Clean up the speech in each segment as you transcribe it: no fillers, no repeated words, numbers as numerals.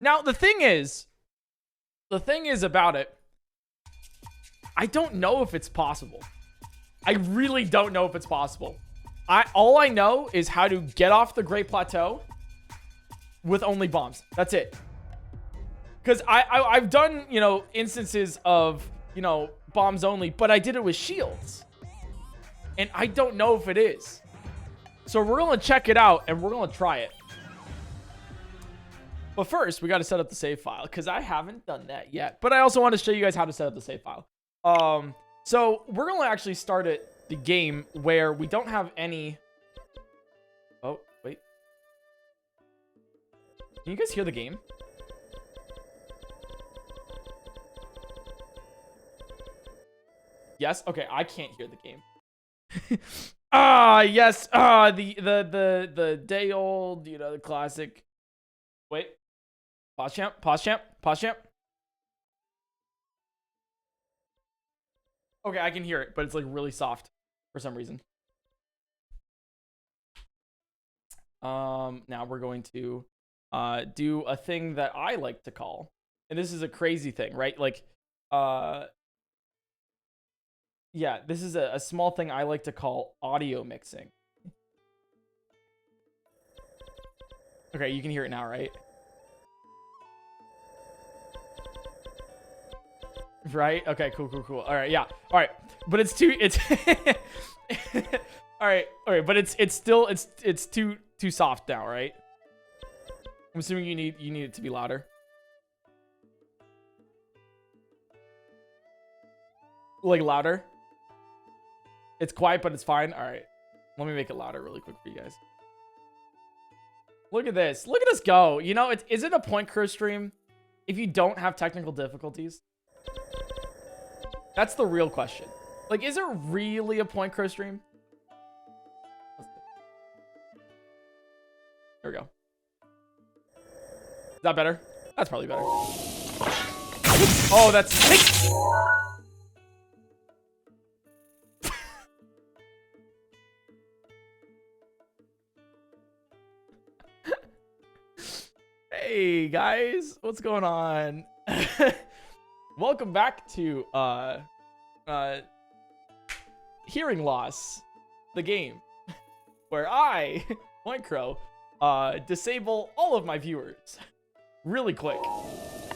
Now, the thing is about it, I don't know if it's possible. I really don't know if it's possible. All I know is how to get off the Great Plateau with only bombs. That's it. Because I've done, you know, instances of, you know, bombs only, but I did it with shields. And I don't know if it is. So we're going to check it out, and we're going to try it. But first, we got to set up the save file, because I haven't done that yet. But I also want to show you guys how to set up the save file. So we're going to actually start the game where we don't have any... Oh, wait. Can you guys hear the game? Yes? Okay, I can't hear the game. Yes. The day old, you know, the classic. Wait. Pause champ. Okay, I can hear it, but it's like really soft for some reason. Now we're going to do a thing that I like to call, and this is a crazy thing, right? Like, yeah, this is a small thing I like to call audio mixing. Okay, you can hear it now, right? Right? Okay, cool. All right, yeah. All right. But it's all right, but it's too soft now, right? I'm assuming you need it to be louder. Like louder? It's quiet, but it's fine. All right. Let me make it louder really quick for you guys. Look at this. Look at us go. You know, is it a PointCrow stream if you don't have technical difficulties? That's the real question. Like, is it really a PointCrow stream? There we go. Is that better? That's probably better. Oh, that's... Hey guys, what's going on? Welcome back to hearing loss, the game, where I, PointCrow, disable all of my viewers really quick.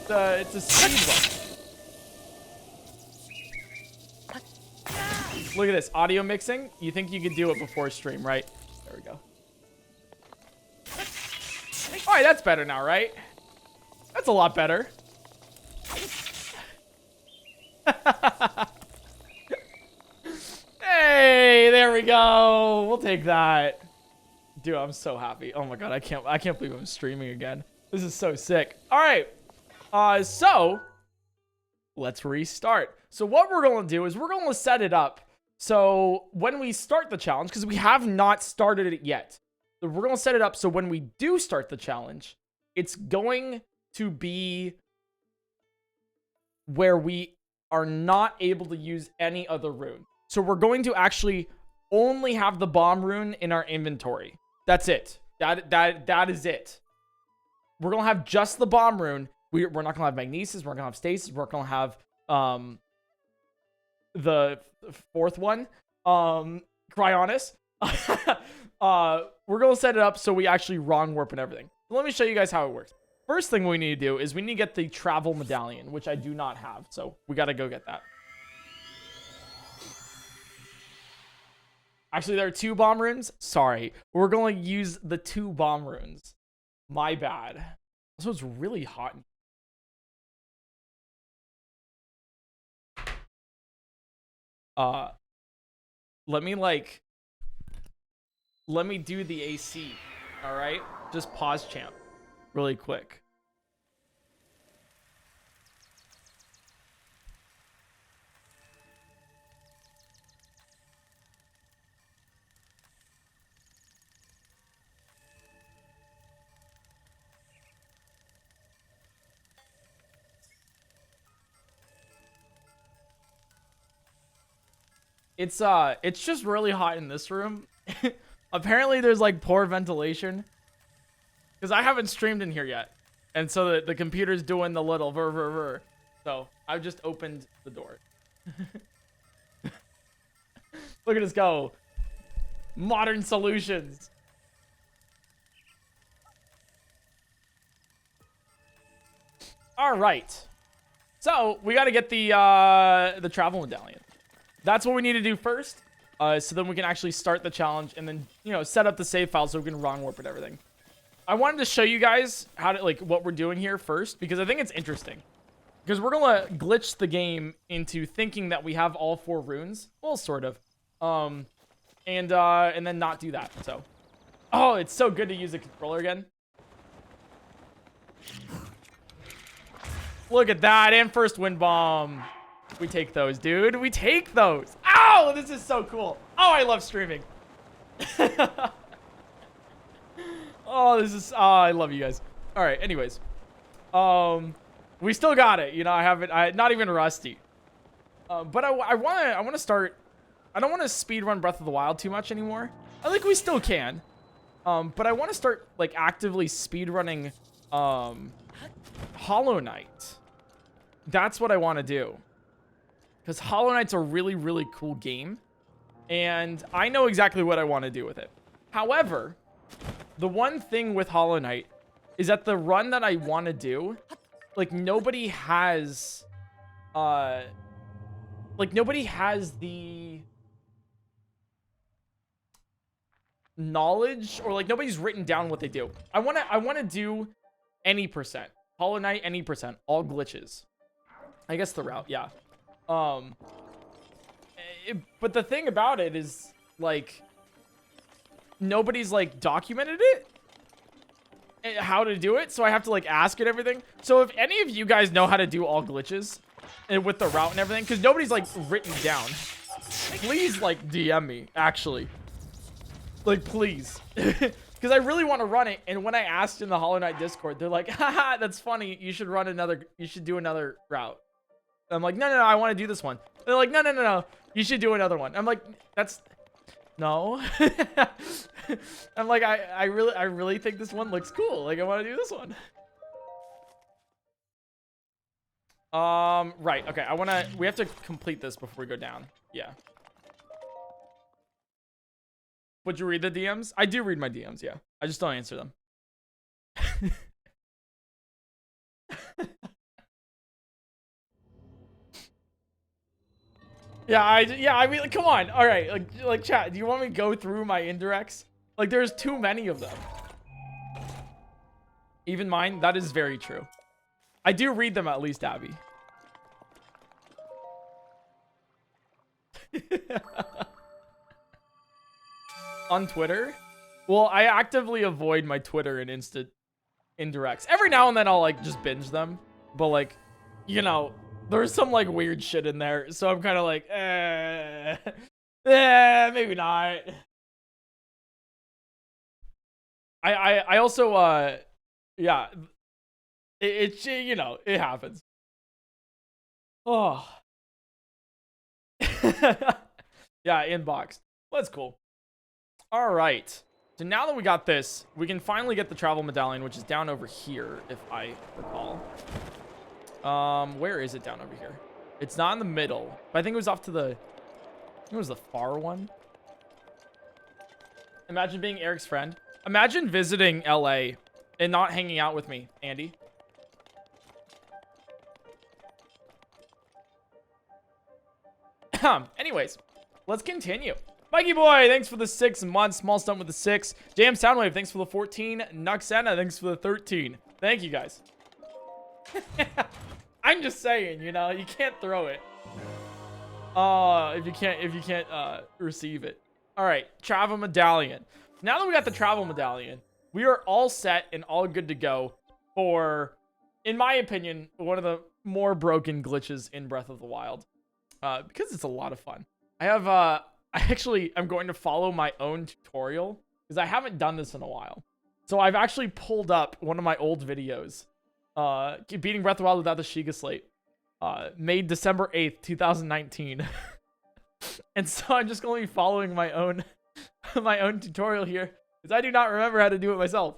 It's a speed run. Look at this audio mixing. You think you could do it before stream, right? There we go. All right, that's better now, right? That's a lot better. Hey, there we go. We'll take that. Dude, I'm so happy. Oh my god, I can't believe I'm streaming again. This is so sick. All right. So let's restart. So what we're going to do is we're going to set it up so when we start the challenge, because we have not started it yet. So we're going to set it up so when we do start the challenge, it's going to be where we are not able to use any other rune. So we're going to actually only have the bomb rune in our inventory. That's it. That is it. We're going to have just the bomb rune. We're not going to have magnesis. We're going to have stasis. We're going to have the fourth one, Cryonis. We're going to set it up so we actually wrong warp and everything. So let me show you guys how it works. First thing we need to do is we need to get the travel medallion, which I do not have. So we got to go get that. Actually, there are 2 bomb runes. Sorry. We're going to use the 2 bomb runes. My bad. Also, it's really hot. Let me do the AC. All right? Just pause champ really quick. It's just really hot in this room. Apparently there's like poor ventilation because I haven't streamed in here yet. And so the computer's doing the little ver ver ver. So I've just opened the door. Look at us go. Modern solutions. All right. So we got to get the travel medallion. That's what we need to do first. So then we can actually start the challenge and then, you know, set up the save file so we can wrong warp and everything. I wanted to show you guys how to, like, what we're doing here first because I think it's interesting. Because we're going to glitch the game into thinking that we have all 4 runes. Well, sort of. And then not do that. So, oh, it's so good to use a controller again. Look at that. And first wind bomb. We take those, dude. We take those. Ow, this is so cool. Oh, I love streaming. Oh, this is, oh, I love you guys. All right, anyways. We still got it. You know, I'm not even rusty. But I want to start. I don't want to speed run Breath of the Wild too much anymore. I think we still can. But I want to start like actively speed running Hollow Knight. That's what I want to do. Because Hollow Knight's a really, really cool game. And I know exactly what I want to do with it. However, the one thing with Hollow Knight is that the run that I want to do, like nobody has the knowledge, or like nobody's written down what they do. I want to do any percent. Hollow Knight, any percent, all glitches. I guess the route, yeah. But the thing about it is, like, nobody's, like, documented it, how to do it, so I have to, like, ask it everything. So if any of you guys know how to do all glitches, and with the route and everything, because nobody's, like, written down, please, like, DM me, actually. Like, please. Because I really want to run it, and when I asked in the Hollow Knight Discord, they're like, haha, that's funny, you should do another route. I'm like, no, I want to do this one. They're like, no, you should do another one. I'm like, no. I'm like, I really think this one looks cool. Like, I want to do this one. Right, okay, we have to complete this before we go down. Yeah. Would you read the DMs? I do read my DMs, yeah. I just don't answer them. Yeah, I mean, come on. All right, like chat, do you want me to go through my indirects? Like, there's too many of them. Even mine, that is very true. I do read them at least, Abby. On Twitter? Well, I actively avoid my Twitter and instant indirects. Every now and then I'll, like, just binge them. But, like, you know, there's some, like, weird shit in there. So I'm kind of like, maybe not. I also, yeah. It you know, it happens. Oh. Yeah, inbox. Well, that's cool. All right. So now that we got this, we can finally get the travel medallion, which is down over here, if I recall. Where is it down over here? It's not in the middle, but I think it was off to the, I think it was the far one. Imagine being Eric's friend. Imagine visiting LA and not hanging out with me, Andy. Anyways, let's continue. Mikey Boy, thanks for the 6 months. Small Stunt with the 6. Jam Soundwave, thanks for the 14. Nuxena, thanks for the 13. Thank you, guys. I'm just saying, you know, you can't throw it. If you can't receive it. All right, travel medallion. Now that we got the travel medallion, we are all set and all good to go for, in my opinion, one of the more broken glitches in Breath of the Wild. Because it's a lot of fun. I'm going to follow my own tutorial because I haven't done this in a while. So I've actually pulled up one of my old videos, beating Breath of the Wild without the Sheikah Slate, made December 8th, 2019. And so I'm just going to be following my own, my own tutorial here because I do not remember how to do it myself.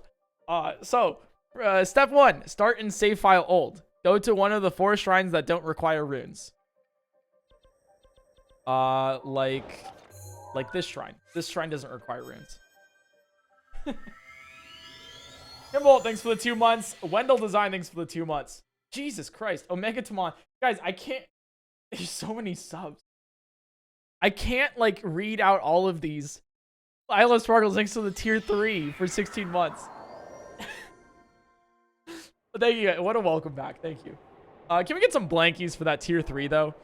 So Step 1. Start in save file old. Go to one of the 4 shrines that don't require runes. Like this shrine. This shrine doesn't require runes. Kimball, thanks for the 2 months. Wendell Design, thanks for the 2 months. Jesus Christ. Omega Tamon. Guys, I can't. There's so many subs. I can't, like, read out all of these. I Love Sparkles, thanks to the tier 3 for 16 months. Thank you. What a welcome back. Thank you. Can we get some blankies for that tier 3, though?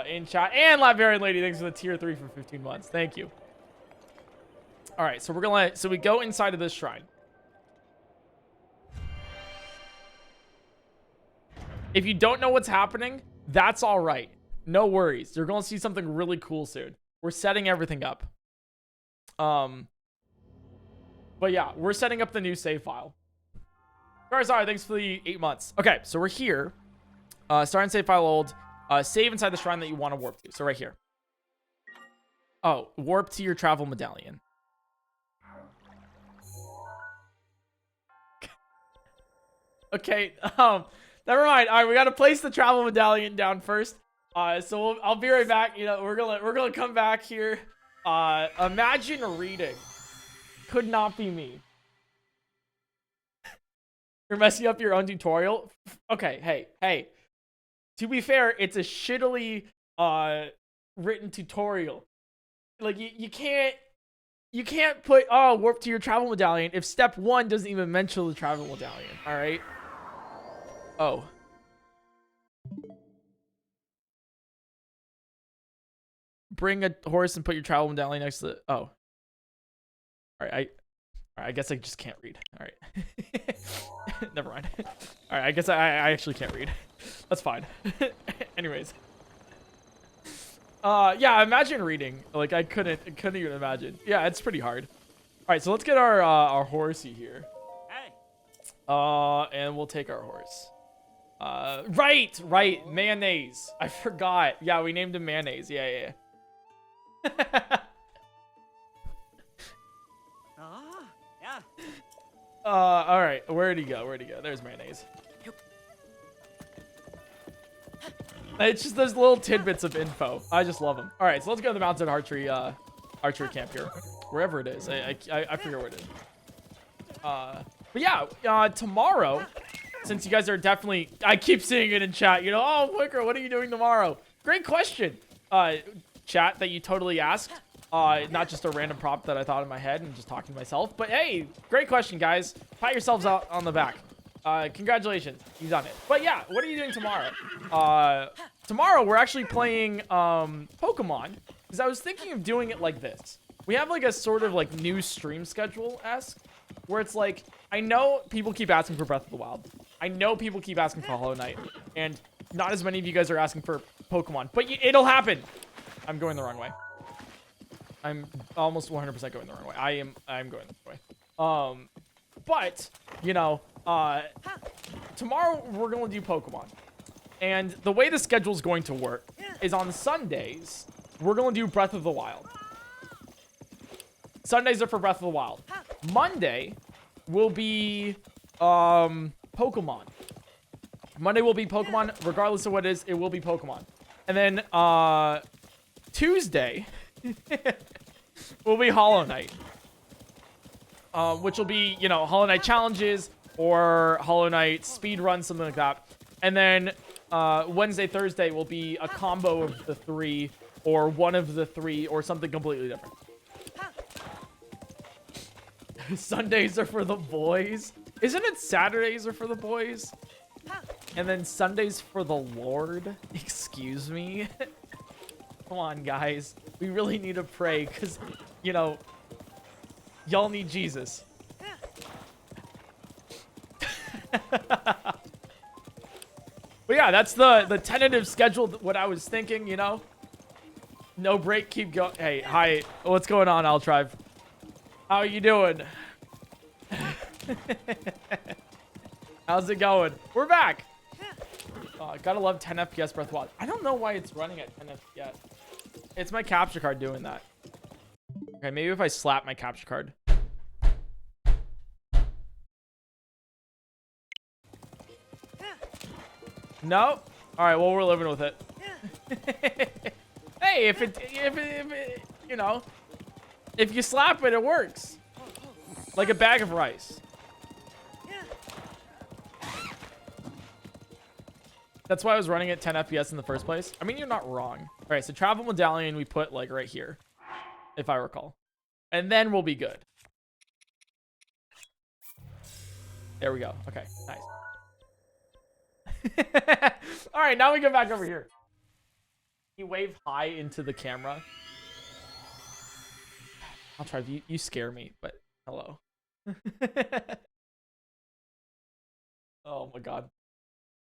In chat. And Labyrinth Lady, thanks for the tier 3 for 15 months. Thank you. All right, so we're gonna. So we go inside of this shrine. If you don't know what's happening, that's all right. No worries. You're gonna see something really cool soon. We're setting everything up. But yeah, we're setting up the new save file. Sorry, thanks for the 8 months. Okay, so we're here. Start and save file old. Save inside the shrine that you want to warp to. So right here. Oh, warp to your travel medallion. Okay, never mind. All right, we got to place the travel medallion down first. So I'll be right back. You know, we're gonna come back here. Imagine reading. Could not be me. You're messing up your own tutorial. Okay, hey. To be fair, it's a shittily written tutorial. Like you can't put warp to your travel medallion if step 1 doesn't even mention the travel medallion. All right. Oh. Bring a horse and put your travel medallion next to the. Oh. All right. I guess I just can't read. All right. Never mind. All right. I guess I actually can't read. That's fine. Anyways. Yeah. Imagine reading. Like I couldn't even imagine. Yeah, it's pretty hard. All right. So let's get our horsey here. Hey. And we'll take our horse. Right. Mayonnaise. I forgot. Yeah, we named him Mayonnaise. Yeah. All right. Where'd he go? There's Mayonnaise. It's just those little tidbits of info. I just love them. All right, so let's go to the mountain archery camp here, wherever it is. I forget where it is. But yeah, tomorrow, since you guys are definitely, I keep seeing it in chat. You know, oh, PointCrow, what are you doing tomorrow? Great question, chat, that you totally asked. Not just a random prop that I thought in my head and just talking to myself. But hey, great question, guys. Pat yourselves out on the back. Congratulations, you've done it. But yeah, what are you doing tomorrow? Tomorrow we're actually playing Pokemon, because I was thinking of doing it like this. We have like a sort of like new stream schedule-esque, where it's like, I know people keep asking for Breath of the Wild. I know people keep asking for Hollow Knight, and not as many of you guys are asking for Pokemon, but it'll happen. I'm going the wrong way. I'm almost 100% going the wrong way. I'm going this way. But you know, tomorrow we're going to do Pokemon, and the way the schedule is going to work is on Sundays we're going to do Breath of the Wild. Sundays are for Breath of the Wild. Monday will be Pokemon. Monday will be Pokemon, regardless of what it is. It will be Pokemon, and then Tuesday will be Hollow Knight. Which will be, you know, Hollow Knight challenges or Hollow Knight speed run, something like that. And then Wednesday, Thursday will be a combo of the 3 or one of the 3 or something completely different. Sundays are for the boys. Isn't it Saturdays are for the boys? And then Sundays for the Lord? Excuse me? Come on, guys. We really need to pray because, you know, y'all need Jesus. But yeah, that's the tentative schedule, what I was thinking, you know. No break, keep going. Hey, hi. What's going on, Altrive? How you doing? How's it going? We're back. Gotta love 10 FPS Breath of the Wild. I don't know why it's running at 10 FPS. It's my capture card doing that. Okay, maybe if I slap my capture card. No. All right. Well, we're living with it. Hey, if it, you know, if you slap it, it works. Like a bag of rice. That's why I was running at 10 FPS in the first place. I mean, you're not wrong. All right, so travel medallion we put like right here, if I recall. And then we'll be good. There we go. Okay, nice. All right, now we go back over here. You wave high into the camera. I'll try. You scare me, but hello. Oh my god.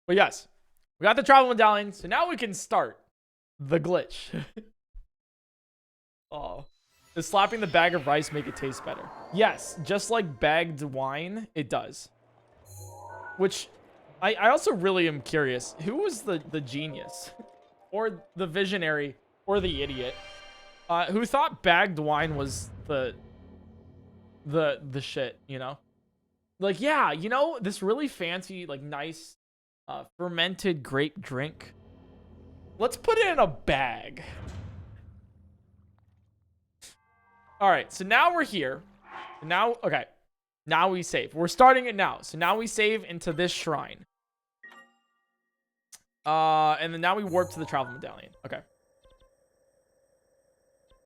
But yes, we got the travel medallion, so now we can start the glitch. Oh, does slapping the bag of rice make it taste better? Yes, just like bagged wine, it does. Which, I also really am curious. Who was the genius? Or the visionary? Or the idiot? Who thought bagged wine was the shit, you know? Like, yeah, you know, this really fancy, like, nice fermented grape drink. Let's put it in a bag. All right, so now we're here. Now, okay. Now we save. We're starting it now. So now we save into this shrine. And then now we warp to the travel medallion. Okay.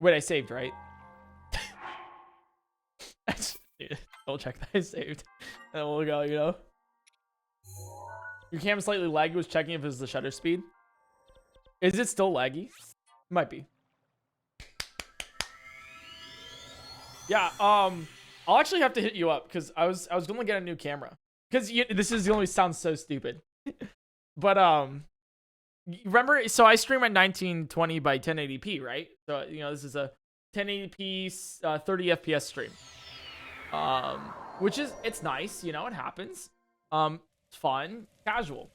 Wait, I saved, right? Dude, double check that I saved. And then we'll go, you know. Your cam is slightly laggy. Was checking if it's the shutter speed. Is it still laggy? Might be. Yeah, I'll actually have to hit you up because I was gonna get a new camera. Because this is only sounds so stupid. But remember, so I stream at 1920 by 1080p, right? So you know this is a 1080p 30 FPS stream. Which is it's nice, you know, it happens. It's fun, casual.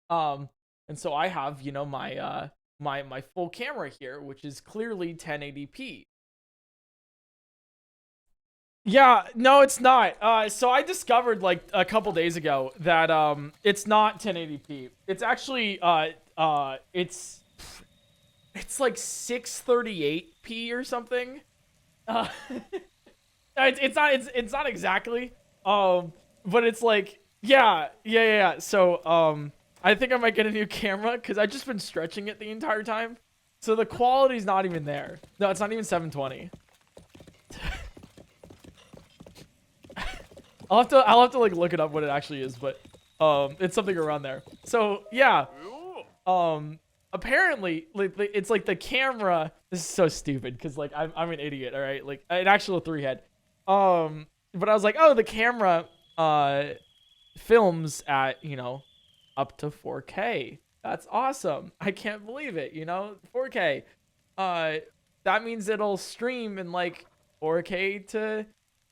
And so I have, you know, my my full camera here, which is clearly 1080p. Yeah, no, it's not. So I discovered like a couple days ago that it's not 1080p. It's actually it's like 638p or something. It's not exactly. But it's like yeah. So I think I might get a new camera because I've just been stretching it the entire time. So the quality's not even there. No, it's not even 720. I'll have to like look it up what it actually is, but it's something around there. So yeah. Apparently it's like the camera, this is so stupid because like I'm an idiot, all right? Like an actual 3-head. But I was like, oh, the camera films at, you know, up to 4K. That's awesome. I can't believe it, you know? 4K. That means it'll stream in like 4K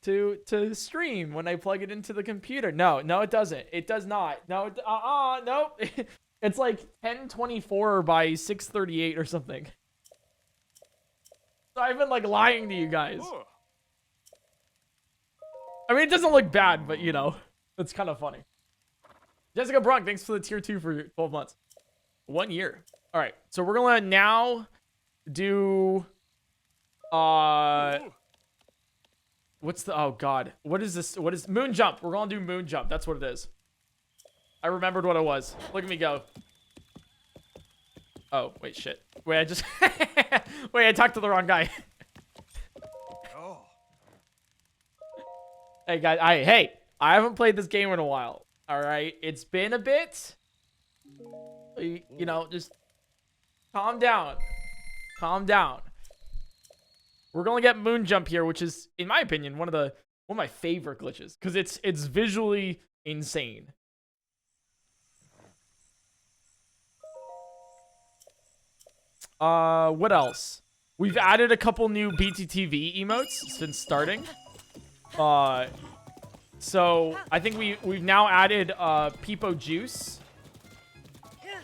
to stream when I plug it into the computer. No, it doesn't. It does not. No, nope. It's like 1024 by 638 or something. So I've been like lying to you guys. I mean, it doesn't look bad, but you know, it's kind of funny. Jessica Brunk, thanks for the tier 2 for 12 months. 1 year. All right, so we're gonna now do what's the, oh god, what is this? What is moon jump? We're gonna do moon jump. That's what it is. I remembered what it was. Look at me go. Oh wait, shit. Wait, I just wait, I talked to the wrong guy. Oh. Hey guys, I haven't played this game in a while. All right, it's been a bit. You know, just calm down. Calm down. We're gonna get moon jump here, which is, in my opinion, one of my favorite glitches because it's visually insane. What else? We've added a couple new BTTV emotes since starting. So I think we've now added Peepo Juice,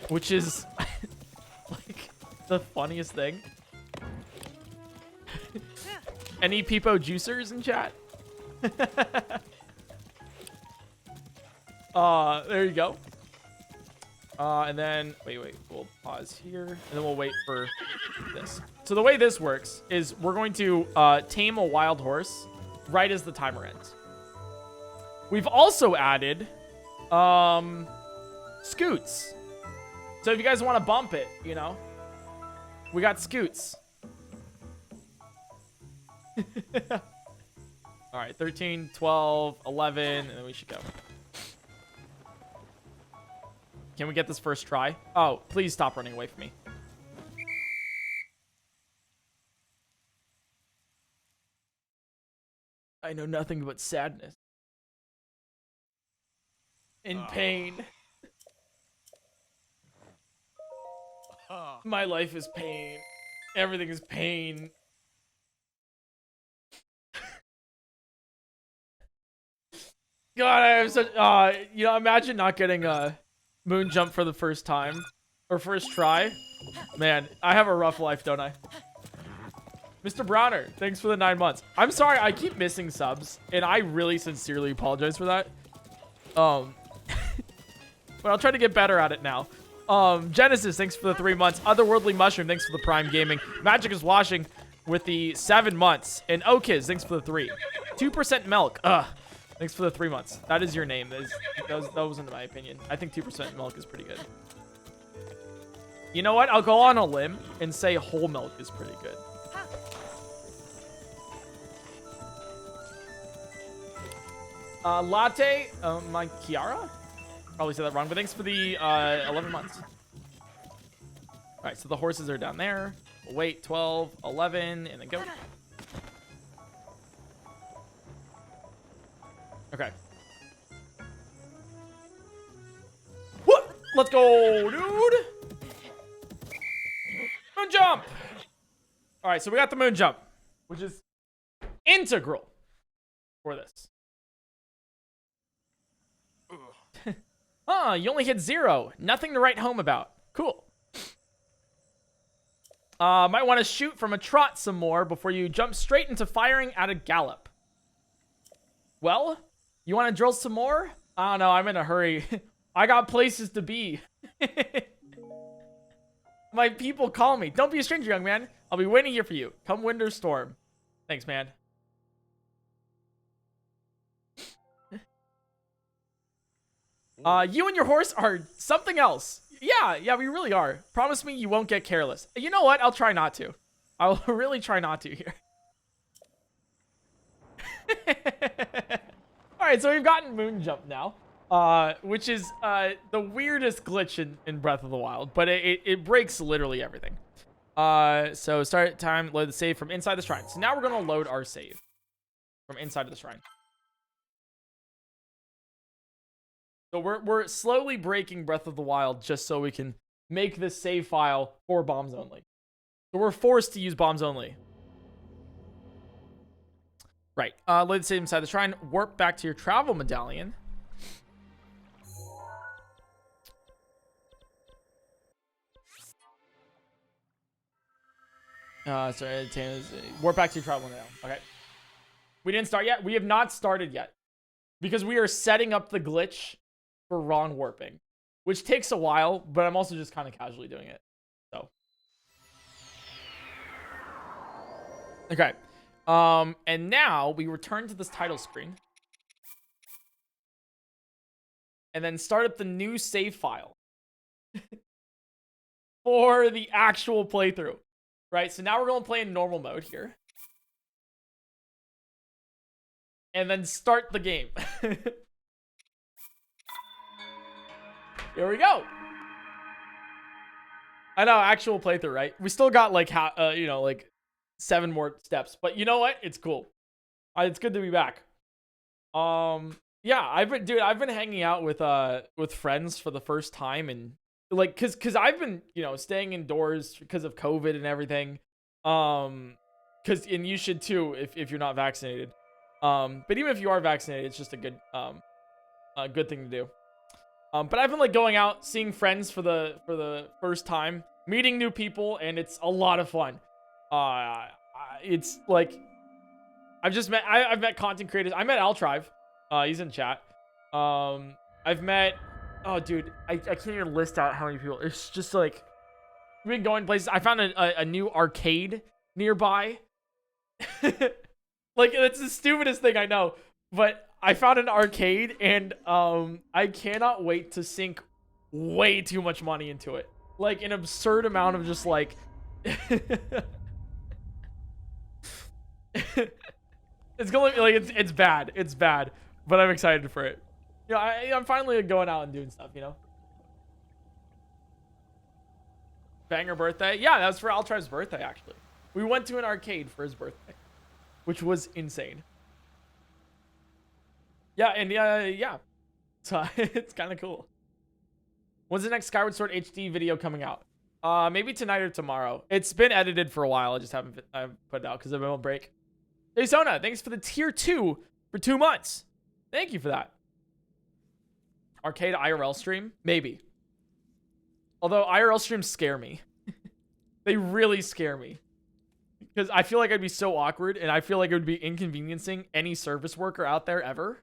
which is like the funniest thing. Any Peepo Juicers in chat? There you go. And then, wait, we'll pause here, and then we'll wait for this. So the way this works is we're going to tame a wild horse right as the timer ends. We've also added scoots. So if you guys want to bump it, you know, we got scoots. All right, 13, 12, 11, and then we should go. Can we get this first try? Oh, please stop running away from me. I know nothing but sadness. In pain. My life is pain. Everything is pain. God, I have such... you know, imagine not getting a moon jump for the first time. Or first try. Man, I have a rough life, don't I? Mr. Browner, thanks for the 9 months. I'm sorry, I keep missing subs. And I really sincerely apologize for that. But I'll try to get better at it now. Genesis, thanks for the 3 months. Otherworldly Mushroom, thanks for the Prime Gaming. Magic is Washing with the 7 months. And Okiz, thanks for the 3. 2% Milk. Thanks for the 3 months. That is your name. That wasn't my opinion. I think 2% milk is pretty good. You know what? I'll go on a limb and say whole milk is pretty good. Latte, my Kiara? Probably said that wrong, but thanks for the 11 months. All right, so the horses are down there. We'll wait, 12, 11, and then go. Okay. What? Let's go, dude. Moon jump. All right, so we got the moon jump, which is integral for this. You only hit 0. Nothing to write home about. Cool. Might want to shoot from a trot some more before you jump straight into firing at a gallop. Well, you want to drill some more? I don't know. I'm in a hurry. I got places to be. My people call me. Don't be a stranger, young man. I'll be waiting here for you. Come winter storm. Thanks, man. You and your horse are something else. Yeah, we really are. Promise me you won't get careless. You know what? I'll try not to. I'll really try not to here. Alright, so we've gotten moon jump now. Which is the weirdest glitch in Breath of the Wild. But it breaks literally everything. So start time, load the save from inside the shrine. So now we're going to load our save from inside of the shrine. So we're slowly breaking Breath of the Wild just so we can make this save file for bombs only. So we're forced to use bombs only. Right. Load the save inside the shrine. Warp back to your travel medallion. Sorry. Warp back to your travel medallion. Okay. We didn't start yet. We have not started yet. Because we are setting up the glitch for wrong warping, which takes a while, but I'm also just kind of casually doing it. So, okay. And now we return to this title screen and then start up the new save file for the actual playthrough, right? So now we're going to play in normal mode here and then start the game. Here we go. I know, actual playthrough, right? We still got like, you know, like 7 more steps, but you know what? It's cool. It's good to be back. Yeah, I've been hanging out with friends for the first time, and like, cause I've been, you know, staying indoors because of COVID and everything. And you should too if you're not vaccinated. But even if you are vaccinated, it's just a good thing to do. But I've been like going out, seeing friends for the first time, meeting new people, and it's a lot of fun. It's like I've met content creators. I met Altrive. He's in chat. I I've met, oh dude, I can't even list out how many people. It's just like, we've been going places. I found a new arcade nearby. Like, that's the stupidest thing I know. But I found an arcade, and I cannot wait to sink way too much money into it. Like, an absurd amount of just like... It's going, like, it's bad. It's bad. But I'm excited for it. You know, I'm finally going out and doing stuff, you know? Banger birthday? Yeah, that was for Altrev's birthday, actually. We went to an arcade for his birthday, which was insane. Yeah, and yeah. So, it's kind of cool. When's the next Skyward Sword HD video coming out? Maybe tonight or tomorrow. It's been edited for a while. I just haven't put it out because of a break. Hey, Sona, thanks for the tier 2 for 2 months. Thank you for that. Arcade IRL stream? Maybe. Although IRL streams scare me. They really scare me. Because I feel like I'd be so awkward, and I feel like it would be inconveniencing any service worker out there ever.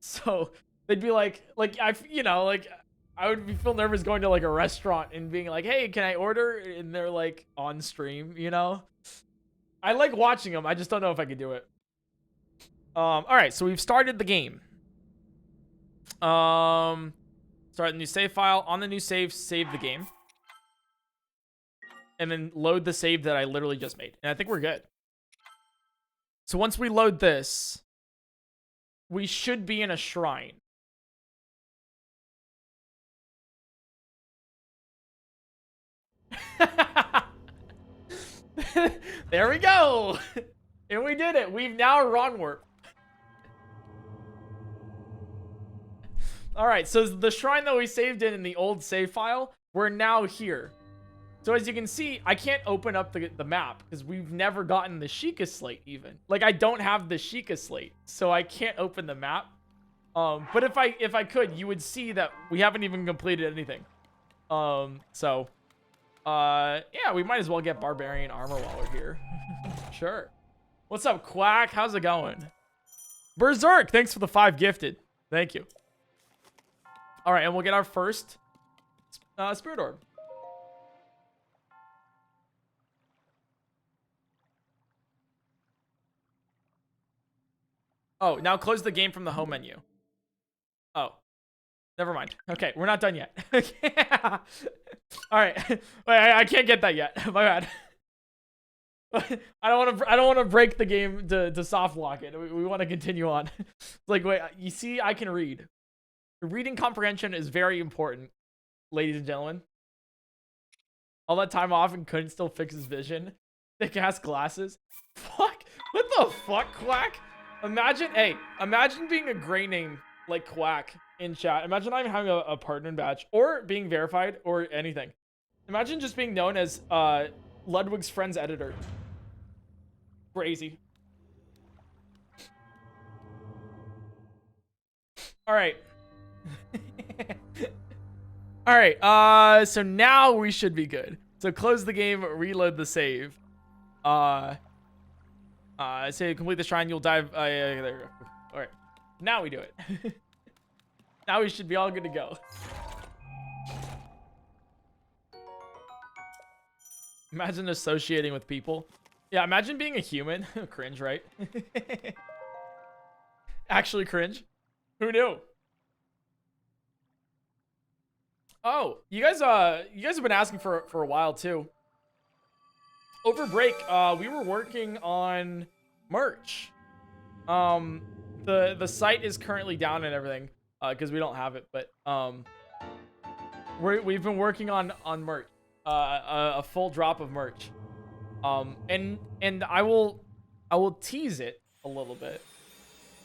So they'd be like I would feel nervous going to like a restaurant and being like, hey, can I order? And they're like on stream, you know? I like watching them. I just don't know if I could do it. All right, so we've started the game. Start a new save file. On the new save the game. And then load the save that I literally just made. And I think we're good. So once we load this, we should be in a shrine. There we go. And we did it. We've now run warped. All right, so the shrine that we saved in the old save file, we're now here. So as you can see, I can't open up the map because we've never gotten the Sheikah slate even. Like, I don't have the Sheikah slate, so I can't open the map. But if I could, you would see that we haven't even completed anything. Yeah, we might as well get barbarian armor while we're here. Sure. What's up, Quack? How's it going? Berserk, thanks for the 5 gifted. Thank you. All right, and we'll get our first spirit orb. Oh, now close the game from the home menu. Oh, never mind. Okay, we're not done yet. All right, wait, I can't get that yet. My bad. I don't want to break the game to soft lock it. We want to continue on. Like, wait, you see, I can read. Reading comprehension is very important, ladies and gentlemen. All that time off and couldn't still fix his vision. Thick ass glasses. Fuck. What the fuck, Quack? Imagine being a gray name like Quack in chat. Imagine I'm having a partner badge or being verified or anything. Imagine just being known as Ludwig's friend's editor. Crazy. All right. All right. So now we should be good. So close the game, reload the save. Say complete the shrine, you'll dive. There we go. All right. Now we do it. Now we should be all good to go. Imagine associating with people. Yeah, imagine being a human. Cringe, right? Actually cringe. Who knew? Oh, you guys have been asking for a while too. Over break, we were working on merch. The site is currently down and everything because we don't have it, but we've been working on merch, a full drop of merch, and I will tease it a little bit,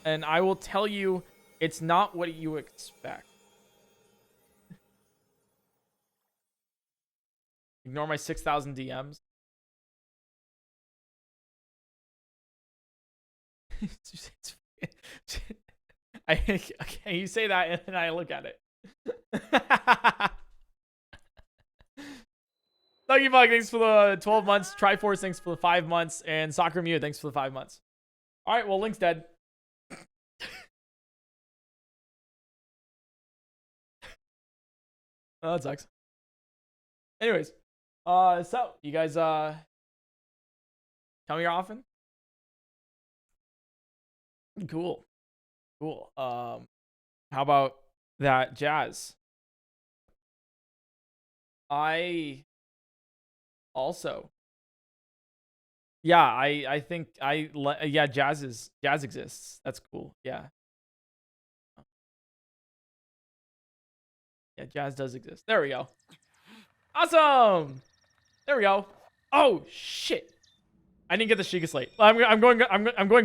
and I will tell you it's not what you expect. Ignore my 6,000 DMs. Okay, you say that and then I look at it. Lucky Bug, thanks for the 12 months. Triforce, thanks for the 5 months. And Soccer Mew, thanks for the 5 months. All right, well, Link's dead. Oh, that sucks. Anyways, so you guys tell me you're often. Cool. How about that jazz? I also. Yeah, I think yeah, jazz exists. That's cool. Yeah. Yeah, jazz does exist. There we go. Awesome. There we go. Oh shit. I didn't get the Sheikah Slate. I'm going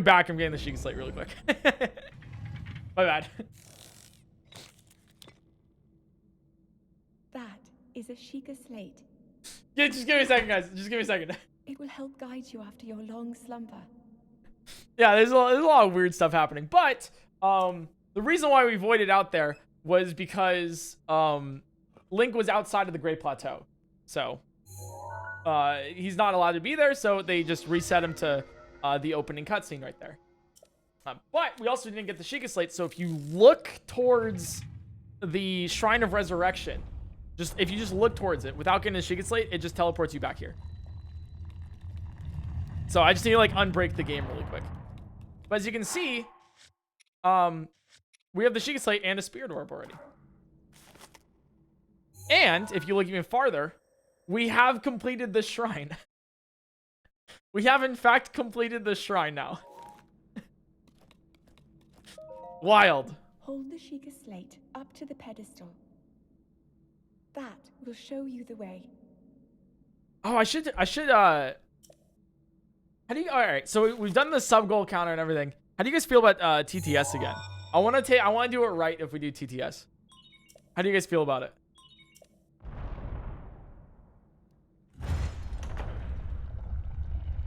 back. I'm getting the Sheikah Slate really quick. My bad. That is a Sheikah Slate. Yeah, just give me a second, guys. Just give me a second. It will help guide you after your long slumber. Yeah, there's a lot of weird stuff happening. But the reason why we voided out there was because Link was outside of the Great Plateau. So he's not allowed to be there, so they just reset him to the opening cutscene right there. But we also didn't get the Sheikah Slate, so if you look towards the Shrine of Resurrection, if you just look towards it without getting the Sheikah Slate, it just teleports you back here. So I just need to like unbreak the game really quick. But as you can see, we have the Sheikah Slate and a Spirit Orb already. And if you look even farther, we have completed the shrine. We have in fact completed the shrine now. Wild. Hold the Sheikah Slate up to the pedestal. That will show you the way. Oh, I should how do you, all right, so we've done the sub goal counter and everything. How do you guys feel about TTS again? I want to do it right if we do TTS. How do you guys feel about it?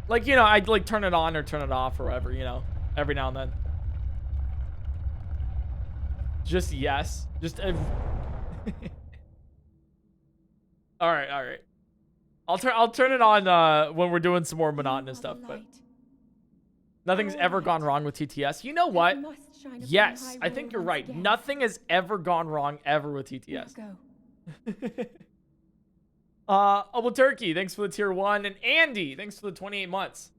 Like, you know, I'd like turn it on or turn it off or whatever, you know, every now and then. Just yes. Just all right. I'll turn it on when we're doing some more monotonous stuff, but nothing's ever gone wrong with TTS. You know what? Yes, I think you're right. Nothing has ever gone wrong ever with TTS. Well, Turkey, thanks for the tier 1, and Andy, thanks for the 28 months.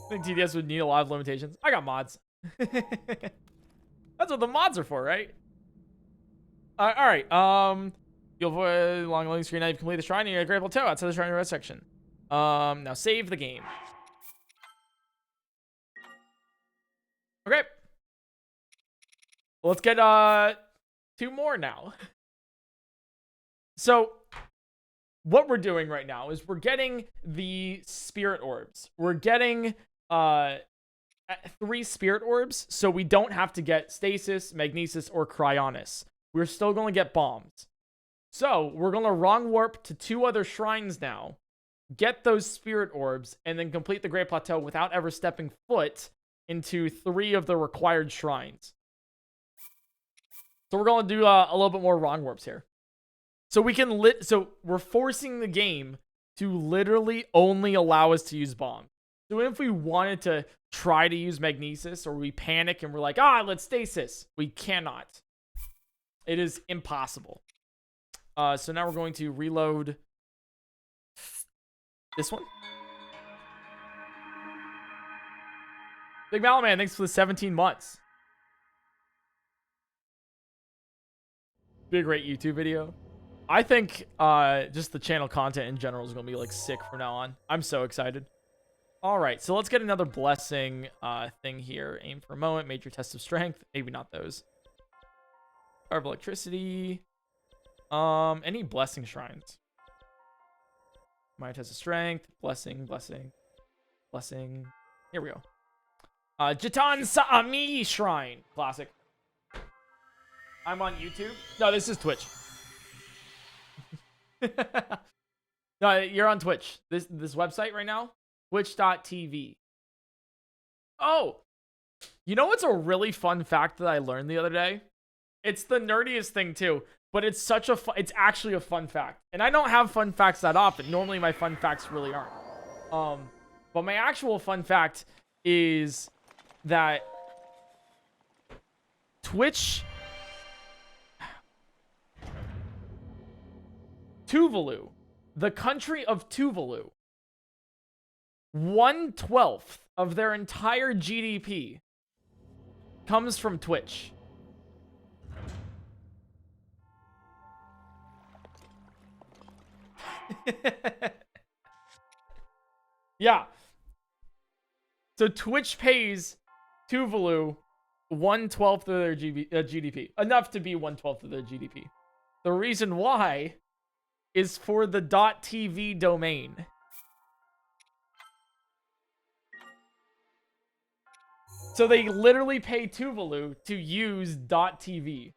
I think TTS would need a lot of limitations. I got mods. That's what the mods are for, right? All right. You'll avoid long loading screen. Now you've completed the shrine. You're at Great Plateau outside the shrine red section. Now save the game. Okay. Let's get 2 more now. So what we're doing right now is we're getting the spirit orbs. We're getting 3 spirit orbs, so we don't have to get stasis, magnesis, or cryonis. We're still going to get bombs. So we're going to wrong warp to 2 other shrines now, get those spirit orbs, and then complete the Great Plateau without ever stepping foot into 3 of the required shrines. So we're going to do a little bit more wrong warps here. So we can so we're forcing the game to literally only allow us to use bombs. So if we wanted to try to use magnesis, or we panic and we're like, let's stasis, we cannot. It is impossible. So now we're going to reload this one. Big Malaman, thanks for the 17 months. Be a great YouTube video. I think just the channel content in general is going to be like sick from now on. I'm so excited. All right, so let's get another blessing thing here. Aim for a moment, major test of strength. Maybe not those. Power of electricity. Any blessing shrines? Minor test of strength. Blessing. Here we go. Jatan Sa'ami Shrine. Classic. I'm on YouTube. No, this is Twitch. No, you're on Twitch. This website right now? Twitch.tv. Oh! You know what's a really fun fact that I learned the other day? It's the nerdiest thing too, but it's it's actually a fun fact. And I don't have fun facts that often. Normally my fun facts really aren't. But my actual fun fact is that Twitch Tuvalu, the country of Tuvalu, 1/12 of their entire GDP comes from Twitch. Yeah. So Twitch pays Tuvalu 1/12 of their GDP. Enough to be 1/12 of their GDP. The reason why is for the .tv domain. So they literally pay Tuvalu to use .tv.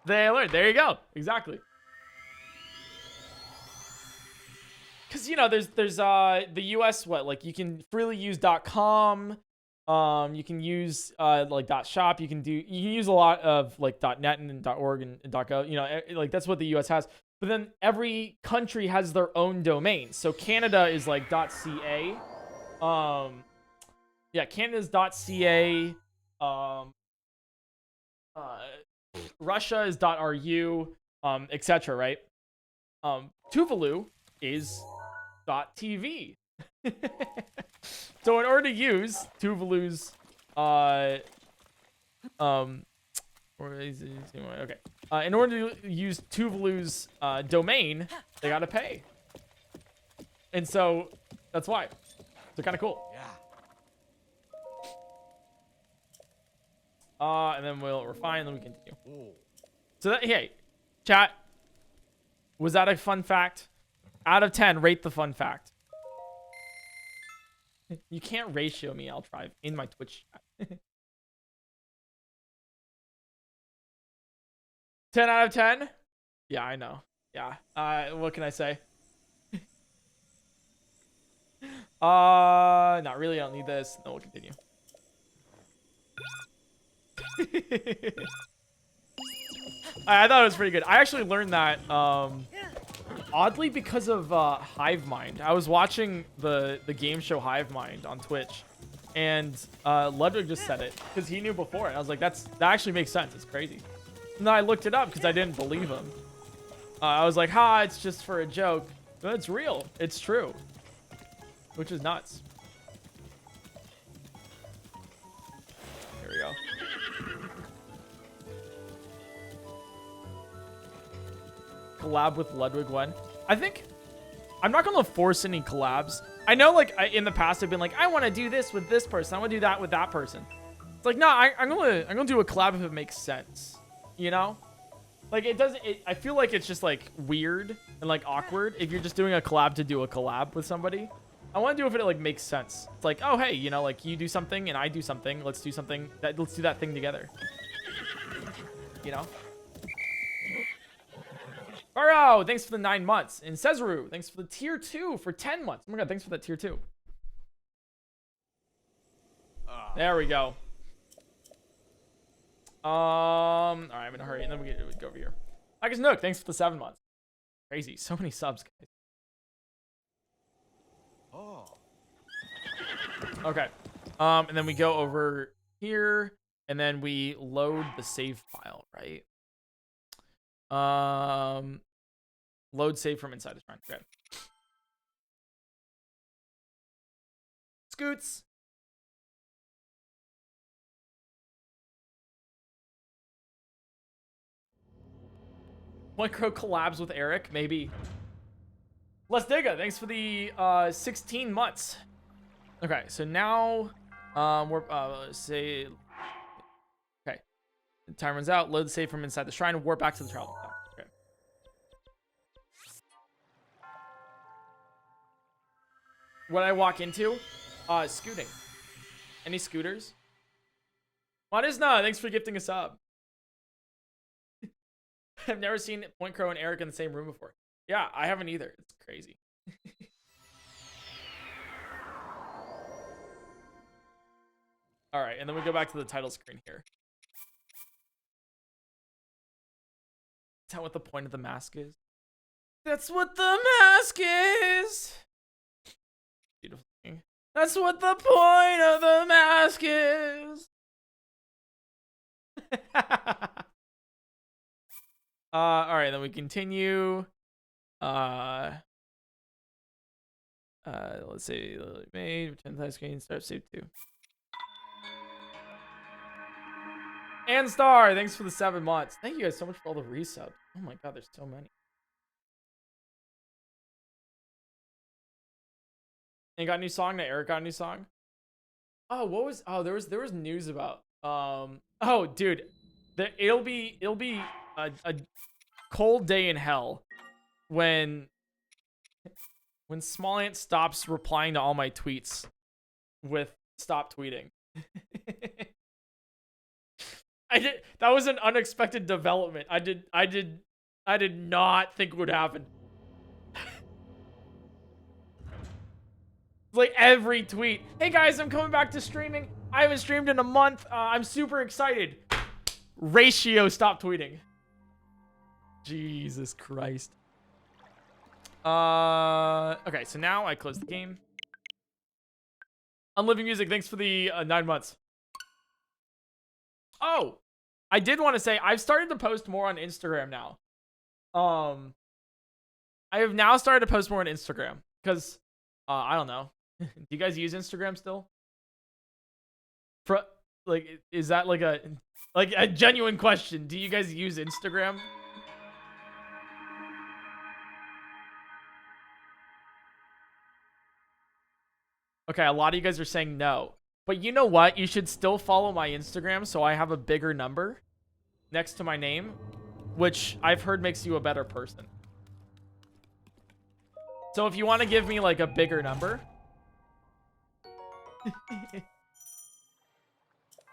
They learned. There you go. Exactly. Because, you know, there's the US, what, like, you can freely use .com, you can use like .shop, you can use a lot of like .net and .org and .gov, you know, like that's what the US has. But then every country has their own domain. So Canada is like .ca. Yeah, Canada's .ca. Russia is .ru, etc., right? Tuvalu is .tv. So in order to use Tuvalu's okay. In order to use Tuvalu's domain, they gotta pay. And so that's why. So kind of cool. Yeah. And then we're fine, then we continue. Oh. So that, hey, chat, was that a fun fact? Out of 10, rate the fun fact. You can't ratio me, I'll try in my Twitch chat. 10 out of 10? Yeah, I know. Yeah. What can I say? Not really, I don't need this. No, we'll continue. I thought it was pretty good. I actually learned that oddly because of Hive Mind. I was watching the game show Hive Mind on Twitch, and Ludwig just said it because he knew before, and I was like, that actually makes sense. It's crazy. And then I looked it up because I didn't believe him. I was like, ha, it's just for a joke. No, it's real. It's true. Which is nuts. Here we go. Collab with Ludwig when? I think I'm not gonna force any collabs. I know, like, in the past I've been like, I want to do this with this person, I want to do that with that person. It's like, no, I'm gonna do a collab if it makes sense, you know? Like, it doesn't. I feel like it's just like weird and like awkward if you're just doing a collab to do a collab with somebody. I want to do it if it like makes sense. It's like, oh hey, you know, like you do something and I do something. Let's do something let's do that thing together. You know? Burrow, thanks for the 9 months. And Cesaru, thanks for the tier 2 for 10 months. Oh my god, thanks for that tier 2. There we go. All right, I'm in a hurry, and then we go over here. Agus Nook, thanks for the 7 months. Crazy, so many subs, guys. Oh. Okay, and then we go over here, and then we load the save file, right? Load save from inside the shrine. Okay. Scoots. PointCrow collabs with Eric, maybe. Let's Digga, thanks for the 16 months. Okay, so now we're say okay. The time runs out. Load the save from inside the shrine and warp back to the travel. Okay. What I walk into? Scooting. Any scooters? Marisna, thanks for gifting a sub. I've never seen PointCrow and Eric in the same room before. Yeah, I haven't either. It's crazy. All right, and then we go back to the title screen here. Is that what the point of the mask is? That's what the mask is. Beautiful thing. That's what the point of the mask is. All right, then we continue. Let's see. Made 10th screen. Start save 2. And Star, thanks for the 7 months. Thank you guys so much for all the resubs. Oh my god, there's so many. And got a new song. That Eric got a new song. Oh, what was? Oh, there was news about. Oh, dude, it'll be a cold day in hell when Small Ant stops replying to all my tweets with "stop tweeting." That was an unexpected development. I did not think would happen. Like every tweet, hey guys, I'm coming back to streaming. I haven't streamed in a month. I'm super excited. Ratio, stop tweeting. Jesus Christ. Okay, so now I close the game. Unliving Music, thanks for the 9 months. Oh, I did want to say I've started to post more on Instagram now. I have now started to post more on Instagram because I don't know. Do you guys use Instagram still? Is that like a genuine question? Do you guys use Instagram? Okay, a lot of you guys are saying no. But you know what? You should still follow my Instagram so I have a bigger number next to my name, which I've heard makes you a better person. So if you want to give me like a bigger number,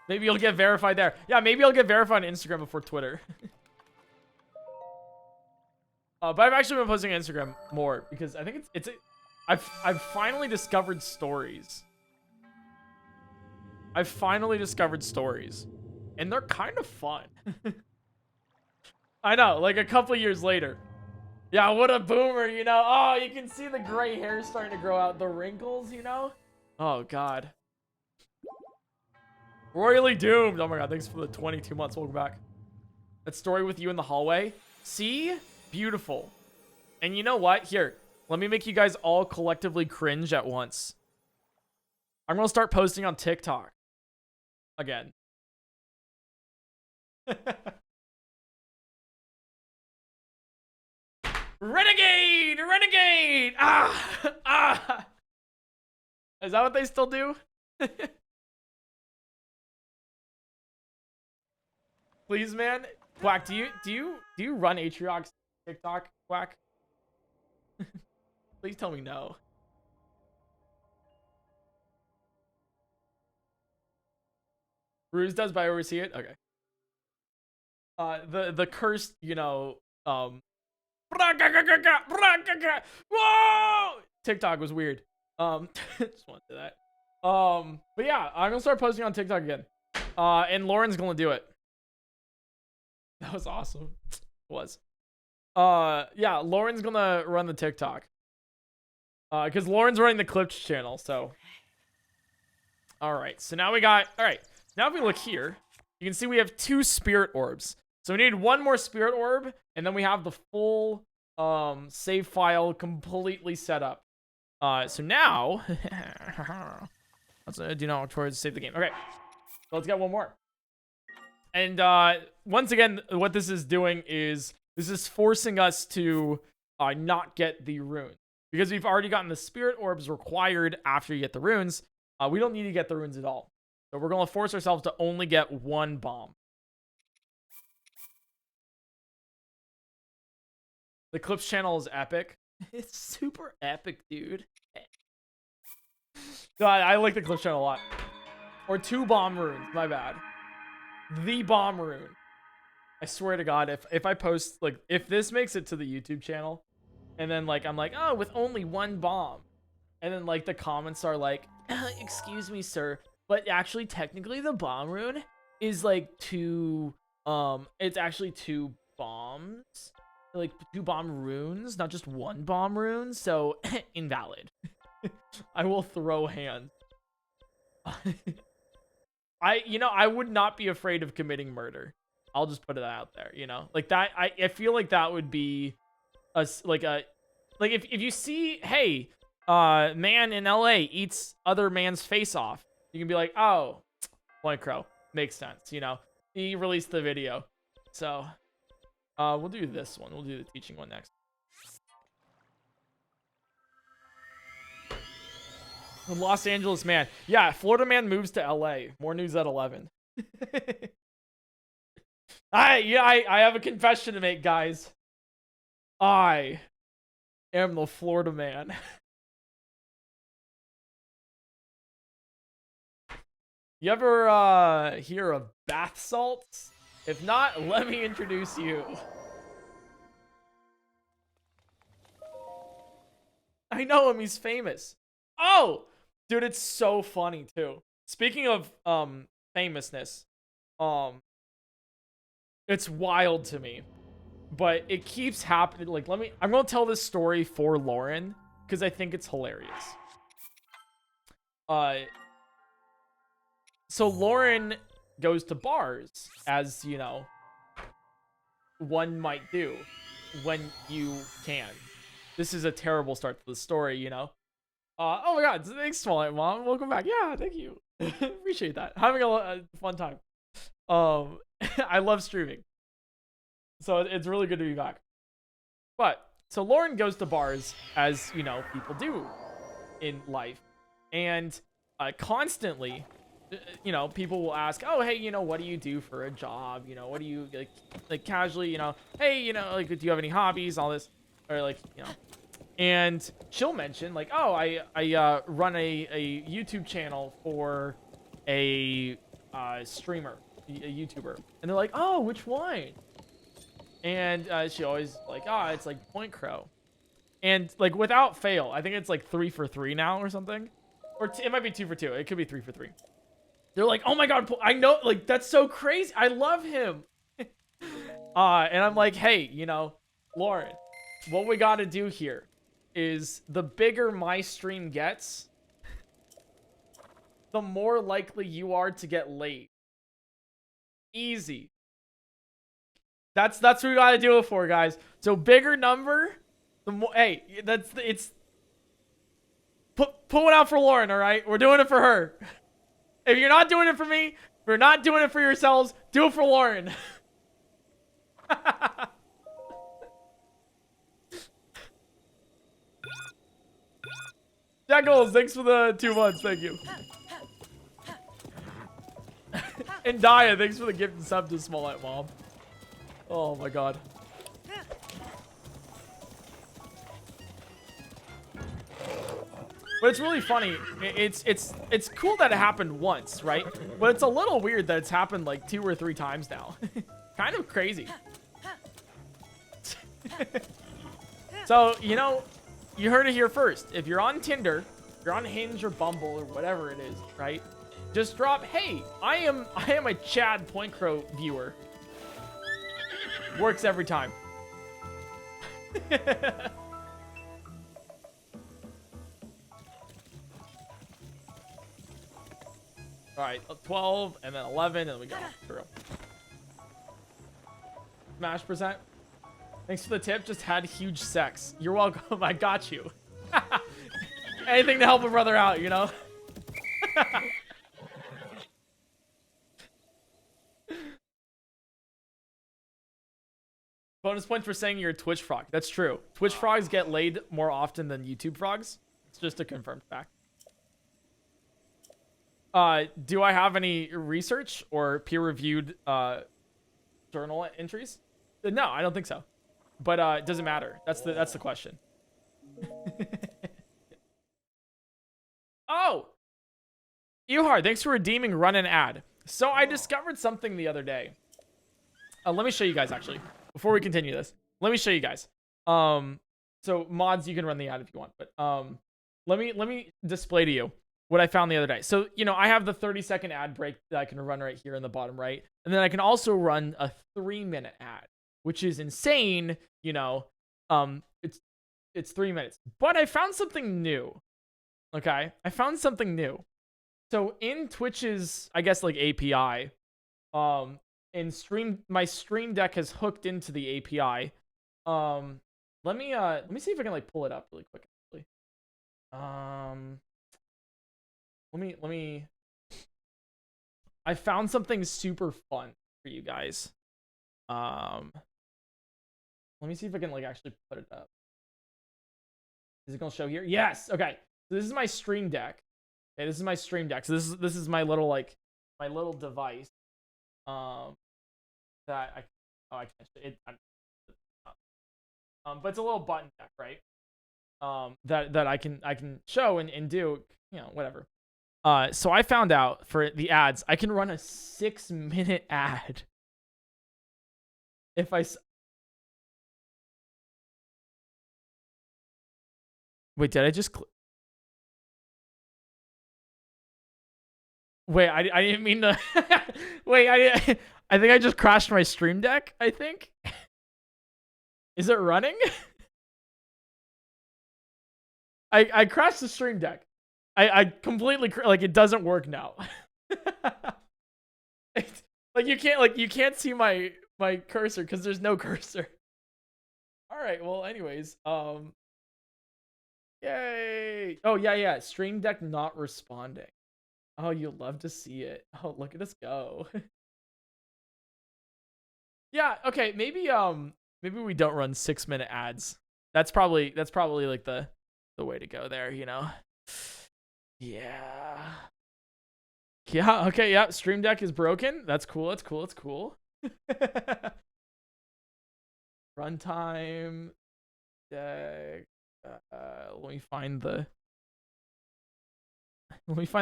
maybe you'll get verified there. Yeah, maybe I'll get verified on Instagram before Twitter. But I've actually been posting on Instagram more because I think I've finally discovered stories. I've finally discovered stories, and they're kind of fun. I know, like a couple years later. Yeah, what a boomer, you know? Oh, you can see the gray hair starting to grow out, the wrinkles, you know? Oh, God. Royally doomed. Oh, my God. Thanks for the 22 months. Welcome back. That story with you in the hallway. See? Beautiful. And you know what? Here, let me make you guys all collectively cringe at once. I'm going to start posting on TikTok. Again. Renegade! Renegade! Ah! Ah! Is that what they still do? Please, man. Quack, do you run Atriox TikTok, Quack? Please tell me no. Ruse does, but I oversee it? Okay. The cursed, you know, whoa! TikTok was weird. Just want to do that. But yeah, I'm gonna start posting on TikTok again. And Lauren's gonna do it. That was awesome. It was. Yeah, Lauren's gonna run the TikTok. Because Lauren's running the Clips channel, so. Alright, so now we got, alright. Now if we look here, you can see we have 2 spirit orbs. So we need 1 more spirit orb, and then we have the full save file completely set up. So now, let's do not walk towards save the game. Okay, so let's get 1 more. And once again, what this is doing is this is forcing us to not get the runes. Because we've already gotten the spirit orbs required after you get the runes. We don't need to get the runes at all. So we're going to force ourselves to only get 1 bomb. The Clips channel is epic. It's super epic, dude. God, I like the Clips channel a lot. Or 2 bomb runes, my bad. The bomb rune. I swear to God, if I post, like, if this makes it to the YouTube channel, and then, like, I'm like, oh, with only 1 bomb. And then, like, the comments are like, excuse me, sir, but actually, technically, the bomb rune is, like, 2, it's actually 2 bombs. Like, 2 bomb runes, not just 1 bomb rune, so, invalid. I will throw hands. I would not be afraid of committing murder. I'll just put it out there, you know? Like that, I feel like that would be like if you see, hey, man in LA eats other man's face off, you can be like, oh, PointCrow, makes sense, you know? He released the video. So, we'll do this one. We'll do the teaching one next. The Los Angeles man. Yeah, Florida man moves to LA. More news at 11. I have a confession to make, guys. I am the Florida man. You ever hear of bath salts? If not, let me introduce you. I know him, he's famous. Oh, dude, it's so funny too. Speaking of famousness, it's wild to me, but it keeps happening. Like, I'm gonna tell this story for Lauren because I think it's hilarious. So Lauren goes to bars, as you know, one might do when you can. This is a terrible start to the story, you know. Oh my god, thanks, Small Mom. Welcome back. Yeah, thank you. Appreciate that. Having a fun time. I love streaming. So it's really good to be back. But, so Lauren goes to bars, as, you know, people do in life. And constantly, you know, people will ask, oh, hey, you know, what do you do for a job? You know, what do you, like casually, you know, hey, you know, like, do you have any hobbies? All this. Or, like, you know. And she'll mention, like, oh, I run a YouTube channel for a streamer, a YouTuber. And they're like, oh, which one? And she always, like, oh, it's like PointCrow. And, like, without fail, I think it's like 3 for 3 now or something. Or it might be 2 for 2. It could be 3 for 3. They're like, oh my god, I know, like, that's so crazy. I love him. And I'm like, hey, you know, Lauren, what we got to do here is the bigger my stream gets, the more likely you are to get late. Easy. That's what we got to do it for, guys. So bigger number, the more. Hey, it's. Put one out for Lauren, all right? We're doing it for her. If you're not doing it for me, if you're not doing it for yourselves, do it for Lauren. Jackals, thanks for the 2 months. Thank you. And Daya, thanks for the gift and sub to Smollett Mom. Oh my god. But it's really funny. It's cool that it happened once, right? But it's a little weird that it's happened like 2 or 3 times now. Kind of crazy. So, you know, you heard it here first. If you're on Tinder, if you're on Hinge or Bumble or whatever it is, right? Just drop, hey, I am a Chad PointCrow viewer. Works every time. All right, 12 and then 11 and we go through. Smash %. Thanks for the tip. Just had huge sex. You're welcome. I got you. Anything to help a brother out, you know? Bonus points for saying you're a Twitch frog. That's true. Twitch frogs get laid more often than YouTube frogs. It's just a confirmed fact. Do I have any research or peer-reviewed journal entries? No, I don't think so. But it doesn't matter. That's the question. Oh! Euhard, thanks for redeeming run an ad. So I discovered something the other day. Let me show you guys, actually. Before we continue this, let me show you guys. So mods, you can run the ad if you want. But let me display to you what I found the other day. So, you know, I have the 30-second ad break that I can run right here in the bottom right. And then I can also run a 3-minute ad, which is insane. You know, it's 3 minutes. But I found something new. Okay, I found something new. So in Twitch's, I guess, like API, and my stream deck has hooked into the API. Let me see if I can like pull it up really quick. Actually. Let me. I found something super fun for you guys. Let me see if I can like actually put it up. Is it gonna show here? Yes. Okay. So this is my stream deck. Okay, this is my stream deck. So this is my little like my little device. That I can't show it. But it's a little button deck, right? That I can show and do, you know, whatever. So I found out for the ads, I can run a 6-minute ad. If I wait, did I just wait? I didn't mean to. Wait, I think I just crashed my stream deck. I think. Is it running? I crashed the stream deck. I completely like it doesn't work now. Like you can't see my cursor because there's no cursor. All right. Well, anyways, yay! Oh yeah. Stream deck not responding. Oh, you'll love to see it. Oh, look at us go. Yeah. Okay. Maybe we don't run 6-minute ads. That's probably like the way to go there. You know. Yeah. Yeah, okay, yeah. Stream deck is broken. That's cool. That's cool. Runtime deck. Let me find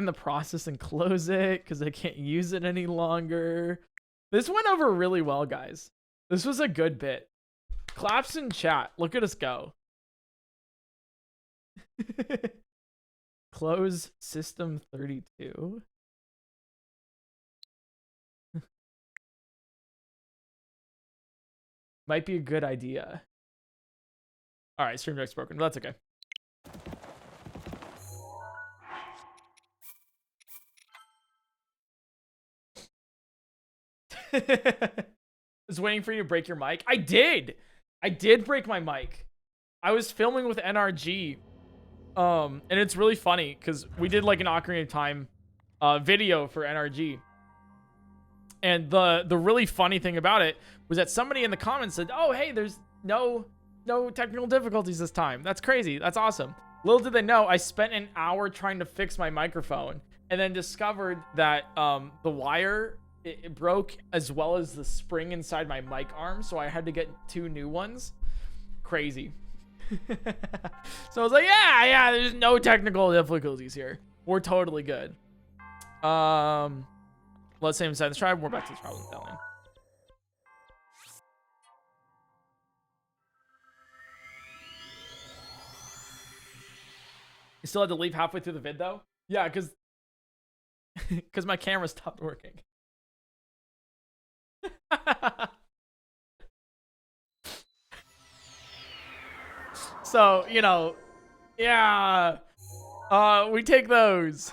the process and close it because I can't use it any longer. This went over really well, guys. This was a good bit. Claps in chat. Look at us go. Close system 32. Might be a good idea. All right, stream deck's broken, but that's okay. Was waiting for you to break your mic. I did break my mic. I was filming with NRG. And it's really funny because we did like an Ocarina of Time video for NRG. And the really funny thing about it was that somebody in the comments said, "Oh, hey, there's no technical difficulties this time. That's crazy. That's awesome." Little did they know, I spent an hour trying to fix my microphone and then discovered that the wire it broke as well as the spring inside my mic arm, so I had to get 2 new ones. Crazy. So I was like, yeah, there's no technical difficulties here. We're totally good. Let's say inside the tribe. We're back to the tribe with medallion. You still had to leave halfway through the vid though? Yeah, because my camera stopped working. So, you know, yeah. We take those.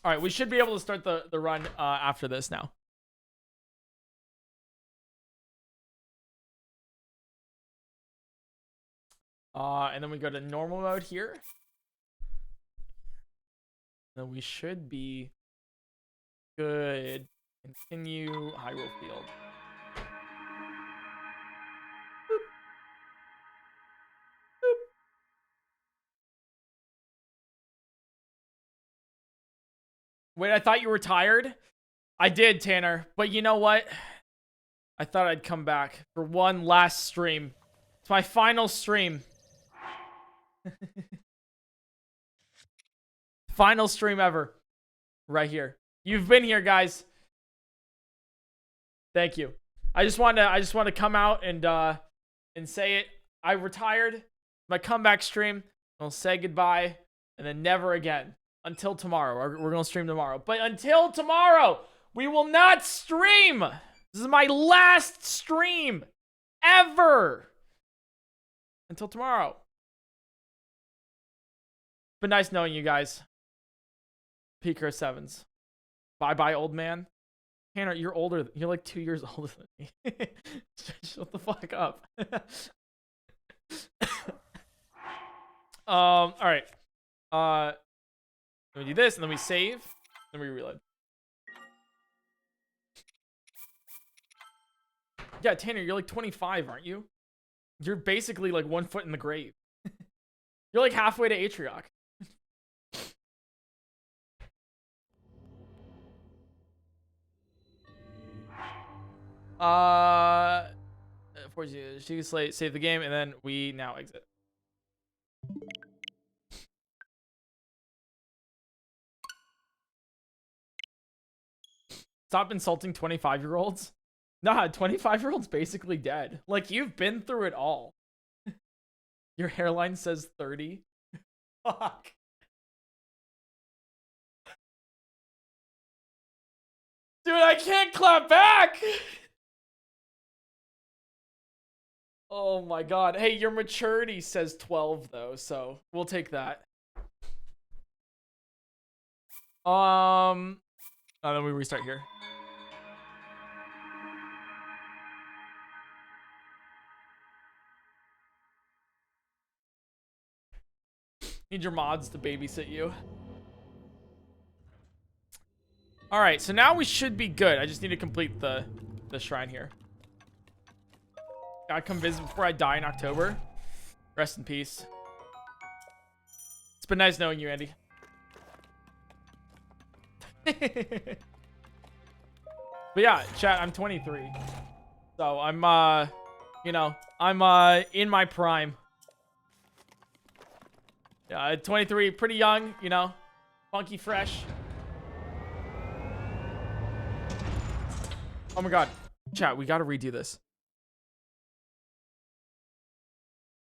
All right, we should be able to start the run after this now. And then we go to normal mode here. Then we should be good. Continue Hyrule Field. Boop. Boop. Wait, I thought you were tired? I did, Tanner. But you know what? I thought I'd come back for one last stream. It's my final stream. Final stream ever. Right here. You've been here, guys. Thank you. I just want to come out and say it. I retired. My comeback stream. I'll say goodbye and then never again until tomorrow. We're going to stream tomorrow. But until tomorrow, we will not stream. This is my last stream ever. Until tomorrow. Been nice knowing you guys. PointCrow 7s. Bye-bye, old man. Tanner, you're older. You're like 2 years older than me. Shut the fuck up. All right. We do this, and then we save, then we reload. Yeah, Tanner, you're like 25, aren't you? You're basically like 1 foot in the grave. You're like halfway to Atrioc. She save the game, and then we now exit. Stop insulting 25-year-olds. Nah, 25-year-olds basically dead. Like, you've been through it all. Your hairline says 30. Fuck. Dude, I can't clap back. Oh my god. Hey, your maturity says 12 though, so we'll take that. And then we restart here. Need your mods to babysit you. All right, so now we should be good. I just need to complete the shrine here. Gotta come visit before I die in October. Rest in peace. It's been nice knowing you, Andy. But yeah, chat, I'm 23. So I'm, you know, I'm in my prime. Yeah, 23, pretty young, you know, funky fresh. Oh my god. Chat, we gotta redo this.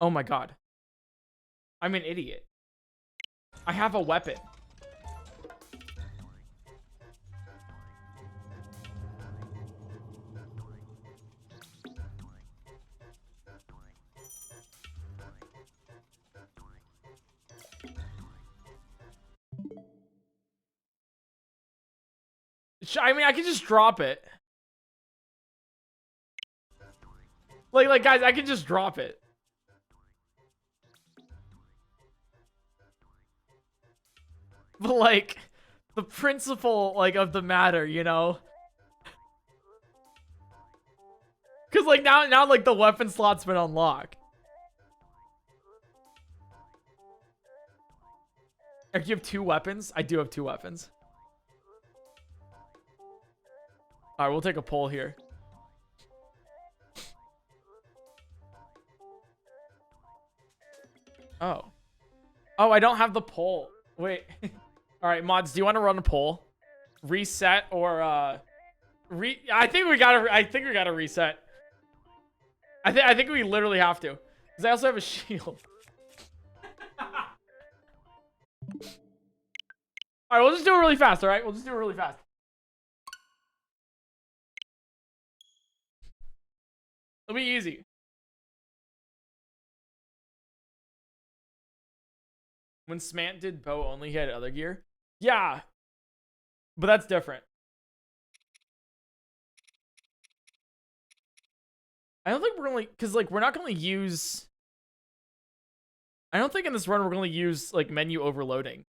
Oh my god. I'm an idiot. I have a weapon. I mean, I can just drop it. Like, guys, I can just drop it. But, like, the principle, like, of the matter, you know? Because, like, now, like, the weapon slot's been unlocked. Eric, you have 2 weapons? I do have 2 weapons. Alright, we'll take a poll here. Oh. Oh, I don't have the poll. Wait. Alright, mods, do you want to run a poll? Reset or, I think we gotta reset. I think we literally have to. Because I also have a shield. Alright, we'll just do it really fast, alright? We'll just do it really fast. It'll be easy. When Smant did bow only, he had other gear. Yeah. But that's different. I don't think we're gonna, because, like, we're not gonna use... I don't think in this run we're gonna use, like, menu overloading.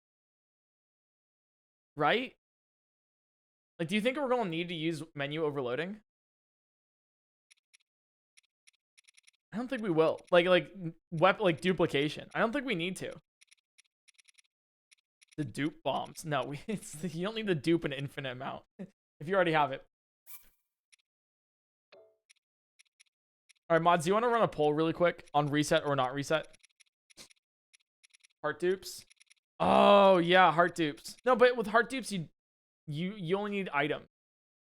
Right? Like, do you think we're gonna need to use menu overloading? I don't think we will. Like duplication. I don't think we need to. The dupe bombs. No, you don't need to dupe an infinite amount if you already have it. All right, mods, do you want to run a poll really quick on reset or not reset? Heart dupes. Oh yeah, heart dupes. No, but with heart dupes, you only need items.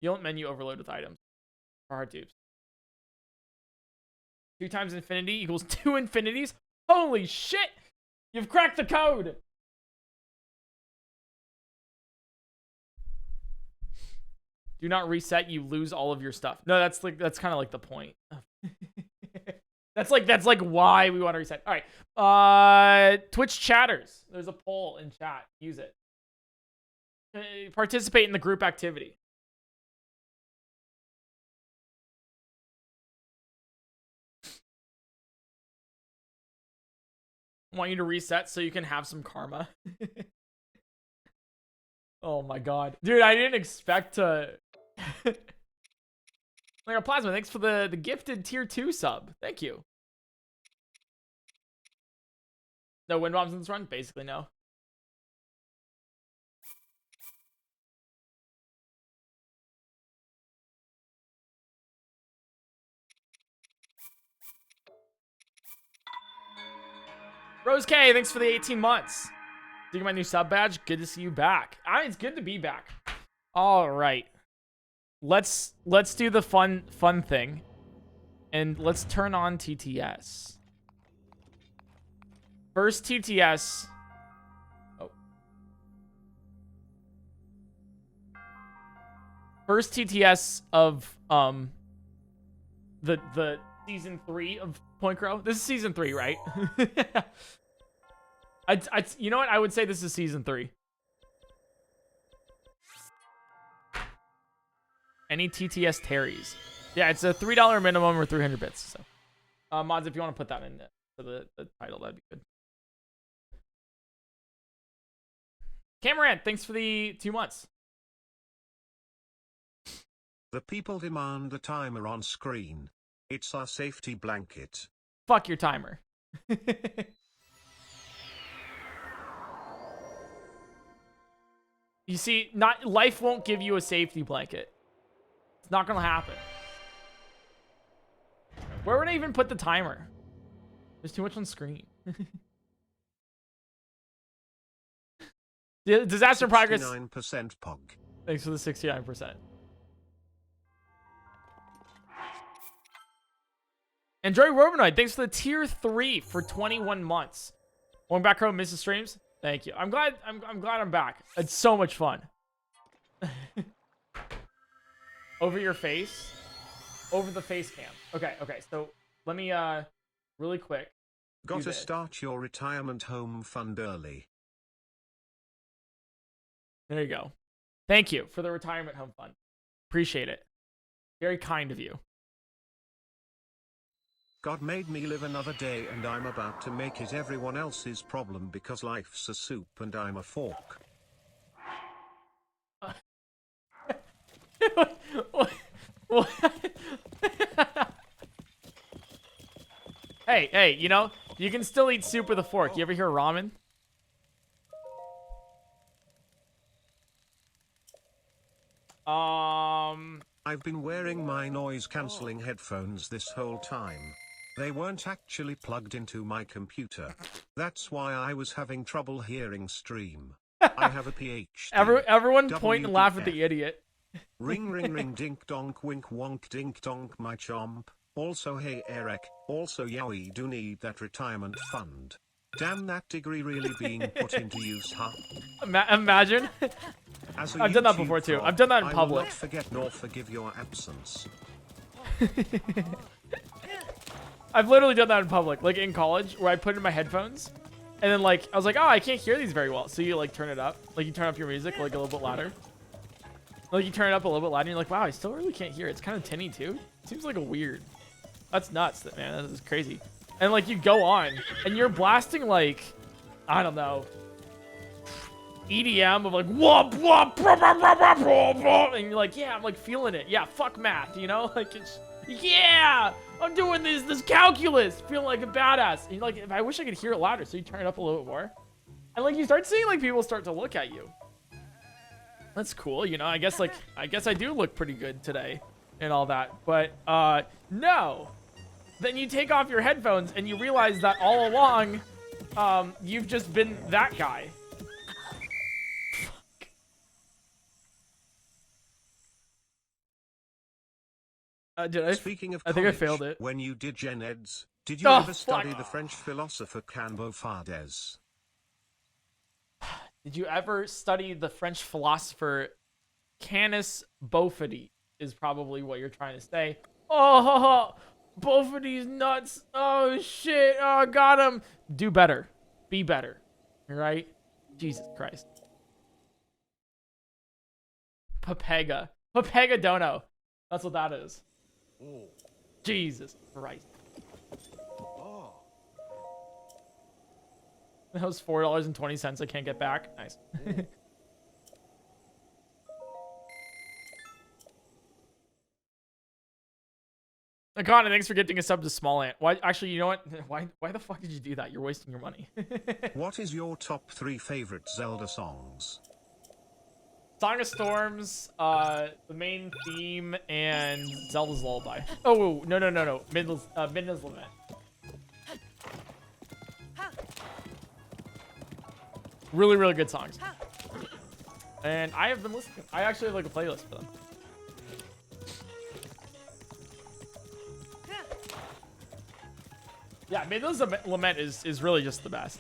You don't menu overload with items for heart dupes. 2 times infinity equals 2 infinities. Holy shit! You've cracked the code. Do not reset, you lose all of your stuff. No, that's kind of like the point. that's like why we want to reset. All right. Twitch chatters. There's a poll in chat. Use it. Participate in the group activity. I want you to reset so you can have some karma. Oh my god. Dude, I didn't expect to... Like a Plasma, thanks for the gifted tier 2 sub. Thank you. No wind bombs in this run? Basically, no. Rose K, thanks for the 18 months. Seeing my new sub badge. Good to see you back. It's good to be back. All right. Let's do the fun thing. And let's turn on TTS. First TTS. Oh. First TTS of the season 3 of PointCrow. This is season 3, right? You know what? I would say this is season 3. Any TTS Terry's. Yeah, it's a $3 minimum or 300 bits. So, mods, if you want to put that in for the title, that'd be good. Cameron, thanks for the 2 months. The people demand the timer on screen. It's our safety blanket. Fuck your timer. You see, life won't give you a safety blanket. It's not gonna happen. Where would I even put the timer? There's too much on screen. Disaster progress. 69% POG. Thanks for the 69%. Enjoy Robinoid. Thanks for the tier 3 for 21 months. Going back home, Mrs. Streams. Thank you. I'm glad I'm back. It's so much fun. Over your face. Over the face cam. Okay. So let me really quick. Gotta start your retirement home fund early. There you go. Thank you for the retirement home fund. Appreciate it. Very kind of you. God made me live another day and I'm about to make it everyone else's problem because life's a soup and I'm a fork. Hey, you know, you can still eat soup with a fork. You ever hear ramen? I've been wearing my noise-cancelling headphones this whole time. They weren't actually plugged into my computer. That's why I was having trouble hearing stream. I have a PhD. Everyone point and laugh at the idiot. Ring ring ring dink donk wink wonk dink donk my chomp. Also hey Eric, also yeah we do need that retirement fund. Damn that degree really being put into use, huh? Imagine. I've done that before too. I've done that in public. I will not forget nor forgive your absence. I've literally done that in public, like in college, where I put in my headphones, and then like I was like, oh, I can't hear these very well. So you like turn it up, like you turn up your music like a little bit louder. Like you turn it up a little bit louder, and you're like, wow, I still really can't hear it. It's kind of tinny too. Seems like a weird. That's nuts, man. That is crazy. And like you go on, and you're blasting like, I don't know, EDM of like whoop whoop, and you're like, yeah, I'm like feeling it. Yeah, fuck math, you know, like it's. Yeah, I'm doing this calculus, feeling like a badass. And you're like, I wish I could hear it louder, so you turn it up a little bit more, and like you start seeing like people start to look at you. That's cool, you know. I guess I do look pretty good today, and all that. But no, then you take off your headphones and you realize that all along, you've just been that guy. Speaking of I think I failed it. When you did Gen Eds, did you ever study the French philosopher Cambo Fardez? Did you ever study the French philosopher Canis Beaufady? Is probably what you're trying to say. Oh, Beaufady's nuts. Oh shit. Oh, got him. Do better. Be better. Right? Jesus Christ. Papega Dono. That's what that is. Oh. Jesus Christ. Oh. That was $4.20 I can't get back. Nice. Akana, thanks for getting a sub to Small Ant. Why? Actually, you know what? Why the fuck did you do that? You're wasting your money. What is your top 3 favorite Zelda songs? Song of Storms, the main theme, and Zelda's Lullaby. Oh, no. Midna's Lament. Really, really good songs. And I have been listening. I actually have like a playlist for them. Yeah, Midna's Lament is really just the best.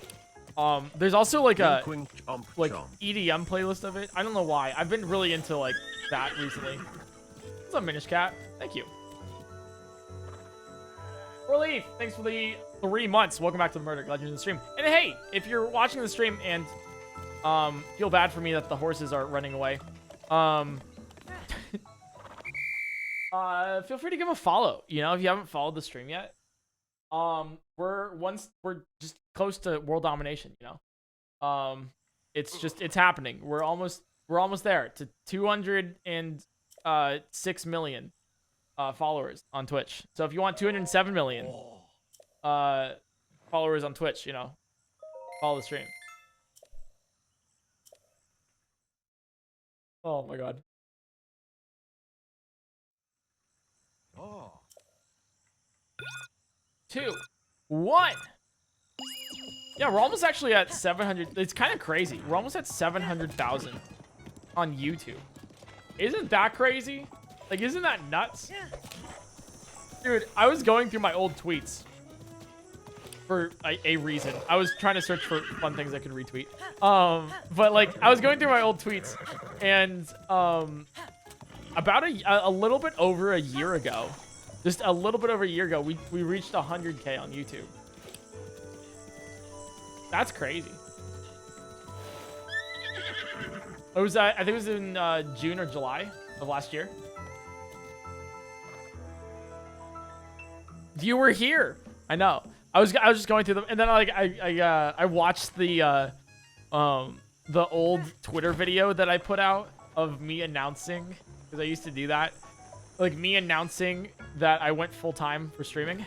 There's also like a EDM playlist of it. I don't know why. I've been really into like that recently. What's up, Minish Cat? Thank you. Relief, thanks for the 3 months. Welcome back to the Murder Legend in the stream. And hey, if you're watching the stream and feel bad for me that the horses are running away, feel free to give a follow. You know, if you haven't followed the stream yet. We're just close to world domination, you know. It's happening. We're almost there to 206 million followers on Twitch. So if you want 207 million followers on Twitch, you know, follow the stream. Oh my god. Oh. 2, 1. Yeah, we're almost actually at 700. It's kind of crazy. We're almost at 700,000 on YouTube. Isn't that crazy? Like, isn't that nuts? Dude, I was going through my old tweets for a reason. I was trying to search for fun things I could retweet. But like, I was going through my old tweets, and about a little bit over a year ago, just a little bit over a year ago, we reached 100K on YouTube. That's crazy. It was I think it was in June or July of last year. You were here. I know. I was just going through them, and then like I watched the old Twitter video that I put out of me announcing, because I used to do that, like me announcing that I went full time for streaming.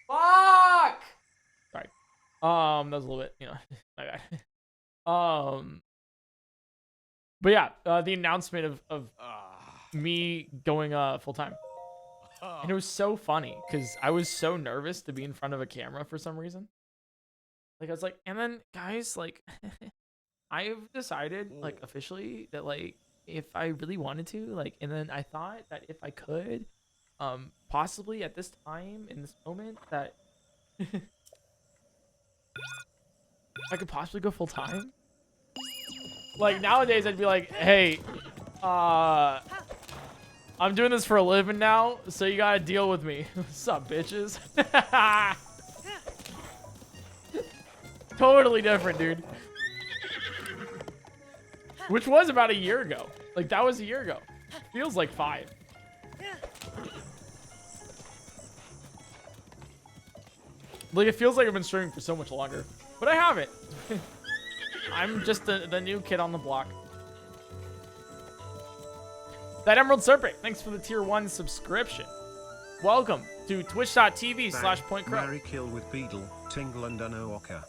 Fuck. Sorry. That was a little bit, you know, my bad. But yeah, the announcement of me going full time. And it was so funny because I was so nervous to be in front of a camera for some reason. Like, I was like, and then guys, like, I've decided, like, officially that, like, if I really wanted to, like, and then I thought that if I could, possibly at this time, in this moment, that I could possibly go full time. Like, nowadays, I'd be like, hey, I'm doing this for a living now, so you gotta deal with me. What's up, bitches? Totally different, dude. Which was about a year ago. Like, that was a year ago. Feels like 5. Like, it feels like I've been streaming for so much longer. But I haven't. I'm just the new kid on the block. That Emerald Serpent, thanks for the tier 1 subscription. Welcome to twitch.tv/PointCrow. Marry, kill with Beetle, Tingle, and Unoaka.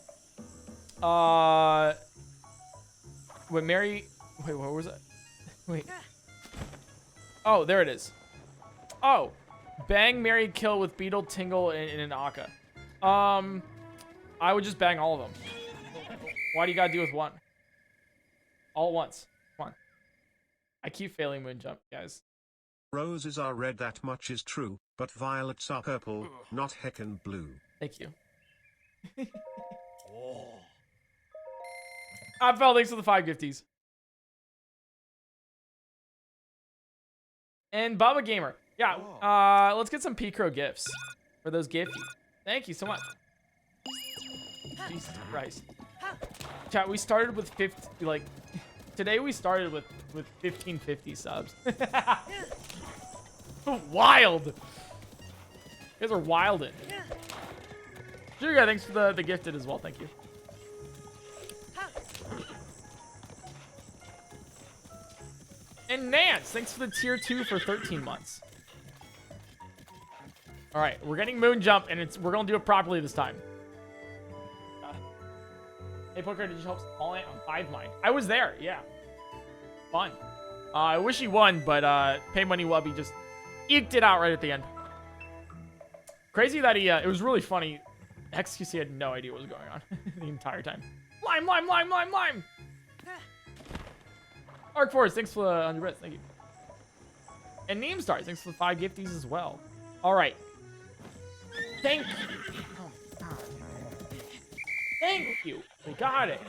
Wait, Mary. Wait, what was that? Wait. Oh, there it is. Oh, bang, marry, kill with Beetle, Tingle, and an Aka. I would just bang all of them. Why do you gotta deal with one? All at once. Come on. I keep failing moon jump, guys. Roses are red, that much is true, but violets are purple, not heckin' blue. Thank you. I fell, thanks for the 5 gifties. And Baba Gamer. Yeah, let's get some PointCrow gifts for those gifties. Thank you so much. Jesus Christ. Chat, we started with 50, like, today we started with 1550 subs. Wild. You guys are wildin'. Sugar, thanks for the gifted as well. Thank you. And Nance, thanks for the tier 2 for 13 months. All right, we're getting moon jump, and we're gonna do it properly this time. Hey, PointCrow, did you help Small Ant on 5 Mine? I was there, yeah. Fun. I wish he won, but Pay Money Wubby just eked it out right at the end. Crazy that he, it was really funny. XQC had no idea what was going on the entire time. Lime, lime, lime, lime, lime! Arc Force, thanks for the 100 bits, thank you. And Neem Stars, thanks for the 5 gifties as well. All right. Thank you. Oh, God. Thank you. We got it.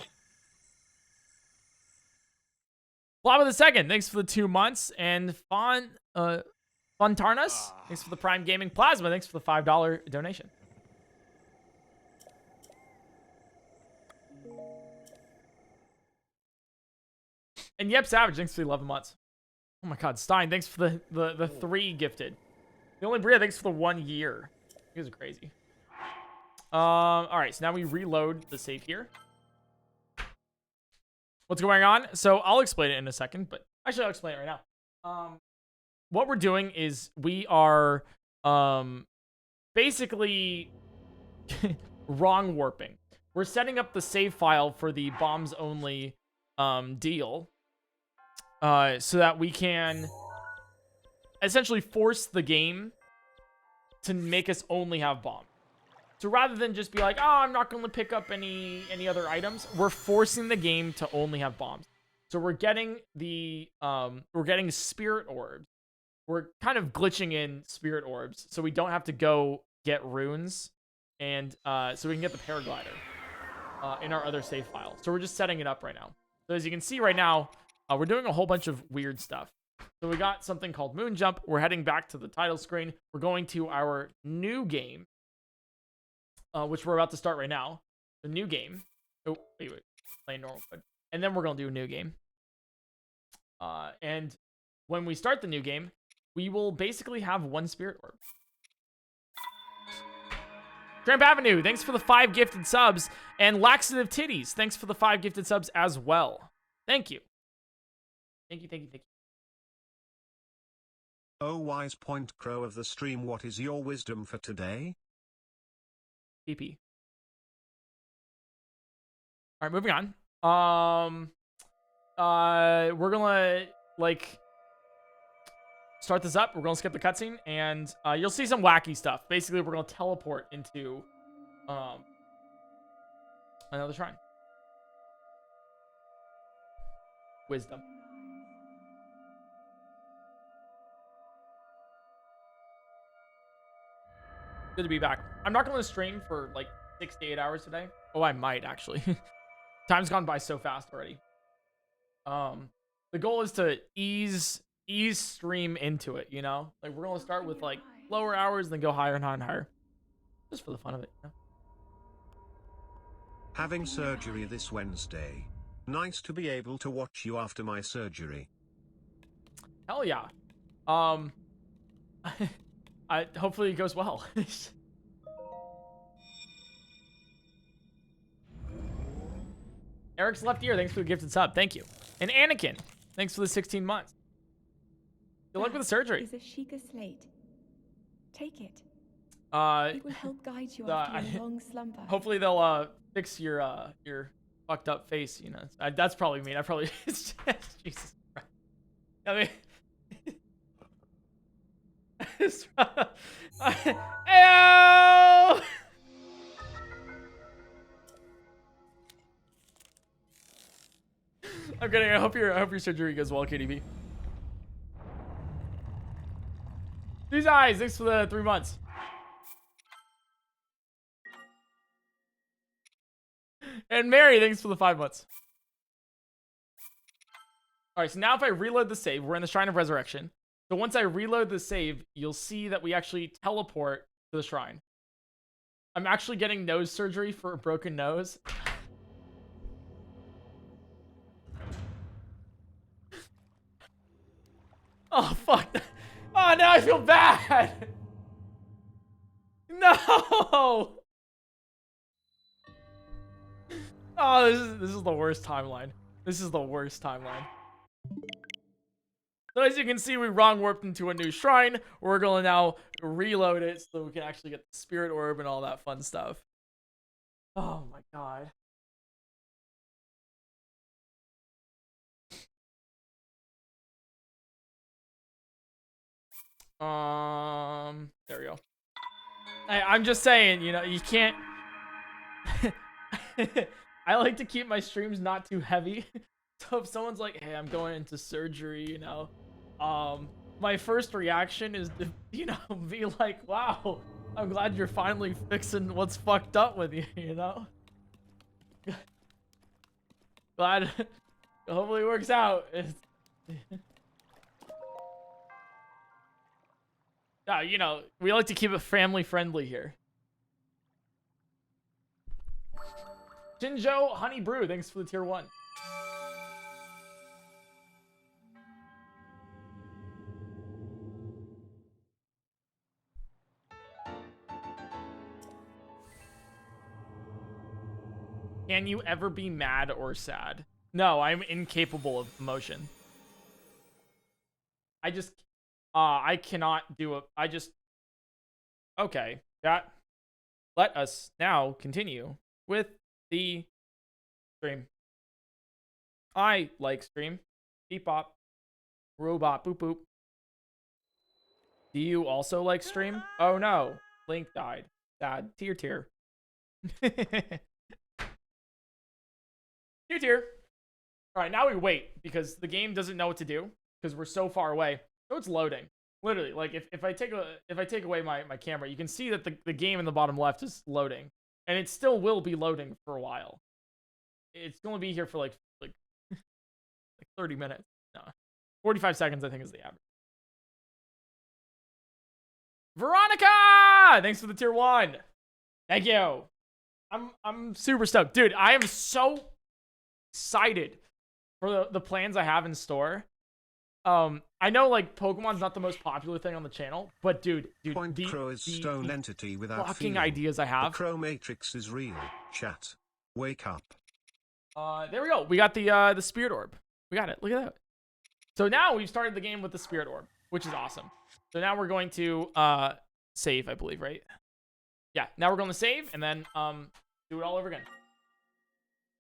Flava the Second, thanks for the 2 months. And Fontarnas, thanks for the Prime Gaming Plasma, thanks for the $5 donation. And Yep Savage, thanks for the 11 months. Oh my God, Stein, thanks for the 3 gifted. The only Bria, thanks for the 1 year. You guys are crazy. All right, so now we reload the save here. What's going on? So I'll explain it in a second, but actually I'll explain it right now. What we're doing is we are basically wrong warping. We're setting up the save file for the bombs only deal so that we can essentially force the game to make us only have bombs. So rather than just be like, oh, I'm not going to pick up any other items, we're forcing the game to only have bombs. So we're getting the we're getting spirit orbs. We're kind of glitching in spirit orbs so we don't have to go get runes, and so we can get the paraglider in our other save file. So we're just setting it up right now. So as you can see right now, we're doing a whole bunch of weird stuff. So we got something called moon jump. We're heading back to the title screen. We're going to our new game, which we're about to start right now. The new game. Oh, wait. Play normal mode. And then we're going to do a new game. And when we start the new game, we will basically have 1 spirit orb. Tramp Avenue, thanks for the 5 gifted subs. And Laxative Titties, thanks for the 5 gifted subs as well. Thank you. Thank you. Oh, wise PointCrow of the stream, what is your wisdom for today? PP. All right, moving on. We're gonna start this up. We're gonna skip the cutscene, and you'll see some wacky stuff. Basically, we're gonna teleport into another shrine. Wisdom. Good to be back. I'm not going to stream for like 6 to 8 hours today. Oh, I might actually. Time's gone by so fast already. The goal is to ease stream into it, you know? Like we're going to start with like lower hours, then go higher and higher and higher. Just for the fun of it, you know? Having surgery this Wednesday. Nice to be able to watch you after my surgery. Hell yeah. Hopefully it goes well. Eric's left ear, thanks for the gifted sub. Thank you. And Anakin, thanks for the 16 months. Good luck with the surgery. Is a Sheikah slate. Take it. It will help guide you after your long slumber. Hopefully they'll fix your fucked up face, you know. That's probably mean. I probably Jesus Christ. I mean Ayo! I'm kidding. I hope your surgery goes well, KDB. These eyes, thanks for the 3 months. And Mary, thanks for the 5 months. All right, so now if I reload the save, we're in the Shrine of Resurrection. So once I reload the save, you'll see that we actually teleport to the shrine. I'm actually getting nose surgery for a broken nose. Oh, fuck. Oh, now I feel bad. No. Oh, this is the worst timeline. This is the worst timeline. So as you can see, we wrong warped into a new shrine. We're going to now reload it so we can actually get the spirit orb and all that fun stuff. Oh my god. There we go. I'm just saying, you know, you can't. I like to keep my streams not too heavy. So if someone's like, hey, I'm going into surgery, you know, my first reaction is to, you know, be like, wow, I'm glad you're finally fixing what's fucked up with you, you know? Glad. Hopefully it works out. Yeah, you know, we like to keep it family friendly here. Jinjo Honey Brew, thanks for the tier 1. Can you ever be mad or sad? No, I'm incapable of emotion. I cannot do it. Okay, that. Let us now continue with the stream. I like stream. Beep bop. Robot boop boop. Do you also like stream? Oh no, Link died. Sad. Tier tier. Tier. All right, now we wait because the game doesn't know what to do because we're so far away. So it's loading. Literally, like if I take away my camera, you can see that the game in the bottom left is loading, and it still will be loading for a while. It's going to be here for like 30 minutes. No, 45 seconds I think is the average. Veronica, thanks for the tier 1. Thank you. I'm super stoked, dude. I am so excited for the plans I have in store. I know like Pokemon's not the most popular thing on the channel, but dude, PointCrow is stone entity without fucking feeling. ideas I have. The Crow Matrix is real. Chat, wake up. There we go. We got the spirit orb. We got it. Look at that. So now we've started the game with the spirit orb, which is awesome. So now we're going to save, I believe, right? Yeah. Now we're going to save and then do it all over again.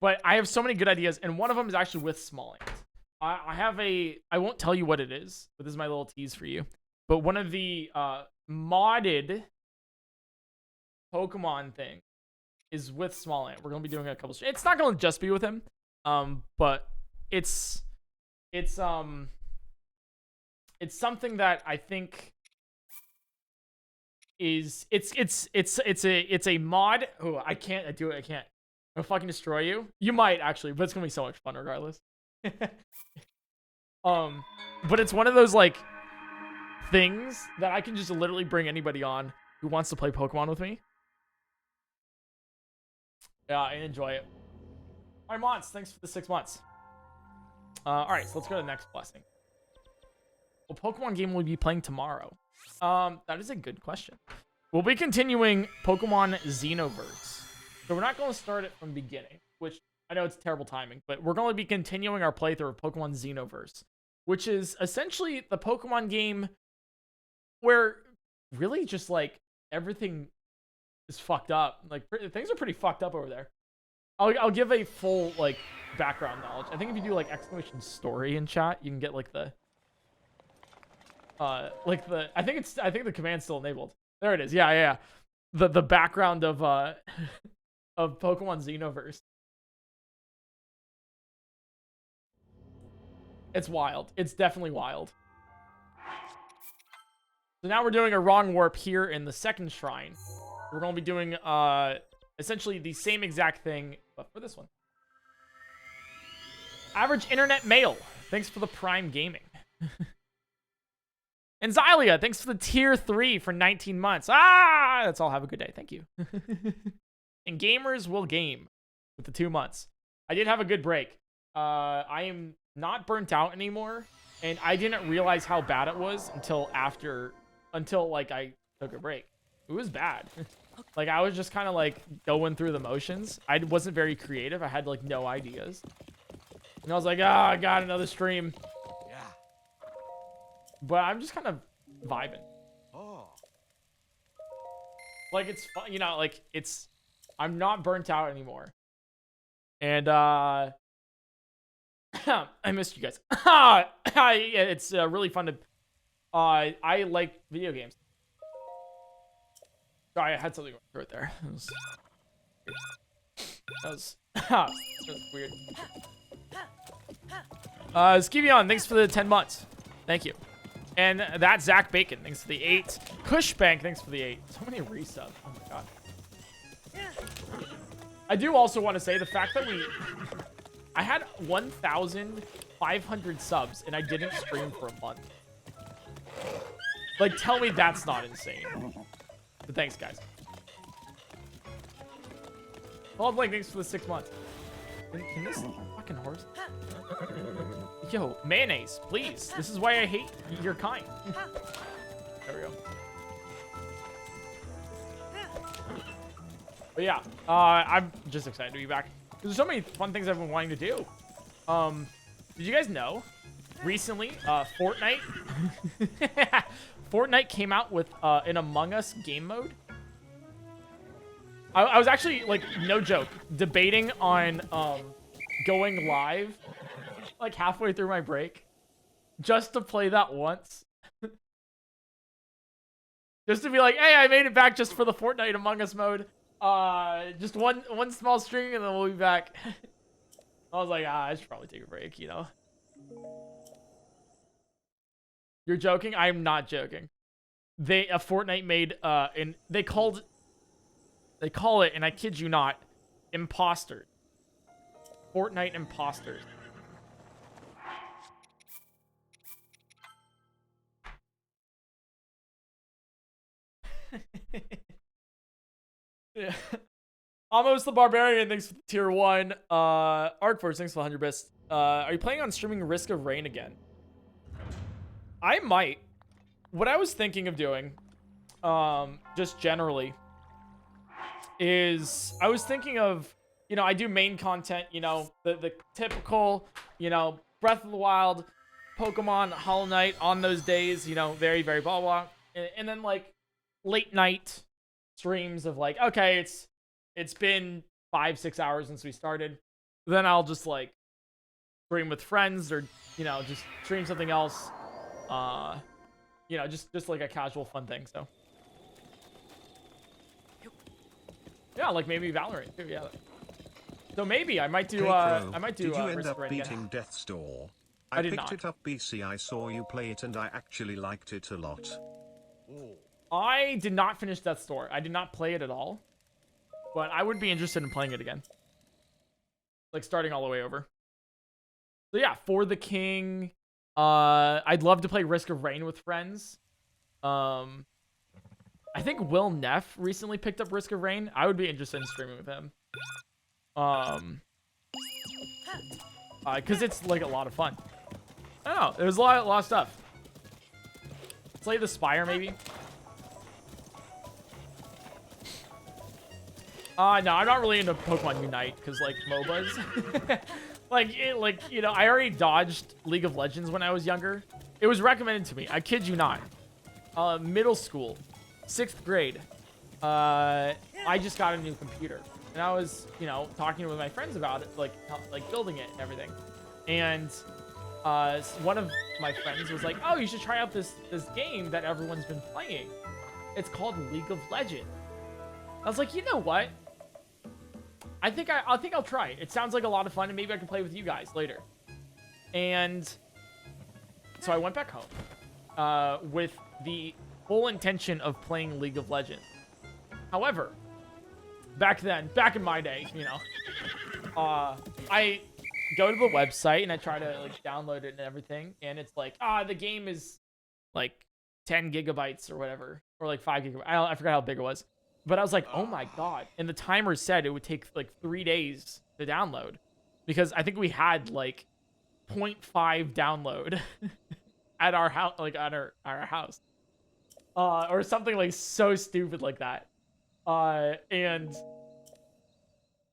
But I have so many good ideas, and one of them is actually with small ants. I won't tell you what it is, but this is my little tease for you. But one of the modded Pokemon thing is with small ant. We're gonna be doing a couple. It's not gonna just be with him, but it's something that I think is it's a mod. Oh, I can't do it. I can't. I'll fucking destroy you. You might actually, but it's gonna be so much fun regardless. But it's one of those like things that I can just literally bring anybody on who wants to play Pokemon with me. Yeah, and enjoy it. All right, Mons, thanks for the 6 months. All right, so let's go to the next blessing. What Pokemon game will we be playing tomorrow? That is a good question. We'll be continuing Pokemon Xenoverse. So we're not going to start it from the beginning, which I know it's terrible timing, but we're going to be continuing our playthrough of Pokemon Xenoverse, which is essentially the Pokemon game where really just like everything is fucked up. Like things are pretty fucked up over there. I'll give a full like background knowledge. I think if you do like exclamation story in chat, you can get like the I think the command's still enabled. There it is. Yeah. The background of of Pokemon Xenoverse. It's wild. It's definitely wild. So now we're doing a wrong warp here in the second shrine. We're going to be doing essentially the same exact thing, but for this one. Average internet mail. Thanks for the Prime Gaming. And Xylia, thanks for the tier 3 for 19 months. That's all. Have a good day. Thank you. And gamers will game with the 2 months. I did have a good break. I am not burnt out anymore, and I didn't realize how bad it was until like I took a break. It was bad. Like I was just kind of like going through the motions. I wasn't very creative. I had like no ideas, and I was like, I got another stream. Yeah. but I'm just kind of vibing. Oh. Like, it's fun, you know, like, I'm not burnt out anymore. And, I missed you guys. It's really fun to, I like video games. Sorry, I had something right there. That was weird. Skeevion, thanks for the 10 months. Thank you. And that's Zach Bacon, thanks for the 8. Cushbank, thanks for the 8. So many resubs. Oh my god. I do also want to say the fact that I had 1,500 subs and I didn't stream for a month. Like, tell me that's not insane. But thanks, guys. Bald Blake, thanks for the 6 months. Can this fucking horse? Yo, mayonnaise, please. This is why I hate your kind. There we go. But yeah, I'm just excited to be back. There's so many fun things I've been wanting to do. Did you guys know? Recently, Fortnite... Fortnite came out with an Among Us game mode. I was actually, like, no joke, debating on going live, like, halfway through my break, just to play that once. Just to be like, hey, I made it back just for the Fortnite Among Us mode. Just one small stream, and then we'll be back. I was like, I should probably take a break, you know? You're joking? I'm not joking. Fortnite made, they call it, and I kid you not, imposters. Fortnite imposters. Yeah. Almost the Barbarian, thanks for tier 1. Artforce, thanks for 100 bits. Are you planning on streaming Risk of Rain again? I might. What I was thinking of doing, just generally, is I was thinking of, you know, I do main content, you know, the typical, you know, Breath of the Wild, Pokemon, Hollow Knight on those days, you know, very, very blah, blah. And then, like, late night streams of, like, okay, it's been 5-6 hours since we started. Then I'll just, like, stream with friends or, you know, just stream something else. You know, just like a casual fun thing, so. Yeah, like maybe Valorant too, yeah. So maybe I might do, Hey, Did you end up beating Death's Door? I did picked not. it up BC, I saw you play it and I actually liked it a lot. I did not finish Death's Door. I did not play it at all. But I would be interested in playing it again. Like starting all the way over. So yeah, For the King. I'd love to play Risk of Rain with friends. I think Will Neff recently picked up Risk of Rain. I would be interested in streaming with him. Because it's like a lot of fun. I don't know. There's a lot of stuff. Slay the Spire, maybe. No, I'm not really into Pokemon Unite because like MOBAs. like you know, I already dodged League of Legends when I was younger. It was recommended to me. I kid you not. Middle school, 6th grade. I just got a new computer, and I was, you know, talking with my friends about it, like building it and everything. And one of my friends was like, "Oh, you should try out this game that everyone's been playing. It's called League of Legends." I was like, you know what? I think I'll try it. It sounds like a lot of fun, and maybe I can play with you guys later. And so I went back home with the full intention of playing League of Legends. However, back in my day, you know, I go to the website and I try to like download it and everything, and it's like, the game is like 10 gigabytes or whatever, or like 5 gigabytes. I forgot how big it was. But I was like, oh my god. And the timer said it would take like 3 days to download. Because I think we had like 0.5 download at our house, like at our house. Or something like so stupid like that. And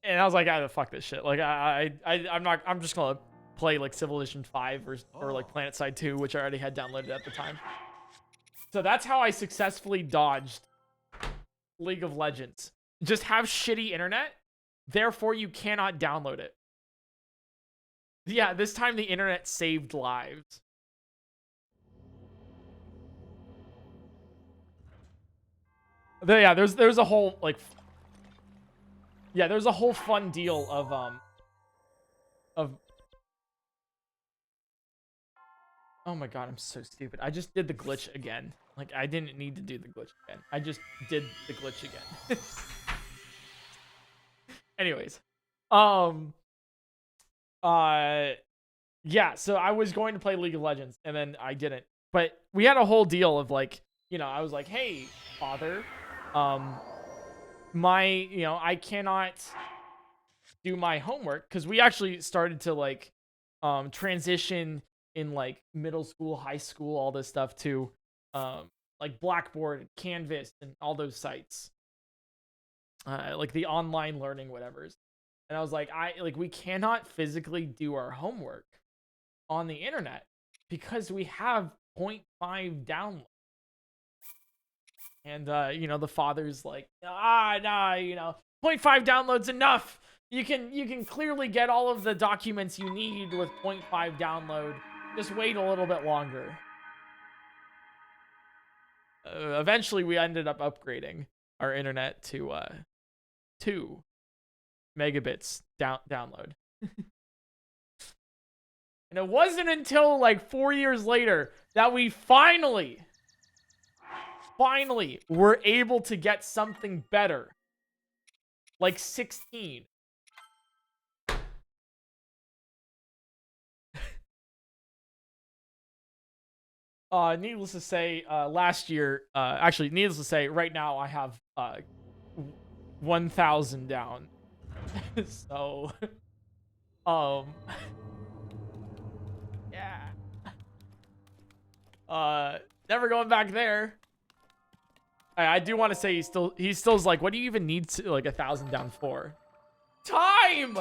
I was like, fuck this shit. Like I'm just gonna play like Civilization 5 or like PlanetSide 2, which I already had downloaded at the time. So that's how I successfully dodged League of Legends. Just have shitty internet, therefore you cannot download it. Yeah, this time the internet saved lives. Yeah, there's a whole like there's a whole fun deal of oh my god, I'm so stupid. I just did the glitch again. Like I didn't need to do the glitch again. I just did the glitch again. Anyways, yeah, so I was going to play League of Legends and then I didn't. But we had a whole deal of like, you know, I was like, "Hey, father, I cannot do my homework," because we actually started to like transition in like middle school, high school, all this stuff to like Blackboard, Canvas, and all those sites, like the online learning whatevers. And I was like, we cannot physically do our homework on the internet because we have 0.5 download. And the father's like, nah, 0.5 downloads enough. You can clearly get all of the documents you need with 0.5 download. Just wait a little bit longer. Eventually, we ended up upgrading our internet to 2 megabits download. And it wasn't until like 4 years later that we finally were able to get something better. Like 16. Needless to say, last year, needless to say, right now I have 1,000 down. So, yeah. Never going back there. I do want to say he still's like, what do you even need to, like 1,000 down for? Time!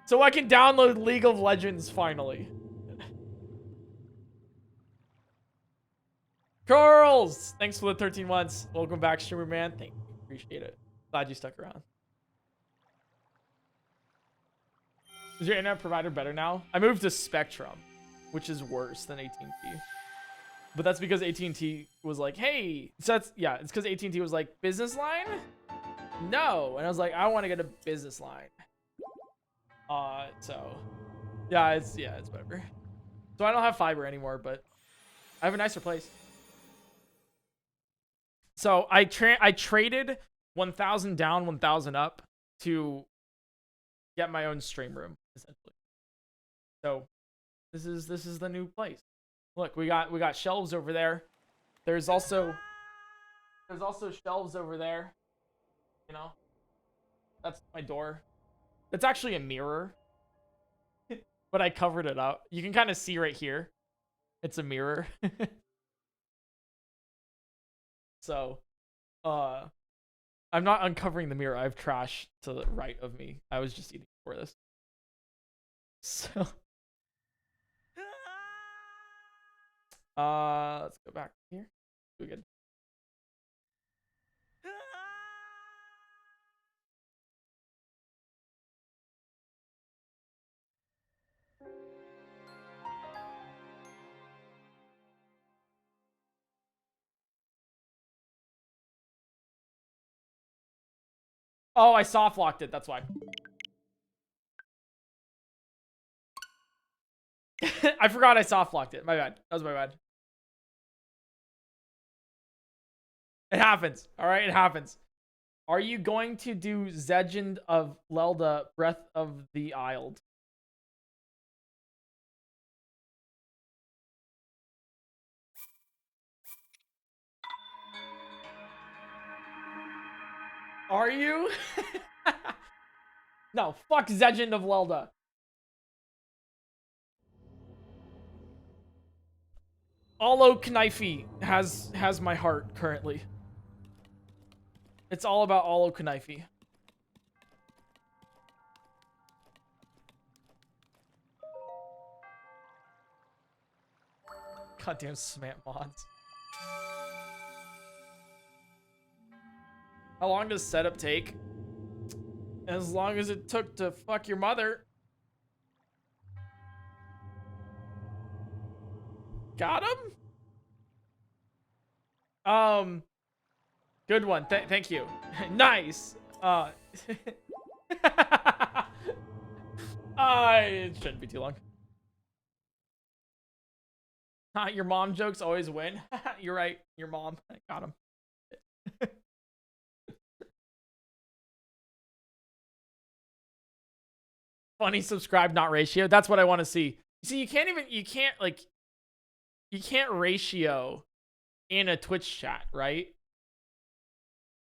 So I can download League of Legends finally. Curls! Thanks for the 13 months. Welcome back, streamer man. Thank you. Appreciate it. Glad you stuck around. Is your internet provider better now? I moved to Spectrum, which is worse than AT&T. But that's because AT&T was like, hey, so it's because AT&T was like, business line? No. And I was like, I want to get a business line. So yeah, it's whatever. So I don't have fiber anymore, but I have a nicer place. So I traded 1,000 down, 1,000 up to get my own stream room, essentially. So this is the new place. Look, we got shelves over there. There's also shelves over there. You know, that's my door. It's actually a mirror, but I covered it up. You can kind of see right here. It's a mirror. So, I'm not uncovering the mirror. I have trash to the right of me. I was just eating for this. So, let's go back here. We're good. Oh, I soft locked it. That's why. I forgot I soft locked it. My bad. That was my bad. It happens. All right, it happens. Are you going to do Legend of Zelda Breath of the Wild? Are you? No, fuck Legend of Zelda. Allo Knifey has my heart currently. It's all about Allo Knifey. Goddamn smant mods. How long does setup take? As long as it took to fuck your mother. Got him? Good one. Thank you. Nice. It shouldn't be too long. Your mom jokes always win. You're right. Your mom. Got him. Funny subscribe, not ratio. That's what I want to see. See, you can't ratio in a Twitch chat, right?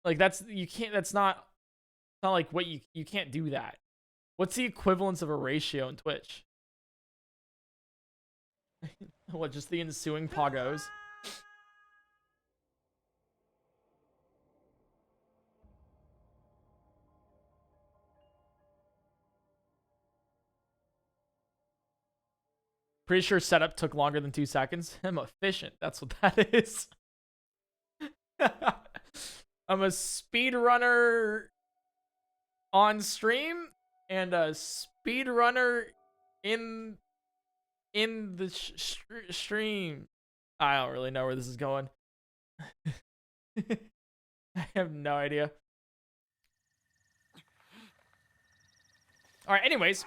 Like that's not like what you can't do that. What's the equivalence of a ratio in Twitch? What, just the ensuing poggos? Pretty sure setup took longer than 2 seconds. I'm efficient. That's what that is. I'm a speedrunner on stream and a speedrunner in the stream. I don't really know where this is going. I have no idea. All right, anyways,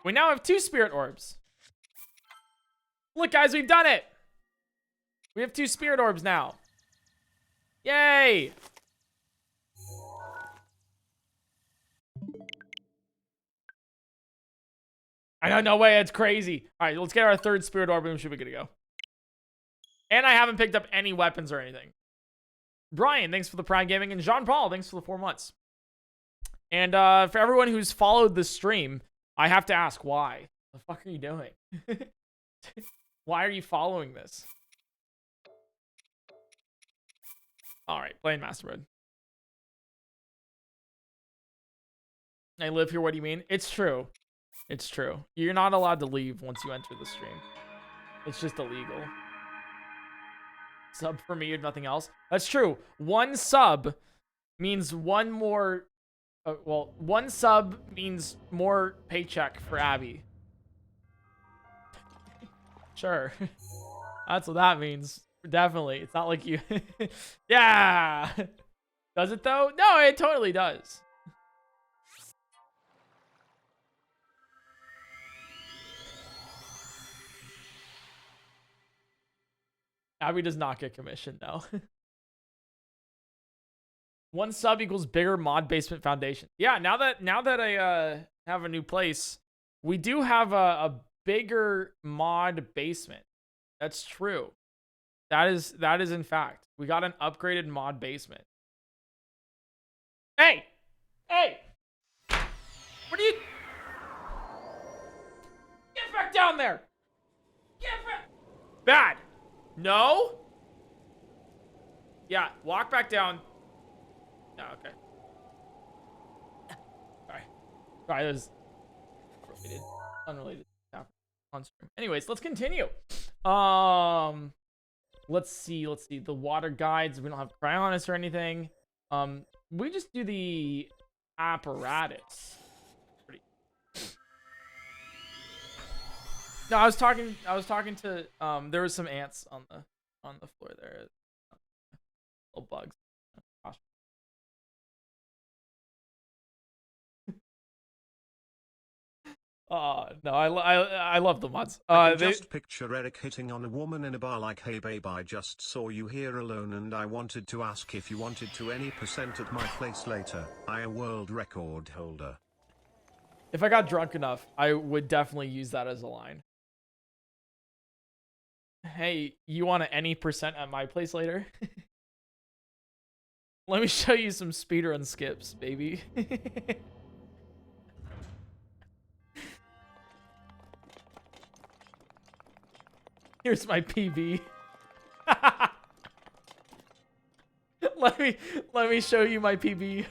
we now have 2 spirit orbs. Look, guys, we've done it. We have 2 spirit orbs now. Yay! I know, no way, it's crazy. All right, let's get our 3rd spirit orb and we should be good to go. And I haven't picked up any weapons or anything. Brian, thanks for the Prime Gaming. And Jean-Paul, thanks for the 4 months. And for everyone who's followed the stream, I have to ask why. What the fuck are you doing? Why are you following this? All right, playing Master Mode. I live here, what do you mean? It's true. It's true. You're not allowed to leave once you enter the stream. It's just illegal. Sub for me, if nothing else. That's true. 1 sub means 1 more... well, 1 sub means more paycheck for Abby. Sure. That's what that means. Definitely. It's not like you... Yeah! Does it, though? No, it totally does. Abby does not get commission, no. 1 sub equals bigger mod basement foundation. Yeah, now that I have a new place, we do have a bigger mod basement. That's true. That is in fact. We got an upgraded mod basement. Hey! Hey! What are you... Get back down there! Get back... Bad! No? Yeah, walk back down. No, okay. Sorry, that was unrelated. On stream. Anyways, let's continue. Let's see. The water guides. We don't have cryonics or anything. We just do the apparatus. No, I was talking to there was some ants on the floor there. Little bugs. Gosh. No, I love the mods. I can just picture Eric hitting on a woman in a bar like, "Hey babe, I just saw you here alone and I wanted to ask if you wanted to any percent at my place later. I a world record holder." If I got drunk enough, I would definitely use that as a line. Hey, you want any percent at my place later? Let me show you some speedrun skips, baby. Here's my PB. let me show you my PB.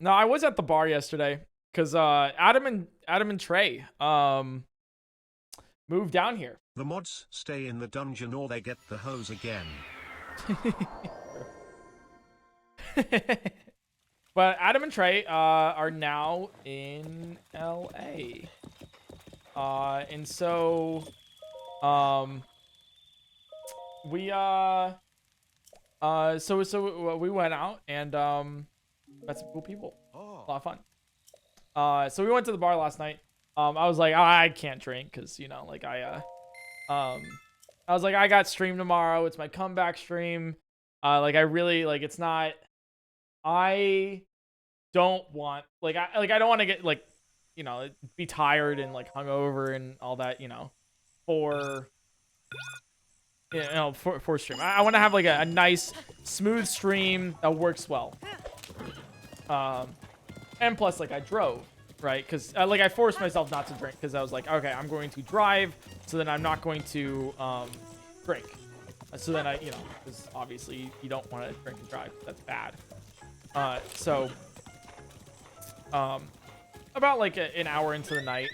No, I was at the bar yesterday because Adam and Trey moved down here. The mods stay in the dungeon or they get the hose again. But Adam and Trey are now in LA. And so we we went out and met some cool people. A lot of fun. So we went to the bar last night. I was like, oh, I can't drink because, you know, like I was like, I got stream tomorrow. It's my comeback stream. Like I really like it's not. I don't want I don't want to get like, you know, be tired and like hungover and all that, you know, for stream. I want to have like a nice smooth stream that works well. And plus like I drove, right? Because like I forced myself not to drink because I was like, okay, I'm going to drive, so then I'm not going to drink. So then I, you know, because obviously you don't want to drink and drive. That's bad. About like an hour into the night,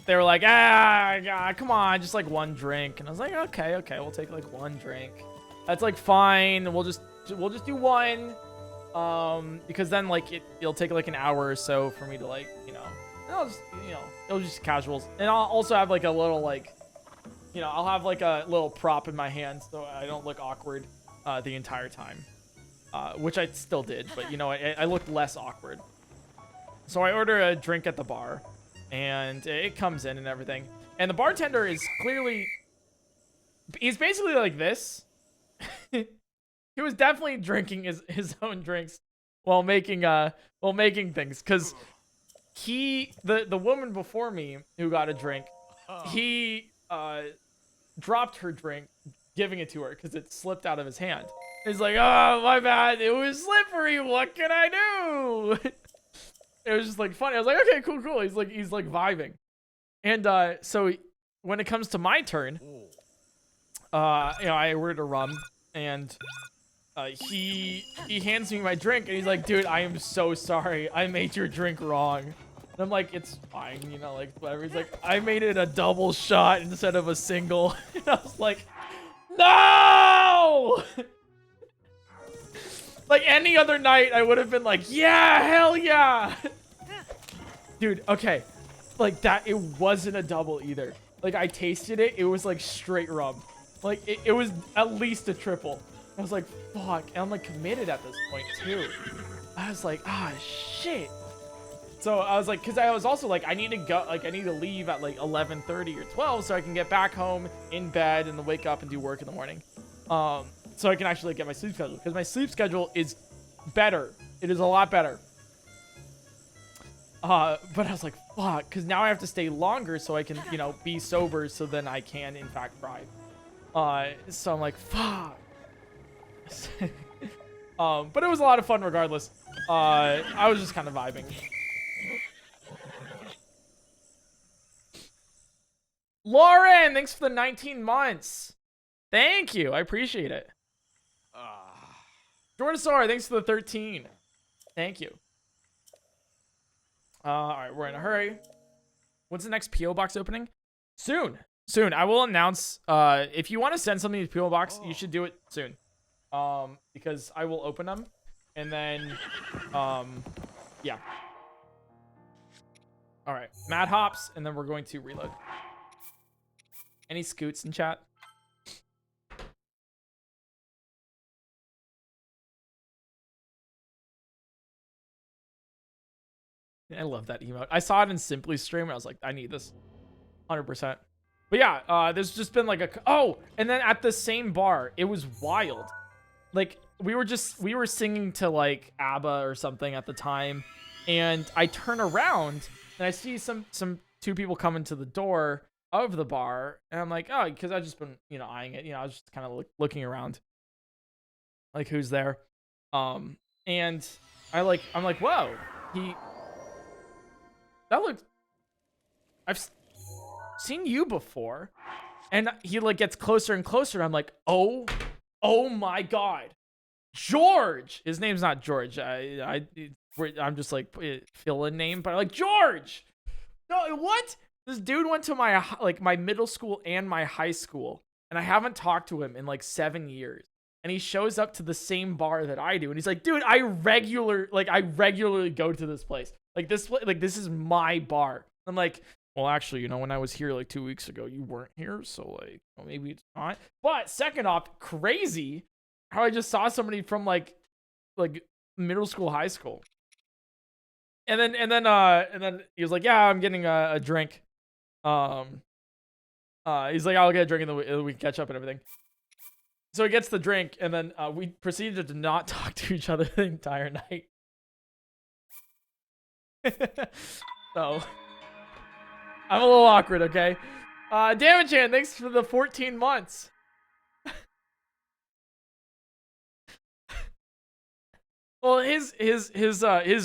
they were like, come on, just like one drink. And I was like, okay, we'll take like one drink. That's like fine. We'll just do one. Because then like it'll take like an hour or so for me to like, you know, it'll just casuals. And I'll also have like a little like, you know, I'll have like a little prop in my hand so I don't look awkward the entire time. Which I still did, but you know, I looked less awkward. So I order a drink at the bar, and it comes in and everything. And the bartender is clearly, he's basically like this. He was definitely drinking his own drinks while making things, because the woman before me who got a drink, he dropped her drink, giving it to her because it slipped out of his hand. He's like, oh, my bad. It was slippery. What can I do? It was just like funny. I was like, okay, cool. He's like vibing. And so when it comes to my turn, you know, I ordered a rum, and he hands me my drink, and he's like, dude, I am so sorry. I made your drink wrong. And I'm like, it's fine, you know, like whatever. He's like, I made it a double shot instead of a single. And I was like, no! Like any other night, I would have been like, yeah, hell yeah. Dude, okay. Like that, it wasn't a double either. Like I tasted it, it was like straight rum. Like it was at least a triple. I was like, fuck. And I'm like committed at this point too. I was like, ah, shit. So I was like, because I was also like, I need to go, like I need to leave at like 11:30 or 12 so I can get back home in bed and then wake up and do work in the morning. So I can actually get my sleep schedule, because my sleep schedule is better. It is a lot better. But I was like, fuck, because now I have to stay longer so I can, you know, be sober so then I can, in fact, drive. So I'm like, fuck. But it was a lot of fun regardless. I was just kind of vibing. Lauren, thanks for the 19 months. Thank you. I appreciate it. Jordasaur, thanks for the 13. Thank you. All right, we're in a hurry. When's the next PO box opening? Soon. I will announce. If you want to send something to PO box, you should do it soon. Because I will open them, and then, yeah. All right, Mad Hops, and then we're going to reload. Any scoots in chat? I love that emote. I saw it in Simply stream, and I was like, I need this. 100%. But yeah, there's just been like and then at the same bar, it was wild. Like, we were singing to like ABBA or something at the time, and I turn around, and I see two people coming to the door of the bar, and I'm like, oh, because I've just been, you know, eyeing it. You know, I was just kind of looking around. Like, who's there? And I'm like, whoa, that looked, I've seen you before. And he like gets closer and closer. And I'm like, oh my God, George. His name's not George. I'm just like fill in name, but like George. No, what? This dude went to my middle school and my high school, and I haven't talked to him in like 7 years. And he shows up to the same bar that I do, and he's like, "Dude, I regularly go to this place. Like this is my bar." I'm like, "Well, actually, you know, when I was here like 2 weeks ago, you weren't here, so like, well, maybe it's not." But second off, crazy how I just saw somebody from like middle school, high school. And then he was like, "Yeah, I'm getting a drink." He's like, "I'll get a drink and we can catch up and everything." So he gets the drink, and then we proceeded to not talk to each other the entire night. So I'm a little awkward, okay? Damage Hand, thanks for the 14 months. Well, his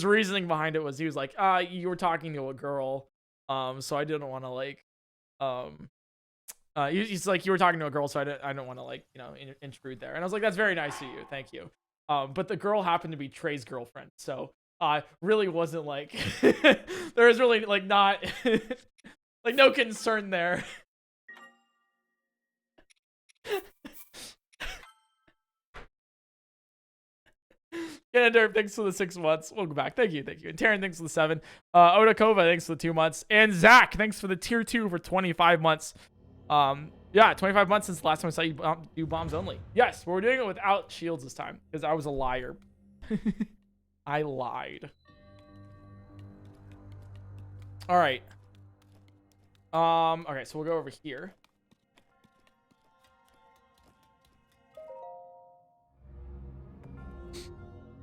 reasoning behind it was he was like, you were talking to a girl, so I didn't want to like, he's like, you were talking to a girl, so I didn't want to like, you know, intrude there. And I was like, that's very nice of you, thank you. But the girl happened to be Trey's girlfriend, so really wasn't like, there was really like not, like no concern there. Ganondorf, thanks for the 6 months. Welcome back. Thank you. And Taryn, thanks for the 7. Odakova, thanks for the 2 months. And Zach, thanks for the tier 2 for 25 months. Yeah, 25 months since the last time I saw you do bombs only. Yes, but we're doing it without shields this time because I was a liar. I lied. All right. Okay, so we'll go over here.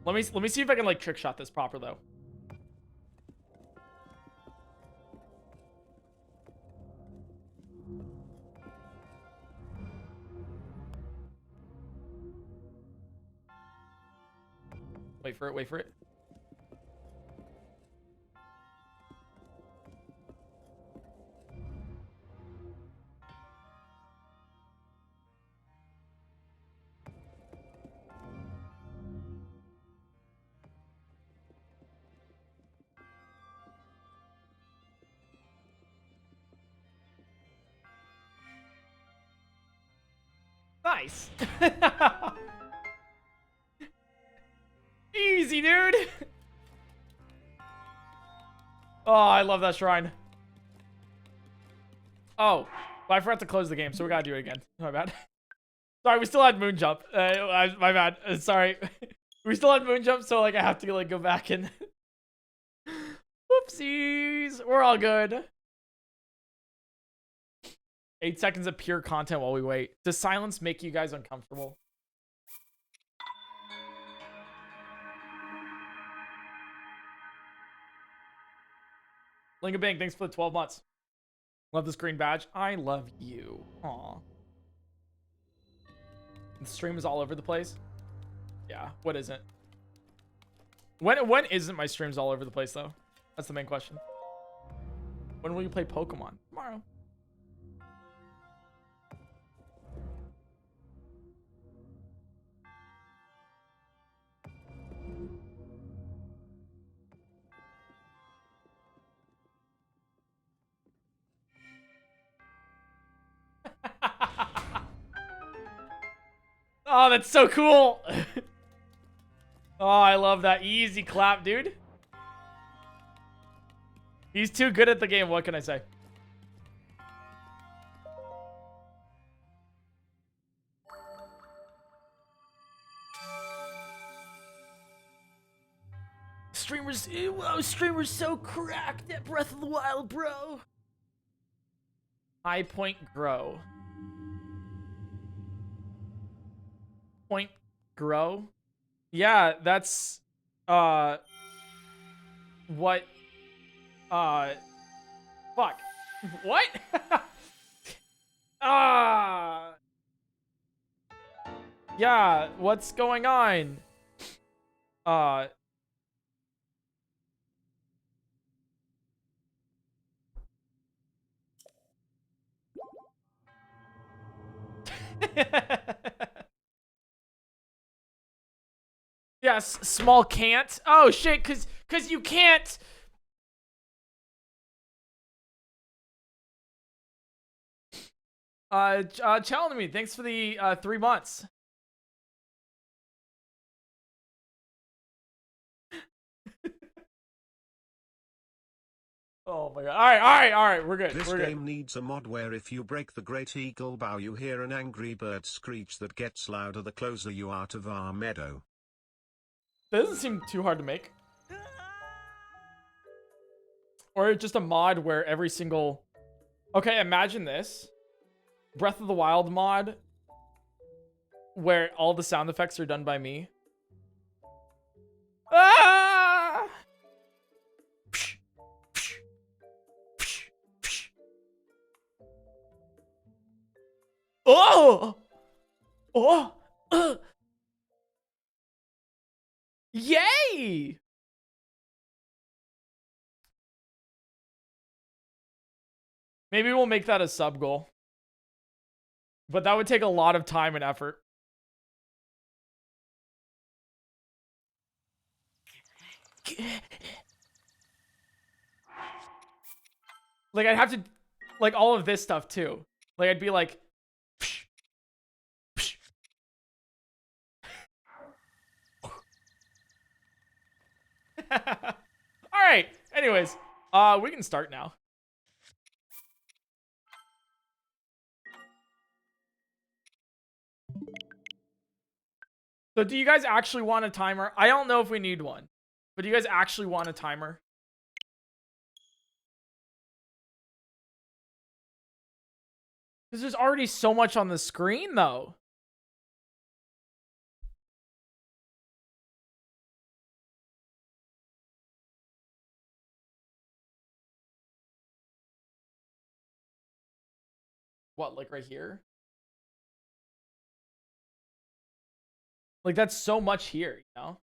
Let me see if I can like trick shot this proper though. Wait for it. Nice. Easy, dude. Oh, I love that shrine. Oh, well, I forgot to close the game, so we gotta do it again. My bad. Sorry, we still had moon jump. My bad. Sorry. We still had moon jump, so like I have to like go back and. Whoopsies. We're all good. 8 seconds of pure content while we wait. Does silence make you guys uncomfortable? Linga Bang, thanks for the 12 months. Love this green badge. I love you. Aw. The stream is all over the place. Yeah, what isn't? When isn't my streams all over the place though? That's the main question. When will you play Pokemon? Tomorrow. Oh, that's so cool. Oh, I love that easy clap, dude. He's too good at the game. What can I say? Streamer's so cracked at Breath of the Wild, bro. PointCrow. PointCrow? Yeah, that's what fuck. What? Yeah, what's going on? Yes, small can't. Oh shit, cause you can't. Challenge me. Thanks for the 3 months. Oh my god. All right. We're good. This We're game good. needs a mod where if you break the Great Eagle Bow you hear an angry bird screech that gets louder the closer you are to our meadow. That doesn't seem too hard to make. Or just a mod where every single... Okay, imagine this. Breath of the Wild mod where all the sound effects are done by me. Ah! Oh! Oh! Yay! Maybe we'll make that a sub goal. But that would take a lot of time and effort. Like, I'd have to... Like, all of this stuff, too. Like, I'd be like... Alright. Anyways, we can start now. So do you guys actually want a timer? I don't know if we need one. But do you guys actually want a timer? Because there's already so much on the screen, though. What, like right here? Like, that's so much here, you know?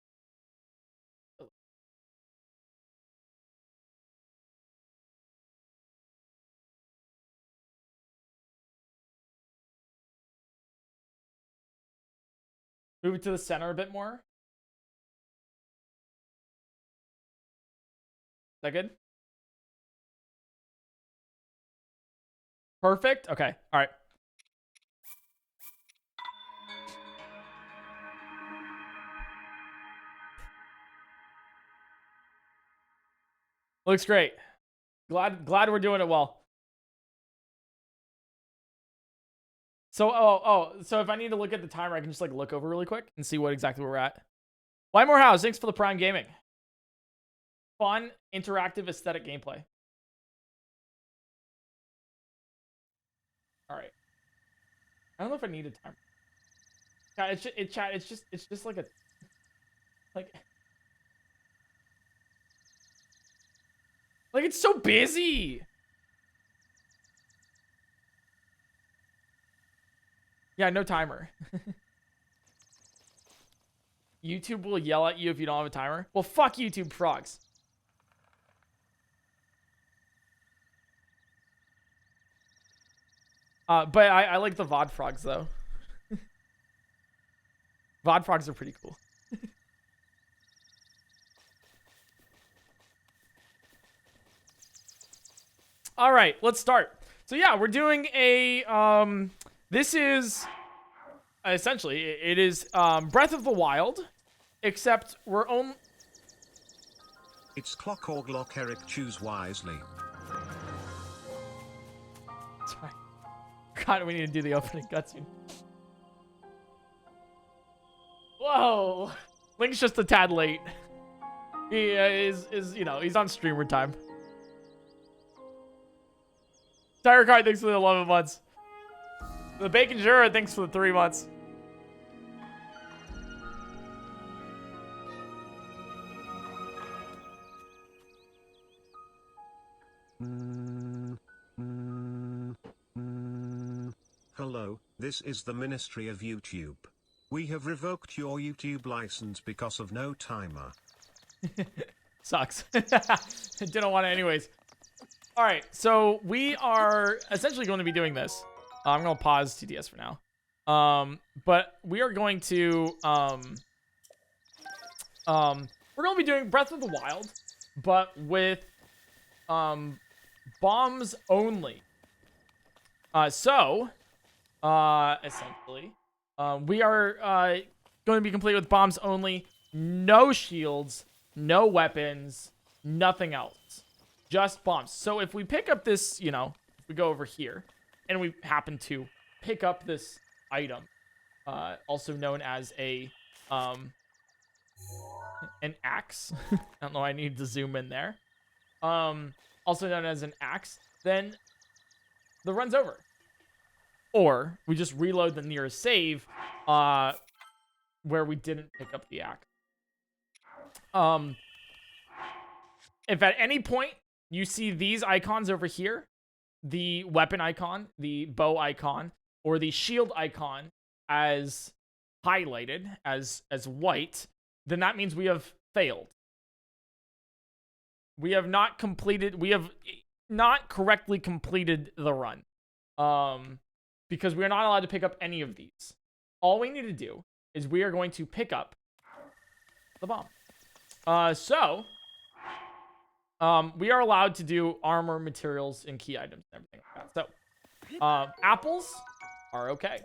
Move it to the center a bit more. Is that good? Perfect? Okay. All right. Looks great. Glad we're doing it well. So, so if I need to look at the timer, I can just like look over really quick and see what exactly we're at. Why more house? Thanks for the Prime Gaming. Fun, interactive, aesthetic gameplay. All right. I don't know if I need a timer. It's just like a, like it's so busy. Yeah, no timer. YouTube will yell at you if you don't have a timer. Well, fuck YouTube frogs. But I like the VOD frogs, though. VOD frogs are pretty cool. All right, let's start. So yeah, we're doing a this is essentially it is Breath of the Wild, except we're on. It's clock or glock, Eric, choose wisely. Sorry. God, we need to do the opening cutscene. Whoa, Link's just a tad late. He is you know, he's on streamer time. Tire Card, thanks for the 11 months. The Bacon Jura, thanks for the 3 months. Hello, this is the Ministry of YouTube. We have revoked your YouTube license because of no timer. Sucks. Didn't want it anyways. All right, so we are essentially going to be doing this. I'm going to pause TTS for now. But we are going to We're gonna be doing Breath of the Wild, but with bombs only. Essentially, we are going to be complete with bombs only. No shields, no weapons, nothing else. Just bombs. So if we pick up this, you know, if we go over here, and we happen to pick up this item, also known as a an axe. I don't know, I need to zoom in there. Also known as an axe, then the run's over. Or we just reload the nearest save where we didn't pick up the axe. If at any point you see these icons over here, the weapon icon, the bow icon, or the shield icon as highlighted, as white, then that means we have failed. We have not correctly completed the run. Because we are not allowed to pick up any of these. All we need to do is we are going to pick up the bomb. We are allowed to do armor, materials, and key items and everything like that. So, apples are okay.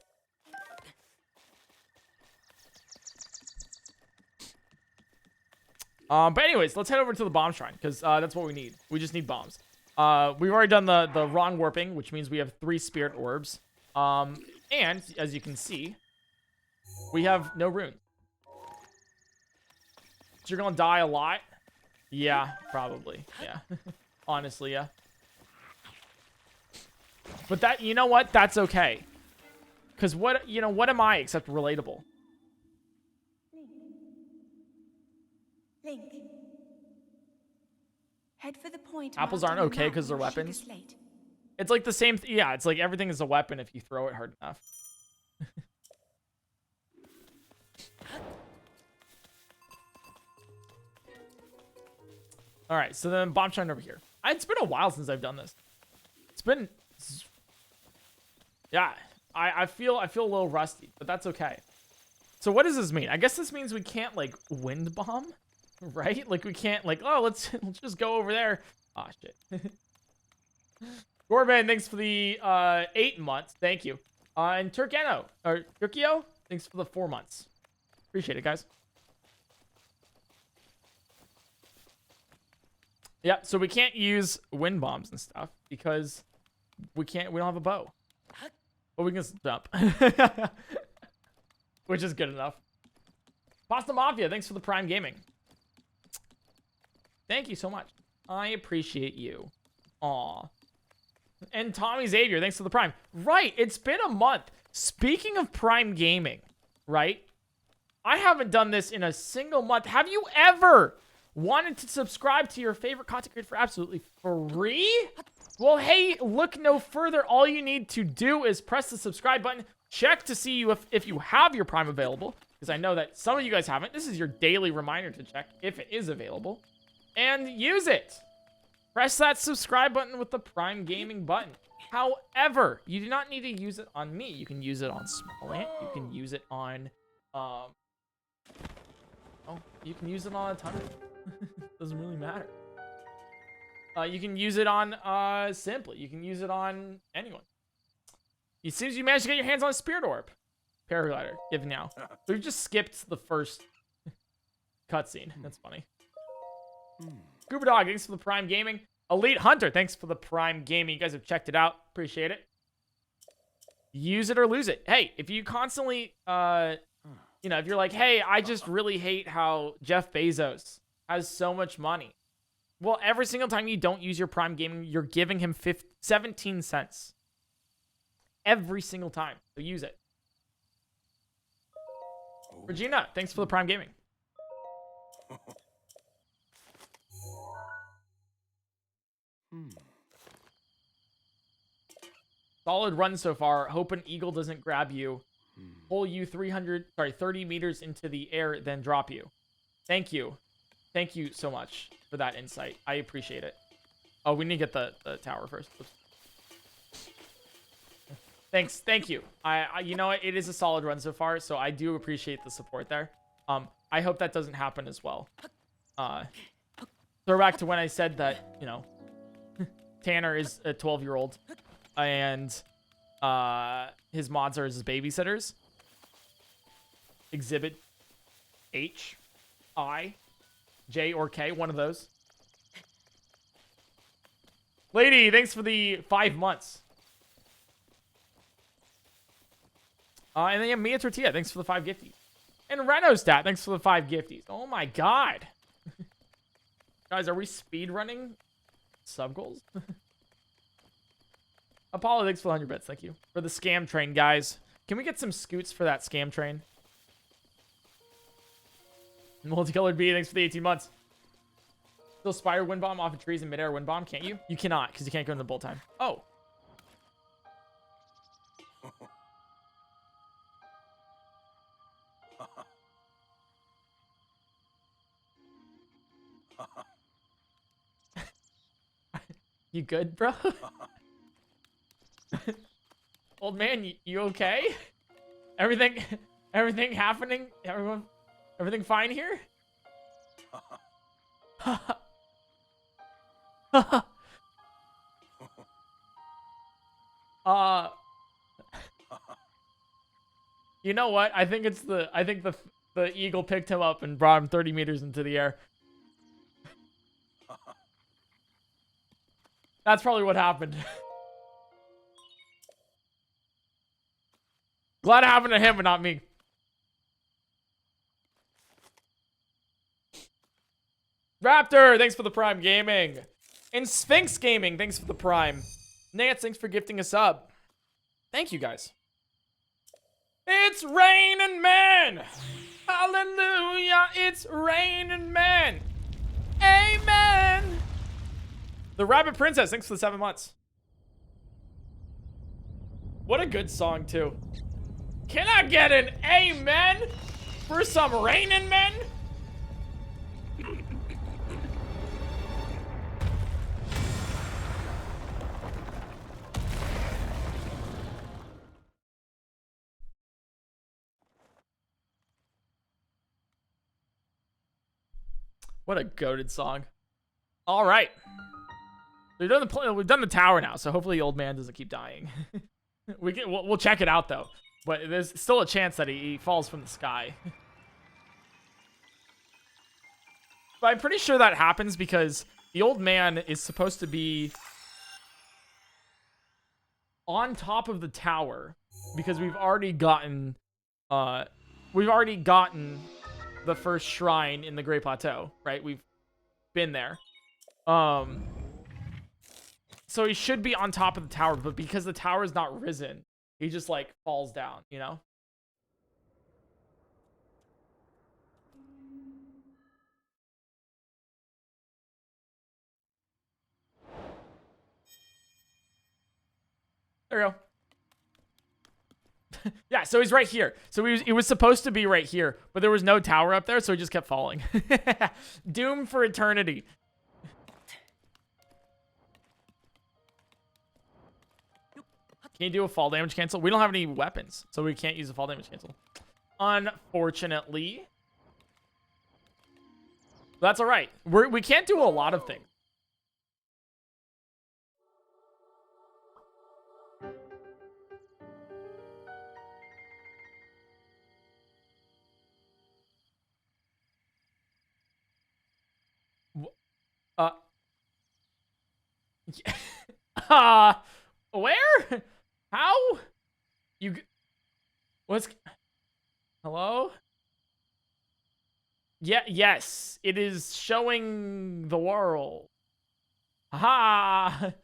But anyways, let's head over to the bomb shrine, because that's what we need. We just need bombs. We've already done the wrong warping, which means we have 3 spirit orbs. And as you can see, we have no runes. So you're gonna die a lot? Yeah, probably. Yeah. Honestly, yeah. But that, you know what? That's okay. Because what am I except relatable? Link. Head for the point. Apples aren't okay because they're weapons. It's like the same yeah, it's like everything is a weapon if you throw it hard enough. All right, so then bomb shrine over here. It's been a while since I've done this. It's been, yeah. I feel a little rusty, but that's okay. So what does this mean? I guess this means we can't like wind bomb, right? Like we can't like, oh, let's just go over there. Ah, shit. Gorban, thanks for the 8 months. Thank you. And Turkio, thanks for the 4 months. Appreciate it, guys. Yeah, so we can't use wind bombs and stuff because we don't have a bow. But we can jump. Which is good enough. Pasta Mafia, thanks for the Prime Gaming. Thank you so much. I appreciate you. Aw. And Tommy Xavier, thanks for the Prime. Right, it's been a month. Speaking of Prime Gaming, right? I haven't done this in a single month. Have you ever wanted to subscribe to your favorite content creator for absolutely free? Well, hey, look no further. All you need to do is press the subscribe button. Check to see if you have your Prime available, because I know that some of you guys haven't. This is your daily reminder to check if it is available. And use it. Press that subscribe button with the Prime Gaming button. However, you do not need to use it on me. You can use it on Small Ant. You can use it on, you can use it on a ton of doesn't really matter. You can use it on, Simply. You can use it on anyone. It seems you managed to get your hands on a spirit orb. Paraglider, give now. We've just skipped the first cutscene. That's funny. Scuba Dog, thanks for the Prime Gaming. Elite Hunter, thanks for the Prime Gaming. You guys have checked it out. Appreciate it. Use it or lose it. Hey, if you constantly, if you're like, hey, I just really hate how Jeff Bezos has so much money. Well, every single time you don't use your Prime Gaming, you're giving him 17 cents. Every single time. So use it. Regina, thanks for the Prime Gaming. Solid run so far. Hope an eagle doesn't grab you. Pull you 30 meters into the air, then drop you. Thank you. Thank you so much for that insight. I appreciate it. Oh, we need to get the tower first. Oops. Thanks. Thank you. You know what? It is a solid run so far, so I do appreciate the support there. I hope that doesn't happen as well. Throw back to when I said that, you know, Tanner is a 12-year-old and his mods are his babysitters. Exhibit H, I, J, or K, one of those. Lady, thanks for the 5 months. And then Mia Tortilla, thanks for the 5 gifties. And Renostat, thanks for the 5 gifties. Oh my god. Guys, are we speedrunning sub goals? Apollo, thanks for the 100 bits. Thank you. For the scam train, guys. Can we get some scoots for that scam train? Multicolored bee, thanks for the 18 months. Still spire wind bomb off of trees in midair wind bomb, can't you? You cannot, because you can't go in the bull time. Oh. You good, bro? Old man, you okay? Everything happening? Everything fine here? You know what? I think the eagle picked him up and brought him 30 meters into the air. That's probably what happened. Glad it happened to him, but not me. Raptor, thanks for the Prime Gaming. And Sphinx Gaming, thanks for the Prime. Nance, thanks for gifting a sub. Thank you, guys. It's raining men. Hallelujah, it's raining men. Amen. The Rabbit Princess, thanks for the 7 months. What a good song, too. Can I get an amen for some raining men? What a goated song. All right. We've done the tower now, so hopefully the old man doesn't keep dying. We'll check it out, though. But there's still a chance that he falls from the sky. But I'm pretty sure that happens because the old man is supposed to be on top of the tower because we've already gotten the first shrine in the Great Plateau, right? We've been there. So he should be on top of the tower, but because the tower is not risen, he just like falls down, you know? There we go. Yeah, so he's right here. So he was supposed to be right here, but there was no tower up there, so he just kept falling. Doom for eternity. Can you do a fall damage cancel? We don't have any weapons, so we can't use a fall damage cancel. Unfortunately. That's all right. We can't do a lot of things. Where? How? What's... Hello? Yeah, yes. It is showing the world. Aha!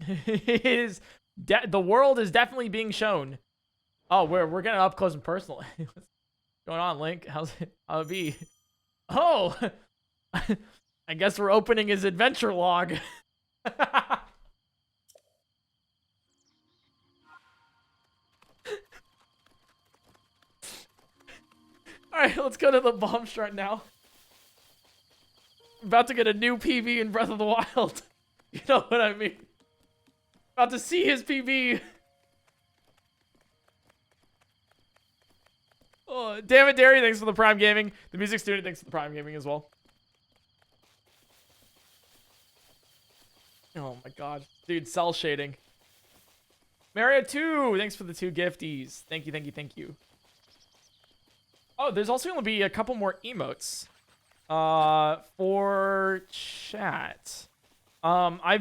It is... the world is definitely being shown. Oh, we're getting up close and personal. What's going on, Link? How's it be? Oh! I guess we're opening his adventure log. Alright, let's go to the bomb strut now. About to get a new PB in Breath of the Wild. You know what I mean? About to see his PB. Oh, damn it, Derry, thanks for the Prime Gaming. The Music Student, thanks for the Prime Gaming as well. Oh my god. Dude, cell shading. Mario 2, thanks for the 2 gifties. Thank you, thank you, thank you. Oh, there's also going to be a couple more emotes for chat. I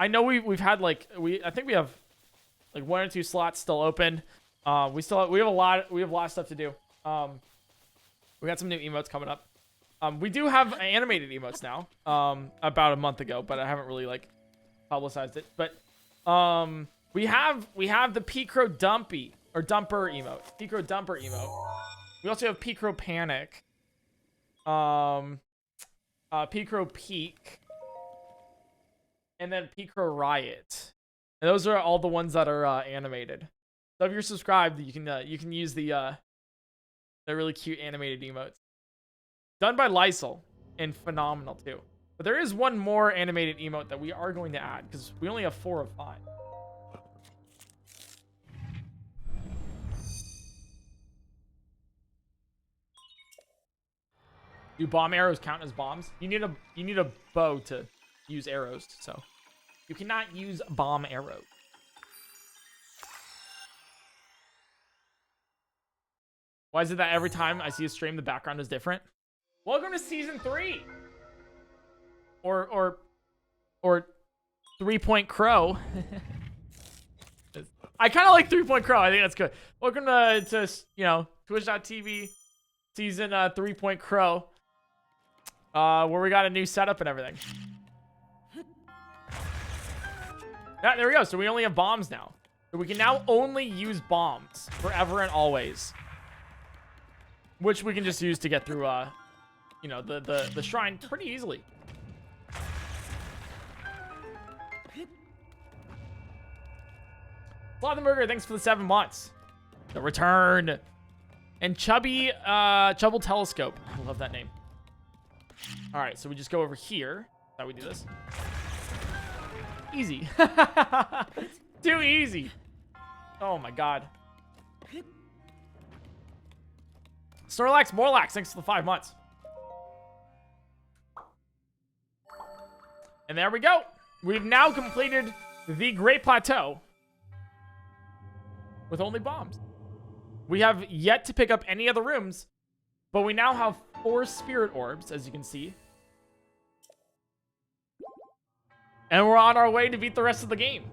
know we've had like I think we have like 1 or 2 slots still open. We have a lot of stuff to do. We got some new emotes coming up. We do have animated emotes now. About a month ago, but I haven't really like publicized it. But we have the PointCrow dumpy or dumper emote. PointCrow dumper emote. We also have PointCrow panic. PointCrow peak. And then PointCrow riot. And those are all the ones that are animated. So if you're subscribed, you can use the really cute animated emotes. Done by Lysol and phenomenal too. But there is one more animated emote that we are going to add because we only have 4 of 5. Do bomb arrows count as bombs? You need a bow to use arrows, so you cannot use bomb arrows. Why is it that every time I see a stream the background is different? Welcome to season 3. Or 3-PointCrow. I kind of like 3-PointCrow. I think that's good. Welcome to you know, Twitch.tv season 3-PointCrow. Where we got a new setup and everything. Yeah, there we go. So we only have bombs now. So we can now only use bombs forever and always. Which we can just use to get through you know, the shrine pretty easily. Slothenberger, thanks for the 7 months. The return. And Chubby Chubble Telescope. I love that name. Alright, so we just go over here. That's how we do this. Easy. Too easy. Oh my god. Snorlax Morlax, thanks for the 5 months. And there we go. We've now completed the Great Plateau with only bombs. We have yet to pick up any other rooms, but we now have 4 spirit orbs, as you can see. And we're on our way to beat the rest of the game.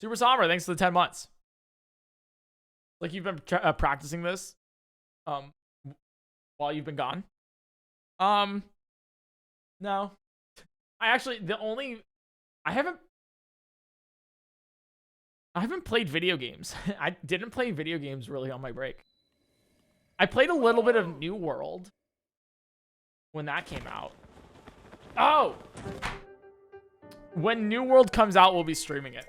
Super Somber, thanks for the 10 months. Like you've been practicing this while you've been gone. No. I actually, I haven't played video games. I didn't play video games really on my break. I played a little bit of New World when that came out. Oh! When New World comes out, we'll be streaming it.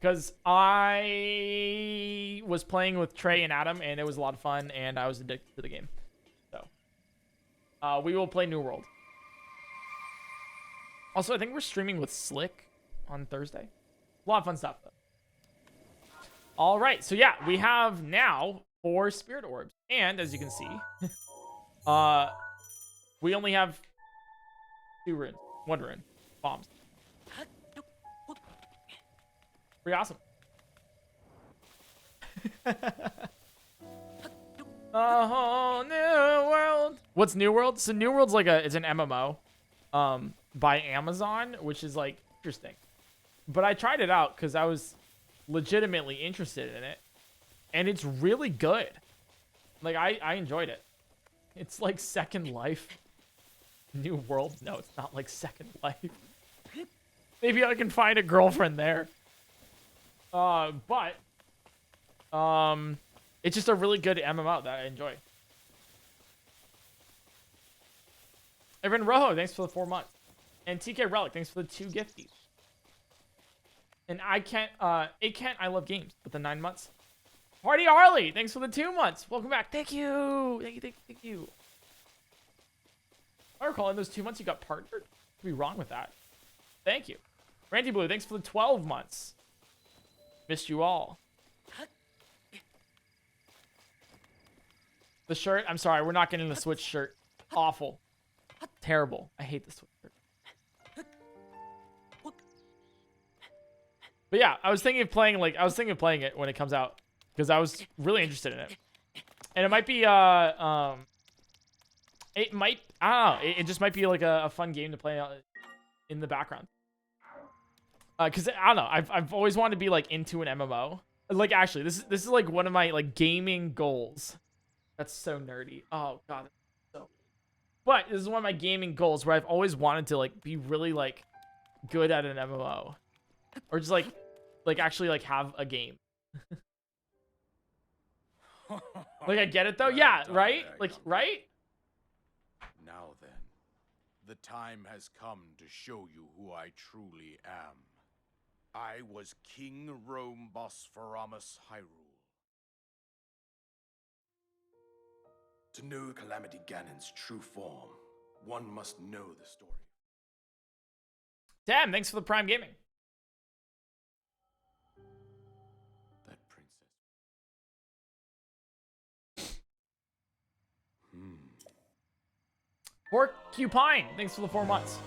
Because I was playing with Trey and Adam, and it was a lot of fun, and I was addicted to the game. So, we will play New World. Also, I think we're streaming with Slick on Thursday. A lot of fun stuff, though. All right, so yeah, we have now 4 spirit orbs. And, as you can see, we only have 2 runes. 1 rune. Bombs. Pretty awesome. A whole new world. What's New World? So New World's like it's an MMO by Amazon, which is like interesting. But I tried it out because I was legitimately interested in it. And it's really good. Like I enjoyed it. It's like Second Life. New World? No, it's not like Second Life. Maybe I can find a girlfriend there. But it's just a really good MMO that I enjoy. Evan Rojo, thanks for the 4 months. And TK Relic, thanks for the 2 gifties. And I love games with the 9 months. Party Harley, thanks for the 2 months. Welcome back. Thank you. Thank you. I recall in those 2 months you got partnered. What'd be wrong with that? Thank you. Randy Blue, thanks for the 12 months. Missed you all. The shirt, I'm sorry, we're not getting the Switch shirt. Awful. Terrible. I hate the Switch shirt. But yeah, I was thinking of playing it when it comes out because I was really interested in it. And it might be I don't know, it just might be like a fun game to play in the background. Cuz I don't know, I've always wanted to be like into an MMO. Like actually, this is like one of my like gaming goals. That's so nerdy. Oh god. But this is one of my gaming goals where I've always wanted to like be really like good at an MMO. Or just like actually like have a game. Like I get it though. Yeah, right? Like right? Now then, the time has come to show you who I truly am. I was King Rome Bosphoramus Hyrule. To know Calamity Ganon's true form, one must know the story. Damn, thanks for the Prime Gaming. That princess. Porcupine, thanks for the 4 months.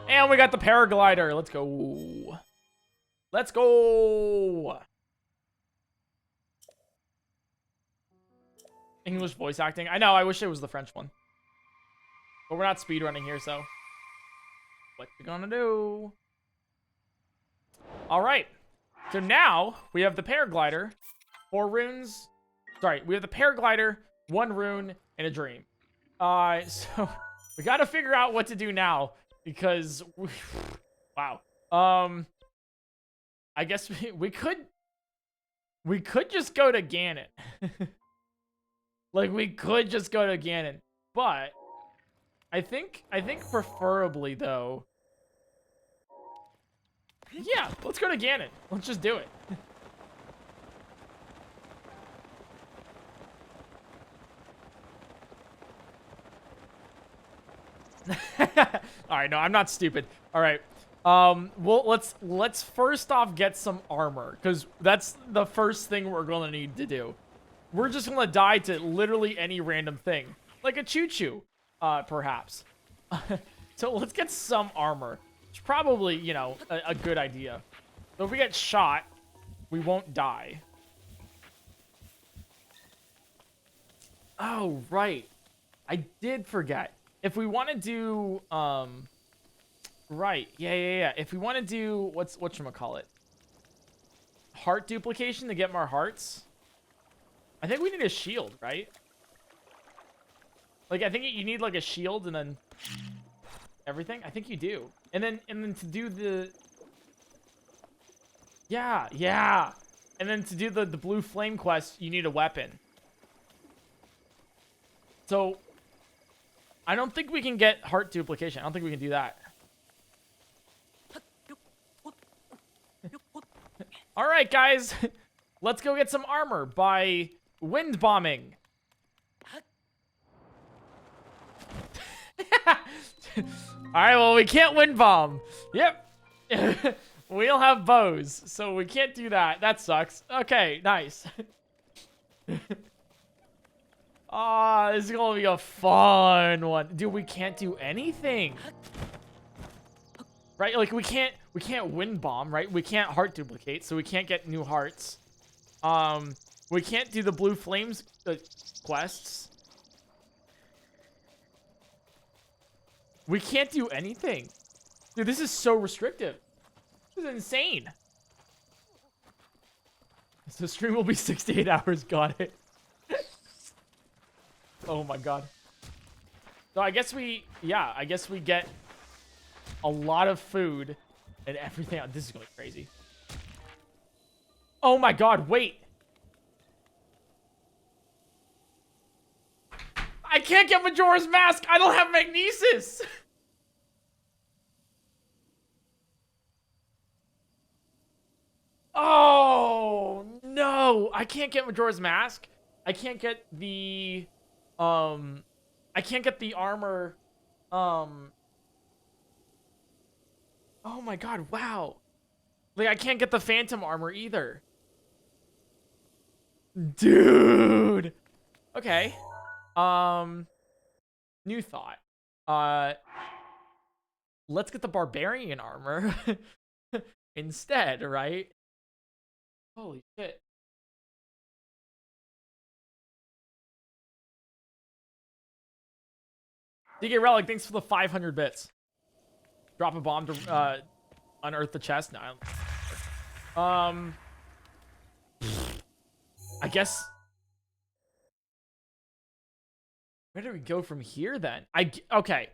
And we got the paraglider. Let's go. Let's go. English voice acting. I know, I wish it was the French one. But we're not speedrunning here, so. What you gonna do? Alright. So now, we have the paraglider. 4 runes. Sorry, we have the paraglider, 1 rune, and a dream. So, we gotta figure out what to do now. Because, wow. I guess we could just go to Ganon. Like, we could just go to Ganon. But, I think preferably, though... Yeah, let's go to Ganon. Let's just do it. Alright, no, I'm not stupid. Alright. Well, let's first off get some armor. Because that's the first thing we're going to need to do. We're just going to die to literally any random thing. Like a choo-choo, perhaps. So let's get some armor. It's probably, you know, a good idea. So if we get shot, we won't die. Oh, right. I did forget. If we want to do, right. Yeah. If we want to do, whatchamacallit? Heart duplication to get more hearts? I think we need a shield, right? Like, I think you need, like, a shield and then everything. I think you do. And then to do the... Yeah. And then to do the blue flame quest, you need a weapon. So, I don't think we can get heart duplication. I don't think we can do that. All right, guys. Let's go get some armor by wind bombing. All right, well, we can't wind bomb. Yep. We don't have bows, so we can't do that. That sucks. Okay, nice. Ah, this is gonna be a fun one. Dude, we can't do anything. Right? Like, we can't wind bomb, right? We can't heart duplicate, so we can't get new hearts. We can't do the blue flames quests. We can't do anything. Dude, this is so restrictive. This is insane. So stream will be 68 hours. Got it. Oh my god. So I guess we get a lot of food and everything. This is going crazy. Oh my god, wait. I can't get Majora's Mask. I don't have magnesis. Oh, no. I can't get Majora's Mask. I can't get the armor. Oh my god, wow. Like, I can't get the phantom armor either. Dude. Okay. New thought. Let's get the barbarian armor instead, right? Holy shit. DK Relic, thanks for the 500 bits. Drop a bomb to unearth the chest. No. I guess. Where do we go from here then? Okay.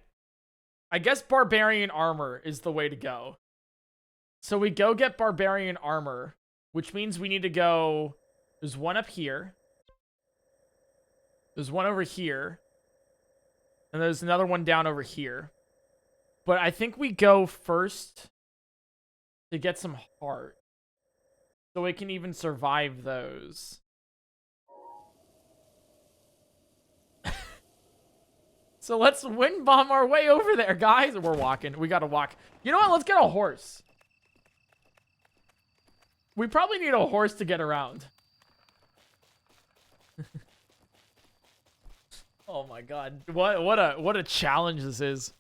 I guess barbarian armor is the way to go. So we go get barbarian armor, which means we need to go. There's one up here. There's one over here. And there's another one down over here. But I think we go first to get some heart. So we can even survive those. So let's wind bomb our way over there, guys. We're walking. We gotta walk. You know what? Let's get a horse. We probably need a horse to get around. Oh my god. What a challenge this is.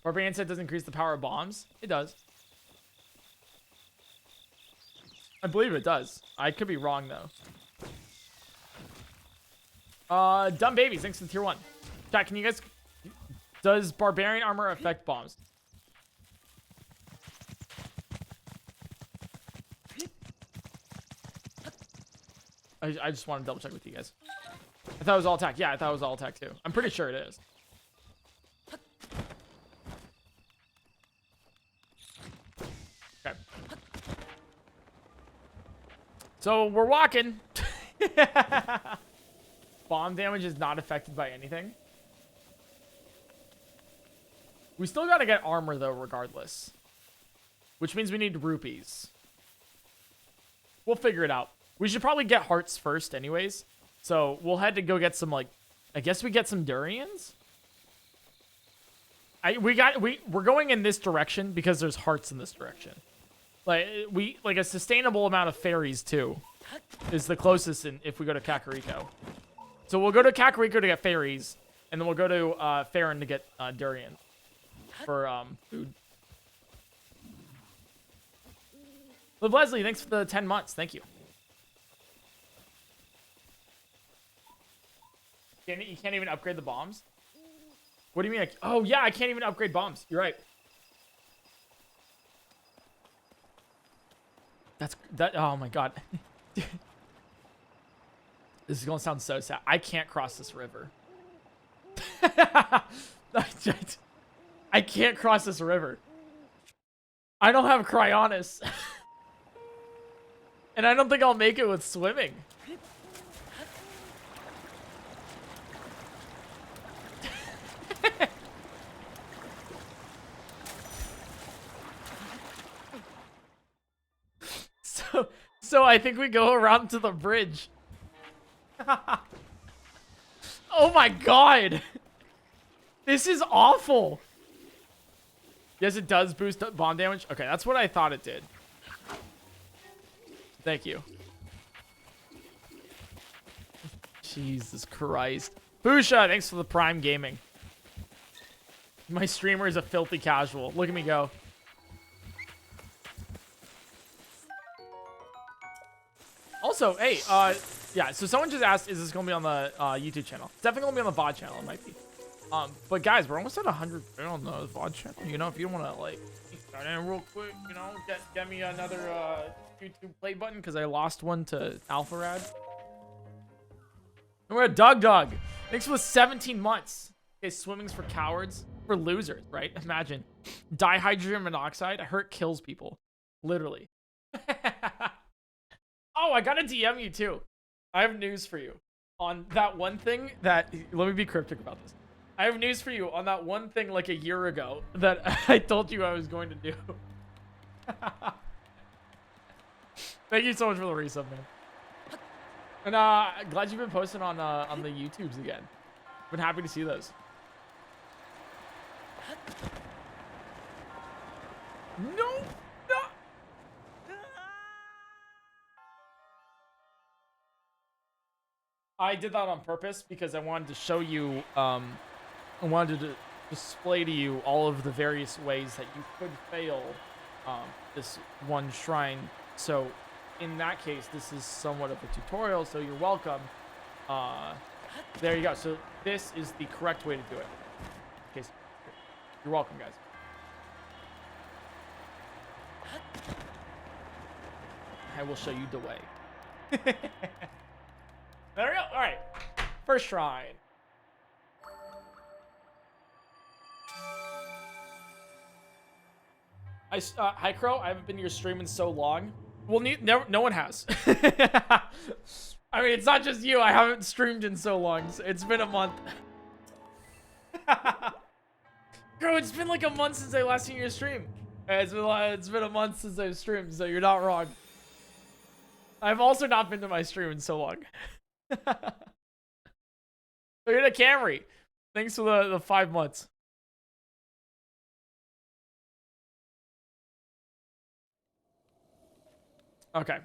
Barbarian set doesn't increase the power of bombs. It does. I believe it does. I could be wrong though. Dumb babies, thanks to the tier 1. Chat, can you guys... Does barbarian armor affect bombs? I just want to double check with you guys. I thought it was all attack. Yeah, I thought it was all attack too. I'm pretty sure it is. Okay. So we're walking. Bomb damage is not affected by anything. We still gotta get armor though, regardless. Which means we need rupees. We'll figure it out. We should probably get hearts first anyways. So we'll head to go get some, like, I guess we get some durians? We're going in this direction because there's hearts in this direction. Like a sustainable amount of fairies too is the closest if we go to Kakariko. So we'll go to Kakariko to get fairies, and then we'll go to Farron to get durian for food. Liv Leslie, thanks for the 10 months. Thank you. You can't even upgrade the bombs? What do you mean? Oh, yeah, I can't even upgrade bombs. You're right. Oh my god. This is gonna sound so sad. I can't cross this river. I can't cross this river. I don't have Cryonis. And I don't think I'll make it with swimming. So I think we go around to the bridge. Oh my god. This is awful. Yes, it does boost up bomb damage. Okay, that's what I thought it did. Thank you. Jesus Christ. Busha, thanks for the Prime Gaming. My streamer is a filthy casual. Look at me go. Also, hey, yeah, so someone just asked, is this going to be on the YouTube channel? It's definitely going to be on the VOD channel. It might be. But guys, we're almost at 100 on the VOD channel. You know, if you don't want to, like, start in real quick, you know, get me another YouTube play button because I lost one to Alpharad. And we're at Dog. Thanks for the 17 months. Okay, swimming's for cowards. For losers, right? Imagine. Dihydrogen monoxide. Hurt kills people. Literally. Oh, I gotta DM you too. I have news for you. On that one thing that... Let me be cryptic about this. I have news for you on that one thing like a year ago that I told you I was going to do. Thank you so much for the resub, man. And glad you've been posting on the YouTubes again. Been happy to see those. No. No. I did that on purpose because I wanted to show you, I wanted to display to you all of the various ways that you could fail this one shrine. So in that case, this is somewhat of a tutorial, so you're welcome. There you go. So this is the correct way to do it. Okay, you're welcome, guys. I will show you the way. There we go. All right. First shrine. Hi, Crow. I haven't been to your stream in so long. Well, no one has. I mean, it's not just you. I haven't streamed in so long. It's been a month. Bro, it's been like a month since I last seen your stream. It's been a month since I've streamed, so you're not wrong. I've also not been to my stream in so long. Look at a Camry. Thanks for the 5 months. Okay.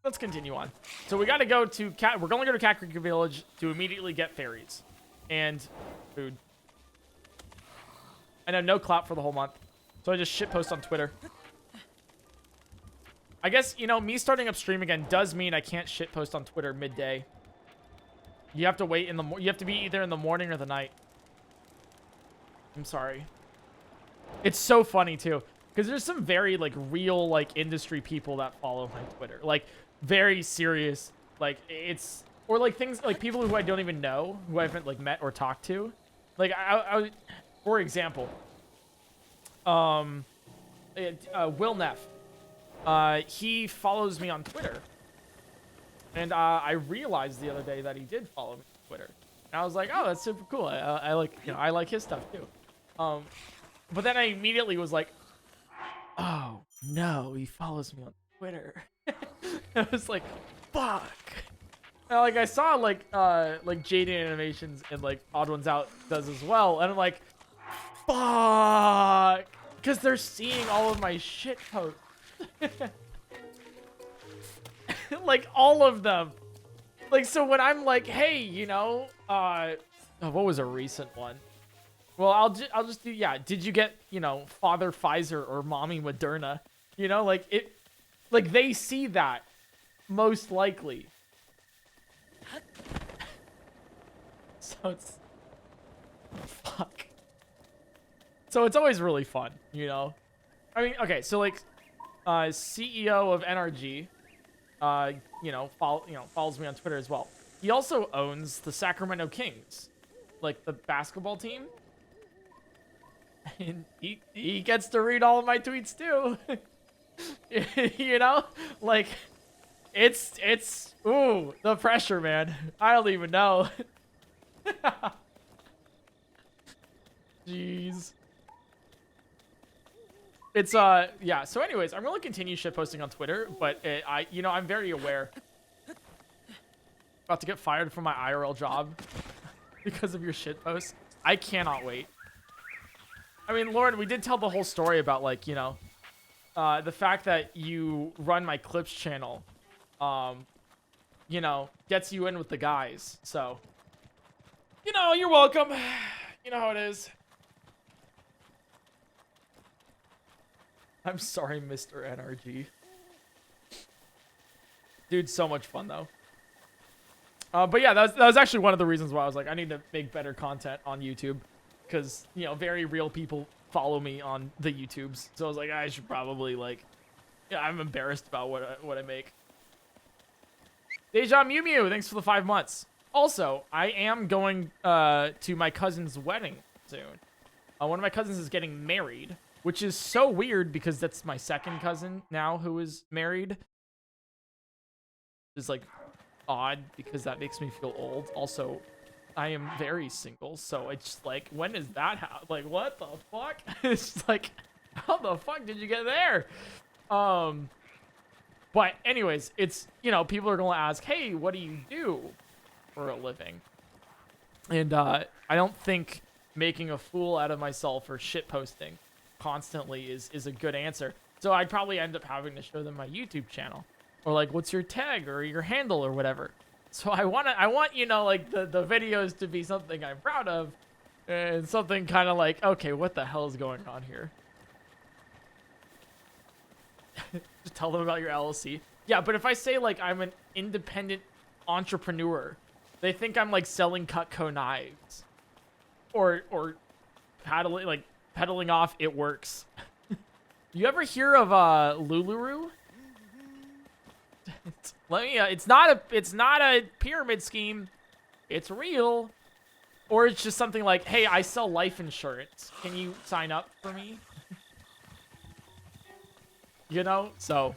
Let's continue on. So we got to go to we're going to go to Cat Creek Village to immediately get fairies and food. I know no clap for the whole month, so I just shitpost on Twitter. I guess, you know, me starting up stream again does mean I can't shitpost on Twitter midday. You have to wait you have to be either in the morning or the night. I'm sorry. It's so funny too, because there's some very like real like industry people that follow my Twitter, like very serious, like it's or like things like people who I don't even know, who I haven't like met or talked to. Like I for example, Will Neff. He follows me on Twitter, and I realized the other day that he did follow me on Twitter, and I was like, oh, that's super cool. I like, you know, I like his stuff too. But then I immediately was like, oh no, he follows me on Twitter. I was like, fuck. And, like I saw like Jaden Animations and like Odd Ones Out does as well, and I'm like, fuck, because they're seeing all of my shit posts. Like all of them. Like, so when I'm like, hey, you know, what was a recent one? Well, I'll just do, yeah, did you get, you know, Father Pfizer or Mommy Moderna? You know, like it, like they see that most likely. So it's, fuck. So it's always really fun, you know? I mean, okay, so like, CEO of NRG, you know, follows me on Twitter as well. He also owns the Sacramento Kings, like the basketball team. And he gets to read all of my tweets too. You know, like it's ooh, the pressure, man. I don't even know. Jeez. It's yeah, so anyways, I'm gonna continue shitposting on Twitter, but you know, I'm very aware. About to get fired from my IRL job because of your shitpost. I cannot wait. I mean, Lauren, we did tell the whole story about, like, you know, the fact that you run my clips channel, you know, gets you in with the guys. So, you know, you're welcome. You know how it is. I'm sorry, Mr. NRG. Dude, so much fun, though. But yeah, that was actually one of the reasons why I was like, I need to make better content on YouTube. Because, you know, very real people follow me on the YouTubes. So I was like, I should probably, like... Yeah, I'm embarrassed about what I make. Deja Mew Mew, thanks for the 5 months. Also, I am going to my cousin's wedding soon. One of my cousins is getting married, which is so weird because that's my second cousin now who is married. It's, like, odd because that makes me feel old. Also... I am very single, so it's just like, when is that like, what the fuck? It's just like, how the fuck did you get there? But anyways, it's, you know, people are going to ask, hey, what do you do for a living? And I don't think making a fool out of myself or shit posting constantly is a good answer. So I'd probably end up having to show them my YouTube channel, or like, what's your tag or your handle or whatever. So I want, you know, like the videos to be something I'm proud of, and something kind of like, okay, what the hell is going on here? Just tell them about your LLC. Yeah, but if I say like I'm an independent entrepreneur, they think I'm like selling Cutco knives, or peddling off It Works. You ever hear of Luluru? Let me. It's not a pyramid scheme. It's real, or it's just something like, hey, I sell life insurance. Can you sign up for me? You know, so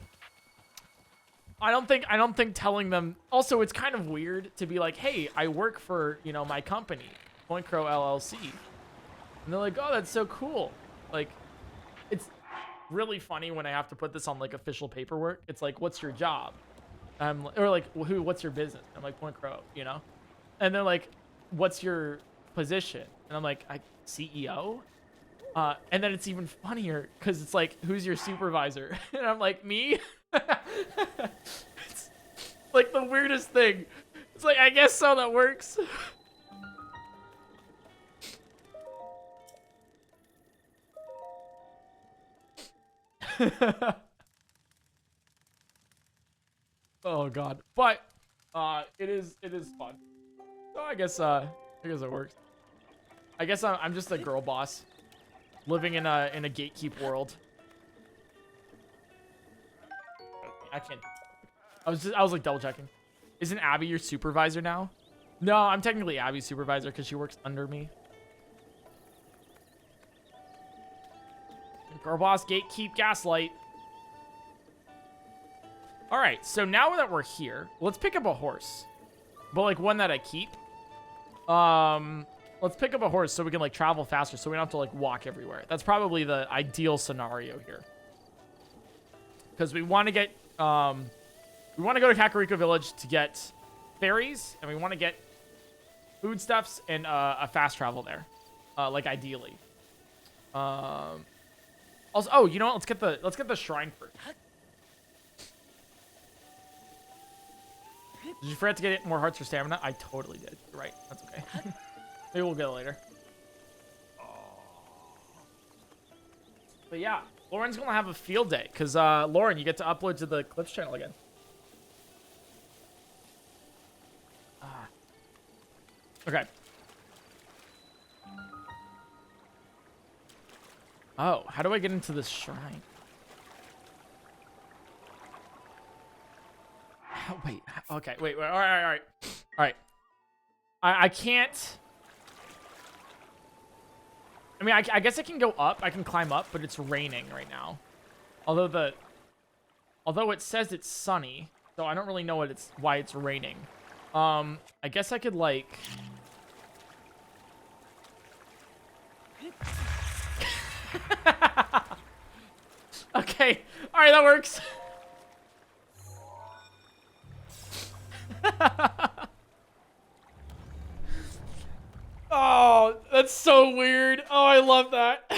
I don't think telling them. Also, it's kind of weird to be like, hey, I work for, you know, my company, PointCrow LLC, and they're like, oh, that's so cool. Like, it's really funny when I have to put this on like official paperwork. It's like, what's your job? Or like, what's your business? I'm like, PointCrow, you know, and they're like, what's your position? And I'm like, CEO. And then it's even funnier because it's like, who's your supervisor? And I'm like, me? It's like the weirdest thing. It's like, I guess so, that works. Oh god. But it is fun. So I guess it works. I guess I'm just a girl boss living in a gatekeep world. I can't. I was like double checking. Isn't Abby your supervisor now? No, I'm technically Abby's supervisor because she works under me. Girl boss, gatekeep, gaslight. All right, so now that we're here, let's pick up a horse, but like one that I keep. Let's pick up a horse so we can like travel faster, so we don't have to like walk everywhere. That's probably the ideal scenario here, because we want to get we want to go to Kakariko Village to get berries, and we want to get foodstuffs and a fast travel there, like ideally. Also, oh, you know what? Let's get the shrine first. Did you forget to get more hearts for stamina? I totally did. You're right. That's okay. Maybe we'll get it later. But yeah, Lauren's gonna have a field day because Lauren, you get to upload to the Clips channel again. Okay. Oh, how do I get into this shrine? Wait. Okay. Wait. All right. I can't. I mean, I guess I can go up. I can climb up, but it's raining right now. Although it says it's sunny, so I don't really know why it's raining. I guess I could like. Okay. All right, that works. Oh, that's so weird. Oh, I love that.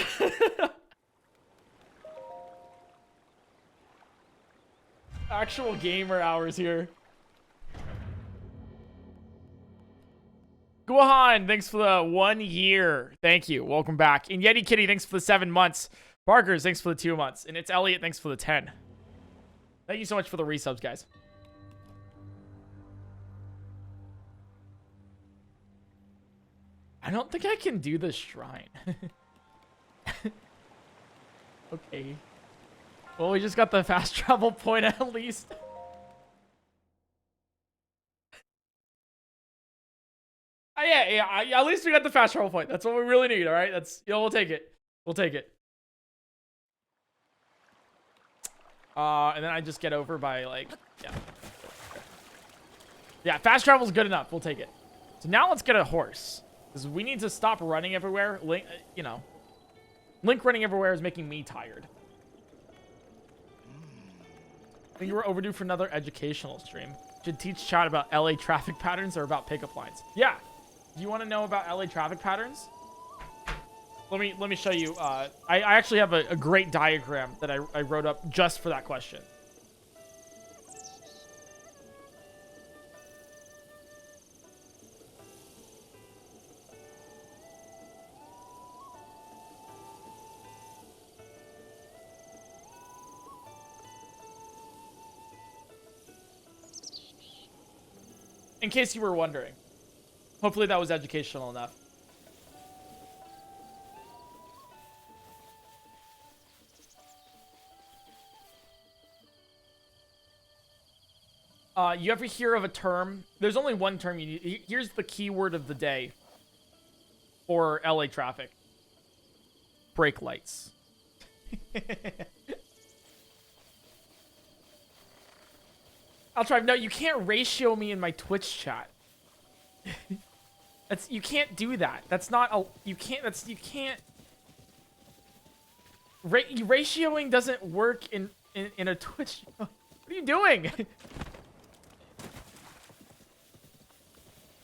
Actual gamer hours here. Guahan, thanks for the 1 year. Thank you. Welcome back. And Yeti Kitty, thanks for the 7 months. Barkers, thanks for the 2 months. And it's Elliot, thanks for the 10. Thank you so much for the resubs, guys. I don't think I can do the shrine. Okay. Well, we just got the fast travel point at least. Yeah, at least we got the fast travel point. That's what we really need, all right? That's, you know, we'll take it. We'll take it. And then I just get over by, like, yeah. Yeah, fast travel's good enough. We'll take it. So now let's get a horse. Because we need to stop running everywhere. Link, you know. Link running everywhere is making me tired. I think we're overdue for another educational stream. Should teach chat about LA traffic patterns or about pickup lines. Yeah. Do you want to know about LA traffic patterns? Let me show you. I actually have a great diagram that I wrote up just for that question. In case you were wondering. Hopefully that was educational enough. You ever hear of a term? There's only one term you need. Here's the keyword of the day for LA traffic. Brake lights. I'll try. No, you can't ratio me in my Twitch chat. You can't do that. That's not a, you can't, ratioing doesn't work in a Twitch. What are you doing?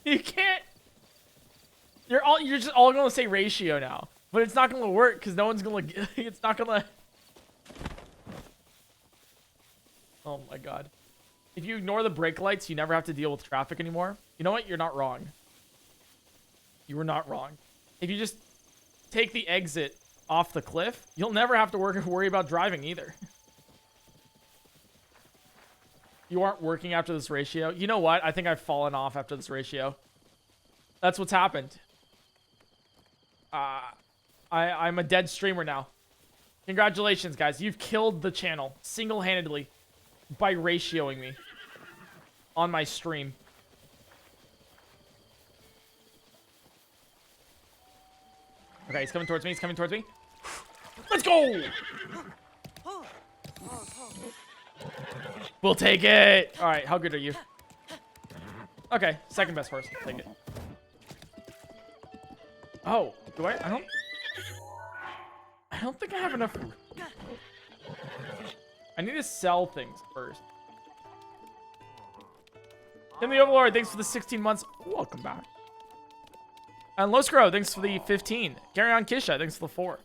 You can't. You're just all gonna say ratio now, but it's not gonna work because no one's gonna. It's not gonna. Oh my god! If you ignore the brake lights, you never have to deal with traffic anymore. You know what? You're not wrong. You were not wrong. If you just take the exit off the cliff, you'll never have to worry about driving either. You aren't working after this ratio. You know what? I think I've fallen off after this ratio. That's what's happened. I'm a dead streamer now. Congratulations, guys. You've killed the channel single-handedly by ratioing me on my stream. Okay, he's coming towards me. He's coming towards me. Let's go! We'll take it. All right, how good are you? Okay, second best horse. Take it. Oh, do I? I don't think I have enough. I need to sell things first. Tim the Overlord, thanks for the 16 months. Welcome back. And Loscro, thanks for the 15. Carry on Kisha, thanks for the 4.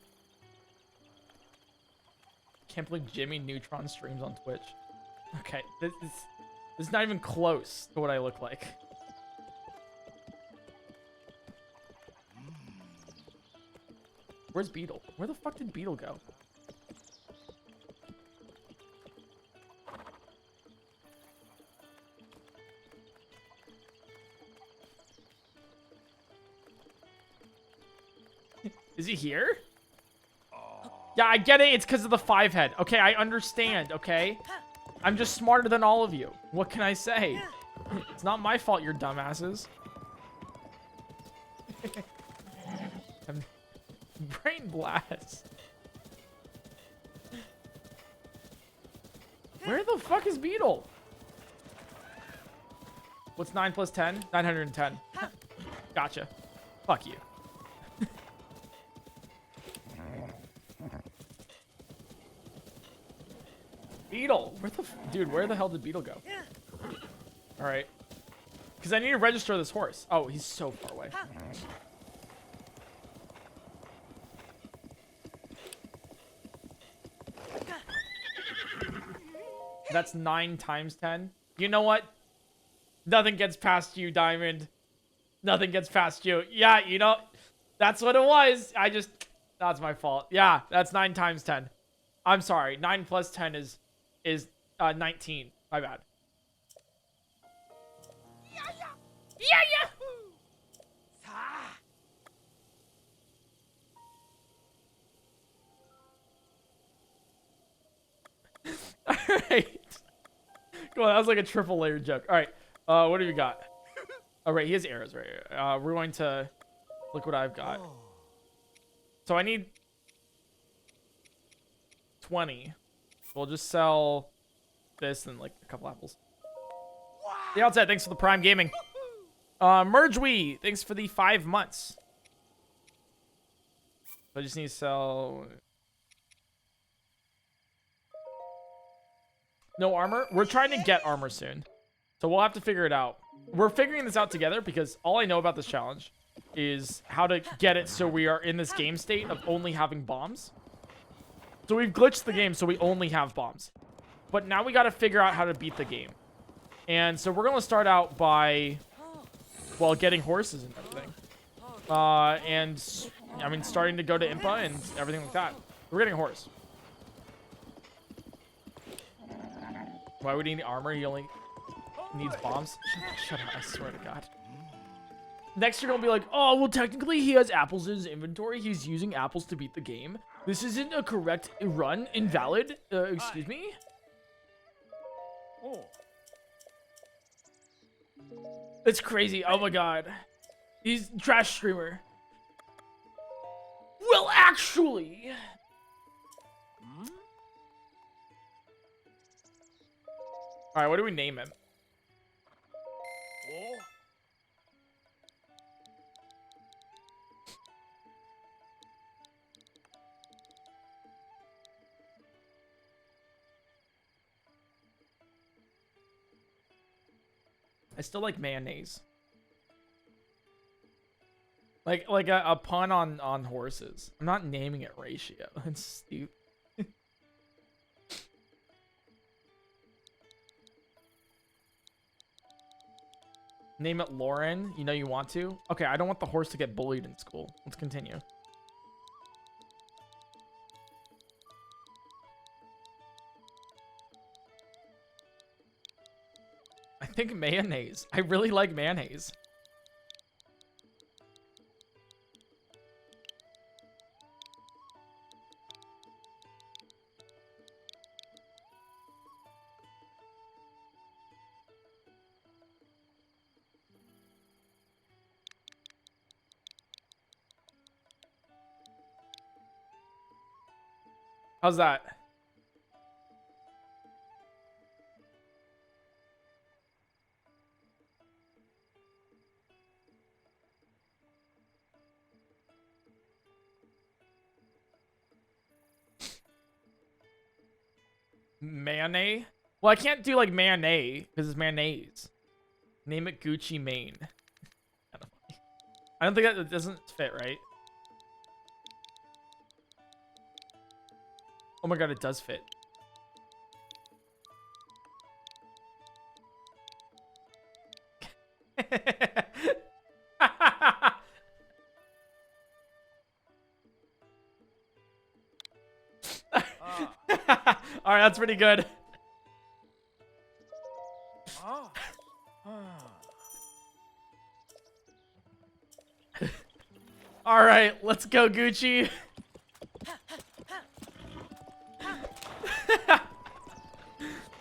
Can't believe Jimmy Neutron streams on Twitch. Okay, this is not even close to what I look like. Where's Beetle? Where the fuck did Beetle go? Is he here? Yeah, I get it. It's because of the 5 head. Okay, I understand, okay? I'm just smarter than all of you. What can I say? It's not my fault you're dumbasses. Brain blast. Where the fuck is Beetle? What's 9 plus 10? 910. Gotcha. Fuck you. Beetle, where the hell did Beetle go? All right, because I need to register this horse. Oh, he's so far away. That's 9 times 10. You know what? Nothing gets past you, Diamond. Nothing gets past you. Yeah, you know, that's what it was. That's my fault. Yeah, that's 9 times 10. I'm sorry. 9 plus 10 is 19. My bad. Yeah. All right. Come on, that was like a triple layer joke. All right. What do we got? Oh, right. He has arrows right here. We're going to look what I've got. So I need 20. We'll just sell this and like a couple apples. The outside, thanks for the Prime Gaming. Mergewee, thanks for the 5 months. I just need to sell. No armor? We're trying to get armor soon. So we'll have to figure it out. We're figuring this out together because all I know about this challenge is how to get it so we are in this game state of only having bombs. So we've glitched the game so we only have bombs. But now we got to figure out how to beat the game. And so we're going to start out by, well, getting horses and everything. And, I mean, starting to go to Impa and everything like that. We're getting a horse. Why would he need armor? He only needs bombs. Shut up, I swear to God. Next, you're gonna be like, oh, well, technically he has apples in his inventory. He's using apples to beat the game. This isn't a correct run. Invalid. Excuse me? Oh. It's crazy. Oh my God. He's trash streamer. Well, actually. All right, what do we name him? Oh. I still like mayonnaise. Like a pun on horses. I'm not naming it ratio. It's stupid. Name it Lauren. You know you want to? Okay, I don't want the horse to get bullied in school. Let's continue. I think mayonnaise. I really like mayonnaise. How's that? Mayonnaise? Well, I can't do like mayonnaise because it's mayonnaise. Name it Gucci Mane. I don't think that doesn't fit, right? Oh my God, it does fit. All right, that's pretty good. All right, let's go, Gucci.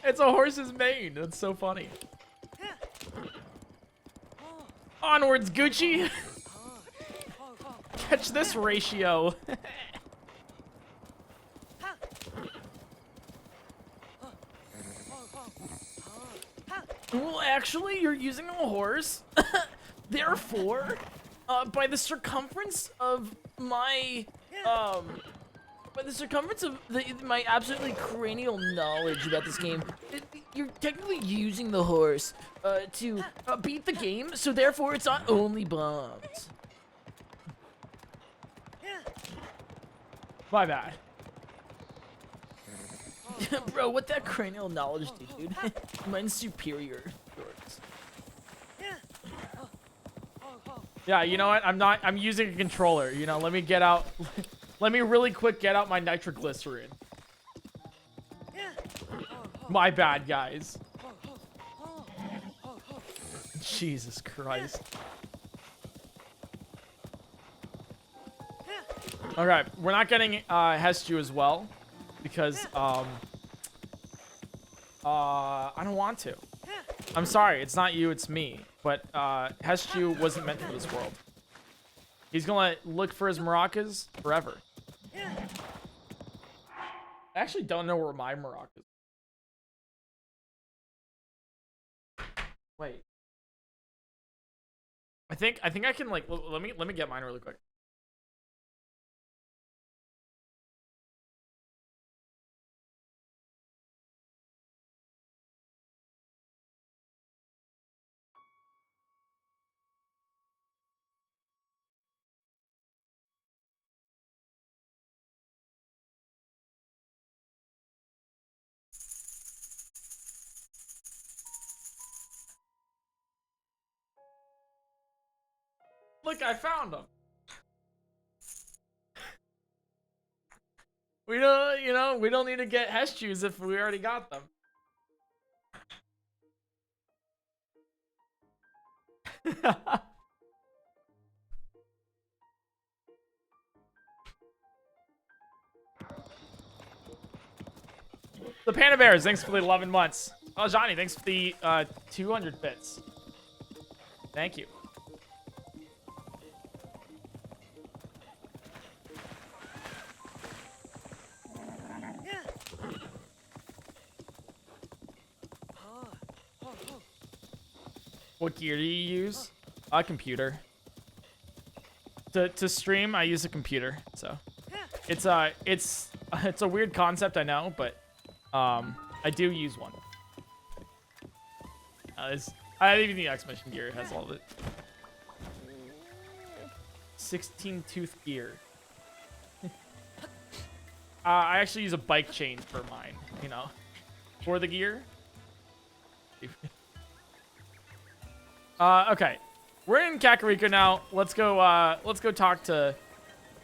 It's a horse's mane. That's so funny. Onwards, Gucci. Catch this ratio. Well, actually, you're using a horse. Therefore, by the circumference of my, by the circumference of my absolutely cranial knowledge about this game, you're technically using the horse to beat the game, so therefore it's not only bombs. My bad. Bro, what that cranial knowledge did, dude? Mine's superior. Yours. Yeah, you know what? I'm using a controller. You know, let me get out. Let me really quick get out my nitroglycerin. My bad, guys. Jesus Christ. Okay, we're not getting Hestu as well because I don't want to. I'm sorry, it's not you, it's me. But Hestu wasn't meant for this world. He's gonna look for his maracas forever. I actually don't know where my maracas. Wait. I think I can like let me get mine really quick. Look, I found them. We don't, you know, we don't need to get Hesh shoes if we already got them. The Panda Bears, thanks for the 11 months. Oh, Johnny, thanks for the 200 bits. Thank you. What gear do you use? A computer. To stream, I use a computer. So it's a weird concept, I know, but I do use one. Even the X-Mission gear has all of it. 16-tooth gear. I actually use a bike chain for mine, you know, for the gear. Okay, we're in Kakariko now. Let's go talk to.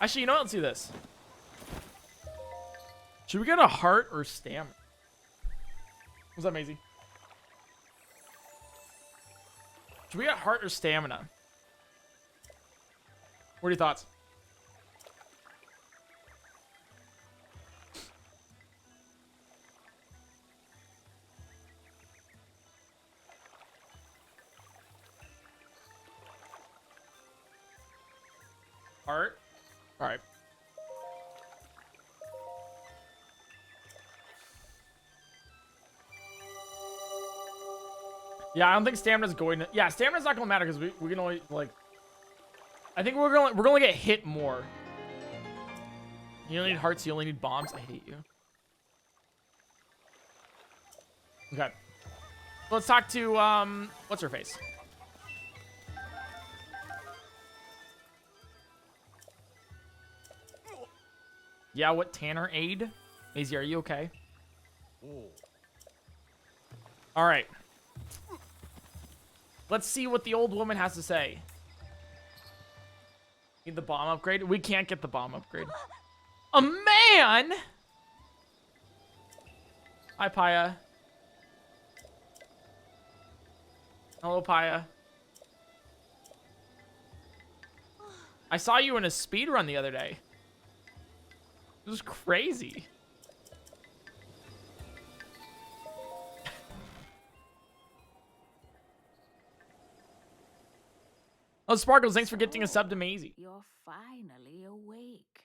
Actually, you know what? Let's do this. Should we get a heart or stamina? What's up, Maisie? Should we get heart or stamina? What are your thoughts? Heart? All right. Yeah, I don't think stamina's going to. Yeah, stamina's not gonna matter because we can only like. I think we're gonna get hit more. You don't need hearts. You only need bombs. I hate you. Okay. Let's talk to what's her face? Yeah, what Tanner aid? Maisie, are you okay? All right. Let's see what the old woman has to say. Need the bomb upgrade? We can't get the bomb upgrade. A man? Hi, Paya. Hello, Paya. I saw you in a speed run the other day. It was crazy. Oh, Sparkles, thanks for getting a sub to Maisie. You're finally awake.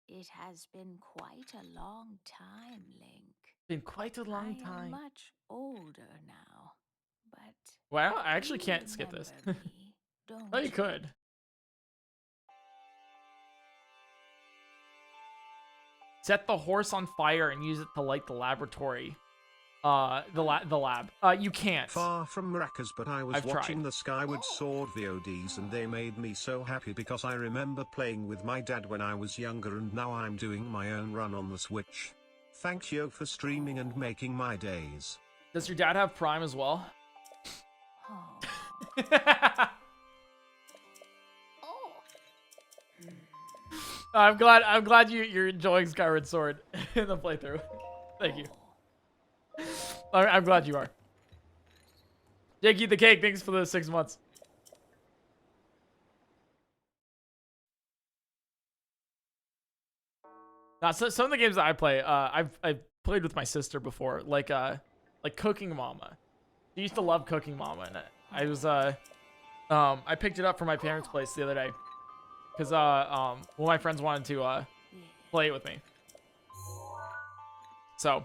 It has been quite a long time, Link. Been quite a long I time. am much older now, but Well, I actually can't skip this. remember me, don't Oh, you could. Set the horse on fire and use it to light the laboratory. The lab. You can't. Far from Maracas, but I was I've watching tried. the Skyward Sword VODs and they made me so happy because I remember playing with my dad when I was younger and now I'm doing my own run on the Switch. Thank you for streaming and making my days. Does your dad have Prime as well? Oh. I'm glad you're enjoying Skyward Sword in the playthrough. Thank you. I'm glad you are. Jakey the Cake, thanks for the 6 months. Now, so, some of the games that I play, I've played with my sister before, like Cooking Mama. She used to love Cooking Mama, and I was I picked it up from my parents' place the other day because one of my friends wanted to play it with me. So.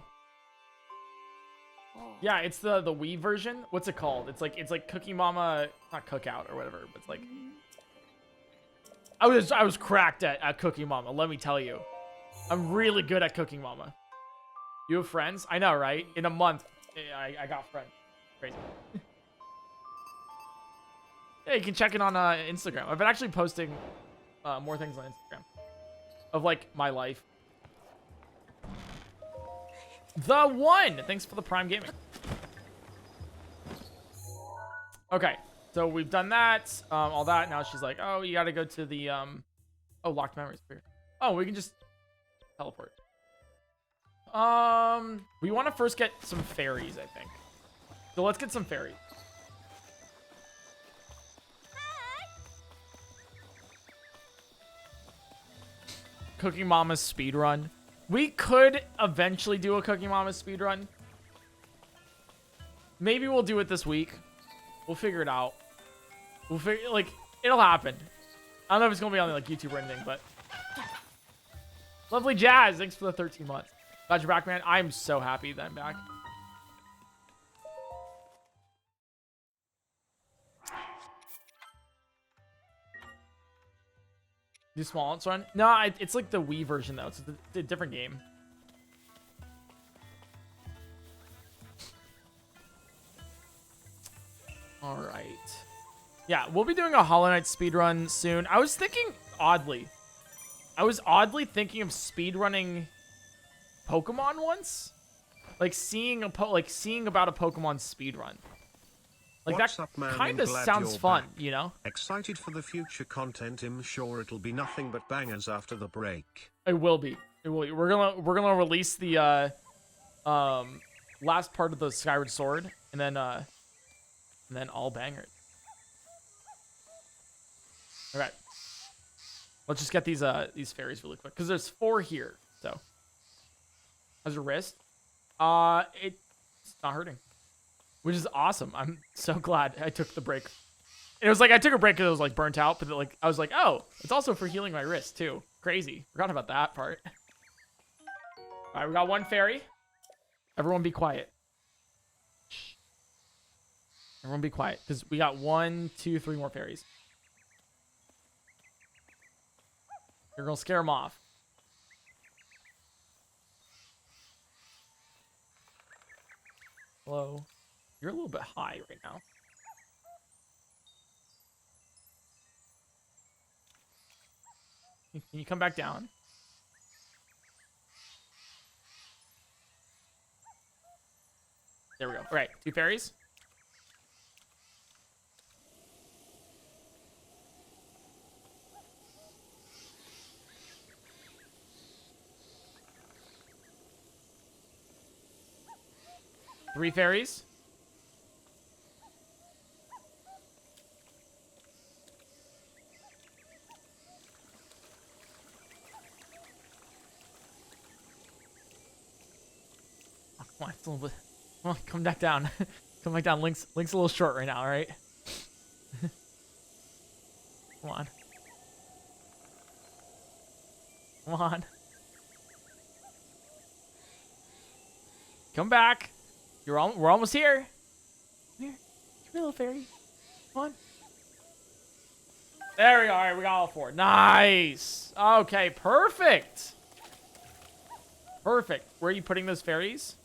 Yeah, it's the Wii version. What's it called? It's like Cookie Mama, not Cookout or whatever, but it's like I was cracked at Cookie Mama, let me tell you. I'm really good at Cooking Mama. You have friends? I know, right? In a month, I got friends. Crazy. Yeah, you can check it on Instagram. I've been actually posting more things on Instagram of like my life. The one! Thanks for the Prime Gaming. Okay, so we've done that, all that. Now she's like, oh, you got to go to the, oh, locked memories. Oh, we can just teleport. We want to first get some fairies, I think. So let's get some fairies. Cooking Mama's speedrun. We could eventually do a Cooking Mama's speedrun. Maybe we'll do it this week. We'll figure it out. We'll figure, like, it'll happen. I don't know if it's gonna be on like YouTube or anything, but lovely Jazz, thanks for the 13 months. Glad you're back, man. I'm so happy that I'm back. Do small run? No, it's like the Wii version though. It's a different game. All right. Yeah, we'll be doing a Hollow Knight speedrun soon. I was thinking oddly thinking of speedrunning Pokemon once, like seeing about a Pokemon speedrun. Like What's that up, man? kind of Glad sounds you're fun, back. you know? Excited for the future content. I'm sure it'll be nothing but bangers after the break. It will be. It will be. We're gonna release the last part of the Skyward Sword, and then all bangers. Okay. Let's just get these fairies really quick because there's 4 here. So, how's your wrist? It's not hurting, which is awesome. I'm so glad I took the break. And it was like I took a break because I was like burnt out, but like I was like, oh, it's also for healing my wrist too. Crazy. Forgot about that part. All right, we got 1 fairy. Everyone be quiet. Shh. Everyone be quiet because we got 1, 2, 3 more fairies. You're gonna scare them off. Hello. You're a little bit high right now. Can you come back down? There we go. All right, 2 fairies. Three fairies. Oh, come on, it's a little bit. Come on, come back down. Come back down. Link's a little short right now, all right? Come on. Come on. Come back. We're almost here. Come here. Come here, little fairy. Come on. There we go. All right, we got all 4. Nice. Okay, perfect. Perfect. Where are you putting those fairies?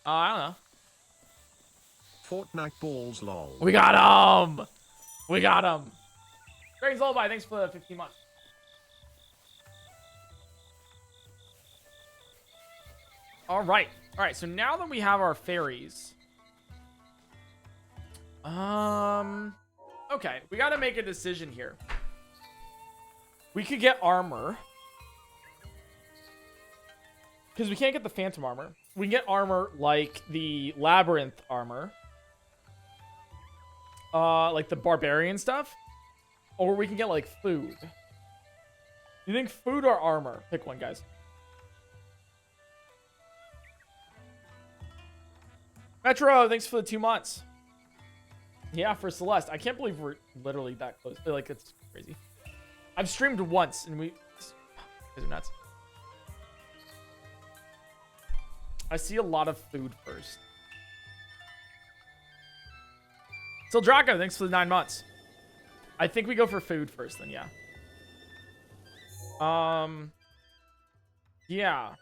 I don't know. Fortnite balls, lol. We got them. We got them. Fairies Lullaby, thanks for the 15 months. All right. All right, so now that we have our fairies, okay, we got to make a decision here. We could get armor because we can't get the phantom armor. We can get armor like the Labyrinth armor, like the barbarian stuff, or we can get like food. You think food or armor? Pick one, guys. Metro, thanks for the 2 months. Yeah, for Celeste. I can't believe we're literally that close. Like, it's crazy. I've streamed once, and these are nuts. I see a lot of food first. So, Draco, thanks for the 9 months. I think we go for food first, then, yeah. Yeah.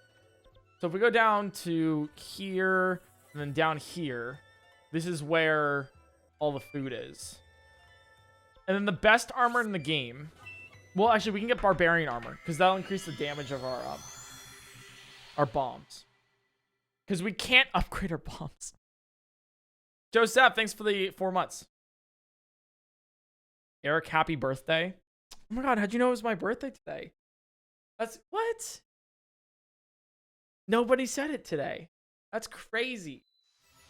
So, if we go down to here... and then down here, this is where all the food is. And then the best armor in the game. Well, actually, we can get barbarian armor because that'll increase the damage of our bombs. Because we can't upgrade our bombs. Joseph, thanks for the 4 months. Eric, happy birthday. Oh my god, how'd you know it was my birthday today? That's what? Nobody said it today. That's crazy.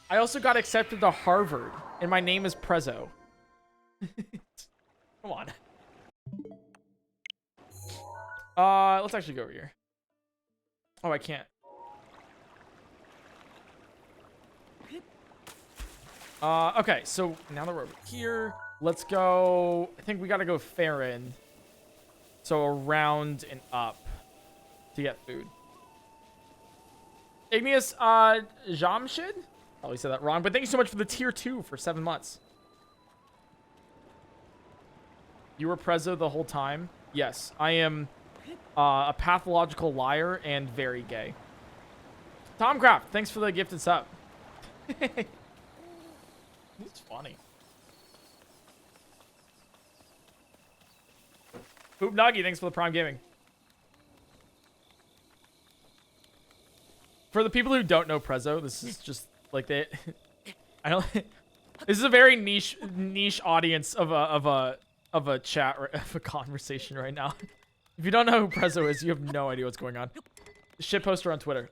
I also got accepted to Harvard, and my name is Prezzo. Come on. Let's actually go over here. Oh, I can't. Okay, so now that we're over here, let's go. I think we gotta go Farron. So around and up to get food. Igneous Jamshid? Probably said that wrong, but thank you so much for the tier 2 for 7 months. You were Prezzo the whole time? Yes, I am a pathological liar and very gay. Tomcraft, thanks for the gifted sub. It's funny. Poop Nuggy, thanks for the Prime Gaming. For the people who don't know Prezzo, this is just like they. I don't. This is a very niche audience of a chat or of a conversation right now. If you don't know who Prezzo is, you have no idea what's going on. Shit poster on Twitter.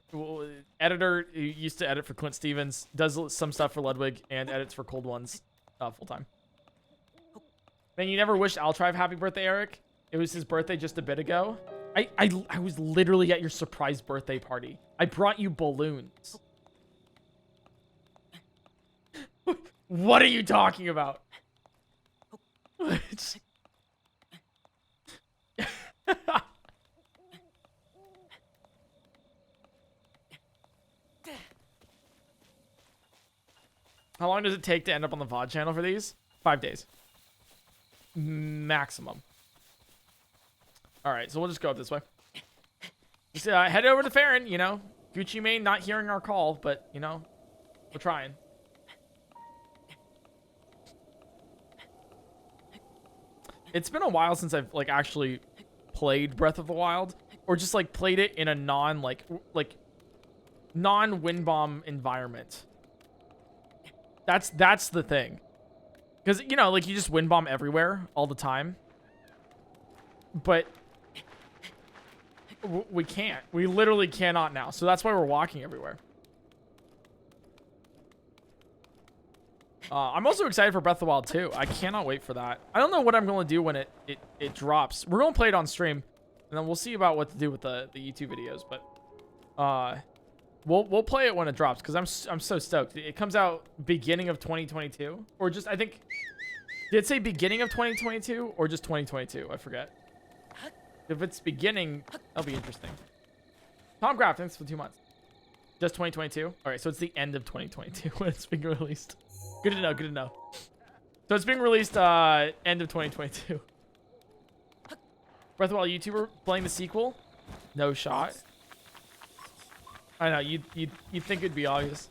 Editor who used to edit for Clint Stevens, does some stuff for Ludwig, and edits for Cold Ones full time. Man, you never wished Altrive happy birthday, Eric? It was his birthday just a bit ago. I was literally at your surprise birthday party. I brought you balloons. What are you talking about? How long does it take to end up on the VOD channel for these? 5 days. Maximum. Alright, so we'll just go up this way. Just head over to Farron, you know. Gucci Mane not hearing our call, but, you know, we're trying. It's been a while since I've, like, actually played Breath of the Wild. Or just, like, played it in a non-wind bomb environment. That's the thing. Because, you know, like, you just wind bomb everywhere all the time. But we can't. We literally cannot now. So that's why we're walking everywhere. I'm also excited for Breath of the Wild 2. I cannot wait for that. I don't know what I'm going to do when it drops. We're going to play it on stream. And then we'll see about what to do with the YouTube videos. But we'll play it when it drops. Because I'm so stoked. It comes out beginning of 2022. Or just, I think... Did it say beginning of 2022? Or just 2022? I forget. If it's beginning, that'll be interesting. Tom Graff, thanks for 2 months. Just 2022? All right, so it's the end of 2022 when it's being released. Good to know, good to know. So it's being released end of 2022. Breath of the Wild YouTuber playing the sequel? No shot. I know, you'd think it'd be obvious.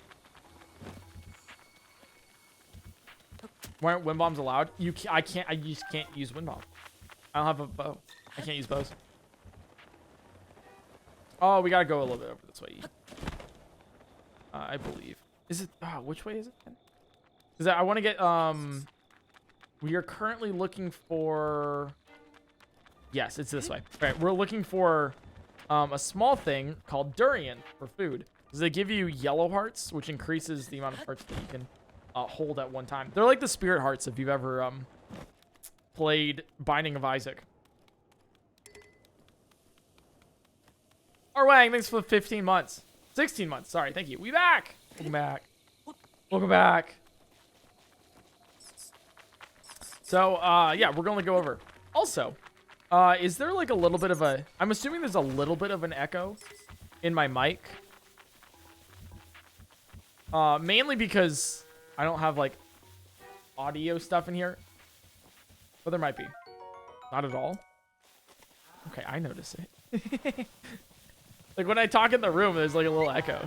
Why aren't wind bombs allowed? I just can't use wind bomb. I don't have a bow. I can't use bows. Oh, we gotta go a little bit over this way. I believe. Is it? Which way is it? Because I want to get. We are currently looking for. Yes, it's this way. All right, we're looking for a small thing called durian for food. Because they give you yellow hearts, which increases the amount of hearts that you can hold at one time. They're like the spirit hearts if you've ever played Binding of Isaac. Arwang, thanks for the 15 months. 16 months, sorry, thank you. We back! Welcome back. Welcome back. So, yeah, we're going to go over. Also, is there like a little bit of a... I'm assuming there's a little bit of an echo in my mic. Mainly because I don't have like audio stuff in here. But there might be. Not at all. Okay, I notice it. Like when I talk in the room, there's like a little echo.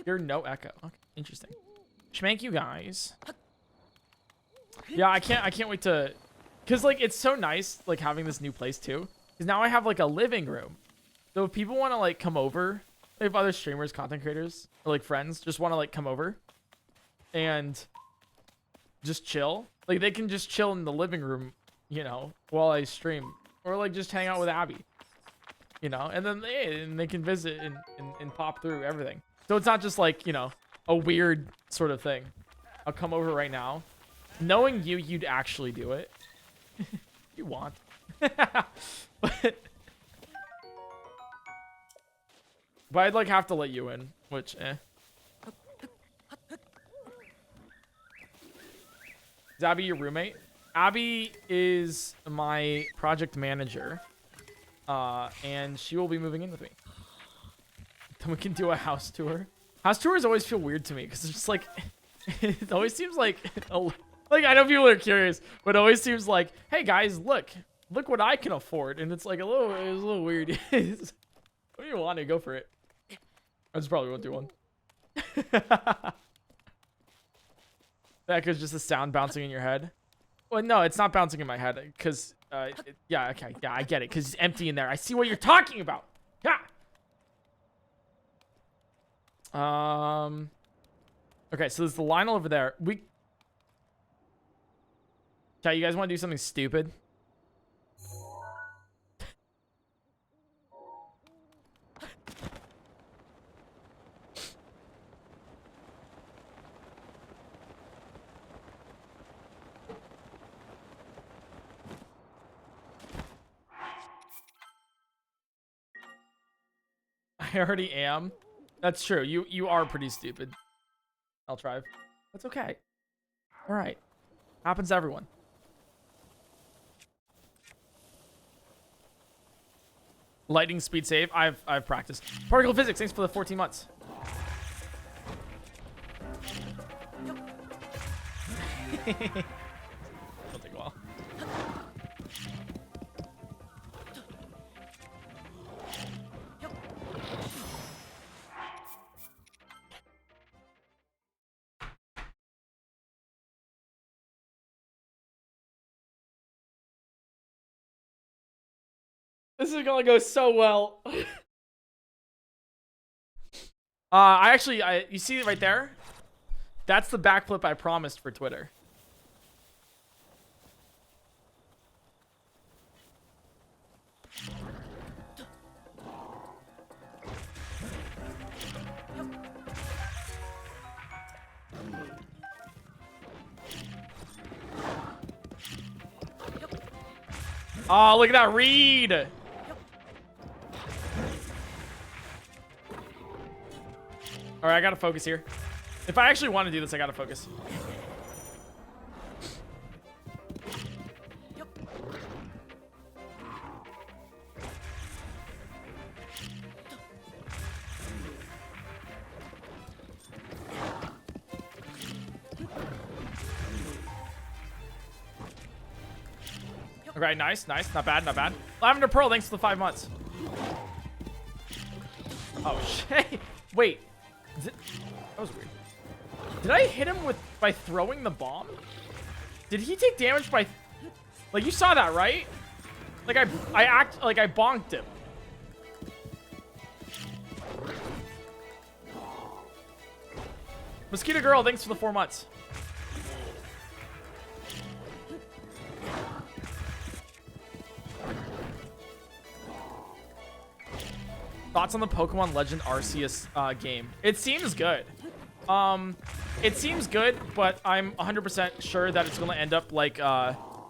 You're no echo. Okay, interesting. Schmank you guys. Yeah, I can't wait to, cause like it's so nice like having this new place too. Because now I have like a living room. So if people want to like come over, if other streamers, content creators, or like friends just want to like come over and just chill, like they can just chill in the living room, you know, while I stream, or like just hang out with Abby, you know, and then they can visit and pop through everything. So it's not just like, you know, a weird sort of thing. I'll come over right now. Knowing you, you'd actually do it. You want. But I'd like have to let you in, which Is Abby your roommate? Abby is my project manager. And she will be moving in with me. Then we can do a house tour. House tours always feel weird to me because it's just like it always seems like I know people are curious, but it always seems like, hey guys, look what I can afford, and it's like it's a little weird. What do you want to go for it? I just probably won't do one. That could just a sound bouncing in your head. Well, no, it's not bouncing in my head because yeah, okay, yeah, I get it because it's empty in there. I see what you're talking about. Yeah. Okay, so there's the Lionel over there. Chat, you guys want to do something stupid? I already am. That's true. You are pretty stupid. I'll try. That's okay. All right. Happens to everyone. Lightning speed save. I've practiced. Particle physics. Thanks for the 14 months. It'll take a while. This is gonna go so well. You see it right there? That's the backflip I promised for Twitter. Oh, look at that read. All right, I gotta focus here. If I actually want to do this, I gotta focus. Okay, nice. Not bad. Lavender Pearl, thanks for the 5 months. Oh, shit. Wait. That was weird. Did I hit him by throwing the bomb? Did he take damage by... Like, you saw that, right? Like, I bonked him. Mosquito Girl, thanks for the 4 months. Thoughts on the Pokemon Legend Arceus game? It seems good. It seems good, but I'm 100% sure that it's going to end up like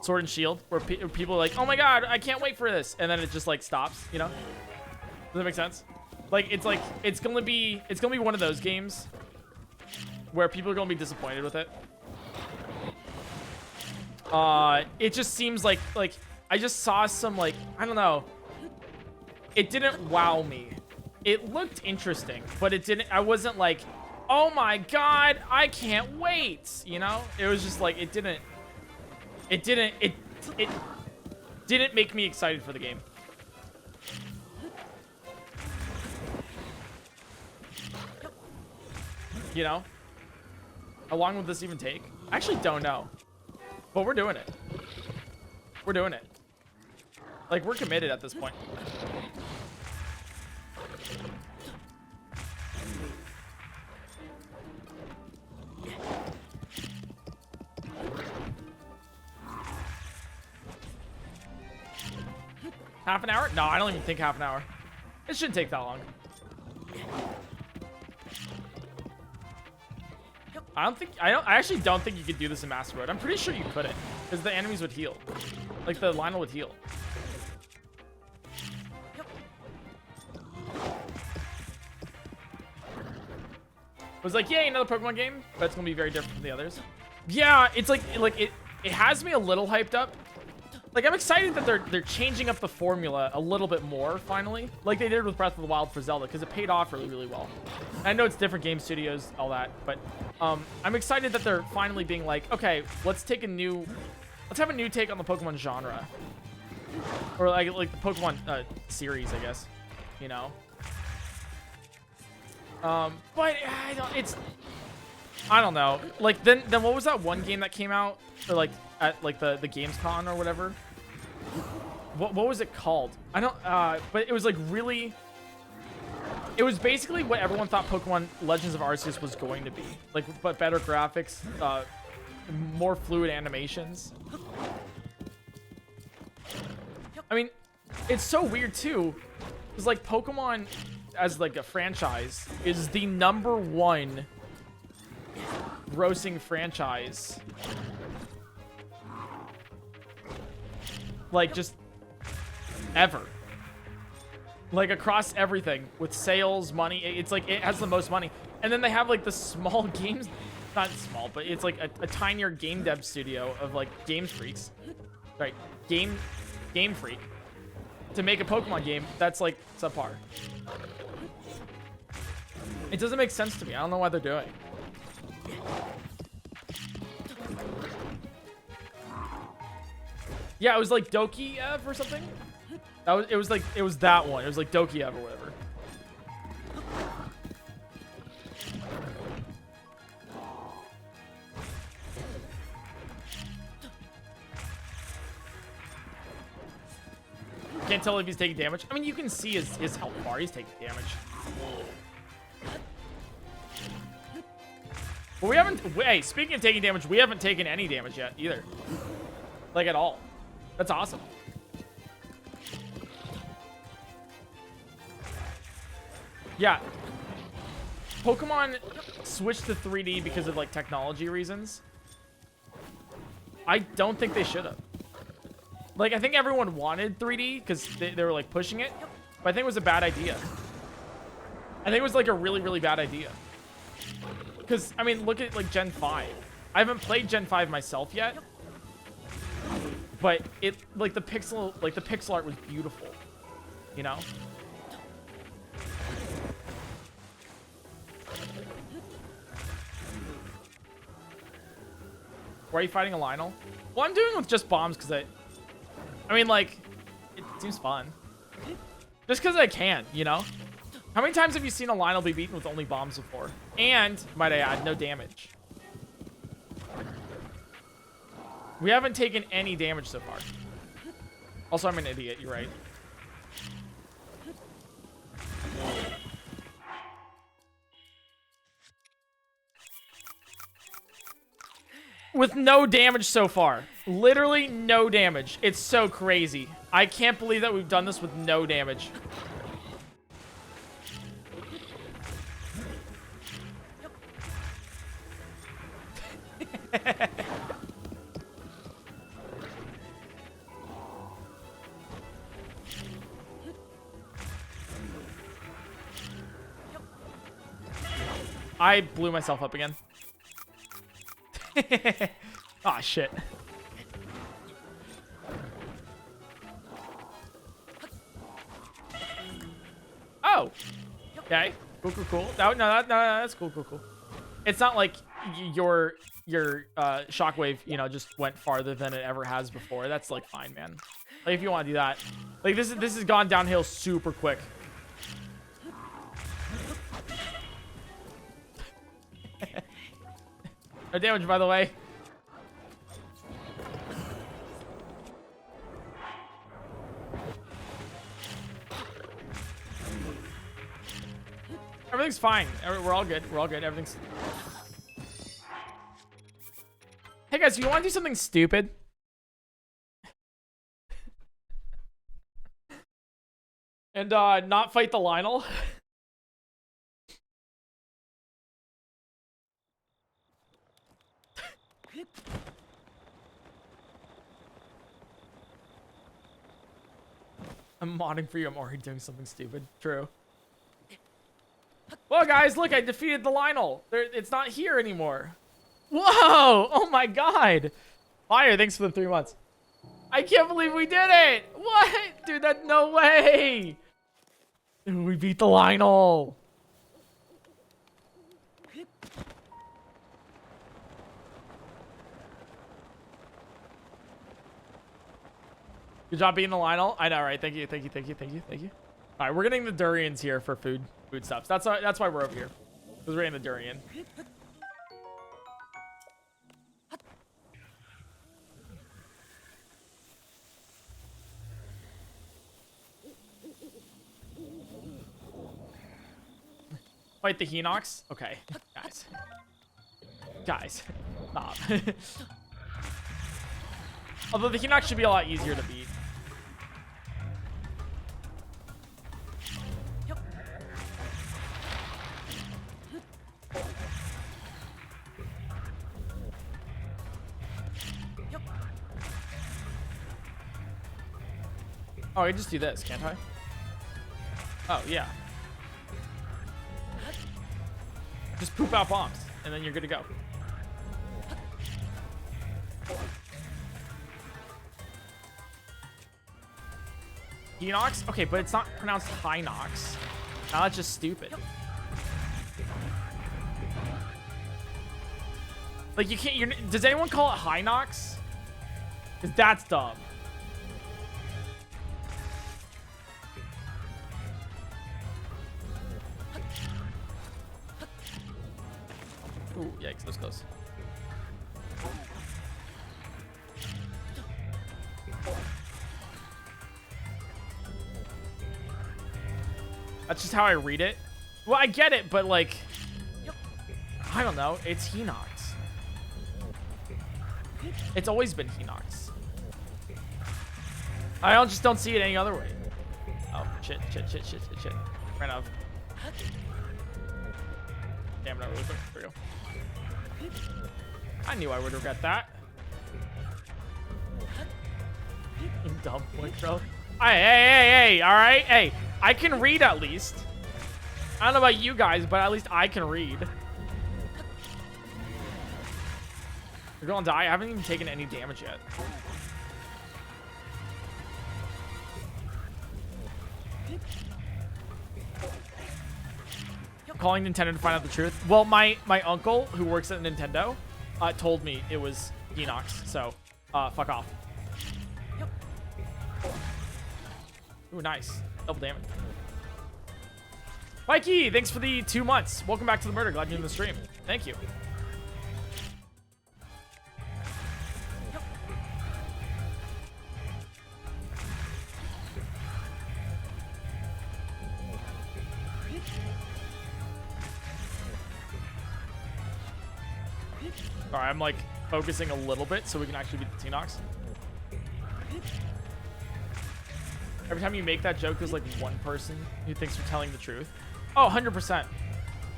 Sword and Shield, where people are like, oh my god, I can't wait for this. And then it just like stops, you know? Does that make sense? Like, it's going to be one of those games where people are going to be disappointed with it. It just seems like I just saw some, like, I don't know. It didn't wow me. It looked interesting, but it didn't. I wasn't like, oh my god, I can't wait. You know, it was just like it didn't make me excited for the game. You know, how long would this even take? I actually don't know, but we're doing it. We're doing it. Like, we're committed at this point. Half an hour? No, I don't even think half an hour. It shouldn't take that long. I actually don't think you could do this in Master Mode. I'm pretty sure you couldn't, because the enemies would heal. Like, the Lionel would heal. It was like, yay, another Pokemon game, but it's gonna be very different from the others. Yeah, it's like it has me a little hyped up. Like, I'm excited that they're changing up the formula a little bit more, finally. Like they did with Breath of the Wild for Zelda, because it paid off really, really well. And I know it's different game studios, all that, but I'm excited that they're finally being like, okay, let's have a new take on the Pokemon genre. Or like the Pokemon series, I guess, you know? But I don't know. Like, then what was that one game that came out? Or like, at like the Gamescom or whatever? What was it called? I don't, but it was like really, it was basically what everyone thought Pokemon Legends of Arceus was going to be. Like, but better graphics, more fluid animations. I mean, it's so weird too. It's like Pokemon as like a franchise is the #1 grossing franchise. Like, just ever. Like, across everything with sales, money. It's like it has the most money. And then they have like the small games, not small, but it's like a tinier game dev studio of like Game Freaks, right? Game Freak to make a Pokemon game that's like subpar. It doesn't make sense to me. I don't know why they're doing. Yeah, it was like Dokiev or something. It was that one. It was like Dokiev or whatever. Can't tell if he's taking damage. I mean, you can see his health bar. He's taking damage. But we haven't... Hey, speaking of taking damage, we haven't taken any damage yet either. Like, at all. That's awesome. Yeah. Pokemon switched to 3D because of, like, technology reasons. I don't think they should have. Like, I think everyone wanted 3D because they were, like, pushing it. But I think it was a bad idea. I think it was, like, a really, really bad idea. Because, I mean, look at, like, Gen 5. I haven't played Gen 5 myself yet. But it, like, the pixel art was beautiful. You know? Why are you fighting a Lionel? Well, I'm doing it with just bombs because I mean, like, it seems fun. Just because I can, you know? How many times have you seen a Lionel be beaten with only bombs before? And, might I add, no damage. We haven't taken any damage so far. Also, I'm an idiot, you're right. With no damage so far. Literally no damage. It's so crazy. I can't believe that we've done this with no damage. I blew myself up again. Aw, shit. Oh. Okay. Cool, cool, cool. No, that's cool, cool, cool. It's not like your shockwave, you know, just went farther than it ever has before. That's like fine, man. Like if you want to do that. Like this has gone downhill super quick. No damage, by the way. fine. We're all good. We're all good. Everything's... Hey, guys, you want to do something stupid? And not fight the Lionel? I'm modding for you. I'm already doing something stupid. True. Well, guys, look, I defeated the Lionel. It's not here anymore. Whoa! Oh my god! Fire, thanks for the 3 months. I can't believe we did it! What? Dude, that no way! Dude, we beat the Lionel. Good job beating the Lionel. I know, right? Thank you, thank you, thank you, thank you, thank you. All right, we're getting the durians here for food stuffs. That's why we're over here. Because we're getting the durian. Fight the Hinox? Okay, guys. Guys, stop. Although the Hinox should be a lot easier to beat. Oh, I can just do this, can't I? Oh, yeah. Just poop out bombs, and then you're good to go. Hinox? Okay, but it's not pronounced Hinox. Now that's just stupid. Like, you can't... does anyone call it Hinox? Because that's dumb. Ooh, yikes, that was close. That's just how I read it. Well, I get it, but like, I don't know. It's Hinox. It's always been Hinox. Just don't see it any other way. Oh, shit. Ran out of... Damn it, not really quick. There we go. I knew I would regret that. Dumb PointCrow. Hey, all right? Hey, I can read at least. I don't know about you guys, but at least I can read. You're gonna die? I haven't even taken any damage yet. I'm calling Nintendo to find out the truth. Well, my uncle, who works at Nintendo, told me it was Hinox, so fuck off. Ooh, nice. Double damage. Mikey, thanks for the 2 months. Welcome back to the murder. Glad you're in the stream. Thank you. Alright, I'm like focusing a little bit so we can actually beat the Hinox. Every time you make that joke, there's like one person who thinks you're telling the truth. Oh, 100%.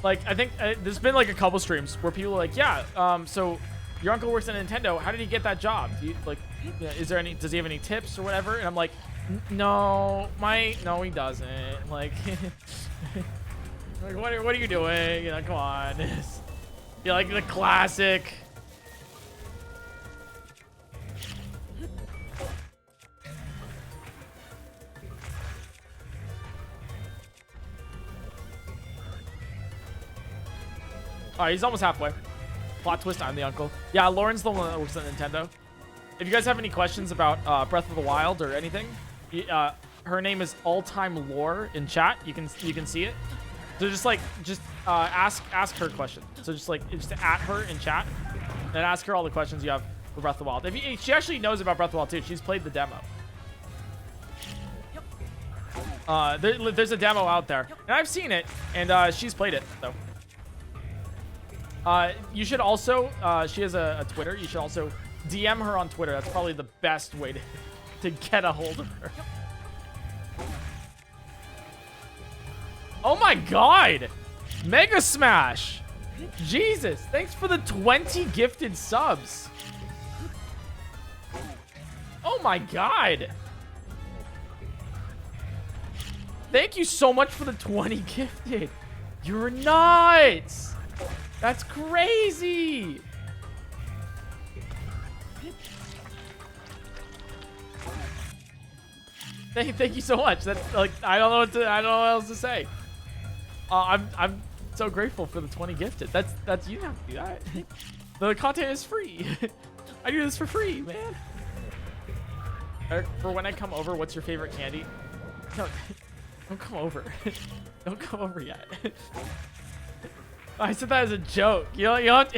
Like, I think there's been like a couple streams where people are like, yeah, so your uncle works at Nintendo. How did he get that job? Do you, like, is there any, does he have any tips or whatever? And I'm like, no, no, he doesn't. Like, like what are you doing? You know, come on. You're like the classic. All right, he's almost halfway. Plot twist, I'm the uncle. Yeah, Lauren's the one that works at Nintendo. If you guys have any questions about Breath of the Wild or anything, her name is All-Time Lore in chat. You can see it. So just ask her question. So just at her in chat and ask her all the questions you have for Breath of the Wild. She actually knows about Breath of the Wild too. She's played the demo. There's a demo out there, and I've seen it, and she's played it. So, you should also, she has a Twitter. You should also DM her on Twitter. That's probably the best way to get a hold of her. Oh my God, Mega Smash! Jesus, thanks for the 20 gifted subs. Oh my God. Thank you so much for the 20 gifted. You're nuts. That's crazy. Thank you so much. That's like, I don't know what else to say. I'm so grateful for the 20 gifted. That's you don't have to do that. The content is free. I do this for free, man. Eric, for when I come over, what's your favorite candy? No, don't come over. Don't come over yet. I said that as a joke. You don't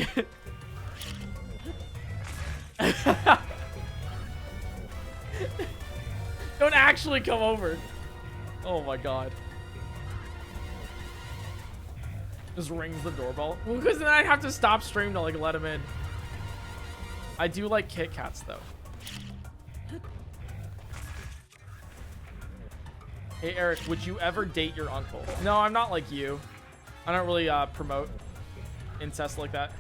don't actually come over. Oh my God. Just rings the doorbell. Well, because then I'd have to stop stream to like let him in. I do like Kit Kats though. Hey Eric, would you ever date your uncle? No, I'm not like you. I don't really promote incest like that.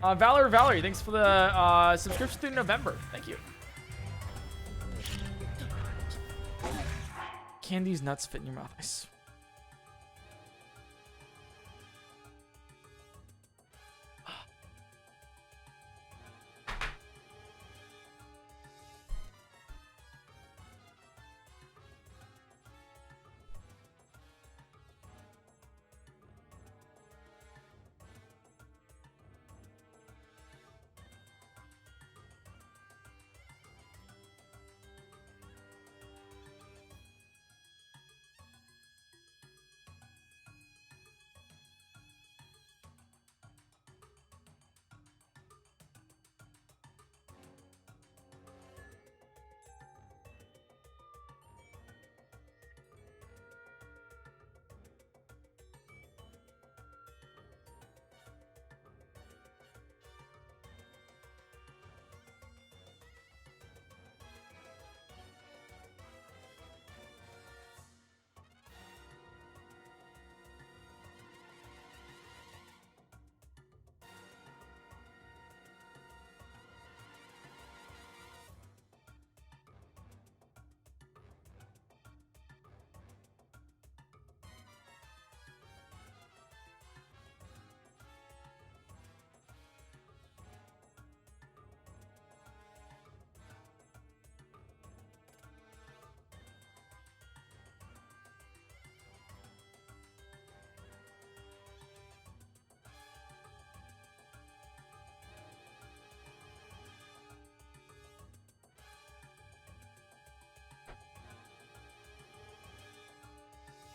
Valerie, thanks for the subscription through November. Thank you. Candy's nuts fit in your mouth. Nice.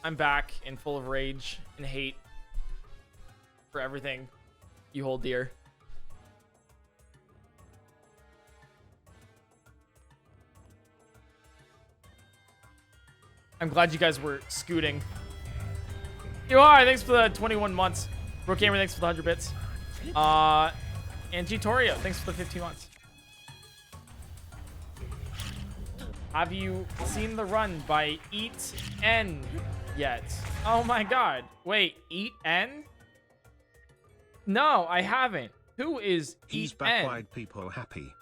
I'm back and full of rage and hate for everything you hold dear. I'm glad you guys were scooting. You are. Thanks for the 21 months. Brook Gamer, thanks for the 100 bits. And Gitorio, thanks for the 15 months. Have you seen the run by Eat N yet? Oh my God. Wait, Eat N? No, I haven't. Who is He's Eat back. N? Wide people happy.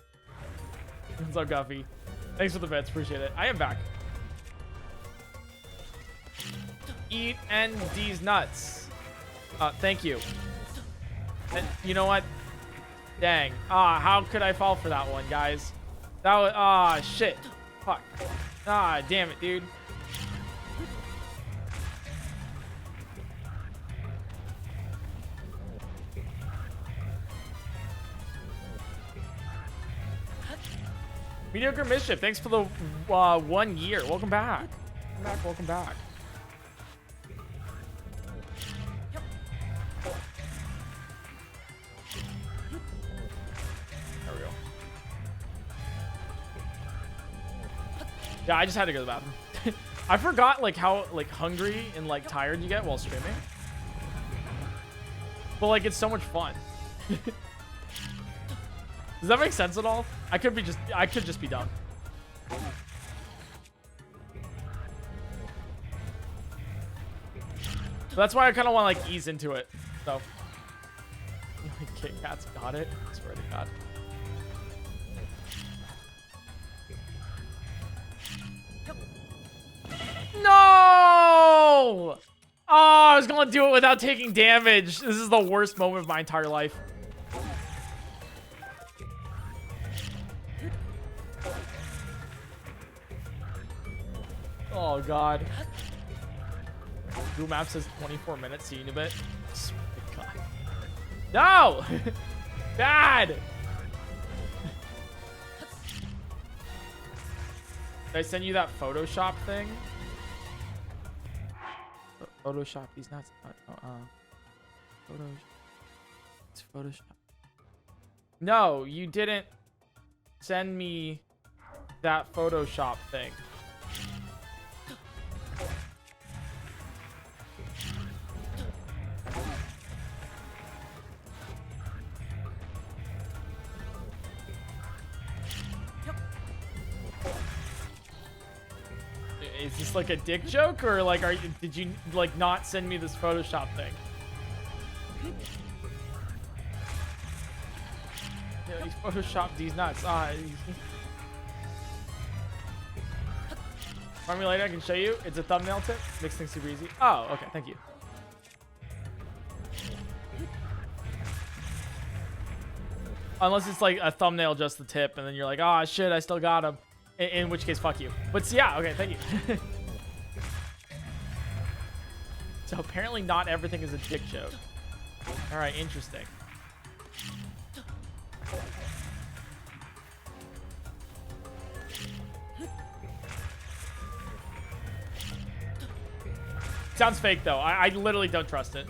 What's up, Guffy? Thanks for the bets. Appreciate it. I am back. Eat ND's nuts. Thank you. And you know what? Dang. How could I fall for that one, guys? That was, shit. Fuck. Damn it, dude. Mediocre Mischief, thanks for the 1 year. Welcome back. Welcome back, welcome back. There we go. Yeah, I just had to go to the bathroom. I forgot like how like hungry and like tired you get while streaming. But like it's so much fun. Does that make sense at all? I could just be dumb. So that's why I kind of want to like ease into it. So Kit Kat's got it. I swear to God. No! Oh, I was gonna do it without taking damage. This is the worst moment of my entire life. Oh God. Google Maps says 24 minutes. See you in a bit. God. No! Bad! Did I send you that Photoshop thing? Photoshop, he's not. It's Photoshop. No, you didn't send me that Photoshop thing. Is this like a dick joke, or like did you like not send me this Photoshop thing? Yeah, he's photoshopped these nuts. Find me later, I can show you. It's a thumbnail tip. Makes things super easy. Oh, okay, thank you. Unless it's like a thumbnail, just the tip, and then you're like, oh shit, I still got him. In which case, fuck you. But yeah, okay, thank you. So apparently not everything is a dick joke. All right, interesting. Sounds fake though. I literally don't trust it.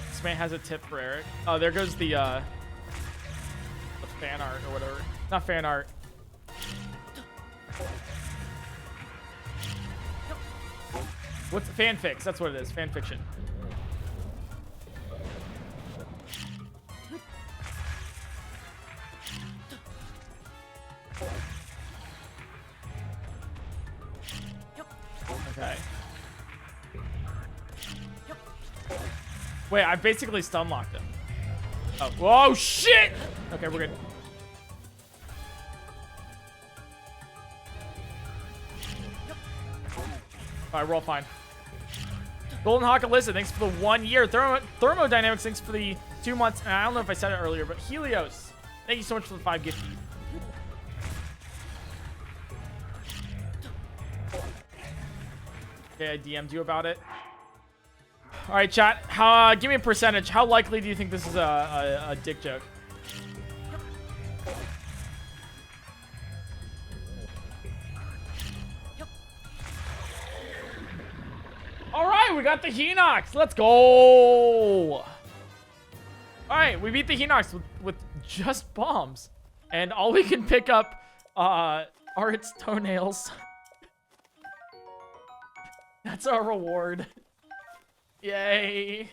This man has a tip for Eric. Oh, there goes the fan art or whatever. Not fan art. What's fanfics? That's what it is. Fan fiction. Okay. Wait, I basically stun locked him. Oh, whoa, shit! Okay, we're good. Alright, we're all fine. Golden Hawk Alyssa, thanks for the 1 year. Thermodynamics, thanks for the 2 months. And I don't know if I said it earlier, but Helios, thank you so much for the 5 gifts. Okay, I DM'd you about it. All right, chat. Give me a percentage. How likely do you think this is a dick joke? All right, we got the Hinox. Let's go. All right, we beat the Hinox with just bombs, and all we can pick up are its toenails. That's our reward. Yay.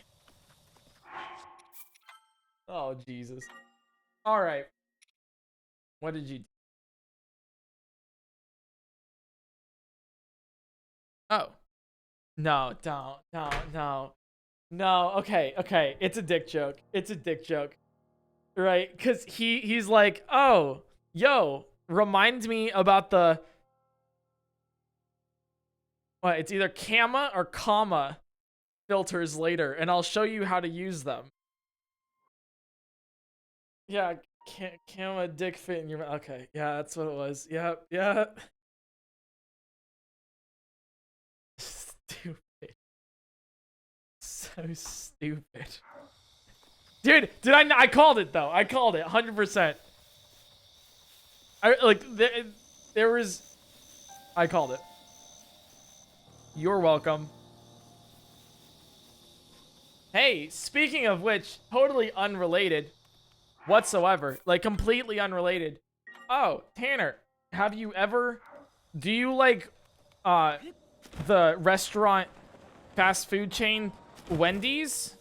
Oh, Jesus. All right. What did you do? Oh. No, don't. No. No, okay. It's a dick joke. It's a dick joke. Right? Because he's like, oh, yo, reminds me about the... What? It's either comma or comma filters later, and I'll show you how to use them. Yeah, comma dick fit in your... Okay, yeah, that's what it was. Yep. Stupid. So stupid. Dude, I called it though. I called it 100%. There was... I called it. You're welcome. Hey, speaking of which, totally unrelated whatsoever. Like, completely unrelated. Oh, Tanner, do you like, the restaurant fast food chain Wendy's?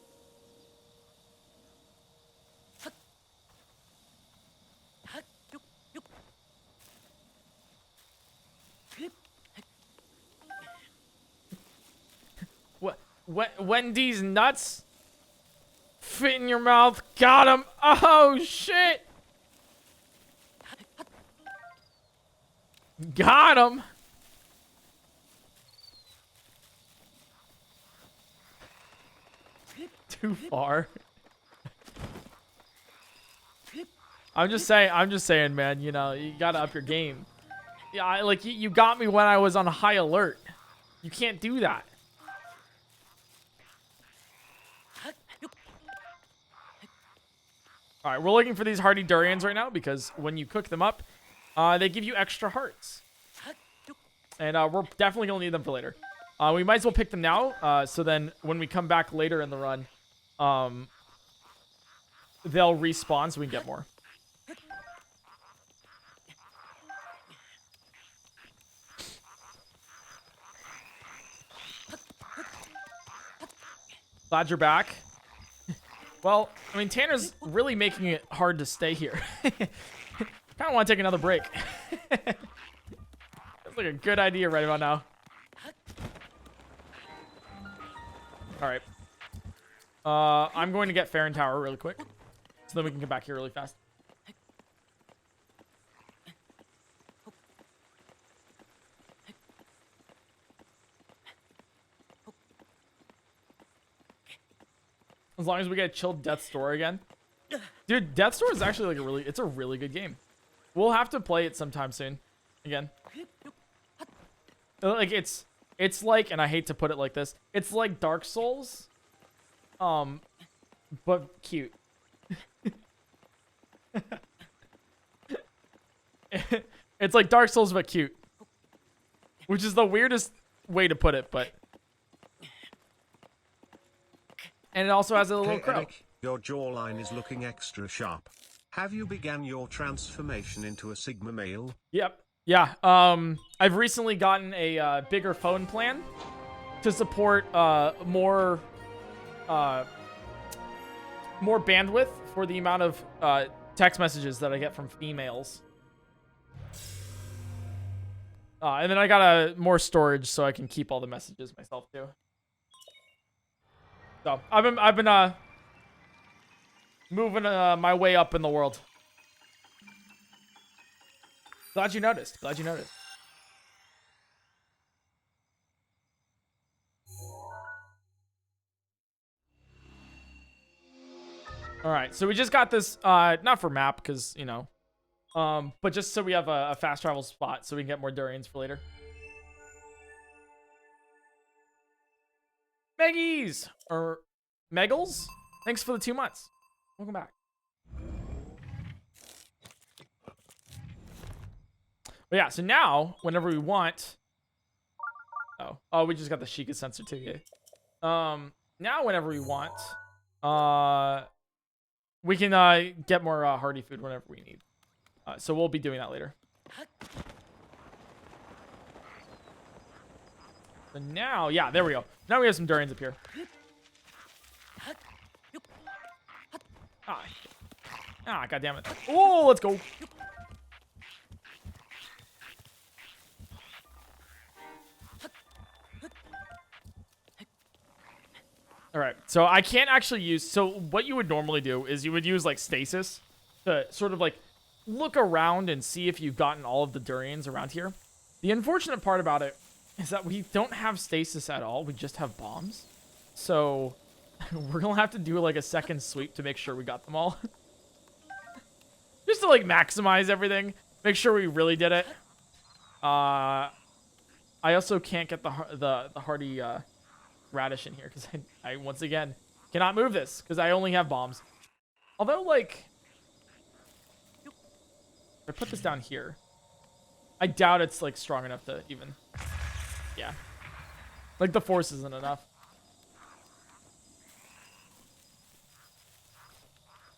Wendy's nuts fit in your mouth. Got him. Oh, shit. Got him. Too far. I'm just saying, man, you know, you gotta up your game. Yeah, like, you got me when I was on high alert. You can't do that. All right, we're looking for these hardy durians right now because when you cook them up, they give you extra hearts. And we're definitely going to need them for later. We might as well pick them now, so then when we come back later in the run, they'll respawn so we can get more. Glad you're back. Well, I mean, Tanner's really making it hard to stay here. Kind of want to take another break. That's like a good idea right about now. All right. I'm going to get Farron Tower really quick, so then we can get back here really fast. As long as we get chilled Death's Door again. Dude, Death's Door is actually like it's a really good game. We'll have to play it sometime soon. Again. Like it's like, and I hate to put it like this, it's like Dark Souls. But cute. It's like Dark Souls but cute. Which is the weirdest way to put it, but and it also has a little crow. Eric, your jawline is looking extra sharp. Have you began your transformation into a Sigma male? Yep. Yeah. I've recently gotten a bigger phone plan to support more bandwidth for the amount of text messages that I get from females. And then I got more storage so I can keep all the messages myself too. So I've been moving my way up in the world. Glad you noticed. Glad you noticed. All right, so we just got this, not for map, because, you know, but just so we have a fast travel spot so we can get more durians for later. Meggies! Or Meggles? Thanks for the 2 months. Welcome back. But yeah, so now, whenever we want... Oh, we just got the Sheikah sensor too, yeah. Now, whenever we want, we can get more hardy food whenever we need. So we'll be doing that later. But now, yeah, there we go. Now we have some durians up here. God damn it. Oh, let's go. All right, so I can't actually use... So what you would normally do is you would use, like, stasis to sort of, like, look around and see if you've gotten all of the durians around here. The unfortunate part about it is that we don't have stasis at all. We just have bombs. So we're going to have to do, like, a second sweep to make sure we got them all. Just to, like, maximize everything. Make sure we really did it. I also can't get the hardy... radish in here because I once again cannot move this because I only have bombs. Although, like, if I put this down here, I doubt it's like strong enough to even, yeah, like the force isn't enough.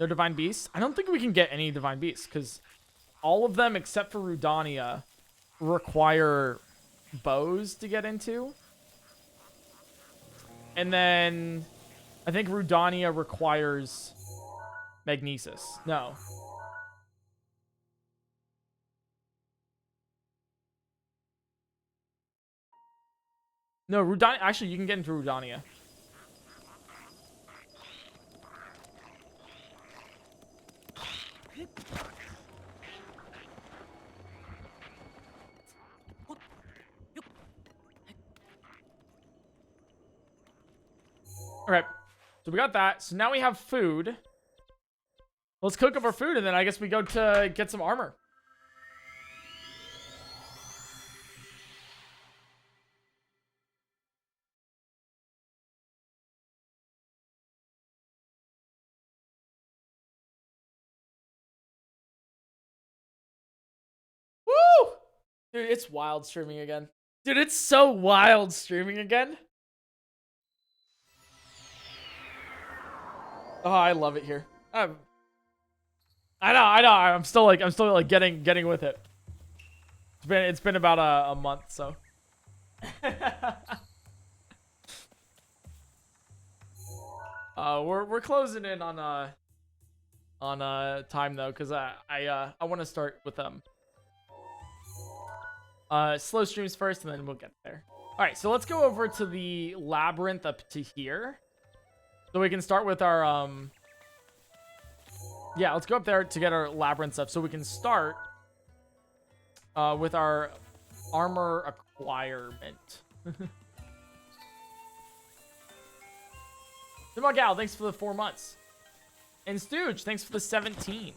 No divine beasts. I don't think we can get any divine beasts because all of them except for Rudania require bows to get into. And then I think Rudania requires magnesis. No. No, Rudania. Actually, you can get into Rudania. Okay, so we got that. So now we have food. Let's cook up our food, and then I guess we go to get some armor. Woo! Dude, it's wild streaming again. Dude, it's so wild streaming again. Oh, I love it here. I know. I'm still like getting with it. It's been about a month, so. We're closing in on time though, cause I want to start with slow streams first, and then we'll get there. All right, so let's go over to the labyrinth up to here. So we can start with our, yeah, let's go up there to get our labyrinth stuff. So we can start with our armor acquirement. Gal, thanks for the 4 months. And Stooge, thanks for the 17.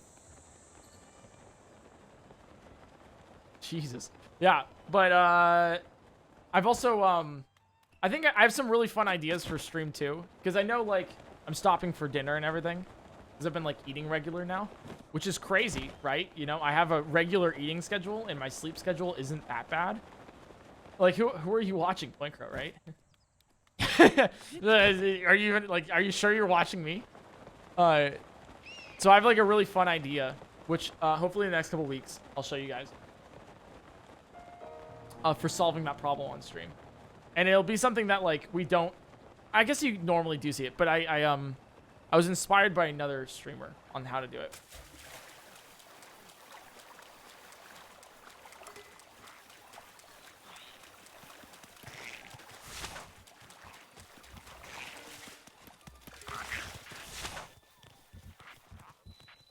Jesus. Yeah, but I've also, I think I have some really fun ideas for stream too, because I know like I'm stopping for dinner and everything, because I've been like eating regular now, which is crazy, right? You know, I have a regular eating schedule and my sleep schedule isn't that bad. Like who are you watching? PointCrow, right? Are you even like, are you sure you're watching me? So I have like a really fun idea, which hopefully in the next couple weeks I'll show you guys for solving that problem on stream. And it'll be something that like we don't, I guess you normally do see it, but I was inspired by another streamer on how to do it.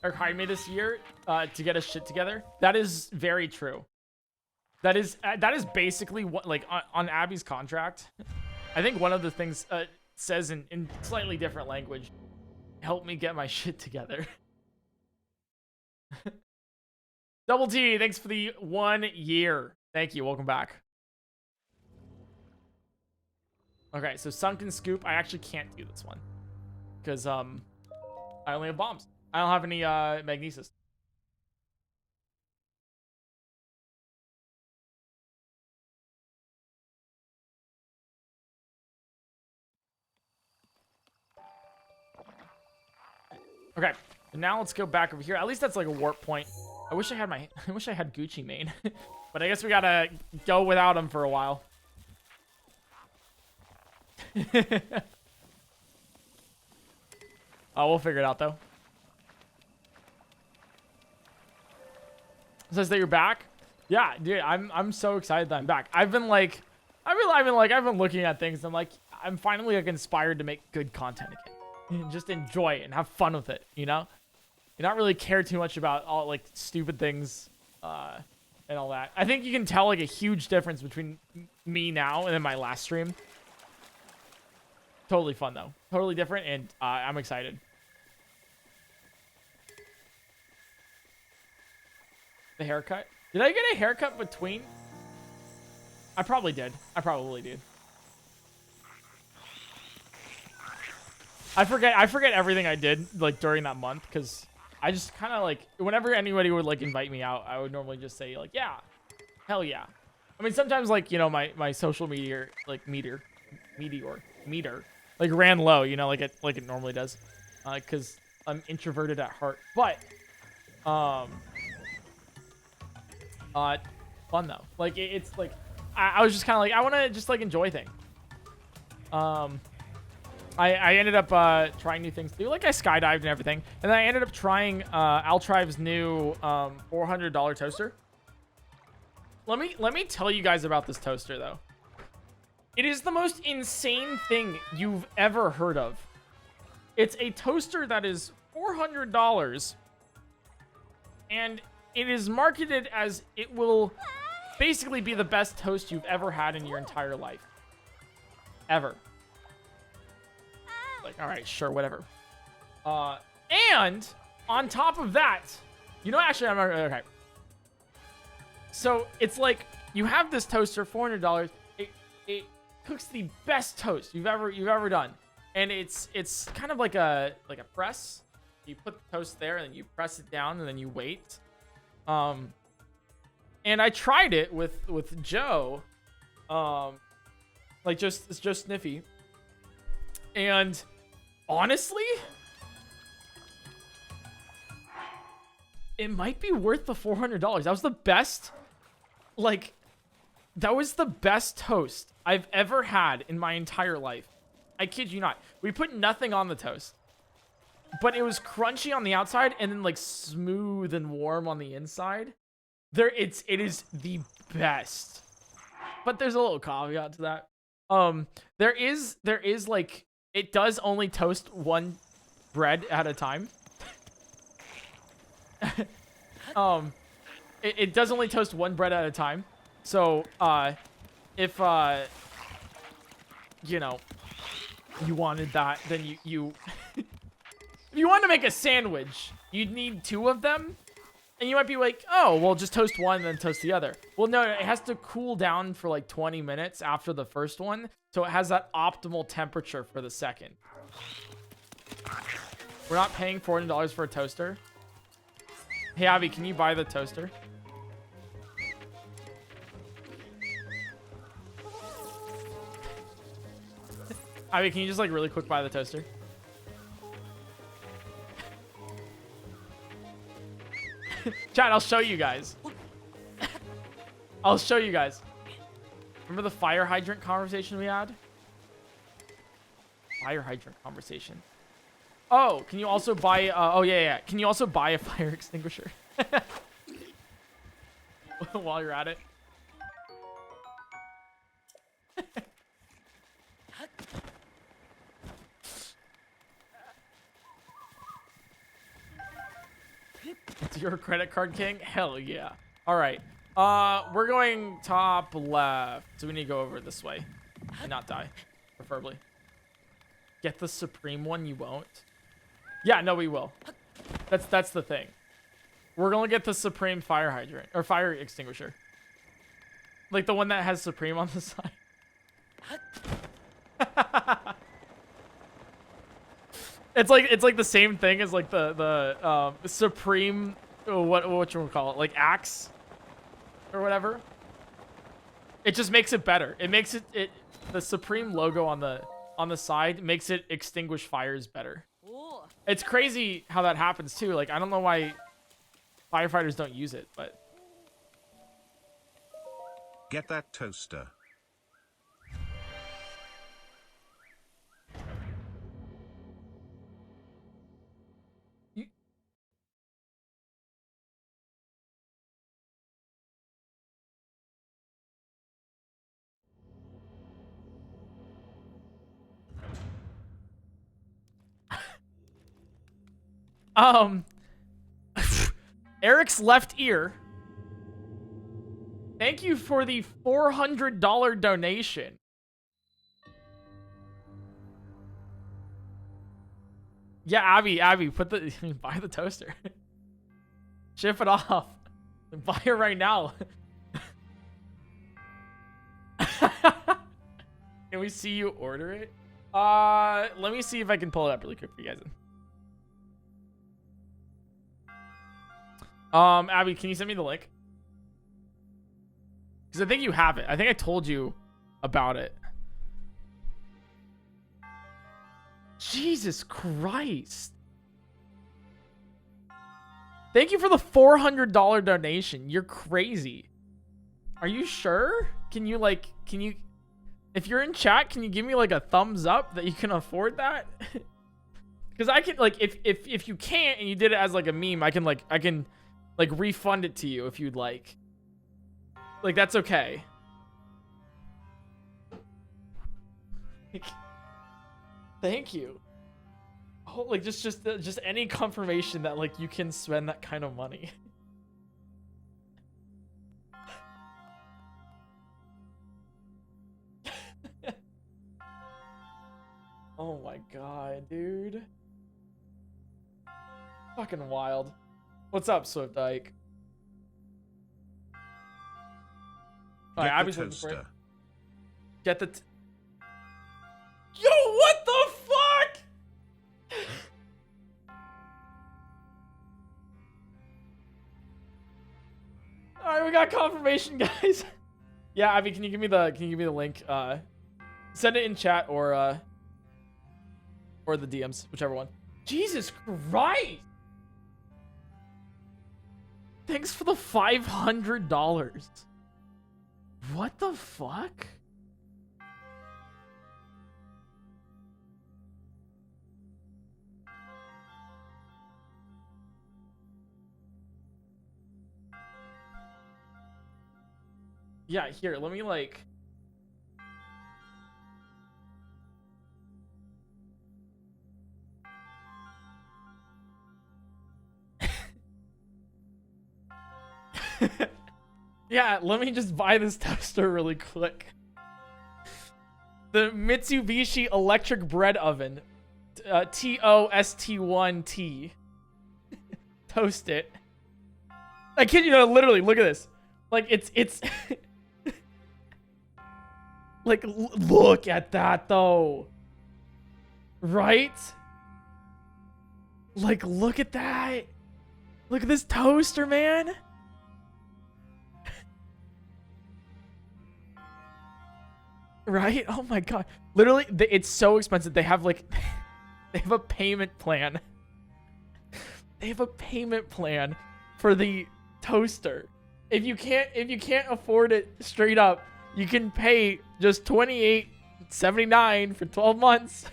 Eric hired me this year to get his shit together. That is very true. That is basically what, like, on Abby's contract. I think one of the things says in slightly different language, help me get my shit together. Double T, thanks for the 1 year. Thank you, welcome back. Okay, so Sunken Scoop, I actually can't do this one. Because, I only have bombs. I don't have any, magnesis. Okay, and now let's go back over here. At least that's like a warp point. I wish I had Gucci Mane, but I guess we gotta go without him for a while. Oh, we'll figure it out though. It says that you're back. Yeah, dude, I'm so excited that I'm back. I've been looking at things. And I'm like, I'm finally like inspired to make good content again. Just enjoy it and have fun with it, you know? You not really care too much about all like stupid things and all that. I think you can tell like a huge difference between me now and then my last stream. Totally fun though. Totally different, and I'm excited. The haircut? Did I get a haircut between? I probably did. I probably did. I forget everything I did like during that month, because I just kind of like, whenever anybody would like invite me out, I would normally just say like, yeah, hell yeah. I mean, sometimes like, you know, my social media like meter like ran low, you know, like it normally does, because I'm introverted at heart, but fun though. Like it's like I was just kind of like I want to just like enjoy things. I ended up trying new things too. Like I skydived and everything, and then I ended up trying Altrive's new $400 toaster. Let me tell you guys about this toaster though. It is the most insane thing you've ever heard of. It's a toaster that is $400, and it is marketed as it will basically be the best toast you've ever had in your entire life. Ever. Like, all right, sure, whatever. And on top of that, you know, actually, I'm not, okay. So it's like you have this toaster, $400. It cooks the best toast you've ever done, and it's kind of like a press. You put the toast there, and then you press it down, and then you wait. And I tried it with Joe, like it's just Sniffy, and honestly, it might be worth the $400. That was the best, like, that was the best toast I've ever had in my entire life. I kid you not. We put nothing on the toast, but it was crunchy on the outside and then like smooth and warm on the inside. It is the best. But there's a little caveat to that. There is like, it does only toast one bread at a time. It does only toast one bread at a time. So, if you know, you wanted that, then you if you want to make a sandwich, you'd need two of them. And you might be like, oh, well, just toast one and then toast the other. Well, no, it has to cool down for like 20 minutes after the first one. So it has that optimal temperature for the second. We're not paying $400 for a toaster. Hey, Abby, can you buy the toaster? Abby, can you just like really quick buy the toaster? Chat, I'll show you guys. I'll show you guys. Remember the fire hydrant conversation we had? Fire hydrant conversation. Oh, can you also buy... oh, yeah. Can you also buy a fire extinguisher? While you're at it. Your credit card king? Hell yeah. All right. We're going top left. So we need to go over this way and not die, preferably. Get the supreme one, you won't. Yeah, no, we will. That's the thing. We're gonna get the supreme fire hydrant or fire extinguisher. Like the one that has supreme on the side. It's like the same thing as like the supreme what you call it, like axe or whatever. It just makes it better. It makes it the supreme logo on the side makes it extinguish fires better. Ooh. It's crazy how that happens too. Like I don't know why firefighters don't use it, but Get that toaster. Eric's left ear. Thank you for the $400 donation. Yeah, Abby, put the buy the toaster. Ship it off. Buy it right now. Can we see you order it? Let me see if I can pull it up really quick for you guys. Abby, can you send me the link? Because I think you have it. I think I told you about it. Jesus Christ. Thank you for the $400 donation. You're crazy. Are you sure? Can you like, if you're in chat, can you give me like a thumbs up that you can afford that? Because I can like, if you can't and you did it as like a meme, I can like refund it to you if you'd like. Like that's okay. Thank you. Oh, like just any confirmation that like you can spend that kind of money. Oh my god, dude. Fucking wild. What's up, Swift Ike? Alright, Abby's looking for it. Get the Yo, what the fuck? Alright, we got confirmation, guys. Yeah, Abby, can you give me the link? Send it in chat or the DMs, whichever one. Jesus Christ! Thanks for the $500. What the fuck? Yeah, here, let me like... Yeah, let me just buy this toaster really quick. The Mitsubishi electric bread oven. TOST1T. Toast it. I kid you not, literally, look at this. Like, it's... Like, look at that, though. Right? Like, look at that. Look at this toaster, man. Right? Oh my god. Literally, it's so expensive. They have like, they have a payment plan. They have a payment plan for the toaster. If you can't afford it straight up, you can pay just $28.79 for 12 months.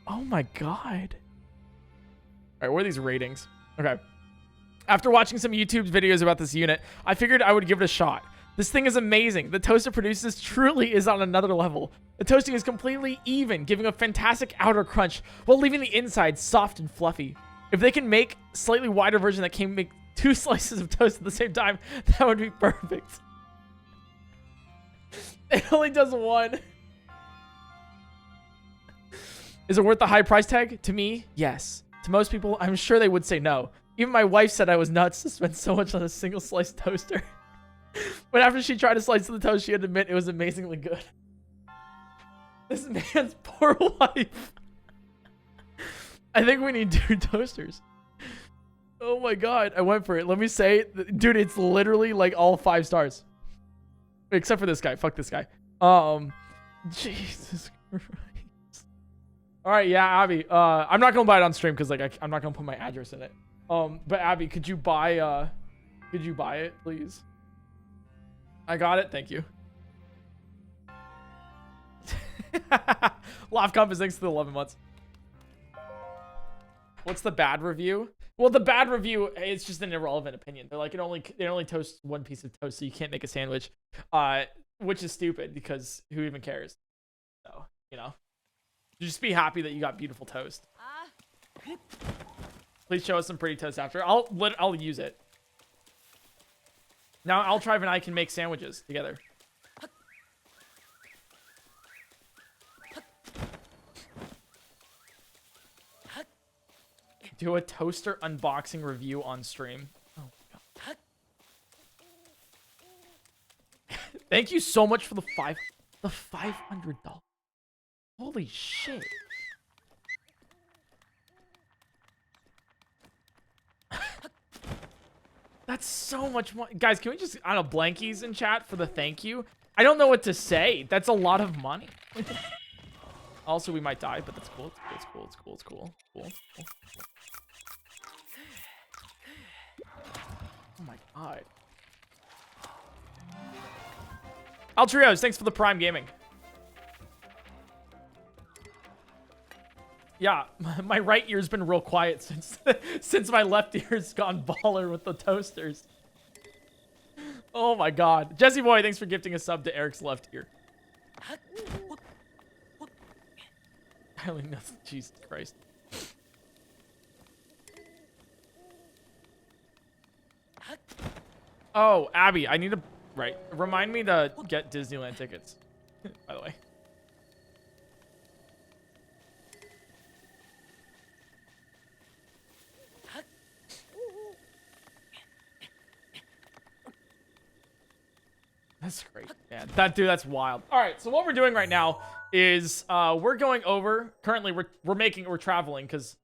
Oh my god. All right, what are these ratings? Okay. After watching some YouTube videos about this unit, I figured I would give it a shot. This thing is amazing. The toast it produces truly is on another level. The toasting is completely even, giving a fantastic outer crunch while leaving the inside soft and fluffy. If they can make a slightly wider version that can make 2 slices of toast at the same time, that would be perfect. It only does 1. Is it worth the high price tag? To me, yes. To most people, I'm sure they would say no. Even my wife said I was nuts to spend so much on a single slice toaster. But after she tried a slice of the toast, she had to admit it was amazingly good. This man's poor wife. I think we need 2 toasters. Oh my god, I went for it. Let me say, dude, it's literally like all 5 stars. Except for this guy. Fuck this guy. Jesus Christ. Alright, yeah, Abby. I'm not gonna buy it on stream because like I'm not gonna put my address in it. But Abby, could you buy it, please? I got it, thank you. Loft Compass, thanks to the 11 months. What's the bad review? Well, the bad review, it's just an irrelevant opinion. They're like, it only toasts 1 piece of toast, so you can't make a sandwich. Which is stupid because who even cares? So, you know. Just be happy that you got beautiful toast. Please show us some pretty toast after. I'll use it. Now Altrive and I can make sandwiches together. Do a toaster unboxing review on stream. Oh my god. Thank you so much for the $500. Holy shit. That's so much money. Guys, can we just, I don't know, blankies in chat for the thank you? I don't know what to say. That's a lot of money. Also, we might die, but that's cool. It's cool. It's cool. It's cool. Cool. God. Altrios, thanks for the Prime Gaming. Yeah, my right ear's been real quiet since my left ear's gone baller with the toasters. Oh my god. Jesse Boy, thanks for gifting a sub to Eric's left ear. I only know. Jesus Christ. Oh, Abby, I need to... Right. Remind me to get Disneyland tickets, by the way. That's great, man. That's wild. All right, so what we're doing right now is we're going over. Currently, we're traveling because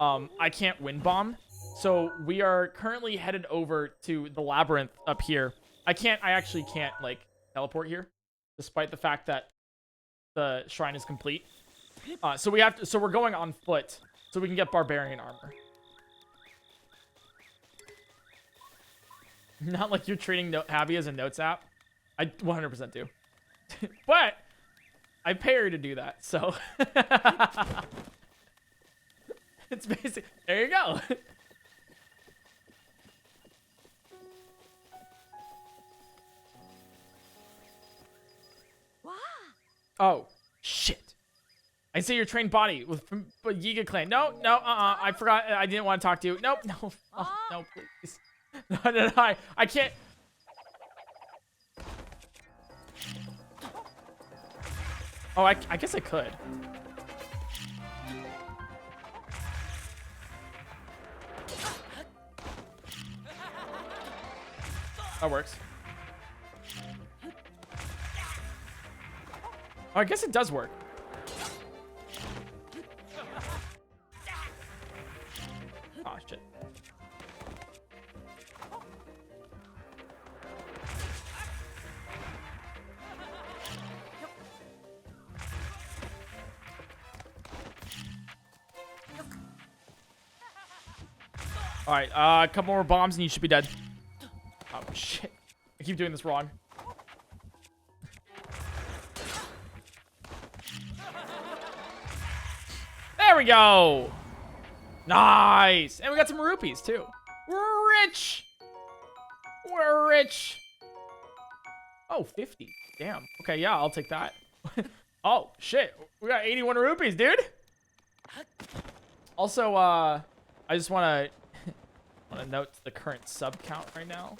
I can't wind bomb. So we are currently headed over to the Labyrinth up here. I actually can't like teleport here, despite the fact that the shrine is complete. So we're going on foot so we can get barbarian armor. Not like you're treating Abby as a notes app. I 100% do. But I pay her to do that, so it's basic. There you go. Wow. Oh, shit. I see your trained body from Yiga Clan. No, I forgot. I didn't want to talk to you. Nope, no. Oh, no, please. No, I can't. Oh, I guess I could. That works. Oh, I guess it does work. Oh, shit. All right, a couple more bombs and you should be dead. Oh, shit. I keep doing this wrong. There we go. Nice. And we got some rupees, too. We're rich. We're rich. Oh, 50. Damn. Okay, yeah, I'll take that. Oh, shit. We got 81 rupees, dude. Also, I just want to note the current sub count right now.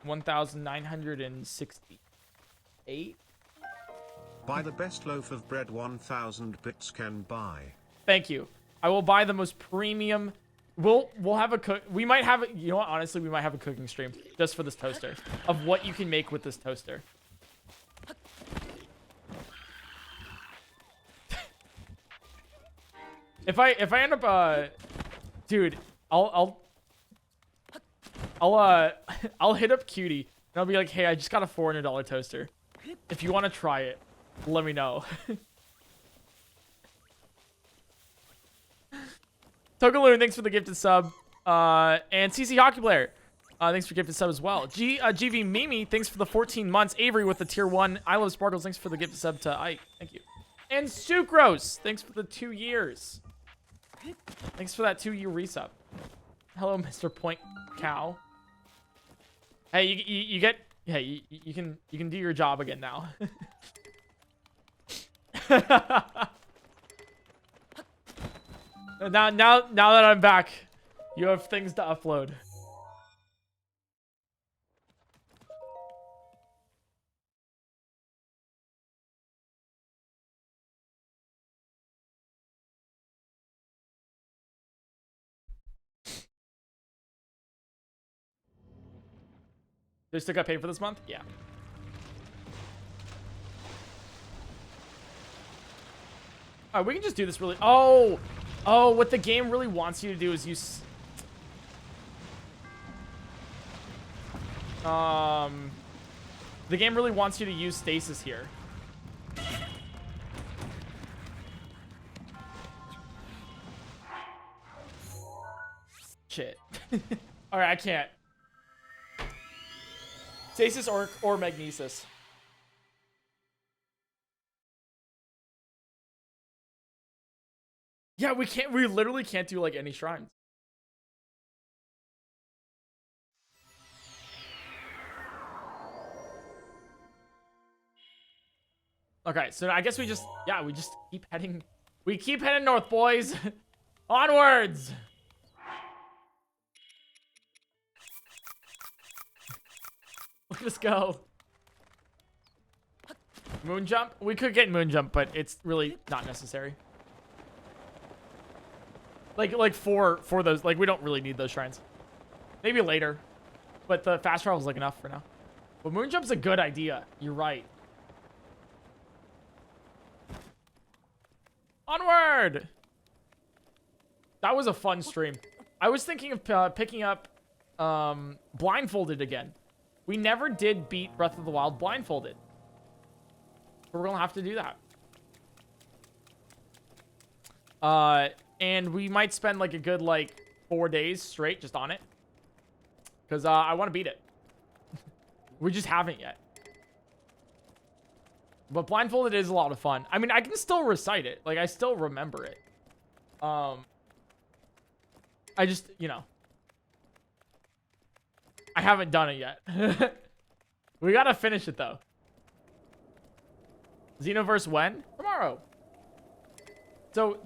1,968. Buy the best loaf of bread 1,000 bits can buy. Thank you. I will buy the most premium. We'll have a cook. We might have you know what? Honestly, we might have a cooking stream just for this toaster of what you can make with this toaster. If I end up dude, I'll hit up Cutie and I'll be like, hey, I just got a $400 toaster. If you want to try it, let me know. Togaloon, thanks for the gifted sub. And CC Hockey Player, thanks for gifted sub as well. GV Mimi, thanks for the 14 months. Avery with the tier 1. I Love Sparkles, thanks for the gifted sub to Ike. Thank you. And Sucrose, thanks for the 2 years. Thanks for that 2-year resub. Hello, Mr. PointCrow. Hey, you get. Hey, you can do your job again now. now that I'm back, you have things to upload. They still got paid for this month? Yeah. Alright, we can just do this really... Oh, what the game really wants you to do is use... The game really wants you to use stasis here. Shit. Alright, I can't. Stasis or magnesis. Yeah, we literally can't do like any shrines. Okay, so I guess we just keep heading. We keep heading north, boys. Onwards. Let's go. Moon jump? We could get moon jump, but it's really not necessary. Like for those, like we don't really need those shrines. Maybe later, but the fast travel is like enough for now. But moon jump's a good idea. You're right. Onward! That was a fun stream. I was thinking of picking up blindfolded again. We never did beat Breath of the Wild blindfolded. We're gonna have to do that. And we might spend like a good like 4 days straight just on it. Because I want to beat it. We just haven't yet. But blindfolded is a lot of fun. I mean, I can still recite it. Like, I still remember it. I just, you know. I haven't done it yet. We gotta finish it, though. Xenoverse when? Tomorrow. So,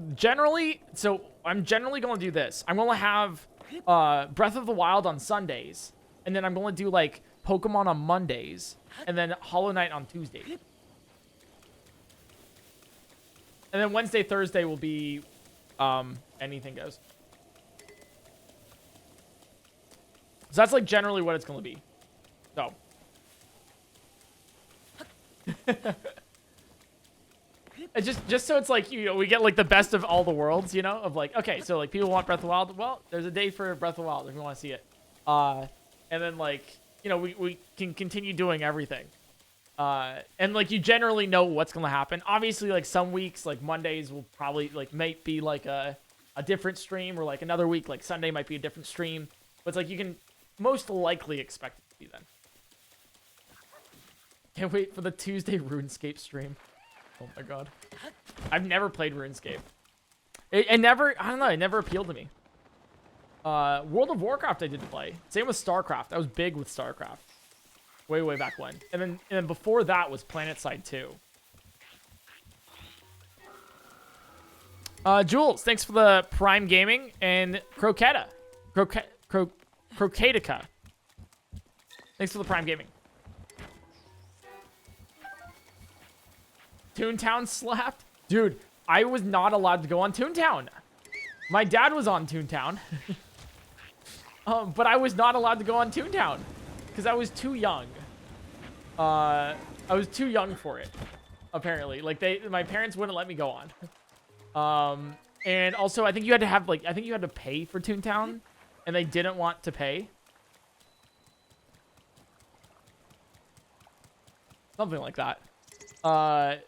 I'm generally gonna do this. I'm gonna have Breath of the Wild on Sundays. And then I'm gonna do, like, Pokemon on Mondays. And then Hollow Knight on Tuesdays. And then Wednesday, Thursday will be anything goes. So that's like generally what it's going to be. So. It's just so it's like, you know, we get like the best of all the worlds, you know, of like, okay, so like people want Breath of the Wild. Well, there's a day for Breath of the Wild if you want to see it. And then like, you know, we can continue doing everything. And like you generally know what's gonna happen. Obviously, like some weeks, like Mondays will probably like might be like a different stream, or like another week, like Sunday might be a different stream. But it's like you can most likely expect it to be then. Can't wait for the Tuesday RuneScape stream. Oh my god, I've never played RuneScape. It never, I don't know, it never appealed to me. World of Warcraft I did play. Same with StarCraft. I was big with StarCraft. Way back when. And then before that was PlanetSide 2. Jules, thanks for the Prime Gaming. And Croqueta. Croquetica. Thanks for the Prime Gaming. Toontown slapped? Dude, I was not allowed to go on Toontown. My dad was on Toontown. But I was not allowed to go on Toontown. Because I was too young. I was too young for it, apparently. Like, my parents wouldn't let me go on. And also, I think you had to have, like, I think you had to pay for Toontown. And they didn't want to pay. Something like that.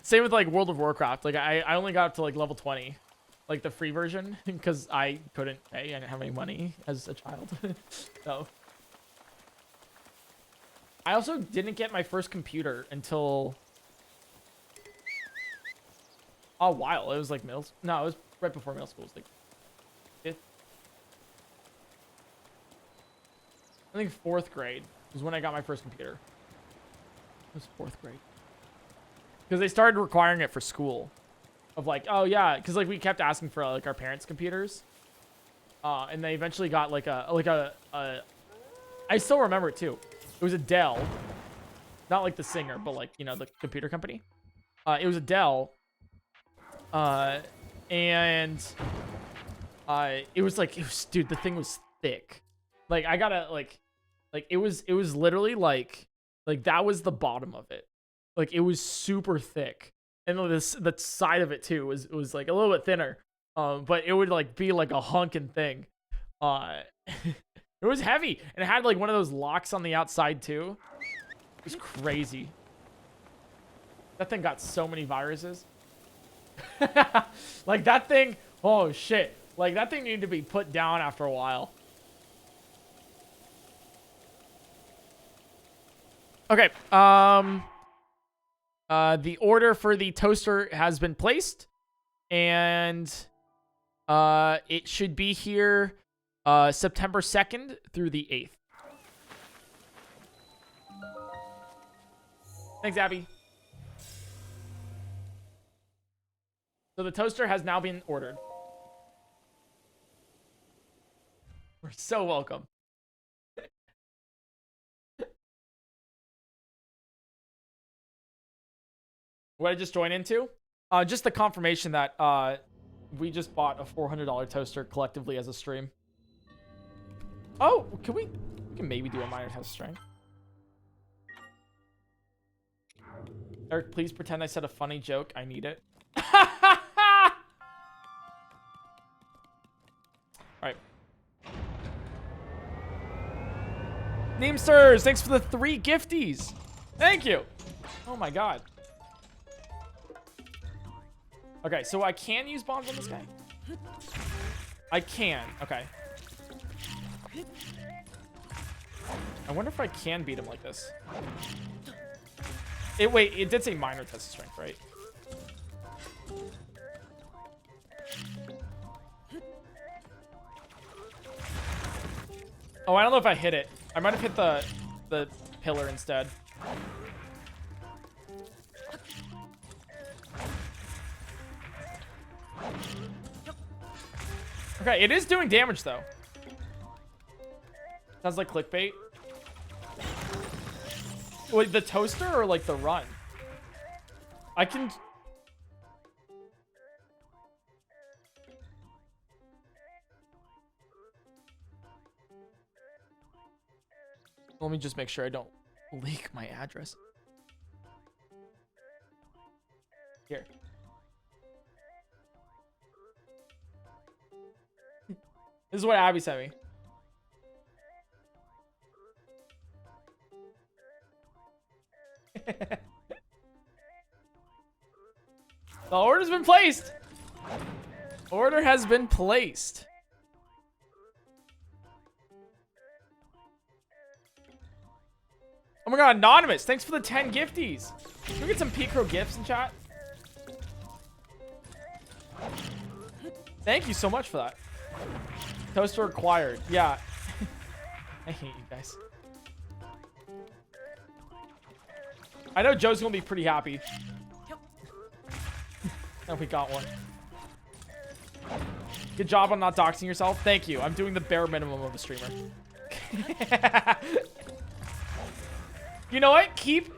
Same with, like, World of Warcraft. Like, I only got up to, like, level 20. Like, the free version. Because I couldn't pay. I didn't have any money as a child. So... I also didn't get my first computer until a while. It was like no, it was right before middle school. It was like fifth. I think 4th grade was when I got my first computer. It was 4th grade. Because they started requiring it for school. Of like, oh yeah, because like we kept asking for like our parents' computers. And they eventually got like a I still remember it too. It was a Dell. Not like the singer, but like, you know, the computer company. It was a Dell. And it was like, dude, the thing was thick. Like, I gotta, like it was literally like that was the bottom of it. Like, it was super thick. And the side of it too was like a little bit thinner. But it would like be like a hunking thing. It was heavy, and it had like one of those locks on the outside too. It was crazy. That thing got so many viruses. Like that thing, oh shit. Like that thing needed to be put down after a while. Okay. The order for the toaster has been placed, and it should be here September 2nd through the 8th. Thanks, Abby. So the toaster has now been ordered. We're so welcome. What I just joined into? Just the confirmation that we just bought a $400 toaster collectively as a stream. Oh, we can maybe do a minor test string. Eric, please pretend I said a funny joke. I need it. Alright. Neemsters, thanks for the 3 gifties. Thank you. Oh my god. Okay, so I can use bombs on this guy? I can. Okay. I wonder if I can beat him like this. Wait, it did say minor test of strength, right? Oh, I don't know if I hit it. I might have hit the pillar instead. Okay, it is doing damage though. Sounds like clickbait. Wait, the toaster or like the run? I can... Let me just make sure I don't leak my address. Here. This is what Abby sent me. The order's been placed. Order has been placed. Oh my god, Anonymous, thanks for the 10 gifties. Can we get some PointCrow gifts in chat? Thank you so much for that. Toaster acquired. Yeah. I hate you guys. I know Joe's gonna be pretty happy. And we got one. Good job on not doxing yourself. Thank you. I'm doing the bare minimum of a streamer. You know what? Keep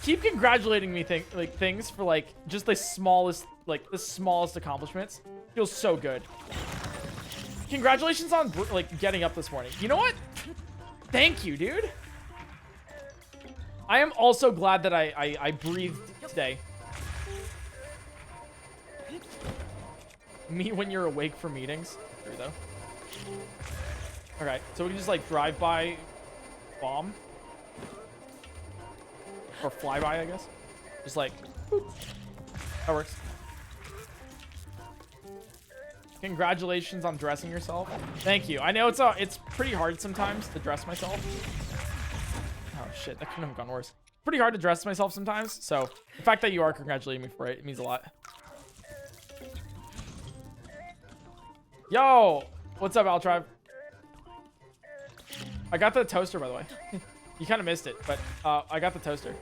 congratulating me things for like just the smallest accomplishments. Feels so good. Congratulations on like getting up this morning. You know what? Thank you, dude. I am also glad that I breathed today. Me when you're awake for meetings. True though. Okay, so we can just like drive by bomb. Or fly by, I guess. Just like boop. That works. Congratulations on dressing yourself. Thank you. I know it's pretty hard sometimes to dress myself. Oh shit, that couldn't have gone worse. Pretty hard to dress myself sometimes, so the fact that you are congratulating me for it means a lot. Yo, what's up, Altribe? I got the toaster, by the way. You kind of missed it, but I got the toaster.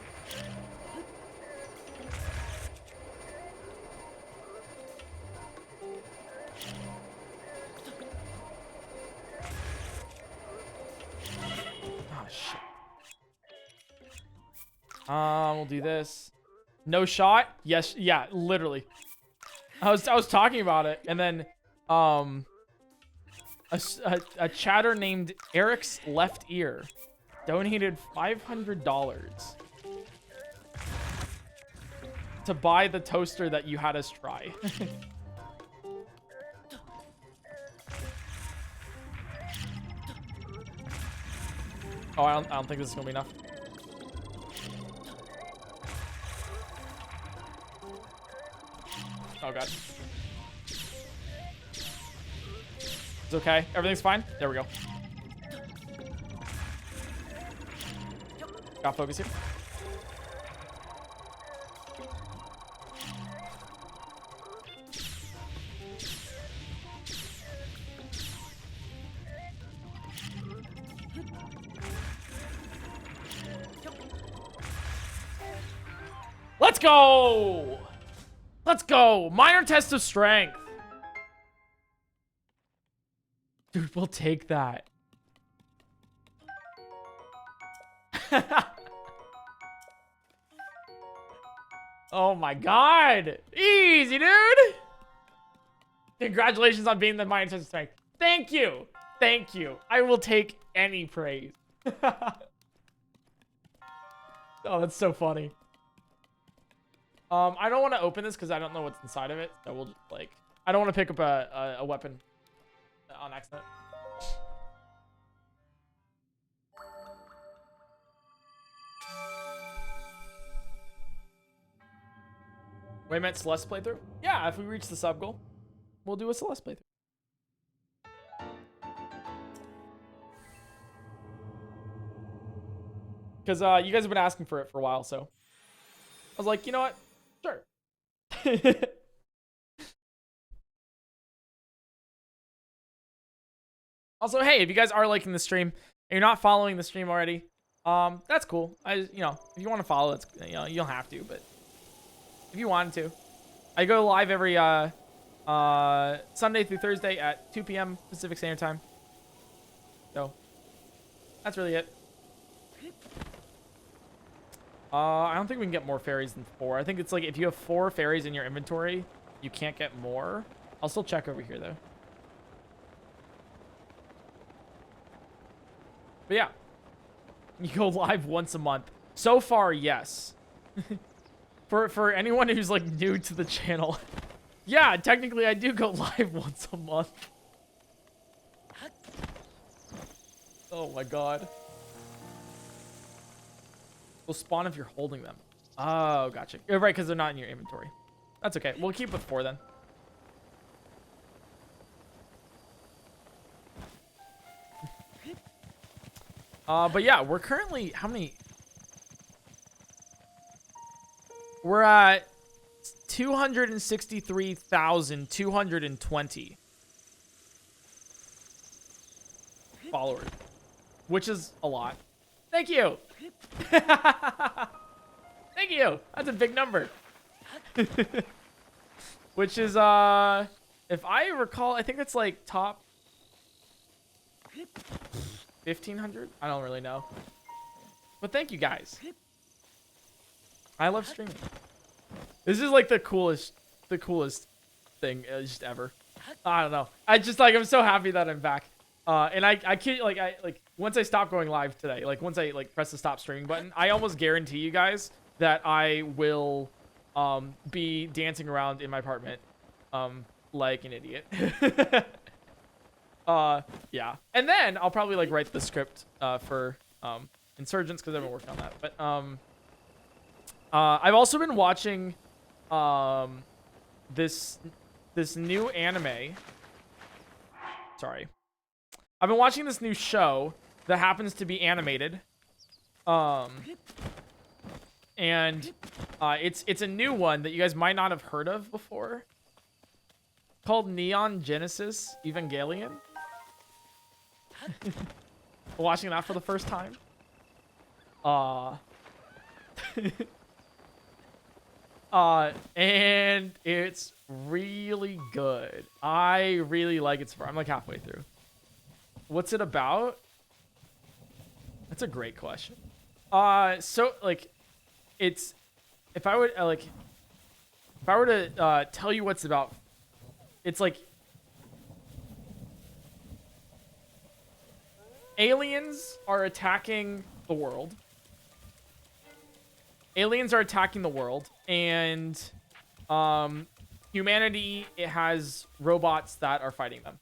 Oh shit. We'll do this. No shot? Yes, yeah, literally. I was talking about it, and then a chatter named Eric's Left Ear donated $500 to buy the toaster that you had us try. Oh, I don't think this is gonna be enough. Oh god. It's okay. Everything's fine. There we go. Got focus here. Let's go! Let's go! Minor test of strength. Dude, we'll take that. Oh my god! Easy, dude! Congratulations on being the minor test of strength. Thank you! Thank you. I will take any praise. Oh, that's so funny. I don't want to open this because I don't know what's inside of it. So we'll just, like, I don't want to pick up a weapon on accident. Wait, I meant Celeste playthrough? Yeah, if we reach the sub goal, we'll do a Celeste playthrough. Because you guys have been asking for it for a while, so I was like, you know what? Sure. Also, hey, if you guys are liking the stream and you're not following the stream already, that's cool. If you want to follow, it's, you don't have to, but if you wanted to. I go live every Sunday through Thursday at 2 p.m. Pacific Standard Time. So that's really it. I don't think we can get more fairies than 4. I think it's like if you have 4 fairies in your inventory, you can't get more. I'll still check over here though. But yeah, you go live once a month. So far, yes. For anyone who's like new to the channel, yeah, technically I do go live once a month. Oh my god. Will spawn if you're holding them. Oh, gotcha. You're right, because they're not in your inventory. That's okay. We'll keep with 4 then. But yeah, we're currently, how many? We're at 263,220 followers, which is a lot. Thank you. Thank you. That's a big number. Which is, if I recall, I think that's like top 1,500. I don't really know. But thank you guys. I love streaming. This is like the coolest thing just ever. I don't know. I'm so happy that I'm back. And I can't, once I stop going live today, like once I press the stop streaming button, I almost guarantee you guys that I will be dancing around in my apartment like an idiot. Yeah. And then I'll probably like write the script for Insurgents because I've been working on that. But I've also been watching this new anime. Sorry. I've been watching this new show that happens to be animated. And it's a new one that you guys might not have heard of before. Called Neon Genesis Evangelion. Watching that for the first time. And it's really good. I really like it. I'm like halfway through. What's it about? That's a great question. So like, it's if I were to tell you what's about, it's like aliens are attacking the world. Aliens are attacking the world, and humanity, it has robots that are fighting them.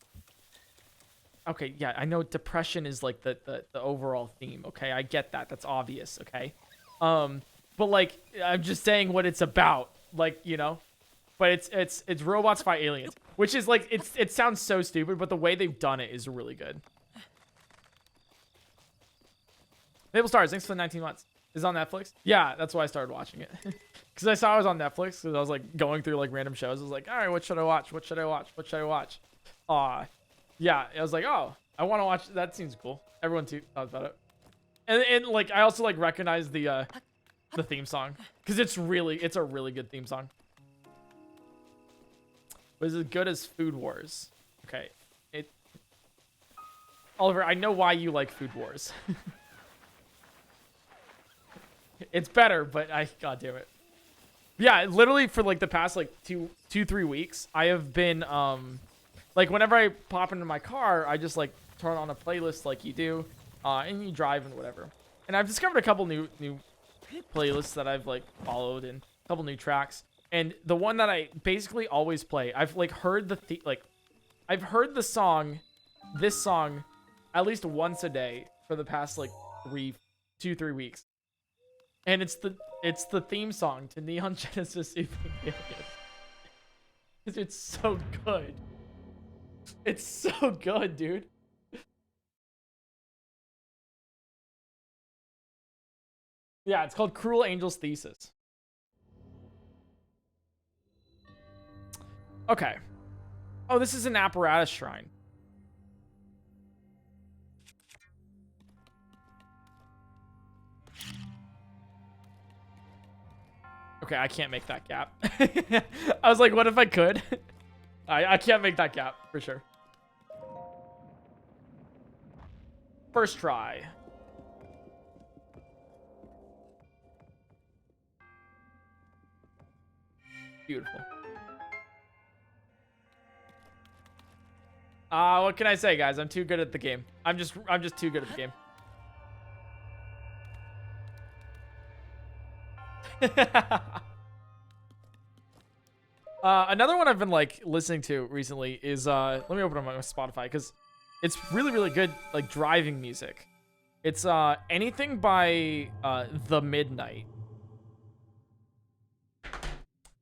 Okay, yeah, I know depression is like the overall theme, okay? I get that. That's obvious, okay? But like, I'm just saying what it's about, like, you know? But it's robots fight aliens, which is like, it sounds so stupid, but the way they've done it is really good. Maple Stars, thanks for the 19 months. Is it on Netflix? Yeah, that's why I started watching it. Because I saw it was on Netflix. Because I was like going through like random shows. I was like, all right, what should I watch? What should I watch? What should I watch? Yeah, I was like, oh, I want to watch. That seems cool. Everyone too thought about it. And like I also like recognize the theme song because it's a really good theme song. Was as good as Food Wars. Okay, Oliver, I know why you like Food Wars. It's better, but god damn it. Yeah, literally for like the past like 3 weeks, I have been like whenever I pop into my car, I just like turn on a playlist like you do, and you drive and whatever. And I've discovered a couple new playlists that I've like followed and a couple new tracks. And the one that I basically always play, I've like heard I've heard this song at least once a day for the past like 3 weeks. And it's the theme song to Neon Genesis Evangelion. It's so good. It's so good, dude. Yeah, it's called Cruel Angel's Thesis. Okay. Oh, this is an apparatus shrine. Okay, I can't make that gap. I was like, what if I could? I can't make that gap, for sure. First try. Beautiful. What can I say, guys? I'm too good at the game. I'm just too good at the game. Another one I've been like listening to recently is let me open up my Spotify because it's really good like driving music. It's anything by The Midnight.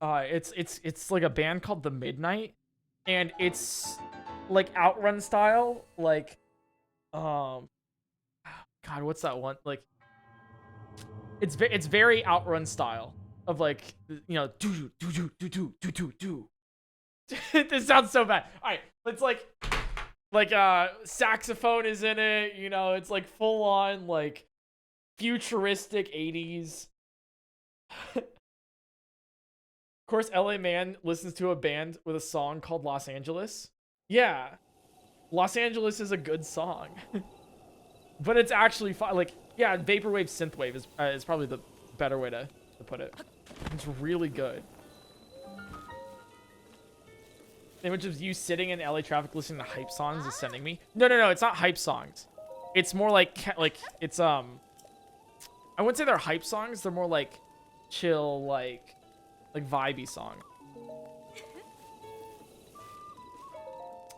It's like a band called The Midnight, and it's like Outrun style, like God, what's that one? Like it's very Outrun style of like, you know, do. This sounds so bad. All right, it's like saxophone is in it, you know, it's like full on like futuristic 80s. Of course, LA Man listens to a band with a song called Los Angeles. Yeah, Los Angeles is a good song. But it's actually fun. Like, yeah, vaporwave synthwave is probably the better way to put it. It's really good. The image of you sitting in LA traffic listening to hype songs is sending me. No, it's not hype songs. It's more like it's I wouldn't say they're hype songs. They're more like chill, like vibey songs.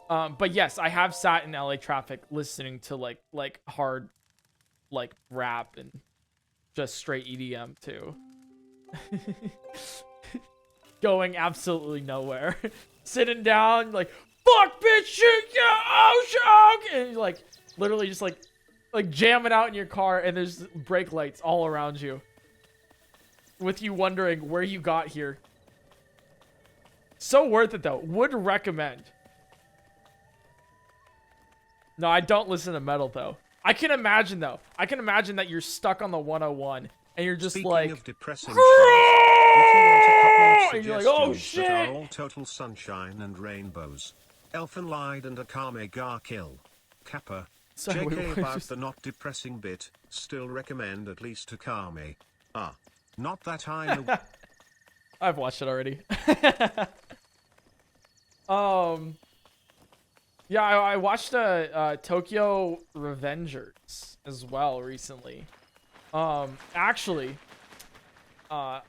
But yes, I have sat in LA traffic listening to like hard, like rap and just straight EDM too. Going absolutely nowhere. Sitting down like, fuck bitch shit, yeah, oh shit, and you're like literally just like jamming out in your car, and there's brake lights all around you, with you wondering where you got here. So worth it though. Would recommend. No, I don't listen to metal though. I can imagine though. I can imagine that you're stuck on the 101 and you're just Speaking like, of depressing shows, if you want a couple of and you're like, oh suggestions shit. that are all total sunshine and rainbows, Elfenlied and Akame ga Kill. Kappa. Sorry, JK wait, about just- the not depressing bit, still recommend at least Akame. Not that I'm a I've watched it already. Yeah, I watched Tokyo Revengers as well recently. Actually, I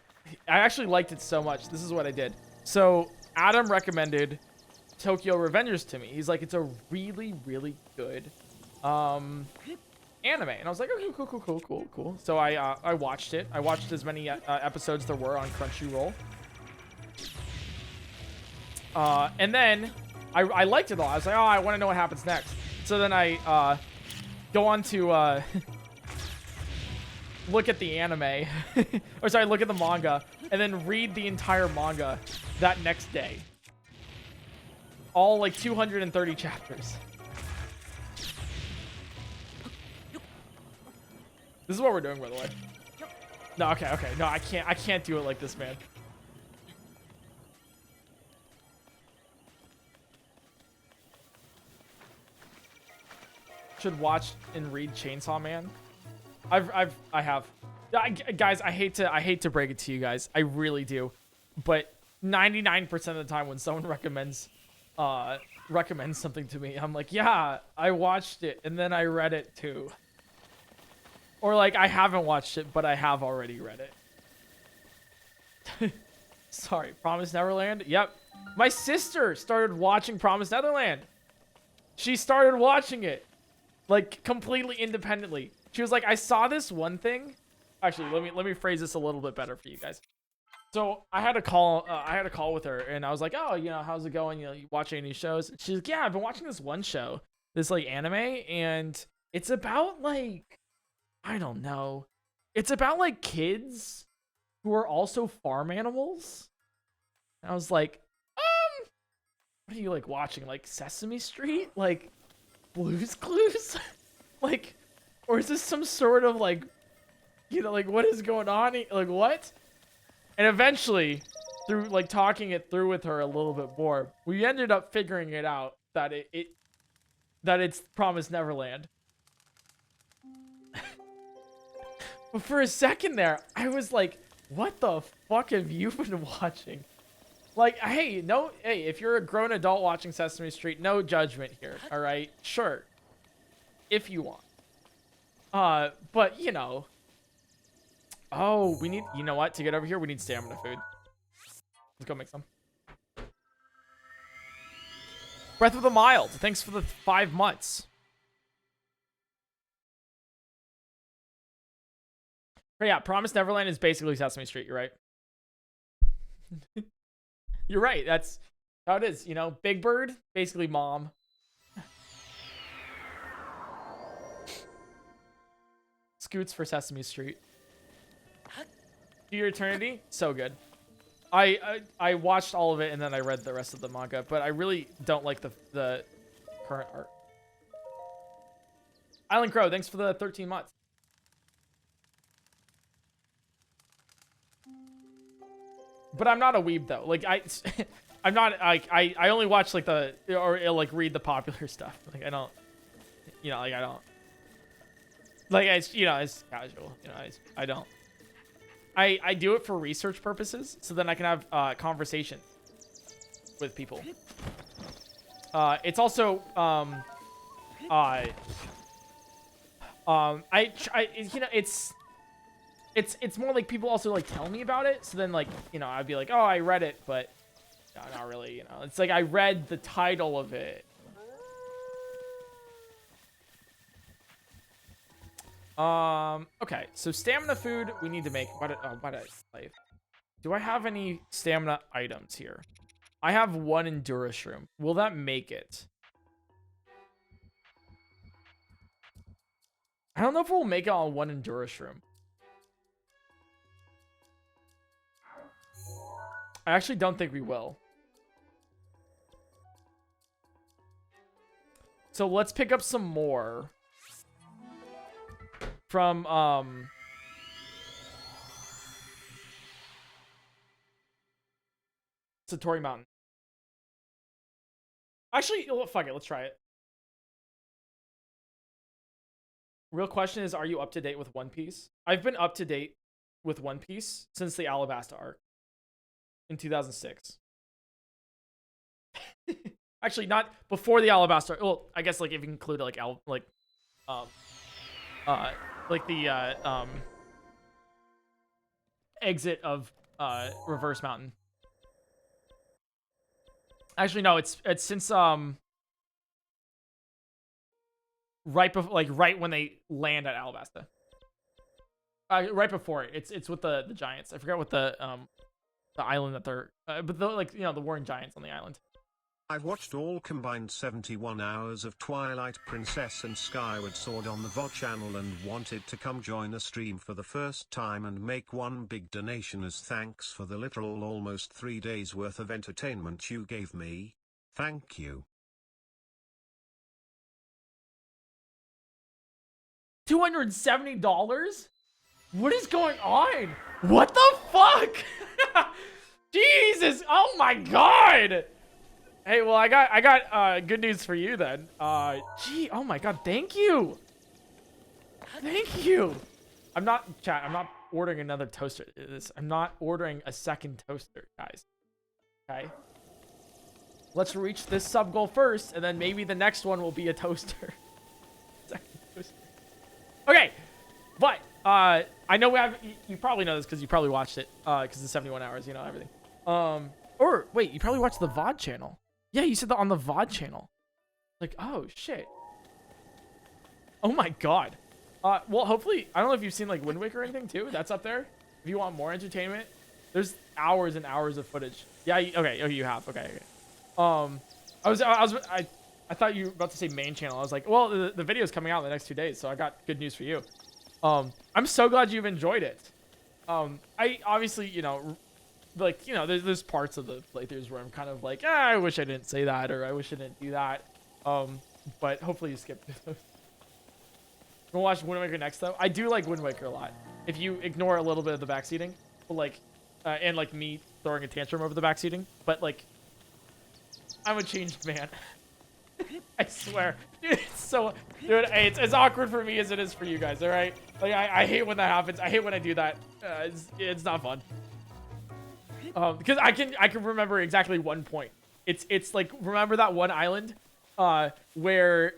actually liked it so much. This is what I did. So Adam recommended Tokyo Revengers to me. He's like, it's a really good anime, and I was like, okay, cool. So I watched it. I watched as many episodes there were on Crunchyroll. And then I liked it all. I was like, oh, I want to know what happens next. So then I go on to look at the anime, or sorry, look at the manga, and then read the entire manga that next day. All like 230 chapters. This is what we're doing, by the way. No, okay. No, I can't do it like this, man. Should watch and read Chainsaw Man. I have. Guys, I hate to break it to you guys. I really do. But 99% of the time when someone recommends something to me, I'm like, yeah, I watched it and then I read it too. Or like, I haven't watched it, but I have already read it. Sorry, Promised Neverland? Yep. My sister started watching Promised Neverland. She started watching it. Like, completely independently. She was like, I saw this one thing. Actually, let me phrase this a little bit better for you guys. So I had a call with her, and I was like, oh, you know, how's it going? You know, you watching any shows? She's like, yeah, I've been watching this one show, this like anime, and it's about like, I don't know, it's about like kids who are also farm animals. And I was like, what are you like watching? Like Sesame Street? Like Blue's Clues? Like, or is this some sort of like, you know, like what is going on? Like what? And eventually, through like talking it through with her a little bit more, we ended up figuring it out that it's Promised Neverland. But for a second there, I was like, what the fuck have you been watching? Like, hey, if you're a grown adult watching Sesame Street, no judgment here, all right? Sure. If you want. But, you know. Oh, we need, you know what? To get over here, we need stamina food. Let's go make some. Breath of the Mild. Thanks for the 5 months. But yeah, Promised Neverland is basically Sesame Street. You're right. You're right. That's how it is. You know, Big Bird, basically mom. Scoots for Sesame Street. To Your Eternity, so good. I watched all of it and then I read the rest of the manga, but I really don't like the current art. Island Crow, thanks for the 13 months. But I'm not a weeb though. Like I'm not like I only watch like or like read the popular stuff. Like I don't, you know, like I don't. Like it's, you know, it's casual. You know, I don't. I do it for research purposes, so then I can have conversation with people. It's also you know, it's more like people also like tell me about it, so then like, you know, I'd be like, oh, I read it, but no, not really, you know. It's like I read the title of it. Okay, so stamina food we need to make. Why did I save? Do I have any stamina items here? I have 1 Endura shroom. Will that make it? I don't know if we'll make it on 1 Endura shroom. I actually don't think we will. So let's pick up some more from Satori Mountain. Actually, fuck it, let's try it. Real question is, are you up to date with One Piece? I've been up to date with One Piece since the Alabasta arc in 2006. Actually, not before the Alabasta. Well, I guess like if you include like the exit of Reverse Mountain. Actually, no, it's since right when they land at Alabasta. Right before it. It's with the giants. I forgot what the island that they're but the, like, you know, the warring giants on the island. I've watched all combined 71 hours of Twilight Princess and Skyward Sword on the VOD channel and wanted to come join a stream for the first time and make one big donation as thanks for the literal almost 3 days worth of entertainment you gave me. Thank you. $270? What is going on? What the fuck? Jesus! Oh my god! Hey, well, I got good news for you then. Gee, oh my god, thank you. Thank you. I'm not ordering another toaster. I'm not ordering a second toaster, guys. Okay. Let's reach this sub goal first, and then maybe the next one will be a toaster. Second toaster. Okay, but I know we have. You probably know this because you probably watched it. Because it's 71 hours, you know everything. Or wait, you probably watched the VOD channel. Yeah, you said that on the VOD channel. Like, oh shit. Oh my god. Well, hopefully, I don't know if you've seen like Wind Waker or anything too. That's up there. If you want more entertainment, there's hours and hours of footage. Yeah. Okay. Oh, you have. Okay. I thought you were about to say main channel. I was like, well, the video is coming out in the next 2 days, so I got good news for you. I'm so glad you've enjoyed it. I obviously, you know, like, you know, there's parts of the playthroughs where I'm kind of like, I wish I didn't say that, or I wish I didn't do that. But hopefully you skipped those. We'll watch Wind Waker next, though. I do like Wind Waker a lot. If you ignore a little bit of the backseating, but like, and like me throwing a tantrum over the backseating, but like, I'm a changed man. I swear, dude. It's so, dude. Hey, it's as awkward for me as it is for you guys. All right, like I hate when that happens. I hate when I do that. It's not fun. Because I can remember exactly one point. It's like, remember that one island, where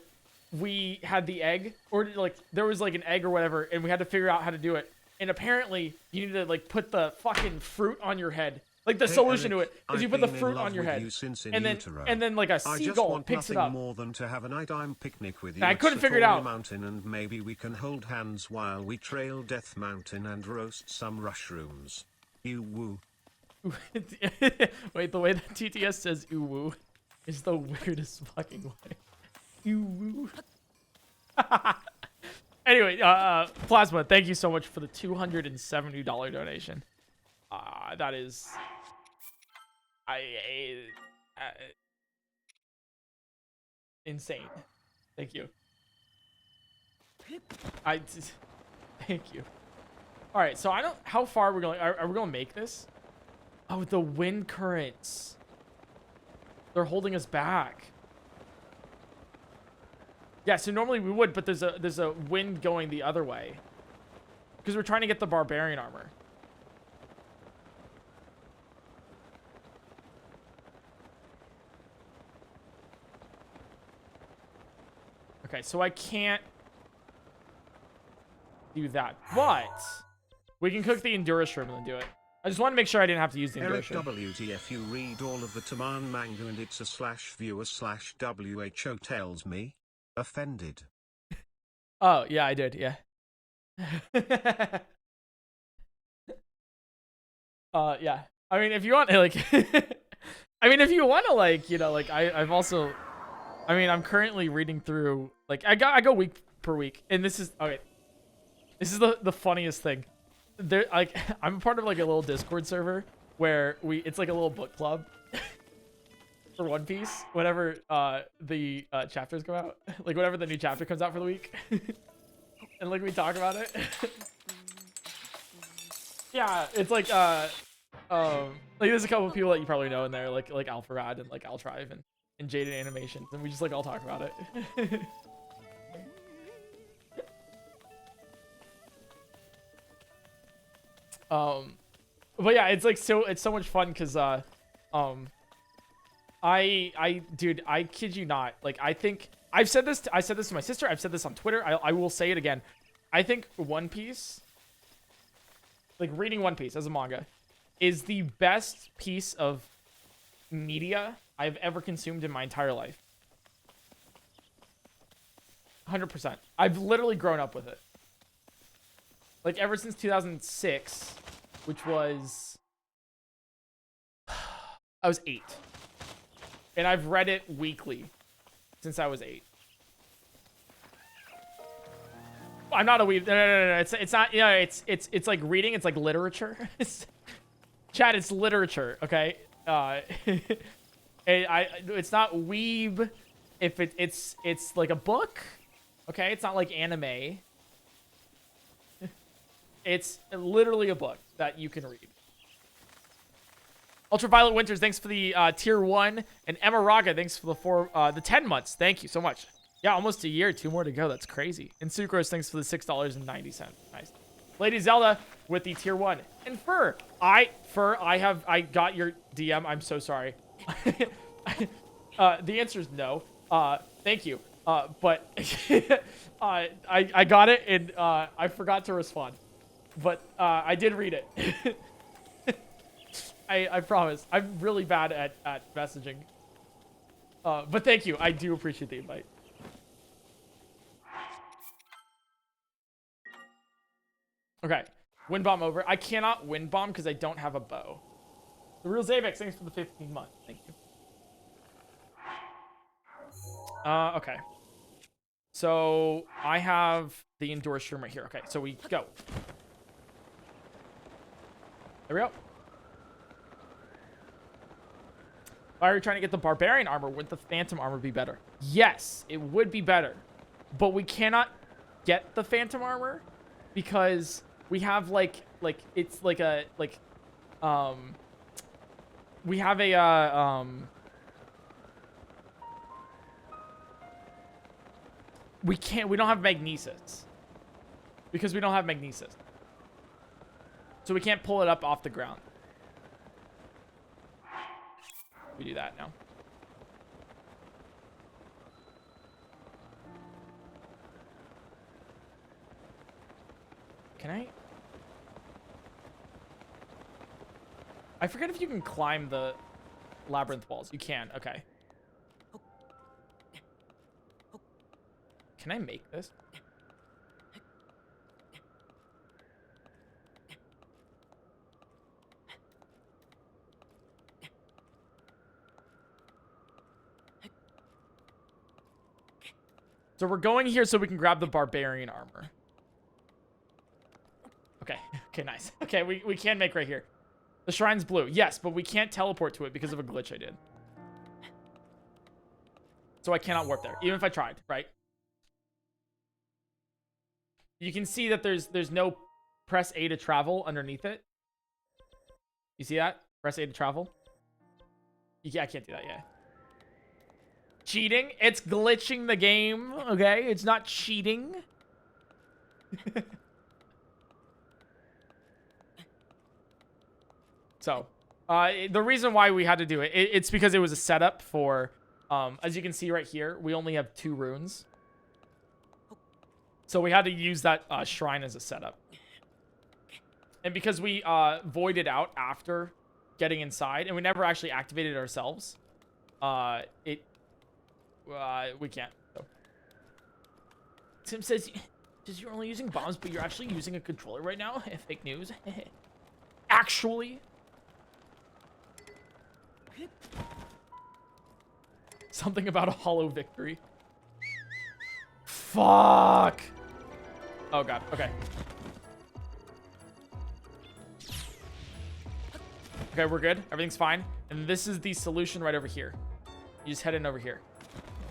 we had the egg, or like there was like an egg or whatever, and we had to figure out how to do it. And apparently, you need to like put the fucking fruit on your head. Like the solution to it is you put the fruit on your head, and then like a seagull picks it up. More than to have a nighttime picnic with you. I couldn't figure it out. Mountain, and maybe we can hold hands while we trail Death Mountain and roast some mushrooms. You woo. Wait, the way that TTS says "ooh woo" is the weirdest fucking way. Ooh woo. Anyway, Plasma, thank you so much for the $270 donation. That is, insane. Thank you. Thank you. All right, so I don't. How far we're going? Are we going to make this? Oh, the wind currents. They're holding us back. Yeah, so normally we would, but there's a wind going the other way because we're trying to get the barbarian armor. Okay, so I can't do that, but we can cook the Endura shrimp and then do it. I just want to make sure I didn't have to use the Endura shrimp. WTF, you read all of the Taman manga and it's a /viewer/WHO tells me. Offended. Oh, yeah, I did, yeah. Yeah. I mean, if you want, like, I mean, if you want to, like, you know, like, I've also, I mean, I'm currently reading through, like, I go week per week, and this is, okay, this is the funniest thing. There, like, I'm a part of, like, a little Discord server where it's like a little book club for One Piece whenever the chapters come out, like whenever the new chapter comes out for the week. And like we talk about it. Yeah, it's like there's a couple of people that you probably know in there, like Alpharad and like Altrive and Jaded Animations, and we just like all talk about it. But yeah, it's like it's so much fun because dude, I kid you not. Like, I think I said this to my sister. I've said this on Twitter. I will say it again. I think One Piece, like reading One Piece as a manga, is the best piece of media I've ever consumed in my entire life. 100%. I've literally grown up with it. Like ever since 2006, which was I was 8. And I've read it weekly since I was 8. I'm not a weeb. No. It's not, you know, it's like reading. It's like literature. Chat, it's literature, okay? It's not weeb if it's like a book, okay? It's not like anime. It's literally a book that you can read. Ultraviolet Winters, thanks for the tier 1, and Emma Raga, thanks for the 10 months. Thank you so much. Yeah, almost a year, 2 more to go. That's crazy. And Sucrose, thanks for the $6.90. Nice. Lady Zelda with the tier 1. And Fur, I got your DM. I'm so sorry. The answer is no. Thank you. But I got it and I forgot to respond. But I did read it. I promise. I'm really bad at messaging. But thank you. I do appreciate the invite. Okay. Wind bomb over. I cannot wind bomb because I don't have a bow. The real Zavex, thanks for the 15 months. Thank you. Okay. So I have the indoor room right here. Okay, so we go. There we go. Why are we trying to get the barbarian armor? Would the phantom armor be better? Yes, it would be better. But we cannot get the phantom armor because we have it's like a we have a we don't have magnesis because we don't have magnesis, so we can't pull it up off the ground. We do that now. Can I forget if you can climb the labyrinth walls. You can. Okay. Can I make this? So we're going here so we can grab the barbarian armor. Okay. Okay, nice. Okay, we can make right here. The shrine's blue. Yes, but we can't teleport to it because of a glitch I did. So I cannot warp there, even if I tried, right? You can see that there's no press A to travel underneath it. You see that? Press A to travel. Yeah, I can't do that yet. Cheating? It's glitching the game, okay? It's not cheating. So, the reason why we had to do it, it's because it was a setup for, as you can see right here, we only have 2 runes. So we had to use that shrine as a setup. And because we voided out after getting inside, and we never actually activated it ourselves, we can't. So. Tim says you're only using bombs, but you're actually using a controller right now? Fake news. Actually. Something about a hollow victory. Fuck. Oh god. Okay. Okay, we're good. Everything's fine. And this is the solution right over here. You just head in over here.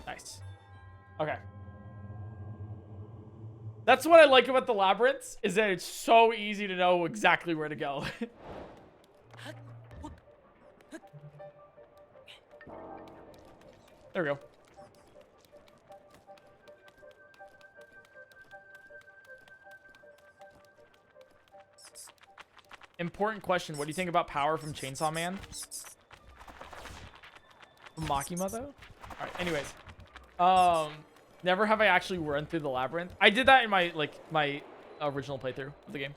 Nice. Okay. That's what I like about the labyrinths, is that it's so easy to know exactly where to go. There we go. Important question. What do you think about power from Chainsaw Man? From Makima, though? Alright, anyways. Never have I actually run through the labyrinth. I did that in my, my original playthrough of the game.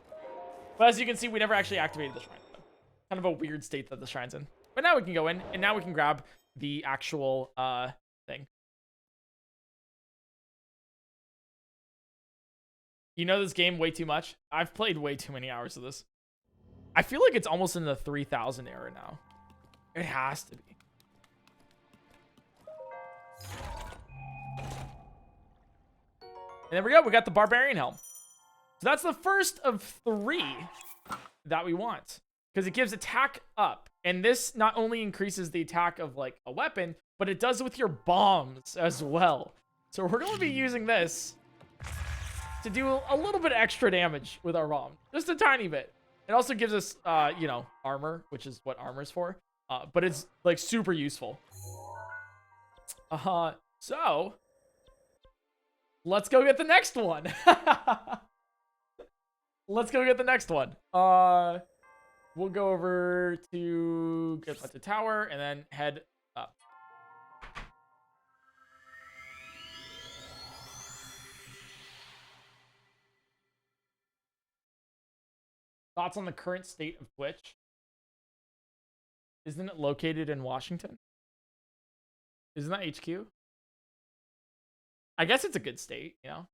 But as you can see, we never actually activated the shrine. Kind of a weird state that the shrine's in. But now we can go in, and now we can grab the actual, thing. You know this game way too much? I've played way too many hours of this. I feel like it's almost in the 3000 era now. It has to be. And there we go. We got the barbarian helm. So that's the first of 3 that we want. Because it gives attack up. And this not only increases the attack of like a weapon, but it does with your bombs as well. So we're going to be using this to do a little bit extra damage with our bomb. Just a tiny bit. It also gives us, you know, armor, which is what armor is for. But it's like super useful. So let's go get the next one. Let's go get the next one. We'll go over to get the tower and then head up. Thoughts on the current state of Twitch? Isn't it located in Washington? Isn't that HQ? I guess it's a good state, you know?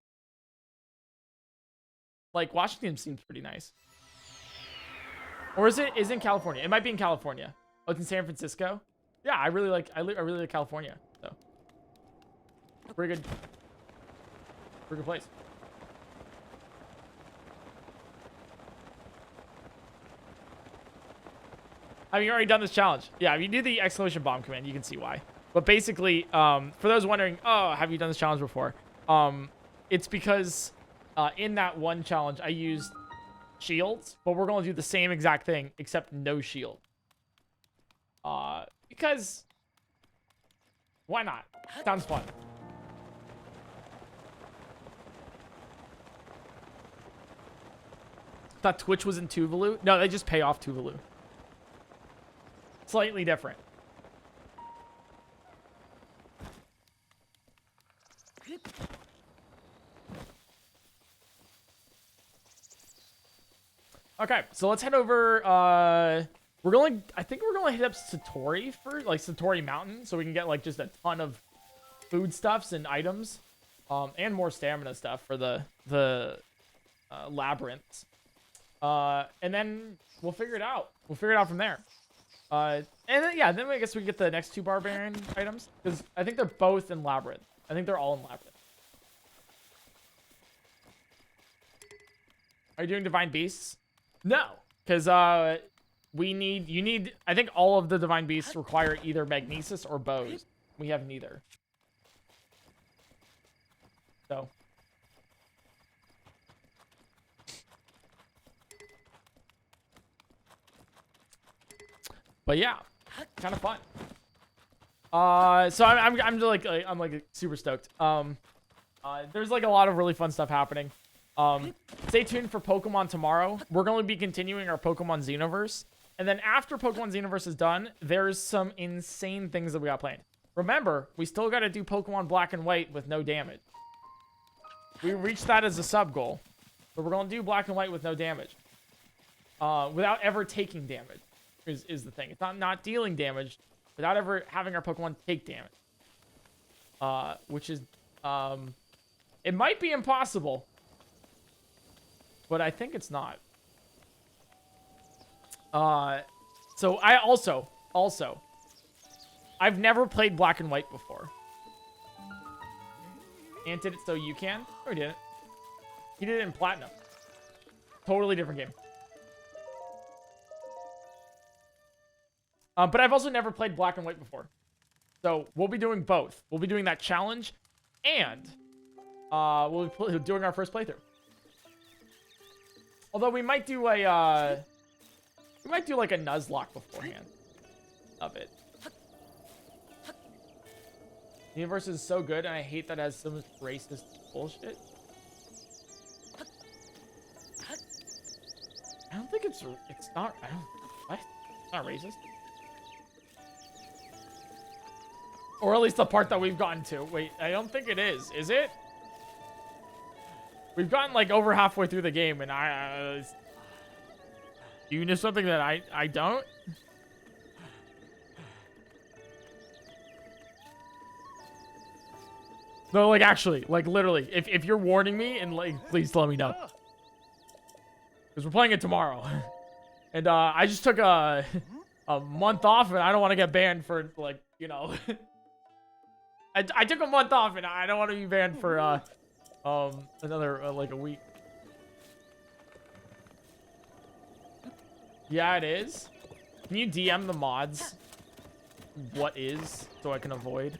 Like, Washington seems pretty nice. Or is it in California? It might be in California. Oh, it's in San Francisco? Yeah, I really like California, so. Pretty good place. Have you already done this challenge? Yeah, if you do the exclamation bomb command, you can see why. But basically, for those wondering, oh, have you done this challenge before? It's because in that one challenge, I used shields, but we're going to do the same exact thing, except no shield. Because why not? Sounds fun. Thought Twitch was in Tuvalu? No, they just pay off Tuvalu. Slightly different. Okay, so let's head over. I think we're going to hit up Satori for like Satori Mountain, so we can get like just a ton of foodstuffs and items, and more stamina stuff for the labyrinths. And then we'll figure it out. We'll figure it out from there. And then, yeah, then I guess we get the next 2 barbarian items, because I think they're both in Labyrinth. I think they're all in Labyrinth. Are you doing Divine Beasts? No, because I think all of the Divine Beasts require either Magnesis or bows. We have neither. So. But yeah, kind of fun. So I'm like super stoked. There's like a lot of really fun stuff happening. Stay tuned for Pokemon tomorrow. We're going to be continuing our Pokemon Xenoverse. And then after Pokemon Xenoverse is done, there's some insane things that we got planned. Remember, we still got to do Pokemon Black and White with no damage. We reached that as a sub goal. But we're going to do Black and White with no damage. Without ever taking damage. Is the thing. It's not dealing damage without ever having our Pokemon take damage. Which is, it might be impossible, but I think it's not. So I also, I've never played Black and White before. Ant did it so you can? No, he didn't. He did it in Platinum. Totally different game. But I've also never played Black and White before. So we'll be doing both. We'll be doing that challenge, and we'll be doing our first playthrough. Although we might do like a Nuzlocke beforehand of it. The universe is so good, and I hate that it has so much racist bullshit. I don't think it's not. What? It's not racist. Or at least the part that we've gotten to. Wait, I don't think it is. Is it? We've gotten like over halfway through the game, and you know something that I don't? No, like actually, like literally, if you're warning me, and like, please let me know. Because we're playing it tomorrow. And I just took a month off, and I don't want to get banned for like, you know. I took a month off, and I don't want to be banned for another like a week. Yeah, it is. Can you DM the mods what is so I can avoid?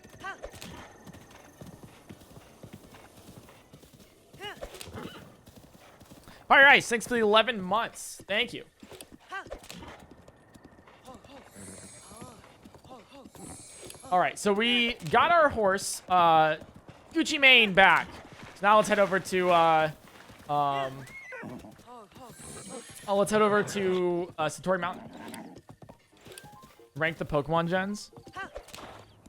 Fire Ice, thanks for the 11 months. Thank you. All right, so we got our horse, Gucci Mane, back. So now let's head over to, let's head over to Satori Mountain. Rank the Pokemon gens.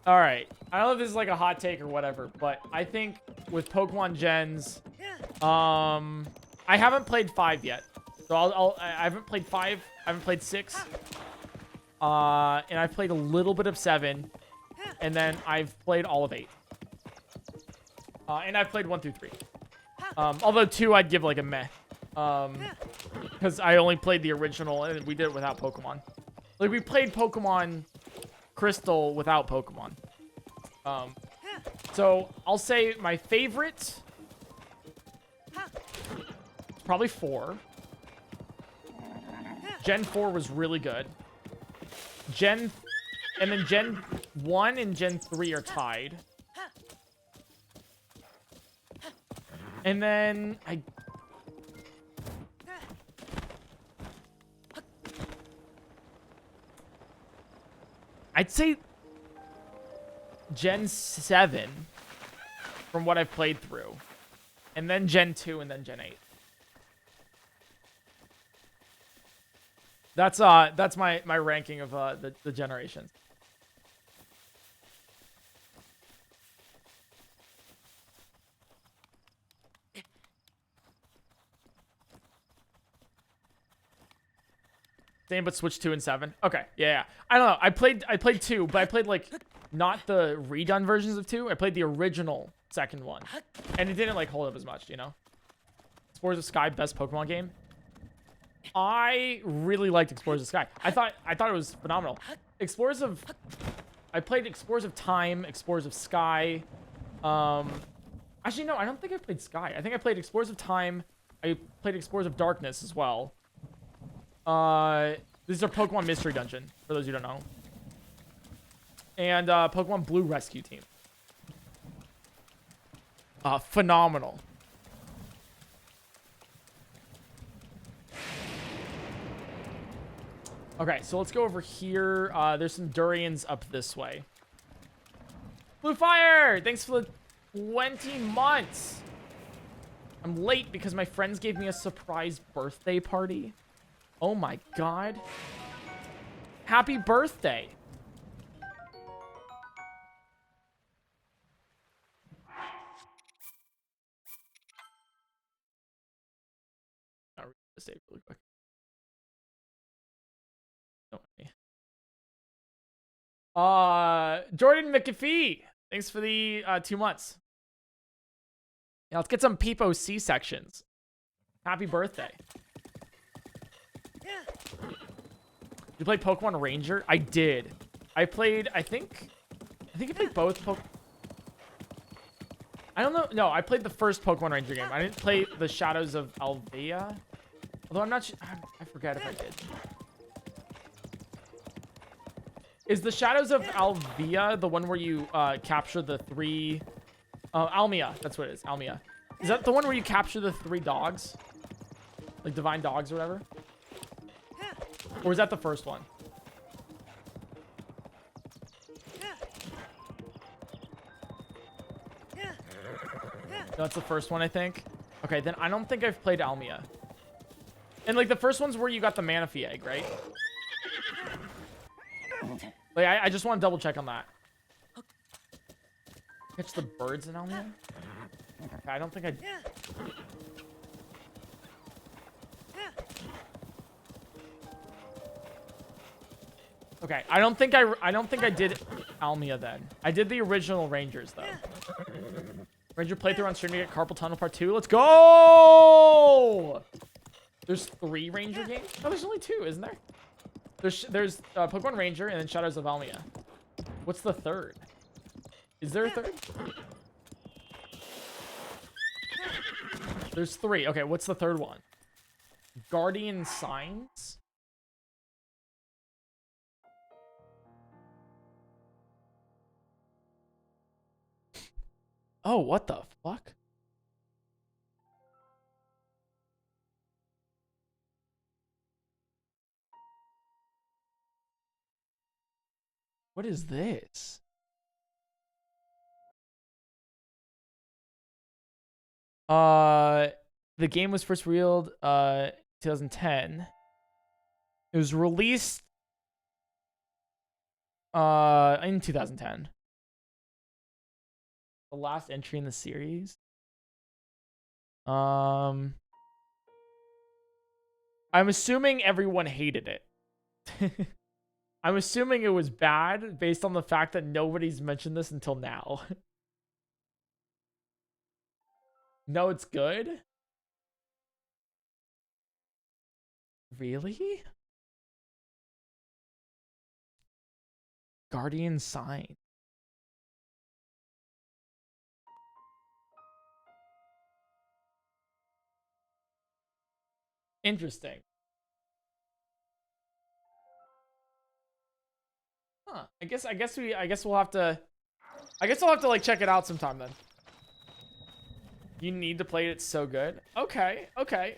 All right, I don't know if this is like a hot take or whatever, but I think with Pokemon gens, I haven't played 5 yet. So I haven't played 5, I haven't played 6. And I've played a little bit of 7. And then I've played all of 8. And I've played 1 through 3. Although 2 I'd give like a meh. Because I only played the original and we did it without Pokemon. Like we played Pokemon Crystal without Pokemon. So I'll say my favorite... probably 4. Gen 4 was really good. And then Gen 1 and Gen 3 are tied. And then I'd say Gen 7 from what I've played through. And then Gen 2 and then Gen 8. That's my ranking of the generations. Same, but Switch 2 and 7. Okay, yeah. I don't know. I played 2, but I played like not the redone versions of 2. I played the original second one, and it didn't like hold up as much, you know. Explorers of Sky, best Pokemon game. I really liked Explorers of Sky. I thought it was phenomenal. I played Explorers of Time, Explorers of Sky. Actually, no, I don't think I played Sky. I think I played Explorers of Time. I played Explorers of Darkness as well. These are Pokemon Mystery Dungeon, for those who don't know. And Pokemon Blue Rescue Team. Phenomenal. Okay, so let's go over here. There's some durians up this way. Blue Fire! Thanks for the 20 months. I'm late because my friends gave me a surprise birthday party. Oh my god. Happy birthday. I'll read this tape really quick. Jordan McAfee, thanks for the 2 months. Yeah, let's get some Peepo C-sections. Happy birthday. You played Pokemon Ranger? I did. I think I played both I don't know. No, I played the first Pokemon Ranger game. I didn't play the Shadows of Alvea. Although I'm not sure. I forget if I did. Is the Shadows of Alvea the one where you capture the 3... Almia. That's what it is. Almia. Is that the one where you capture the 3 dogs? Like divine dogs or whatever? Or is that the first one? That's the first one, I think. Okay, then I don't think I've played Almia. And like the first one's where you got the Manaphy egg, right? Like I just want to double check on that. Catch the birds in Almia? Okay, I don't think I... Okay, I don't think I did Almia then. I did the original Rangers though. Ranger playthrough on stream to get Carpal Tunnel Part 2. Let's go! There's 3 Ranger games? No, there's only 2, isn't there? There's Pokemon Ranger and then Shadows of Almia. What's the third? Is there a third? There's 3. Okay, what's the third one? Guardian Signs? Oh, what the fuck? What is this? The game was first revealed 2010. It was released in 2010. The last entry in the series. I'm assuming everyone hated it. I'm assuming it was bad based on the fact that nobody's mentioned this until now. No, it's good? Really? Guardian Sign. Interesting. Huh. I guess we'll have to like check it out sometime then. You need to play it, it's so good. Okay, okay.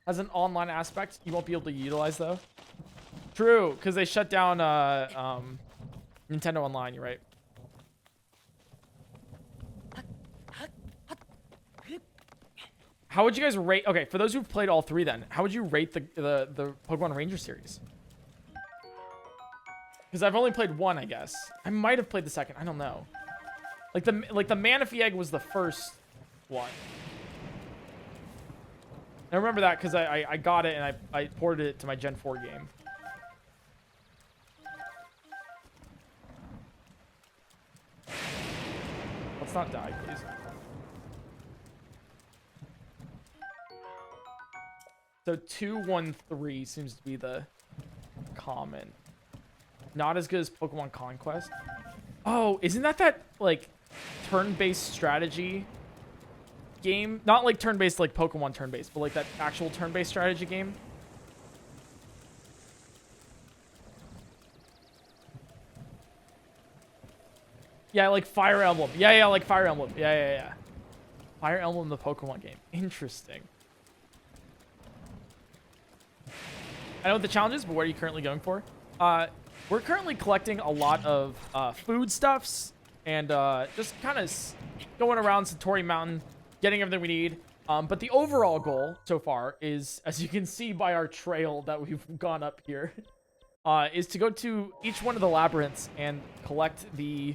As an online aspect, you won't be able to utilize though. True, because they shut down Nintendo Online, you're right. How would you guys rate, okay, for those who've played all 3 then, how would you rate the Pokemon Ranger series? Because I've only played 1, I guess. I might have played the second, I don't know. Like the Manaphy Egg was the first one. I remember that because I got it and I ported it to my Gen 4 game. Let's not die, please. So 213 seems to be the common. Not as good as Pokemon Conquest. Oh, isn't that like turn-based strategy game? Not like turn-based like Pokemon turn-based, but like that actual turn-based strategy game. Yeah, like Fire Emblem. Yeah, like Fire Emblem. Yeah. Fire Emblem, the Pokemon game. Interesting. I know what the challenge is, but what are you currently going for? We're currently collecting a lot of foodstuffs and just kind of going around Satori Mountain, getting everything we need. But the overall goal so far is, as you can see by our trail that we've gone up here, is to go to each one of the labyrinths and collect the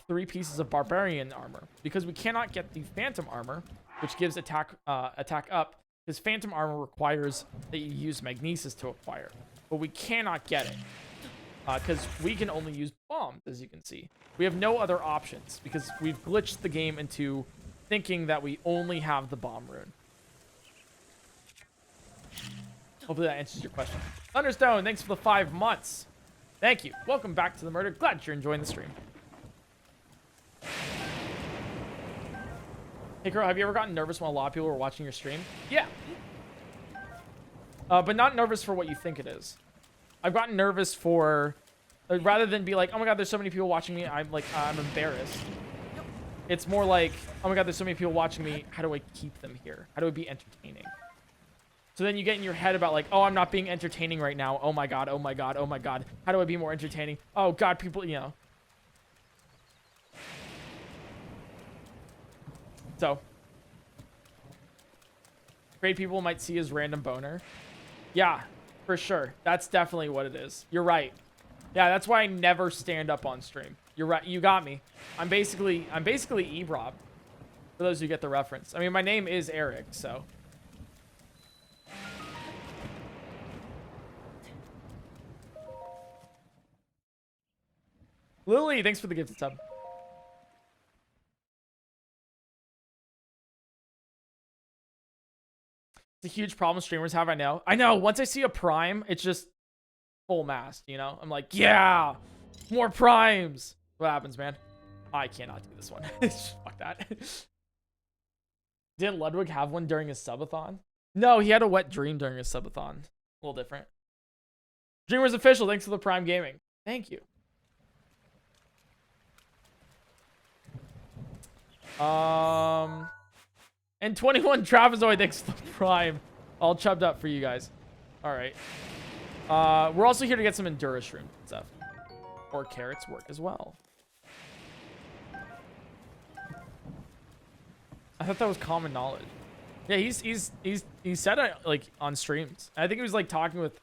3 pieces of barbarian armor, because we cannot get the phantom armor, which gives attack up, because phantom armor requires that you use magnesis to acquire, but we cannot get it because we can only use bombs. As you can see, we have no other options because we've glitched the game into thinking that we only have the bomb rune. Hopefully that answers your question. Thunderstone, thanks for the 5 months. Thank you. Welcome back to the murder. Glad you're enjoying the stream. Hey, Crow, have you ever gotten nervous when a lot of people were watching your stream? Yeah. But not nervous for what you think it is. I've gotten nervous for, rather than be like, oh my god, there's so many people watching me, I'm like, I'm embarrassed. It's more like, oh my god, there's so many people watching me, how do I keep them here? How do I be entertaining? So then you get in your head about like, oh, I'm not being entertaining right now. Oh my god, oh my god, oh my god. How do I be more entertaining? Oh god, people, you know. So, great people might see as random boner. Yeah, for sure. That's definitely what it is. You're right. Yeah, that's why I never stand up on stream. You're right. You got me. I'm basically Ebrob. For those who get the reference. I mean, my name is Eric, so. Lily, thanks for the gifted sub. It's a huge problem streamers have right now. I know, once I see a prime, it's just full mast, you know? I'm like, yeah, more primes. What happens, man? I cannot do this one. Fuck that. Didn't Ludwig have one during his subathon? No, he had a wet dream during his subathon. A little different. Dreamer's official. Thanks for the Prime Gaming. Thank you. And 21 Trapezoid, thanks for the Prime. All chubbed up for you guys. All right. We're also here to get some Endura shroom stuff. Or carrots work as well. I thought that was common knowledge. Yeah, he said it like on streams. I think he was like talking with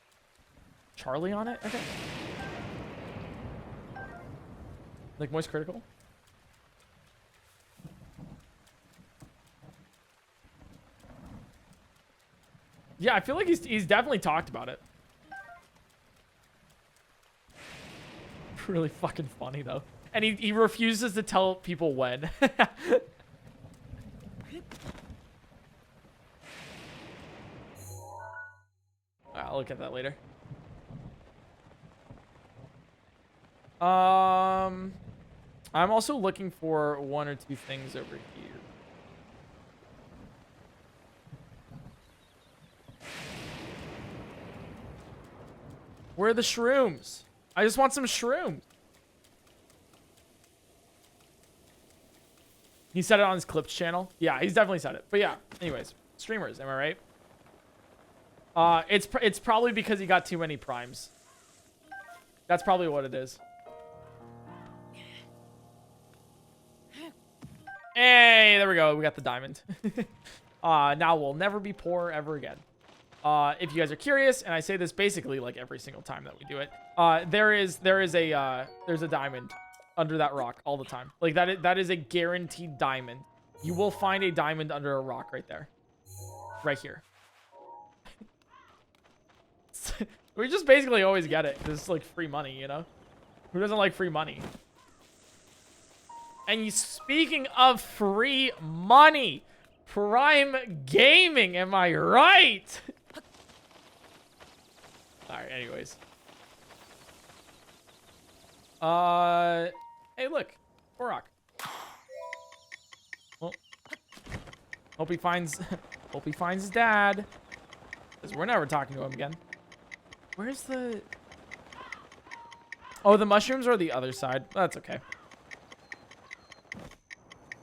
Charlie on it, I think. Like Moist Critical. Yeah, I feel like he's definitely talked about it. Really fucking funny though. And he refuses to tell people when. I'll look at that later. I'm also looking for one or two things over here. Where are the shrooms? I just want some shrooms. He said it on his Clips channel. Yeah, he's definitely said it. But yeah, anyways, streamers, am I right? It's probably because he got too many primes. That's probably what it is. Hey, there we go. We got the diamond. Now we'll never be poor ever again. If you guys are curious, and I say this basically like every single time that we do it, there's a diamond under that rock all the time. Like that is a guaranteed diamond. You will find a diamond under a rock right there, right here. We just basically always get it. It's like free money, you know? Who doesn't like free money? And speaking of free money, Prime Gaming, am I right? Alright, anyways. Hey, look. Korok. Well, hope he finds his dad. Because we're never talking to him again. Where's the... Oh, the mushrooms are the other side. That's okay.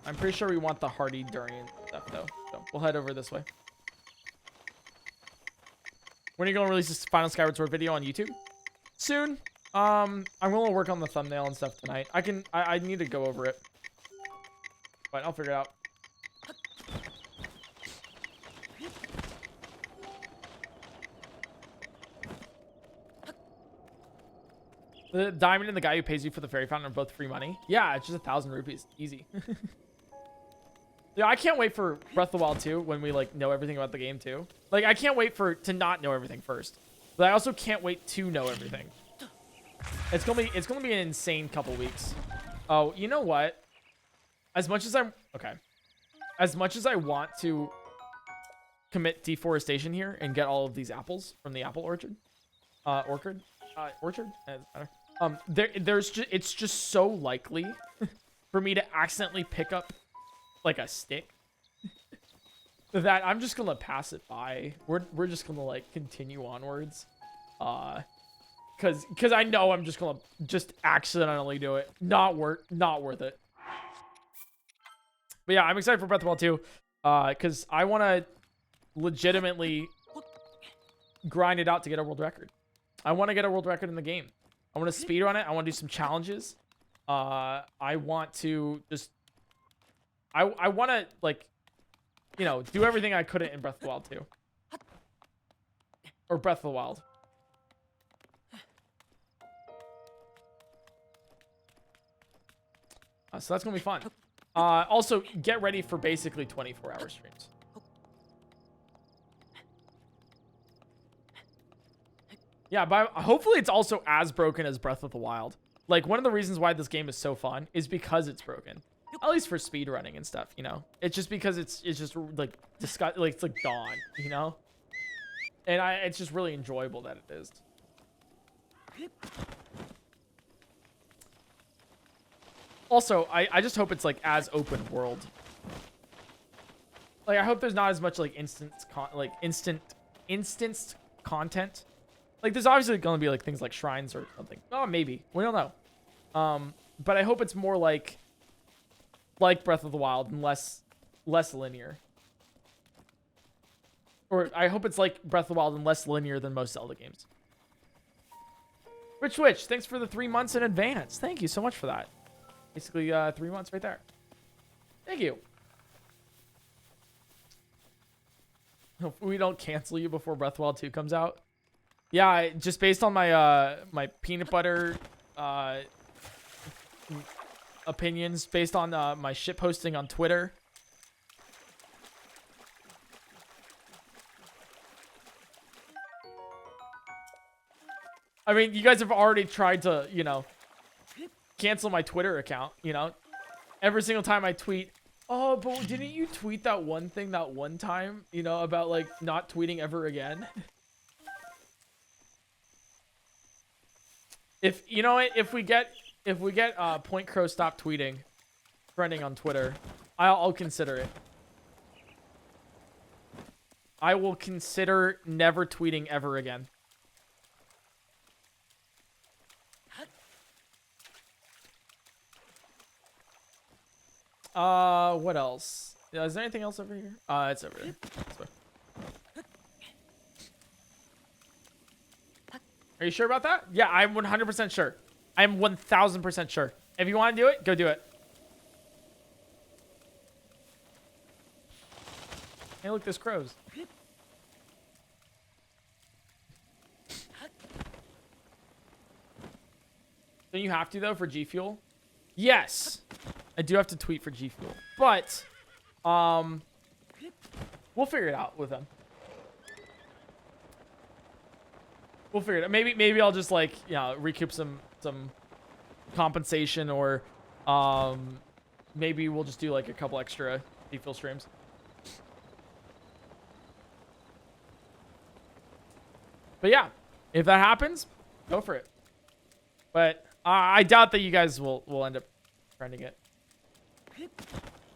I'm pretty sure we want the hardy durian stuff, though. So we'll head over this way. When are you going to release this final Skyward Sword video on YouTube? Soon. I'm going to work on the thumbnail and stuff tonight. I need to go over it. But I'll figure it out. The diamond and the guy who pays you for the fairy fountain are both free money. Yeah, it's just 1,000 rupees. Easy. Yeah, I can't wait for Breath of the Wild 2 when we like know everything about the game too. Like I can't wait to not know everything first. But I also can't wait to know everything. It's gonna be an insane couple weeks. Oh, you know what? As much as I want to commit deforestation here and get all of these apples from the apple orchard. It's just so likely for me to accidentally pick up like a stick that I'm just gonna pass it by. We're just gonna like continue onwards, because I know I'm just gonna accidentally do it. Not worth it. But yeah, I'm excited for Breath of the Wild 2, because I want to legitimately grind it out to get a world record. I want to get a world record in the game. I want to speedrun it. I want to do some challenges. I want to just... I want to, like, you know, do everything I couldn't in Breath of the Wild 2. Or Breath of the Wild. So that's going to be fun. Also, get ready for basically 24-hour streams. Yeah, but hopefully it's also as broken as Breath of the Wild. Like, one of the reasons why this game is so fun is because it's broken. At least for speedrunning and stuff, you know? It's just because it's just, like, like, it's like Dawn, you know? And it's just really enjoyable that it is. Also, I just hope it's like as open world. Like I hope there's not as much like instanced content. Like there's obviously gonna be like things like shrines or something. Oh, maybe. We don't know. But I hope it's more like Breath of the Wild and less linear. Or I hope it's like Breath of the Wild and less linear than most Zelda games. Twitch, thanks for the 3 months in advance. Thank you so much for that. Basically, 3 months right there. Thank you. Hope we don't cancel you before Breath of the Wild 2 comes out. Yeah, just based on my my peanut butter opinions, based on my shit posting on Twitter. I mean, you guys have already tried to, you know, cancel my Twitter account, you know? Every single time I tweet, oh, but didn't you tweet that one thing that one time, you know, about, like, not tweeting ever again? If, you know what, if we get PointCrow stop tweeting, trending on Twitter, I'll consider it. I will consider never tweeting ever again. What else? Is there anything else over here? It's over there. Are you sure about that? Yeah, I'm 100% sure. I'm 1000% sure. If you want to do it, go do it. Hey, look, there's crows. Don't you have to, though, for G Fuel? Yes. I do have to tweet for G Fuel. But, we'll figure it out with them. We'll figure it out. Maybe I'll just, like, you know, recoup some compensation, or maybe we'll just do, like, a couple extra G Fuel streams. But yeah, if that happens, go for it. But I doubt that you guys will end up trending it.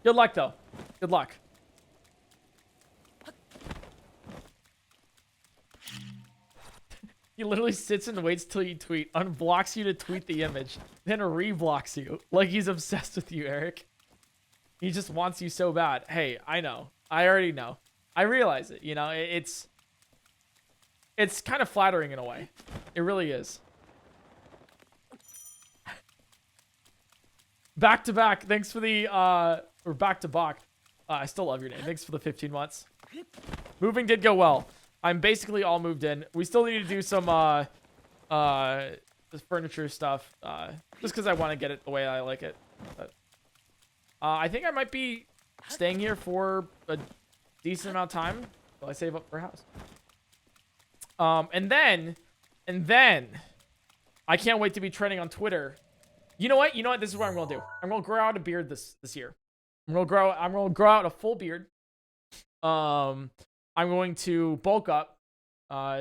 Good luck, though. Good luck. He literally sits and waits till you tweet, unblocks you to tweet the image, then reblocks you. Like he's obsessed with you, Eric. He just wants you so bad. Hey, I know. I already know. I realize it. You know, it's kind of flattering in a way. It really is. Back to back. Thanks for the or back to back. I still love your name. Thanks for the 15 months. Moving did go well. I'm basically all moved in. We still need to do some furniture stuff. Just because I want to get it the way I like it. But, I think I might be staying here for a decent amount of time while I save up for a house. And then I can't wait to be trending on Twitter. You know what? This is what I'm gonna do. I'm gonna grow out a beard this year. I'm gonna grow out a full beard. I'm going to bulk up,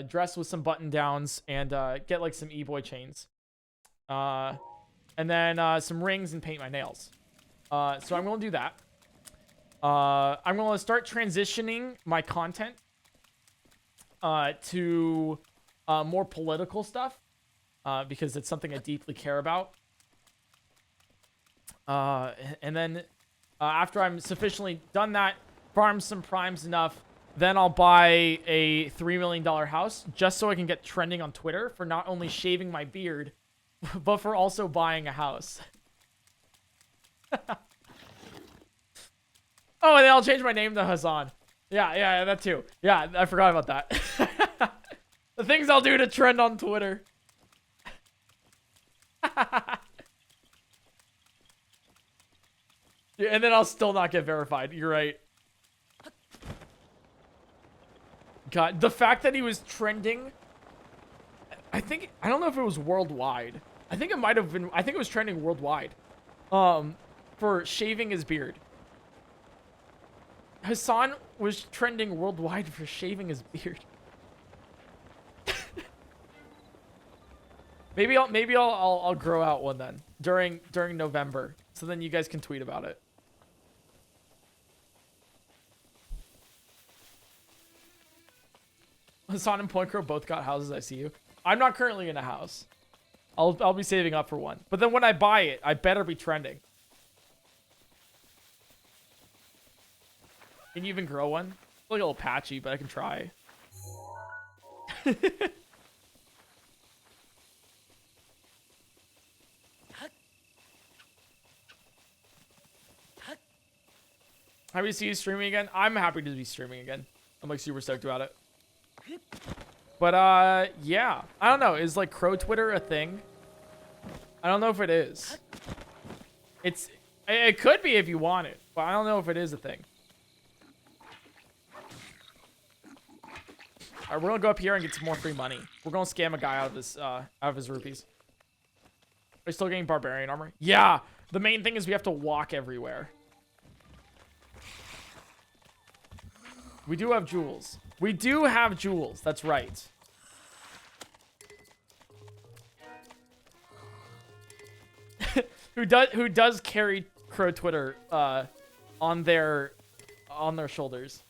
dress with some button downs, and get like some e-boy chains. And then some rings and paint my nails. So I'm gonna do that. I'm gonna start transitioning my content to more political stuff, because it's something I deeply care about. And then after I'm sufficiently done that, farm some primes enough, then I'll buy a $3 million house just so I can get trending on Twitter for not only shaving my beard, but for also buying a house. Oh, and then I'll change my name to Hassan. Yeah, that too. Yeah, I forgot about that. The things I'll do to trend on Twitter. Yeah, and then I'll still not get verified. You're right. God, the fact that he was trending, I don't know if it was worldwide. I think it might have been, I think it was trending worldwide. For shaving his beard. Hassan was trending worldwide for shaving his beard. Maybe I'll grow out one then during November. So then you guys can tweet about it. Hassan and PointCrow both got houses. I see you. I'm not currently in a house. I'll be saving up for one. But then when I buy it, I better be trending. Can you even grow one? It's like a little patchy, but I can try. Happy to see you streaming again. I'm happy to be streaming again. I'm like super stoked about it. But yeah, I don't know. Is like Crow Twitter a thing? I don't know if it is. It could be if you want it, but I don't know if it is a thing. All right, we're gonna go up here and get some more free money. We're gonna scam a guy out of his rupees. Are you still getting barbarian armor? Yeah. The main thing is we have to walk everywhere. We do have jewels. We do have jewels. That's right. Who does carry Crow Twitter on their shoulders?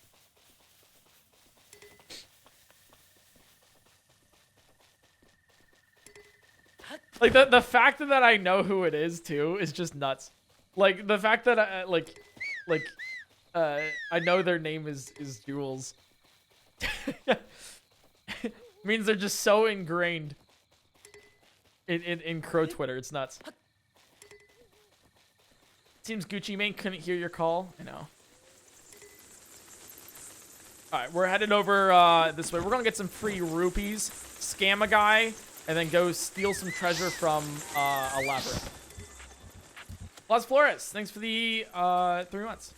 Like the fact that I know who it is too is just nuts. Like the fact that I know their name is Jules. Means they're just so ingrained in Crow Twitter. It's nuts. Seems Gucci Mane couldn't hear your call. I know. Alright, we're headed over this way. We're gonna get some free rupees, scam a guy, and then go steal some treasure from a labyrinth. Las Flores, thanks for the 3 months.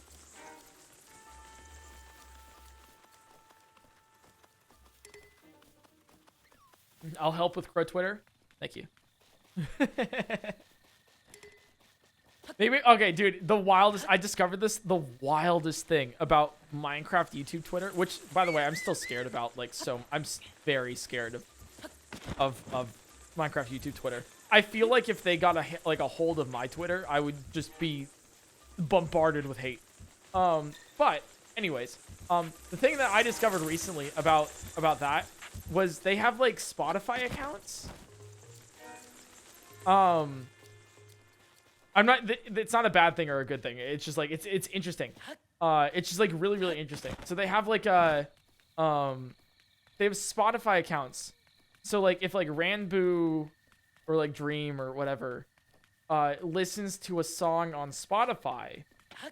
I'll help with Crow Twitter. Thank you. Maybe, okay, dude, I discovered this, the wildest thing about Minecraft YouTube Twitter, which, by the way, I'm still scared about, like, I'm very scared of Minecraft YouTube Twitter. I feel like if they got a hold of my Twitter, I would just be bombarded with hate. But anyways, the thing that I discovered recently about that was they have like Spotify accounts. It's not a bad thing or a good thing. It's just like it's interesting. It's just like really, really interesting. So they have like they have Spotify accounts. So like if like Ranboo or like Dream or whatever listens to a song on Spotify,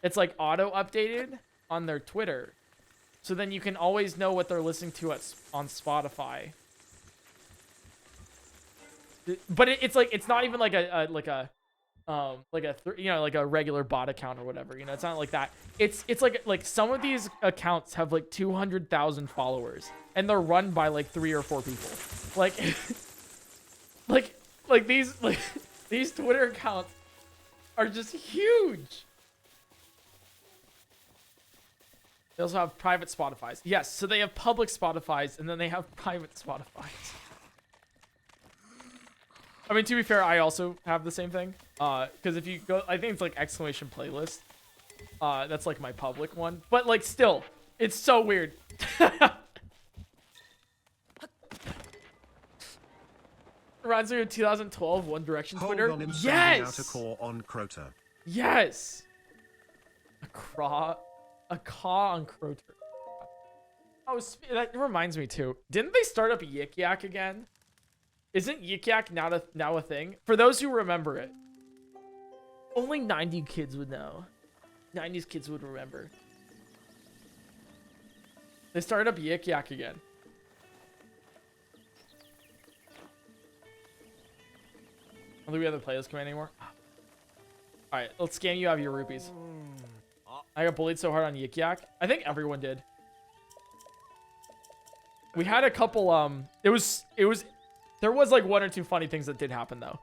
it's like auto updated on their Twitter. So then you can always know what they're listening to on Spotify. But it's like it's not even like a regular bot account or whatever, you know. It's not like that. It's like some of these accounts have like 200,000 followers and they're run by like 3 or 4 people. Like these Twitter accounts are just huge. They also have private Spotifys. Yes, so they have public Spotifys and then they have private Spotifys. I mean, to be fair, I also have the same thing. Because if you go, I think it's like exclamation playlist. That's like my public one. But like still, it's so weird. Reminds me of 2012 One Direction Twitter. Hold on, I'm yes! out a core on Crota. Yes! A caw on Crota. Oh, that reminds me too. Didn't they start up Yik Yak again? Isn't Yik Yak now a thing? For those who remember it. Only 90 kids would know. 90s kids would remember. They started up Yik Yak again. I don't think we have the playlist command anymore. Alright, let's scam you out of your rupees. I got bullied so hard on Yik Yak. I think everyone did. We had a couple, there was like 1 or 2 funny things that did happen though.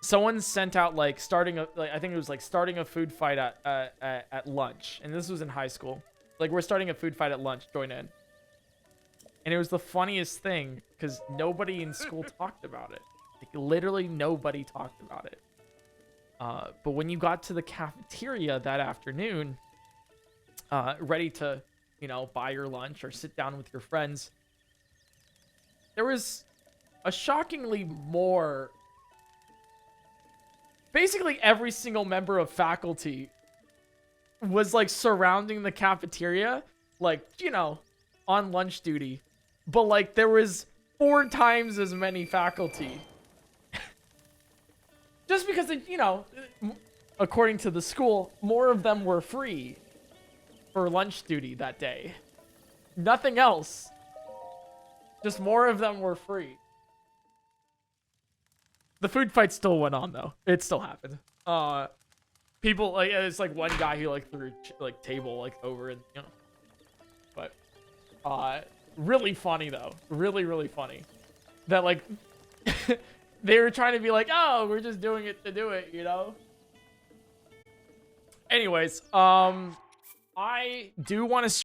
Someone sent out like I think it was like starting a food fight at lunch, and this was in high school. Like we're starting a food fight at lunch, join in. And it was the funniest thing because nobody in school talked about it. Like literally nobody talked about it. But when you got to the cafeteria that afternoon, ready to, you know, buy your lunch or sit down with your friends, there was a shockingly more... Basically, every single member of faculty was, like, surrounding the cafeteria, like, you know, on lunch duty. But, like, there was 4 times as many faculty. Just because, you know, according to the school, more of them were free for lunch duty that day. Nothing else. Just more of them were free. The food fight still went on, though. It still happened. People, like, it's like one guy who, like, threw, like, table, like, over and, you know. But, really funny, though. Really, really funny. That, like, they were trying to be like, oh, we're just doing it to do it, you know? Anyways, I do want to